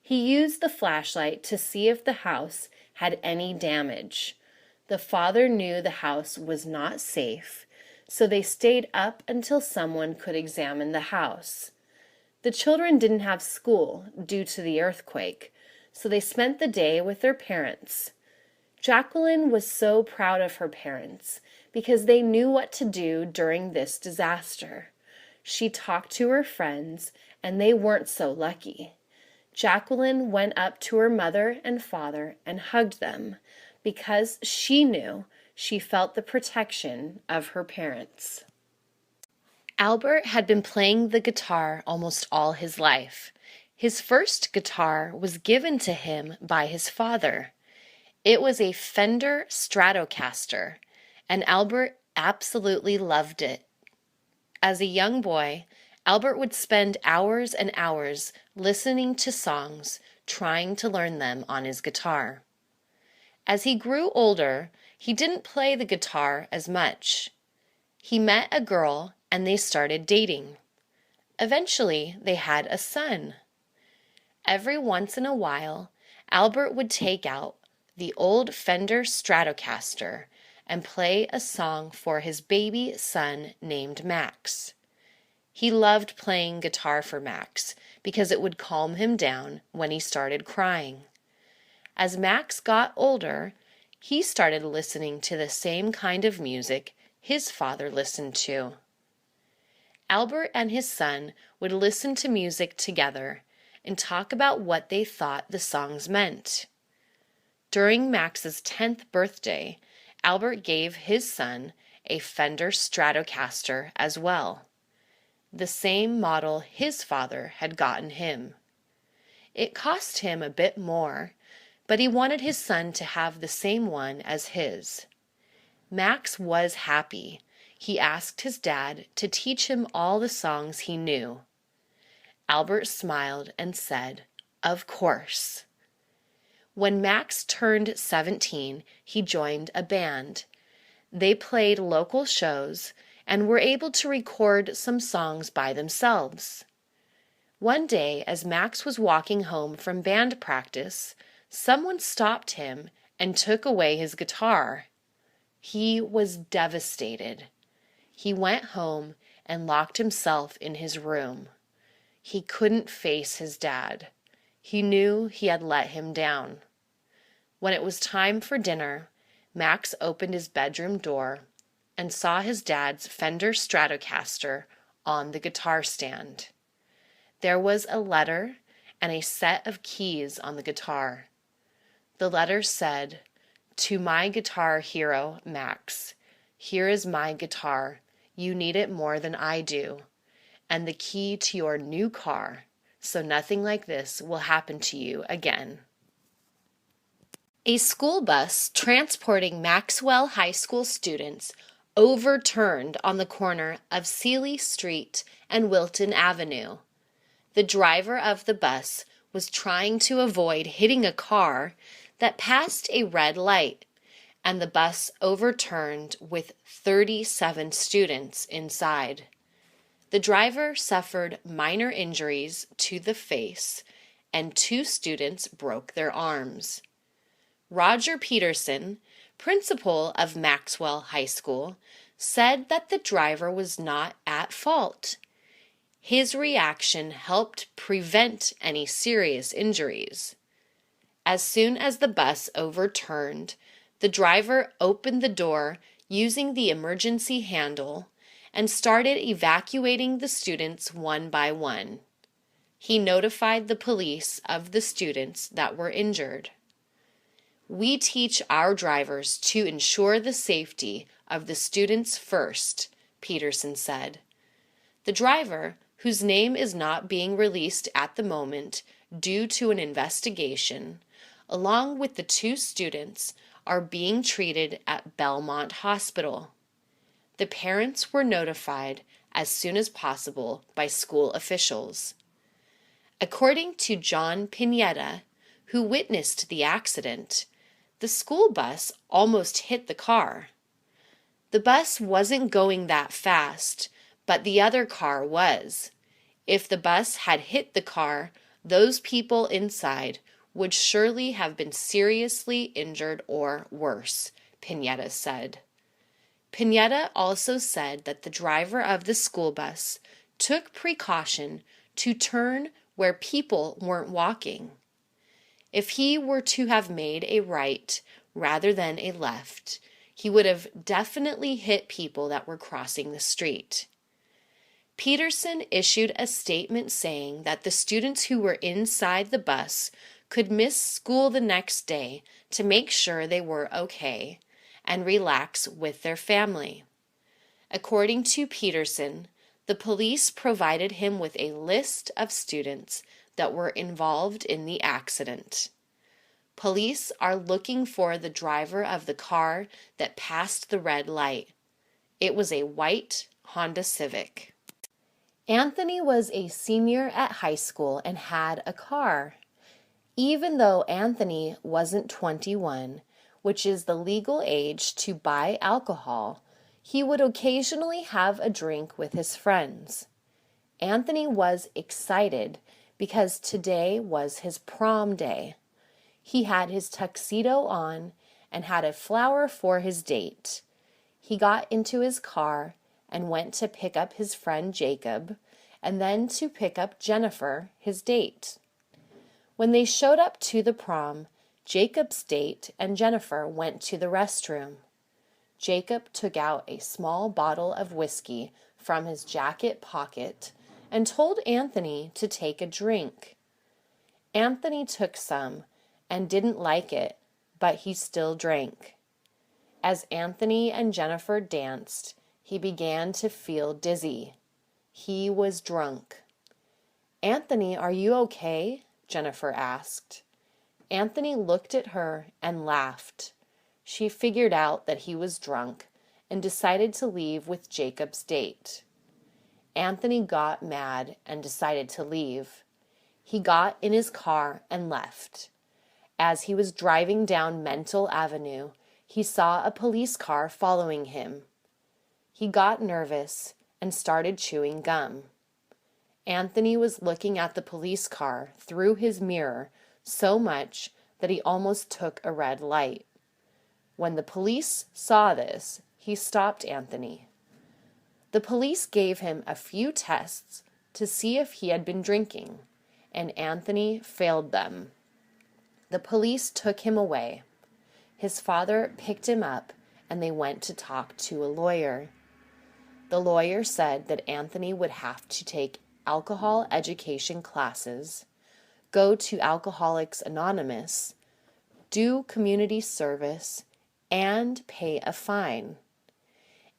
He used the flashlight to see if the house had any damage. The father knew the house was not safe, so they stayed up until someone could examine the house. The children didn't have school due to the earthquake, so they spent the day with their parents. Jacqueline was so proud of her parents because they knew what to do during this disaster. She talked to her friends, and they weren't so lucky. Jacqueline went up to her mother and father and hugged them because she knew she felt the protection of her parents. Albert had been playing the guitar almost all his life. His first guitar was given to him by his father. It was a Fender Stratocaster, and Albert absolutely loved it. As a young boy, Albert would spend hours and hours listening to songs, trying to learn them on his guitar. As he grew older, he didn't play the guitar as much. He met a girl and they started dating. Eventually, they had a son. Every once in a while, Albert would take out the old Fender Stratocaster and play a song for his baby son named Max. He loved playing guitar for Max because it would calm him down when he started crying. As Max got older, he started listening to the same kind of music his father listened to. Albert and his son would listen to music together and talk about what they thought the songs meant. During Max's 10th birthday, Albert gave his son a Fender Stratocaster as well, the same model his father had gotten him. It cost him a bit more, but he wanted his son to have the same one as his. Max was happy. He asked his dad to teach him all the songs he knew. Albert smiled and said, "Of course." When Max turned 17, he joined a band. They played local shows and were able to record some songs by themselves. One day, as Max was walking home from band practice, someone stopped him and took away his guitar. He was devastated. He went home and locked himself in his room. He couldn't face his dad. He knew he had let him down. When it was time for dinner, Max opened his bedroom door and saw his dad's Fender Stratocaster on the guitar stand. There was a letter and a set of keys on the guitar. The letter said, "To my guitar hero, Max, here is my guitar. You need it more than I do. And the key to your new car, so nothing like this will happen to you again." A school bus transporting Maxwell High School students overturned on the corner of Seeley Street and Wilton Avenue. The driver of the bus was trying to avoid hitting a car that passed a red light, and the bus overturned with 37 students inside. The driver suffered minor injuries to the face, and 2 students broke their arms. Roger Peterson, principal of Maxwell High School, said that the driver was not at fault. His reaction helped prevent any serious injuries. As soon as the bus overturned, the driver opened the door using the emergency handle and started evacuating the students one by one. He notified the police of the students that were injured. "We teach our drivers to ensure the safety of the students first," Peterson said. The driver, whose name is not being released at the moment due to an investigation, along with the 2 students, are being treated at Belmont Hospital. The parents were notified as soon as possible by school officials. According to John Pineda, who witnessed the accident, the school bus almost hit the car. The bus wasn't going that fast, but the other car was. If the bus had hit the car, those people inside would surely have been seriously injured or worse, Pineda said. Pineda also said that the driver of the school bus took precaution to turn where people weren't walking. If he were to have made a right rather than a left, he would have definitely hit people that were crossing the street. Peterson issued a statement saying that the students who were inside the bus could miss school the next day to make sure they were okay and relax with their family. According to Peterson, the police provided him with a list of students that were involved in the accident. Police are looking for the driver of the car that passed the red light. It was a white Honda Civic. Anthony was a senior at high school and had a car. Even though Anthony wasn't 21, which is the legal age to buy alcohol, he would occasionally have a drink with his friends. Anthony was excited because today was his prom day. He had his tuxedo on and had a flower for his date. He got into his car and went to pick up his friend Jacob and then to pick up Jennifer, his date. When they showed up to the prom, Jacob's date and Jennifer went to the restroom. Jacob took out a small bottle of whiskey from his jacket pocket and told Anthony to take a drink. Anthony took some and didn't like it, but he still drank. As Anthony and Jennifer danced, he began to feel dizzy. He was drunk. "Anthony, are you okay?" Jennifer asked. Anthony looked at her and laughed. She figured out that he was drunk and decided to leave with Jacob's date. Anthony got mad and decided to leave. He got in his car and left. As he was driving down Mental Avenue, he saw a police car following him. He got nervous and started chewing gum. Anthony was looking at the police car through his mirror so much that he almost took a red light. When the police saw this, he stopped Anthony. The police gave him a few tests to see if he had been drinking, and Anthony failed them. The police took him away. His father picked him up and they went to talk to a lawyer. The lawyer said that Anthony would have to take alcohol education classes, go to Alcoholics Anonymous, do community service, and pay a fine.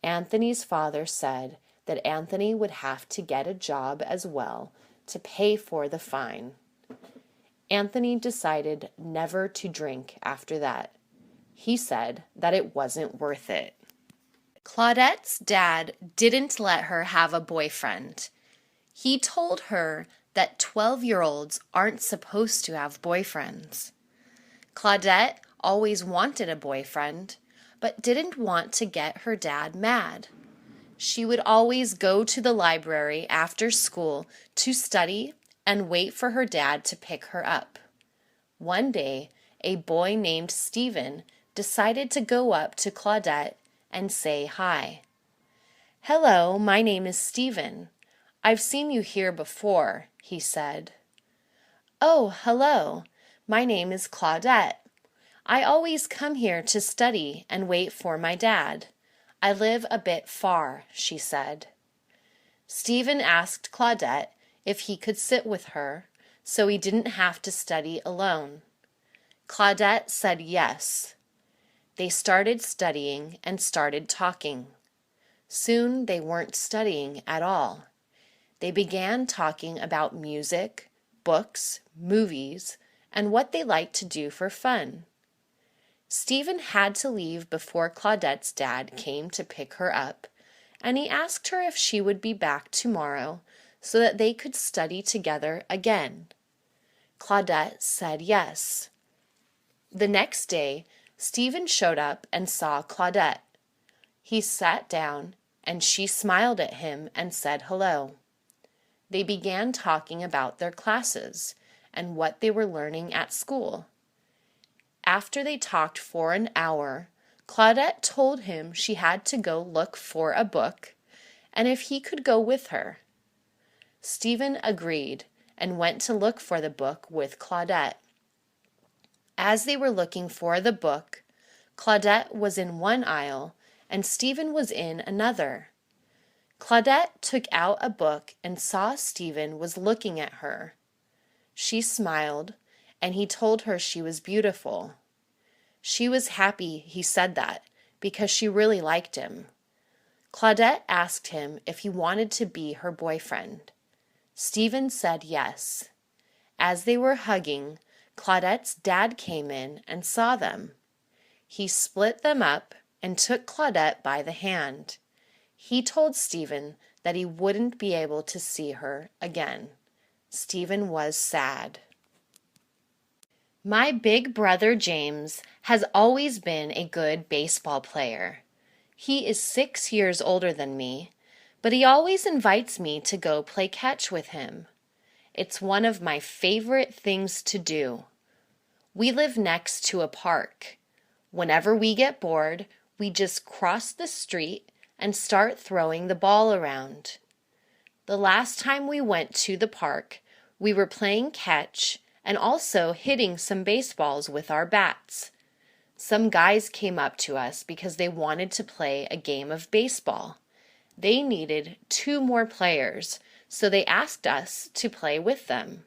Anthony's father said that Anthony would have to get a job as well to pay for the fine. Anthony decided never to drink after that. He said that it wasn't worth it. Claudette's dad didn't let her have a boyfriend. He told her that 12-year-olds aren't supposed to have boyfriends. Claudette always wanted a boyfriend, but didn't want to get her dad mad. She would always go to the library after school to study and wait for her dad to pick her up. One day, a boy named Stephen decided to go up to Claudette and say hi. "Hello, my name is Stephen. I've seen you here before," he said. "Oh, hello. My name is Claudette. I always come here to study and wait for my dad. I live a bit far," she said. Stephen asked Claudette if he could sit with her so he didn't have to study alone. Claudette said yes. They started studying and started talking. Soon they weren't studying at all. They began talking about music, books, movies, and what they liked to do for fun. Stephen had to leave before Claudette's dad came to pick her up, and he asked her if she would be back tomorrow so that they could study together again. Claudette said yes. The next day, Stephen showed up and saw Claudette. He sat down, and she smiled at him and said hello. They began talking about their classes and what they were learning at school. After they talked for an hour, Claudette told him she had to go look for a book and if he could go with her. Stephen agreed and went to look for the book with Claudette. As they were looking for the book, Claudette was in one aisle and Stephen was in another. Claudette took out a book and saw Stephen was looking at her. She smiled, and he told her she was beautiful. She was happy he said that because she really liked him. Claudette asked him if he wanted to be her boyfriend. Stephen said yes. As they were hugging, Claudette's dad came in and saw them. He split them up and took Claudette by the hand. He told Stephen that he wouldn't be able to see her again. Stephen was sad. My big brother James has always been a good baseball player. He is 6 years older than me, but he always invites me to go play catch with him. It's one of my favorite things to do. We live next to a park. Whenever we get bored, we just cross the street and start throwing the ball around. The last time we went to the park, we were playing catch and also hitting some baseballs with our bats. Some guys came up to us because they wanted to play a game of baseball. They needed 2 more players, so they asked us to play with them.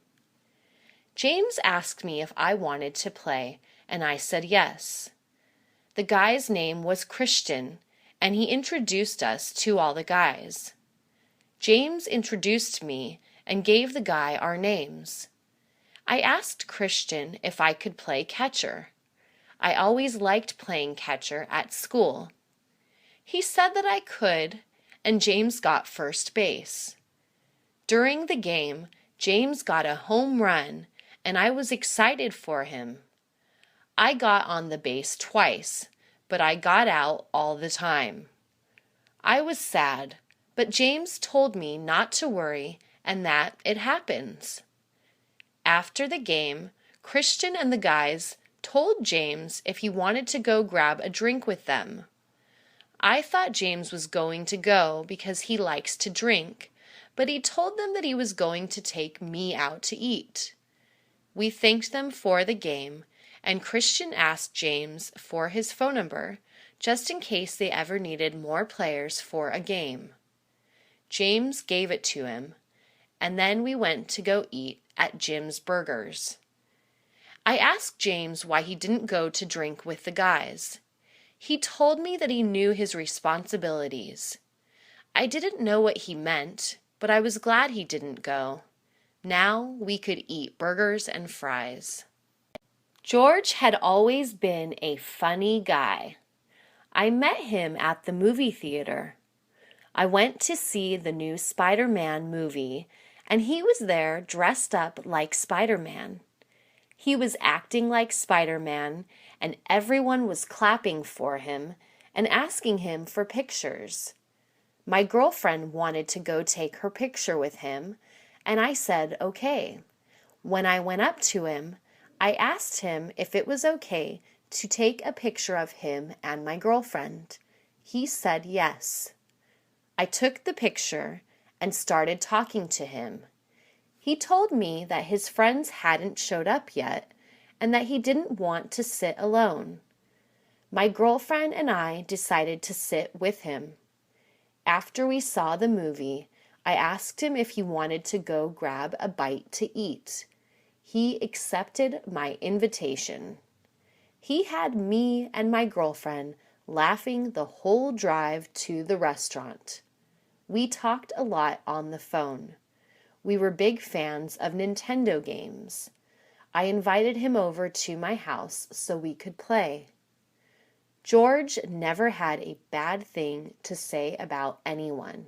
James asked me if I wanted to play, and I said yes. The guy's name was Christian, and he introduced us to all the guys. James introduced me and gave the guy our names. I asked Christian if I could play catcher. I always liked playing catcher at school. He said that I could, and James got first base. During the game, James got a home run, and I was excited for him. I got on the base twice, but I got out all the time. I was sad, but James told me not to worry and that it happens. After the game, Christian and the guys told James if he wanted to go grab a drink with them. I thought James was going to go because he likes to drink, but he told them that he was going to take me out to eat. We thanked them for the game, and Christian asked James for his phone number, just in case they ever needed more players for a game. James gave it to him, and then we went to go eat at Jim's Burgers. I asked James why he didn't go to drink with the guys. He told me that he knew his responsibilities. I didn't know what he meant, but I was glad he didn't go. Now we could eat burgers and fries. George had always been a funny guy. I met him at the movie theater. I went to see the new Spider-Man movie, and he was there dressed up like Spider-Man. He was acting like Spider-Man, and everyone was clapping for him and asking him for pictures. My girlfriend wanted to go take her picture with him, and I said okay. When I went up to him, I asked him if it was okay to take a picture of him and my girlfriend. He said yes. I took the picture and started talking to him. He told me that his friends hadn't showed up yet and that he didn't want to sit alone. My girlfriend and I decided to sit with him. After we saw the movie, I asked him if he wanted to go grab a bite to eat. He accepted my invitation. He had me and my girlfriend laughing the whole drive to the restaurant. We talked a lot on the phone. We were big fans of Nintendo games. I invited him over to my house so we could play. George never had a bad thing to say about anyone.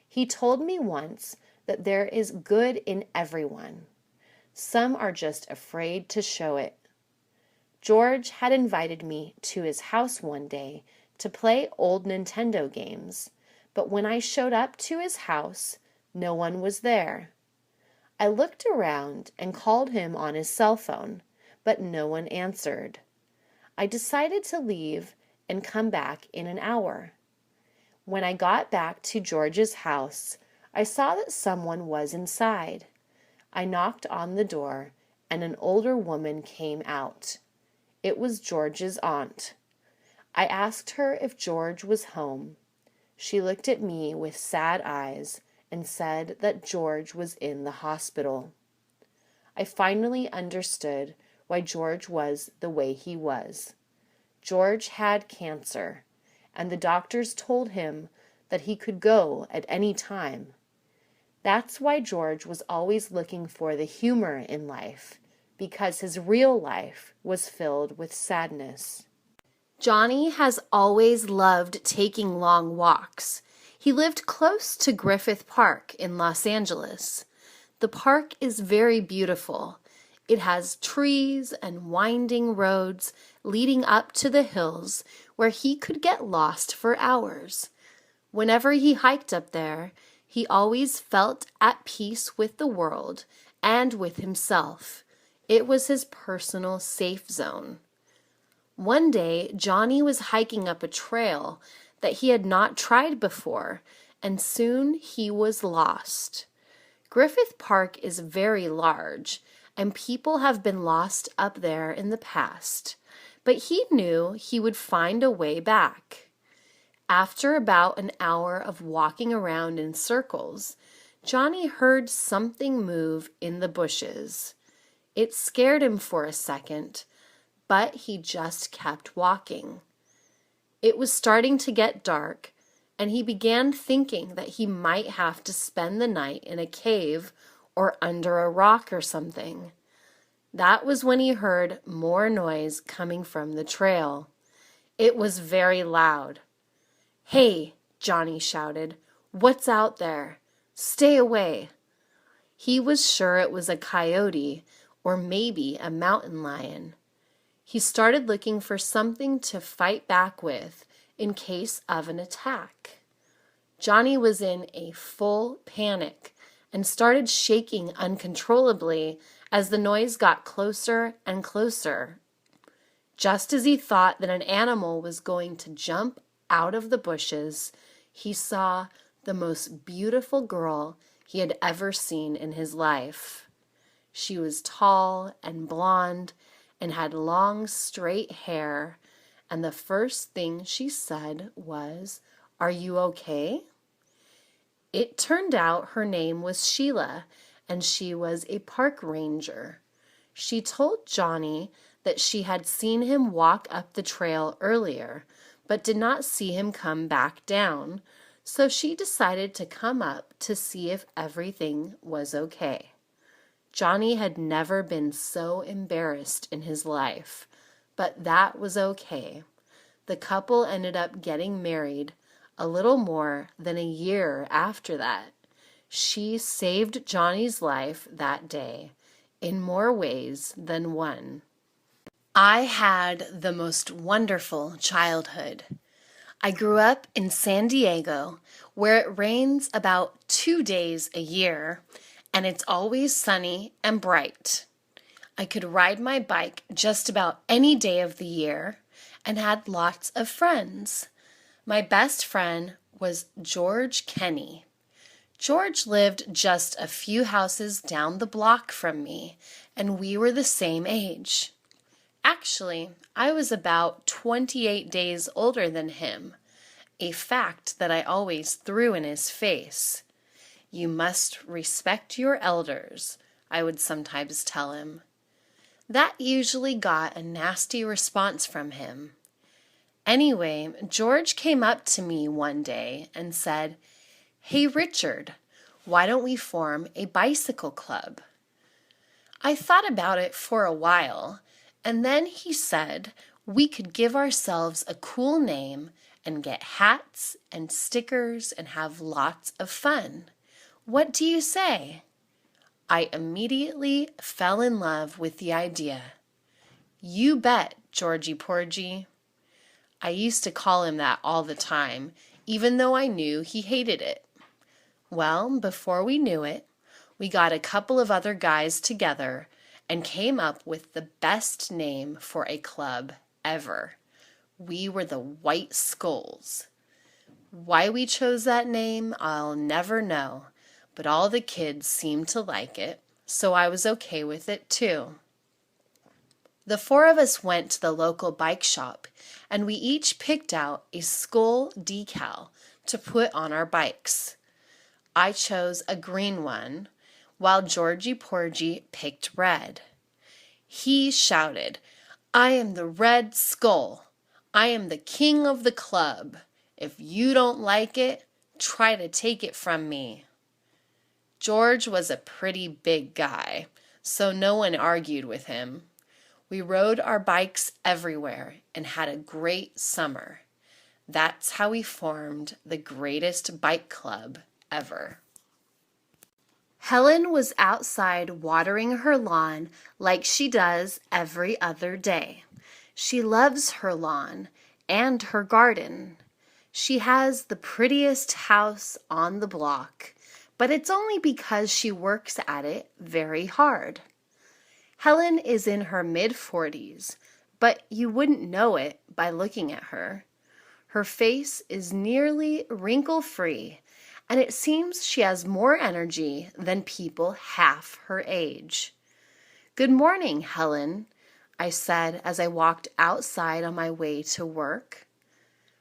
He told me once that there is good in everyone. Some are just afraid to show it. George had invited me to his house one day to play old Nintendo games, but when I showed up to his house, no one was there. I looked around and called him on his cell phone, but no one answered. I decided to leave and come back in an hour. When I got back to George's house, I saw that someone was inside. I knocked on the door, and an older woman came out. It was George's aunt. I asked her if George was home. She looked at me with sad eyes and said that George was in the hospital. I finally understood why George was the way he was. George had cancer, and the doctors told him that he could go at any time. That's why George was always looking for the humor in life, because his real life was filled with sadness. Johnny has always loved taking long walks. He lived close to Griffith Park in Los Angeles. The park is very beautiful. It has trees and winding roads leading up to the hills where he could get lost for hours. Whenever he hiked up there, he always felt at peace with the world and with himself. It was his personal safe zone. One day, Johnny was hiking up a trail that he had not tried before, and soon he was lost. Griffith Park is very large, and people have been lost up there in the past, but he knew he would find a way back. After about an hour of walking around in circles, Johnny heard something move in the bushes. It scared him for a second, but he just kept walking. It was starting to get dark, and he began thinking that he might have to spend the night in a cave or under a rock or something. That was when he heard more noise coming from the trail. It was very loud. "Hey," Johnny shouted, "what's out there? Stay away." He was sure it was a coyote or maybe a mountain lion. He started looking for something to fight back with in case of an attack. Johnny was in a full panic and started shaking uncontrollably as the noise got closer and closer. Just as he thought that an animal was going to jump out of the bushes, he saw the most beautiful girl he had ever seen in his life. She was tall and blonde and had long, straight hair, and the first thing she said was, "Are you okay?" It turned out her name was Sheila, and she was a park ranger. She told Johnny that she had seen him walk up the trail earlier, but did not see him come back down, so she decided to come up to see if everything was okay. Johnny had never been so embarrassed in his life, but that was okay. The couple ended up getting married a little more than a year after that. She saved Johnny's life that day in more ways than one. I had the most wonderful childhood. I grew up in San Diego, where it rains about 2 days a year, and it's always sunny and bright. I could ride my bike just about any day of the year and had lots of friends. My best friend was George Kenny. George lived just a few houses down the block from me, and we were the same age. Actually, I was about 28 days older than him, a fact that I always threw in his face. "You must respect your elders," I would sometimes tell him. That usually got a nasty response from him. Anyway, George came up to me one day and said, "Hey, Richard, why don't we form a bicycle club?" I thought about it for a while, and then he said we could give ourselves a cool name and get hats and stickers and have lots of fun. What do you say? I immediately fell in love with the idea. "You bet, Georgie Porgy." I used to call him that all the time, even though I knew he hated it. Well, before we knew it, we got a couple of other guys together and came up with the best name for a club ever. We were the White Skulls. Why we chose that name, I'll never know, but all the kids seemed to like it, so I was okay with it too. The four of us went to the local bike shop, and we each picked out a skull decal to put on our bikes. I chose a green one, while Georgie Porgy picked red. He shouted, "I am the Red Skull. I am the king of the club. If you don't like it, try to take it from me." George was a pretty big guy, so no one argued with him. We rode our bikes everywhere and had a great summer. That's how we formed the greatest bike club ever. Helen was outside watering her lawn like she does every other day. She loves her lawn and her garden. She has the prettiest house on the block, but it's only because she works at it very hard. Helen is in her mid-40s, but you wouldn't know it by looking at her. Her face is nearly wrinkle-free, and it seems she has more energy than people half her age. "Good morning, Helen," I said as I walked outside on my way to work.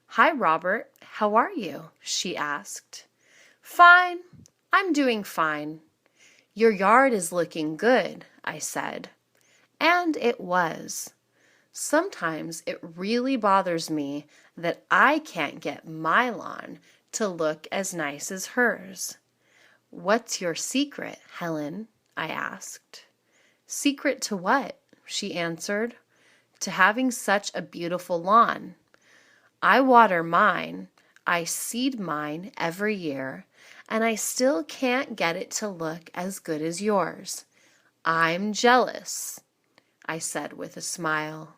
"Hi, Robert. How are you?" she asked. "Fine. I'm doing fine." "Your yard is looking good," I said. And it was. Sometimes it really bothers me that I can't get my lawn to look as nice as hers. "What's your secret, Helen?" I asked. "Secret to what?" she answered. "To having such a beautiful lawn. I water mine, I seed mine every year, and I still can't get it to look as good as yours. I'm jealous," I said with a smile.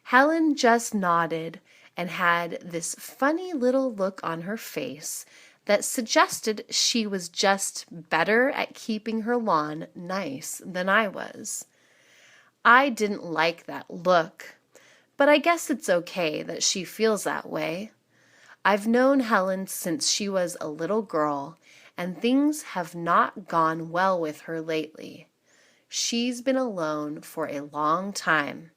Helen just nodded and had this funny little look on her face that suggested she was just better at keeping her lawn nice than I was. I didn't like that look, but I guess it's okay that she feels that way. I've known Helen since she was a little girl, and things have not gone well with her lately. She's been alone for a long time.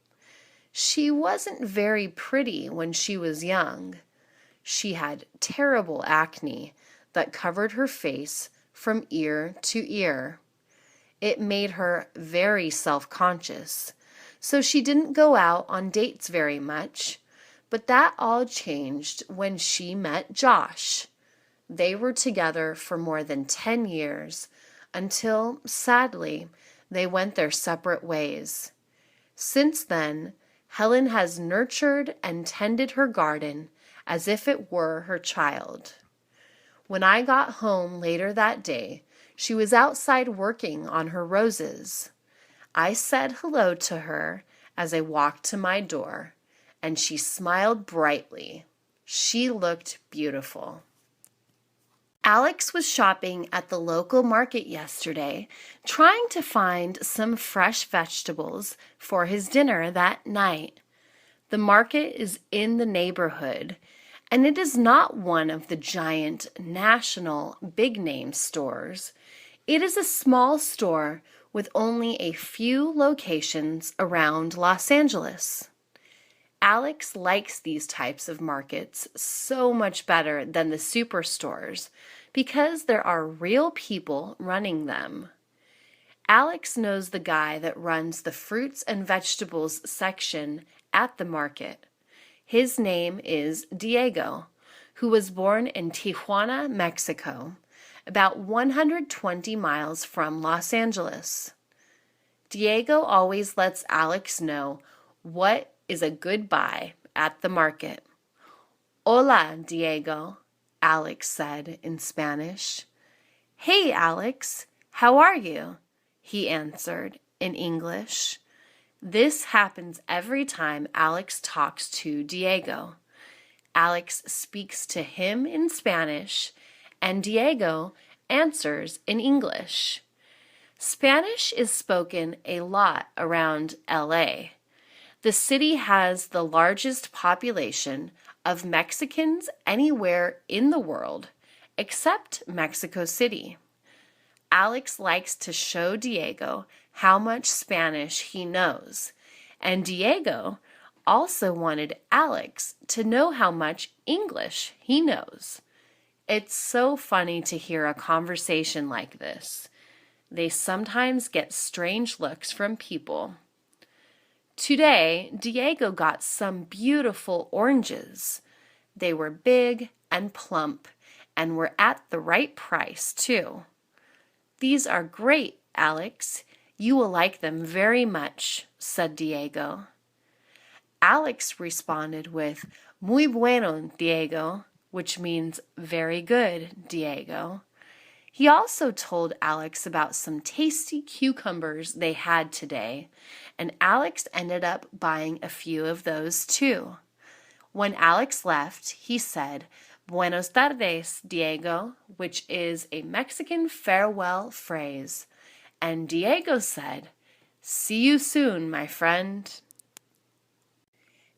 She wasn't very pretty when she was young. She had terrible acne that covered her face from ear to ear. It made her very self-conscious, so she didn't go out on dates very much, but that all changed when she met Josh. They were together for more than 10 years until, sadly, they went their separate ways. Since then, Helen has nurtured and tended her garden as if it were her child. When I got home later that day, she was outside working on her roses. I said hello to her as I walked to my door, and she smiled brightly. She looked beautiful. Alex was shopping at the local market yesterday, trying to find some fresh vegetables for his dinner that night. The market is in the neighborhood, and it is not one of the giant national big-name stores. It is a small store with only a few locations around Los Angeles. Alex likes these types of markets so much better than the superstores because there are real people running them. Alex knows the guy that runs the fruits and vegetables section at the market. His name is Diego, who was born in Tijuana, Mexico, about 120 miles from Los Angeles. Diego always lets Alex know what is a good buy at the market. "Hola, Diego," Alex said in Spanish. "Hey, Alex, how are you?" he answered in English. This happens every time Alex talks to Diego. Alex speaks to him in Spanish, and Diego answers in English. Spanish is spoken a lot around LA. The city has the largest population of Mexicans anywhere in the world, except Mexico City. Alex likes to show Diego how much Spanish he knows, and Diego also wanted Alex to know how much English he knows. It's so funny to hear a conversation like this. They sometimes get strange looks from people. Today, Diego got some beautiful oranges. They were big and plump and were at the right price, too. "These are great, Alex. You will like them very much, said Diego. Alex responded with, Muy bueno, Diego, which means very good, Diego. He also told Alex about some tasty cucumbers they had today, and Alex ended up buying a few of those too. When Alex left, he said, Buenos tardes, Diego, which is a Mexican farewell phrase. And Diego said, See you soon, my friend.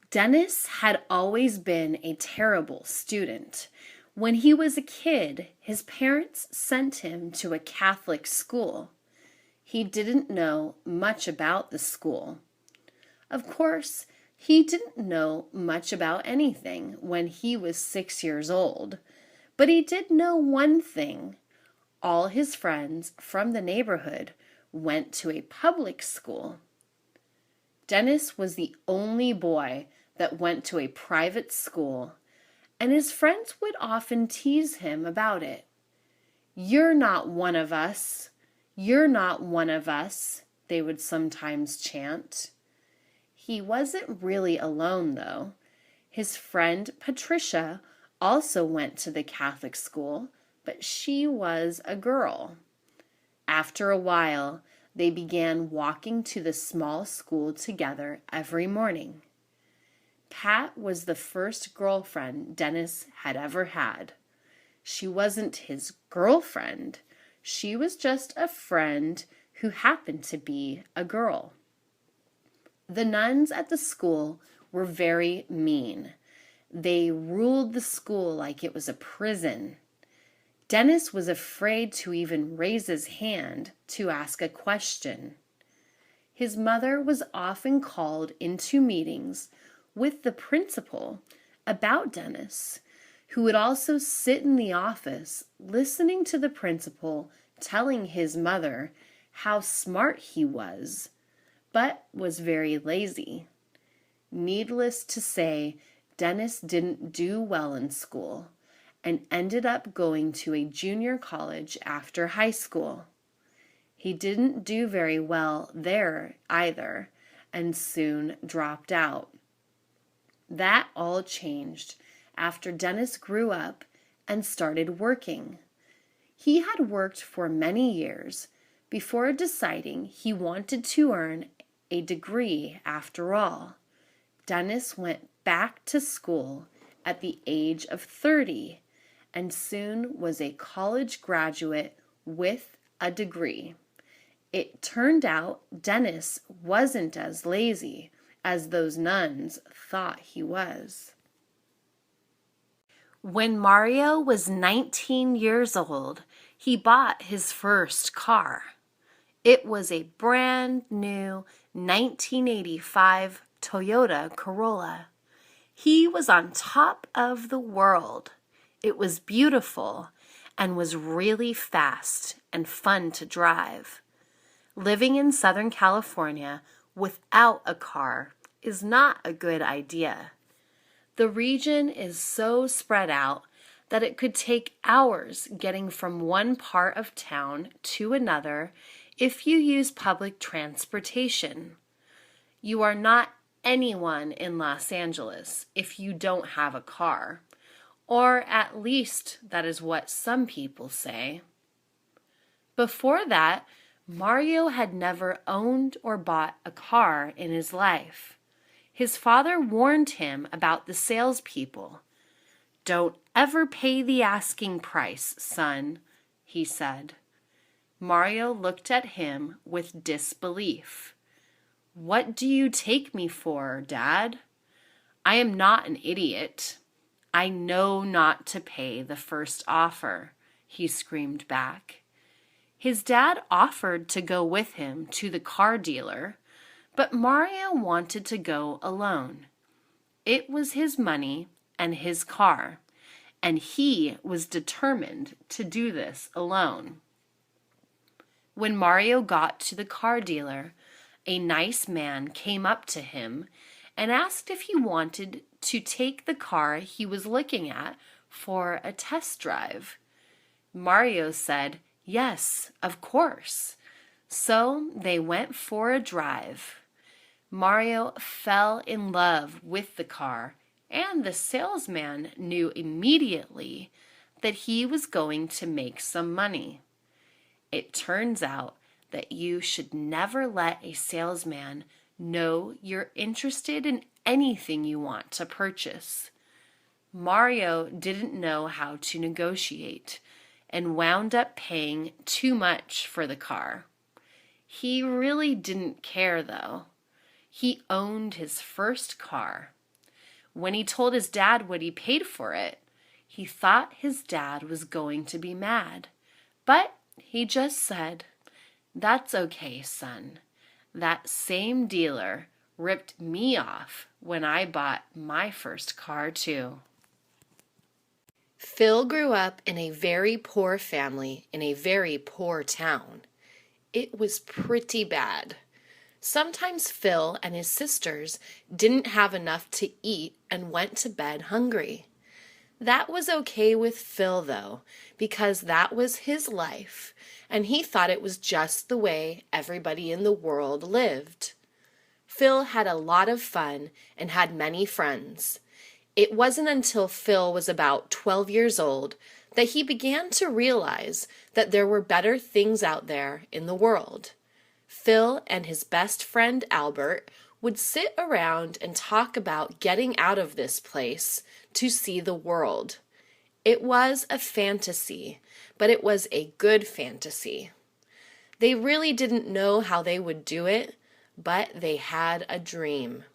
Dennis had always been a terrible student. When he was a kid, his parents sent him to a Catholic school. He didn't know much about the school. Of course, he didn't know much about anything when he was 6 years old, but he did know one thing. All his friends from the neighborhood went to a public school. Dennis was the only boy that went to a private school, and his friends would often tease him about it. You're not one of us. You're not one of us, they would sometimes chant. He wasn't really alone, though. His friend Patricia also went to the Catholic school, but she was a girl. After a while, they began walking to the small school together every morning. Pat was the first girlfriend Dennis had ever had. She wasn't his girlfriend. She was just a friend who happened to be a girl. The nuns at the school were very mean. They ruled the school like it was a prison. Dennis was afraid to even raise his hand to ask a question. His mother was often called into meetings with the principal about Dennis, who would also sit in the office listening to the principal telling his mother how smart he was, but was very lazy. Needless to say, Dennis didn't do well in school and ended up going to a junior college after high school. He didn't do very well there either and soon dropped out. That all changed after Dennis grew up and started working. He had worked for many years before deciding he wanted to earn a degree after all. Dennis went back to school at the age of 30 and soon was a college graduate with a degree. It turned out Dennis wasn't as lazy as those nuns thought he was. When Mario was 19 years old, he bought his first car. It was a brand new 1985 Toyota Corolla. He was on top of the world. It was beautiful and was really fast and fun to drive. Living in Southern California without a car is not a good idea. The region is so spread out that it could take hours getting from one part of town to another if you use public transportation. You are not anyone in Los Angeles if you don't have a car, or at least that is what some people say. Before that, Mario had never owned or bought a car in his life. His father warned him about the salespeople. "Don't ever pay the asking price, son," he said. Mario looked at him with disbelief. "What do you take me for, Dad? I am not an idiot. I know not to pay the first offer," he screamed back. His dad offered to go with him to the car dealer, but Mario wanted to go alone. It was his money and his car, and he was determined to do this alone. When Mario got to the car dealer, a nice man came up to him and asked if he wanted to take the car he was looking at for a test drive. Mario said, "Yes, of course." So they went for a drive. Mario fell in love with the car, and the salesman knew immediately that he was going to make some money. It turns out that you should never let a salesman know you're interested in anything you want to purchase. Mario didn't know how to negotiate and wound up paying too much for the car. He really didn't care, though. He owned his first car. When he told his dad what he paid for it, he thought his dad was going to be mad. But he just said, "That's okay, son. That same dealer ripped me off when I bought my first car, too." Phil grew up in a very poor family in a very poor town. It was pretty bad. Sometimes Phil and his sisters didn't have enough to eat and went to bed hungry. That was okay with Phil, though, because that was his life, and he thought it was just the way everybody in the world lived. Phil had a lot of fun and had many friends. It wasn't until Phil was about 12 years old that he began to realize that there were better things out there in the world. Phil and his best friend Albert would sit around and talk about getting out of this place to see the world. It was a fantasy, but it was a good fantasy. They really didn't know how they would do it, but they had a dream.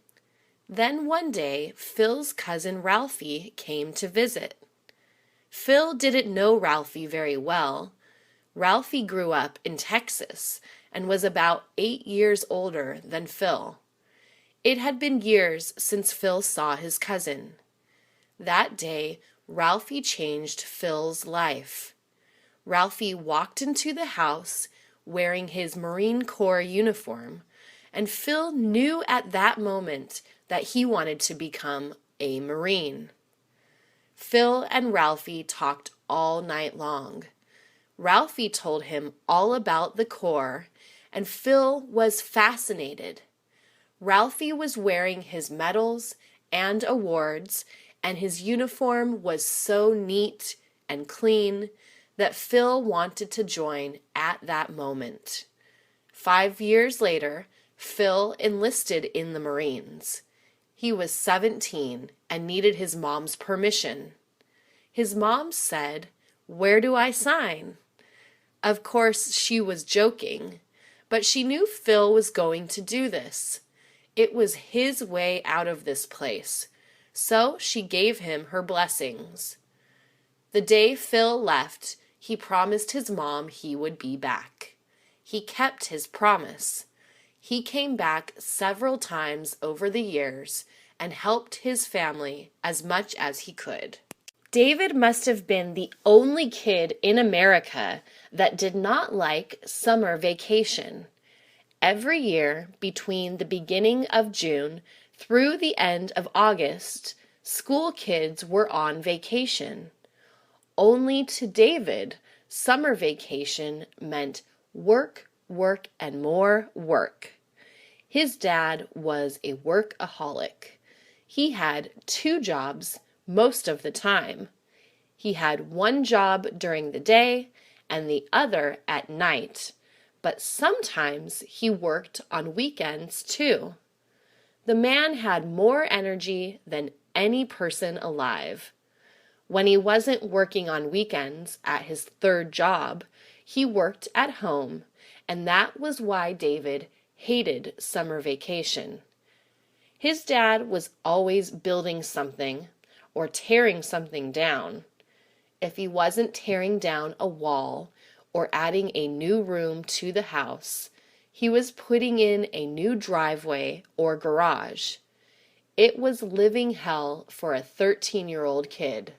Then one day, Phil's cousin Ralphie came to visit. Phil didn't know Ralphie very well. Ralphie grew up in Texas and was about 8 years older than Phil. It had been years since Phil saw his cousin. That day, Ralphie changed Phil's life. Ralphie walked into the house wearing his Marine Corps uniform, and Phil knew at that moment that he wanted to become a Marine. Phil and Ralphie talked all night long. Ralphie told him all about the Corps, and Phil was fascinated. Ralphie was wearing his medals and awards, and his uniform was so neat and clean that Phil wanted to join at that moment. 5 years later, Phil enlisted in the Marines. He was 17 and needed his mom's permission. His mom said, "Where do I sign?" Of course, she was joking, but she knew Phil was going to do this. It was his way out of this place, so she gave him her blessings. The day Phil left, he promised his mom he would be back. He kept his promise. He came back several times over the years and helped his family as much as he could. David must have been the only kid in America that did not like summer vacation. Every year, between the beginning of June through the end of August, school kids were on vacation. Only to David, summer vacation meant work, work, and more work. His dad was a workaholic. He had 2 jobs most of the time. He had one job during the day and the other at night, but sometimes he worked on weekends too. The man had more energy than any person alive. When he wasn't working on weekends at his 3rd job, he worked at home, and that was why David hated summer vacation. His dad was always building something or tearing something down. If he wasn't tearing down a wall or adding a new room to the house, he was putting in a new driveway or garage. It was living hell for a 13-year-old kid.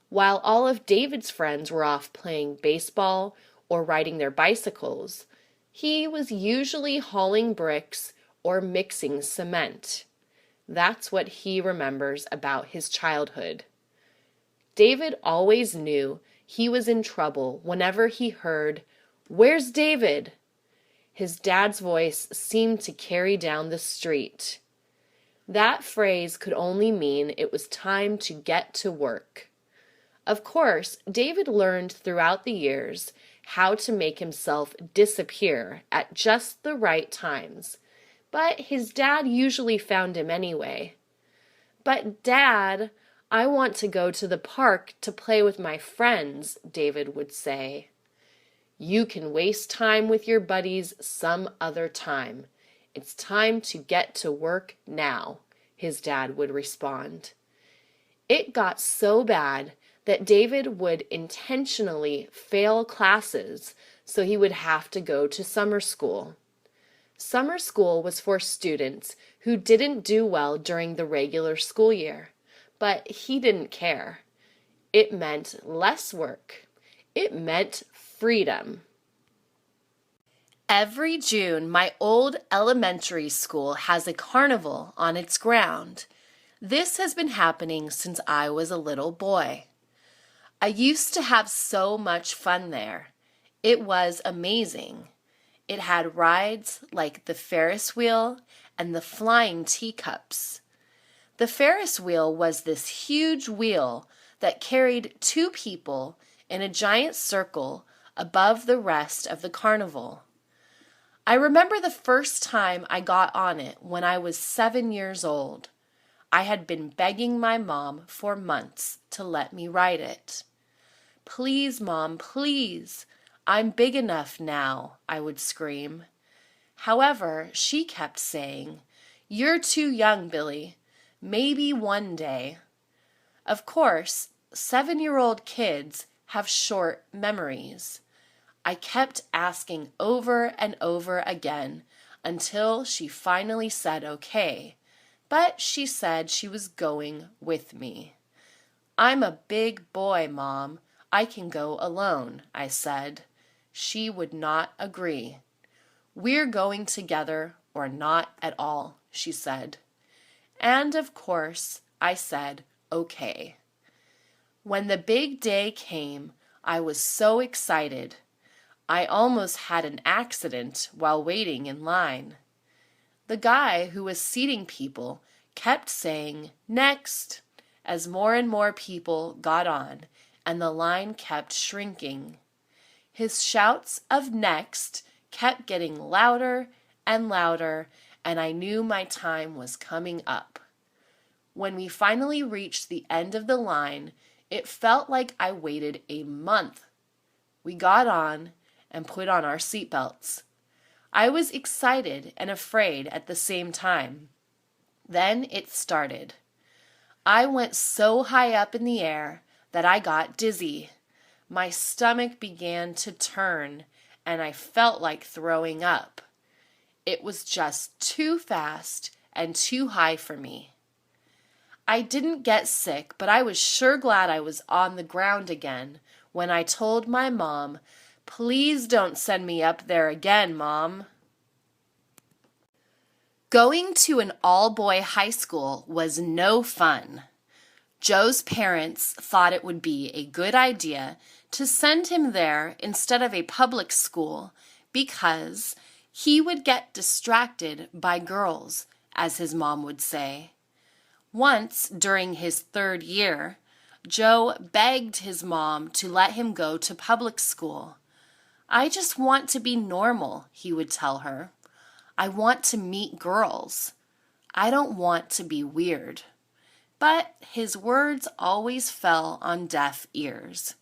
While all of David's friends were off playing baseball or riding their bicycles, he was usually hauling bricks or mixing cement. That's what he remembers about his childhood. David always knew he was in trouble whenever he heard, "Where's David?" His dad's voice seemed to carry down the street. That phrase could only mean it was time to get to work. Of course, David learned throughout the years how to make himself disappear at just the right times, but his dad usually found him anyway. "But Dad, I want to go to the park to play with my friends," David would say. "You can waste time with your buddies some other time. It's time to get to work now," his dad would respond. It got so bad that David would intentionally fail classes so he would have to go to summer school. Summer school was for students who didn't do well during the regular school year, but he didn't care. It meant less work. It meant freedom. Every June, my old elementary school has a carnival on its ground. This has been happening since I was a little boy. I used to have so much fun there. It was amazing. It had rides like the Ferris wheel and the flying teacups. The Ferris wheel was this huge wheel that carried two people in a giant circle above the rest of the carnival. I remember the first time I got on it when I was 7 years old. I had been begging my mom for months to let me ride it. "Please, Mom, please. I'm big enough now," I would scream. However, she kept saying, "You're too young, Billy. Maybe one day." Of course, 7-year-old kids have short memories. I kept asking over and over again until she finally said okay, but she said she was going with me. "I'm a big boy, Mom. I can go alone," I said. She would not agree. "We're going together or not at all," she said. And of course, I said okay. When the big day came, I was so excited. I almost had an accident while waiting in line. The guy who was seating people kept saying, "Next," as more and more people got on, and the line kept shrinking. His shouts of "next" kept getting louder and louder, and I knew my time was coming up. When we finally reached the end of the line, it felt like I waited a month. We got on and put on our seatbelts. I was excited and afraid at the same time. Then it started. I went so high up in the air that I got dizzy. My stomach began to turn, and I felt like throwing up. It was just too fast and too high for me. I didn't get sick, but I was sure glad I was on the ground again when I told my mom, "Please don't send me up there again, Mom." Going to an all-boy high school was no fun. Joe's parents thought it would be a good idea to send him there instead of a public school because he would get distracted by girls, as his mom would say. Once, during his 3rd year, Joe begged his mom to let him go to public school. "I just want to be normal," he would tell her. "I want to meet girls. I don't want to be weird." But his words always fell on deaf ears.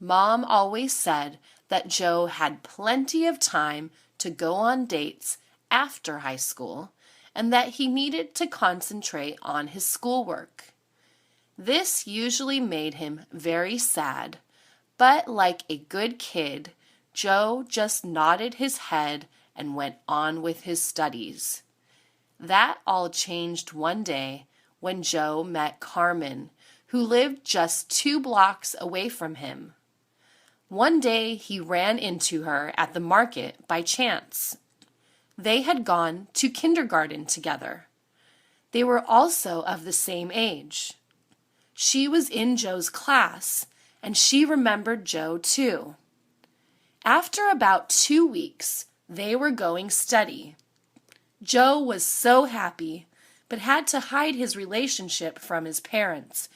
Mom always said that Joe had plenty of time to go on dates after high school and that he needed to concentrate on his schoolwork. This usually made him very sad, but like a good kid, Joe just nodded his head and went on with his studies. That all changed one day when Joe met Carmen, who lived just 2 blocks away from him. One day he ran into her at the market by chance. They had gone to kindergarten together. They were also of the same age. She was in Joe's class, and she remembered Joe too. After about 2 weeks, They were going steady. Joe was so happy, but had to hide his relationship from his parents,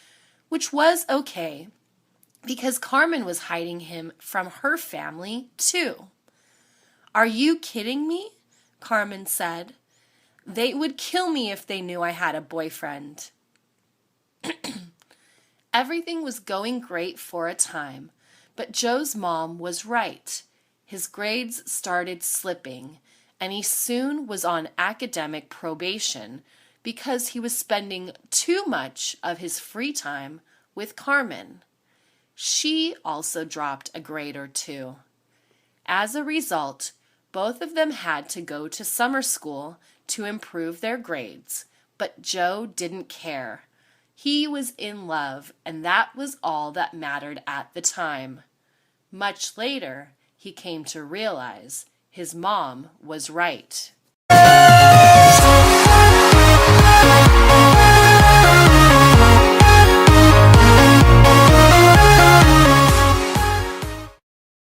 which was okay, because Carmen was hiding him from her family, too. "Are you kidding me?" Carmen said. "They would kill me if they knew I had a boyfriend." Everything was going great for a time, but Joe's mom was right. His grades started slipping, and he soon was on academic probation because he was spending too much of his free time with Carmen. She also dropped a grade or two. As a result, both of them had to go to summer school to improve their grades, but Joe didn't care. He was in love, and that was all that mattered at the time. Much later, he came to realize his mom was right.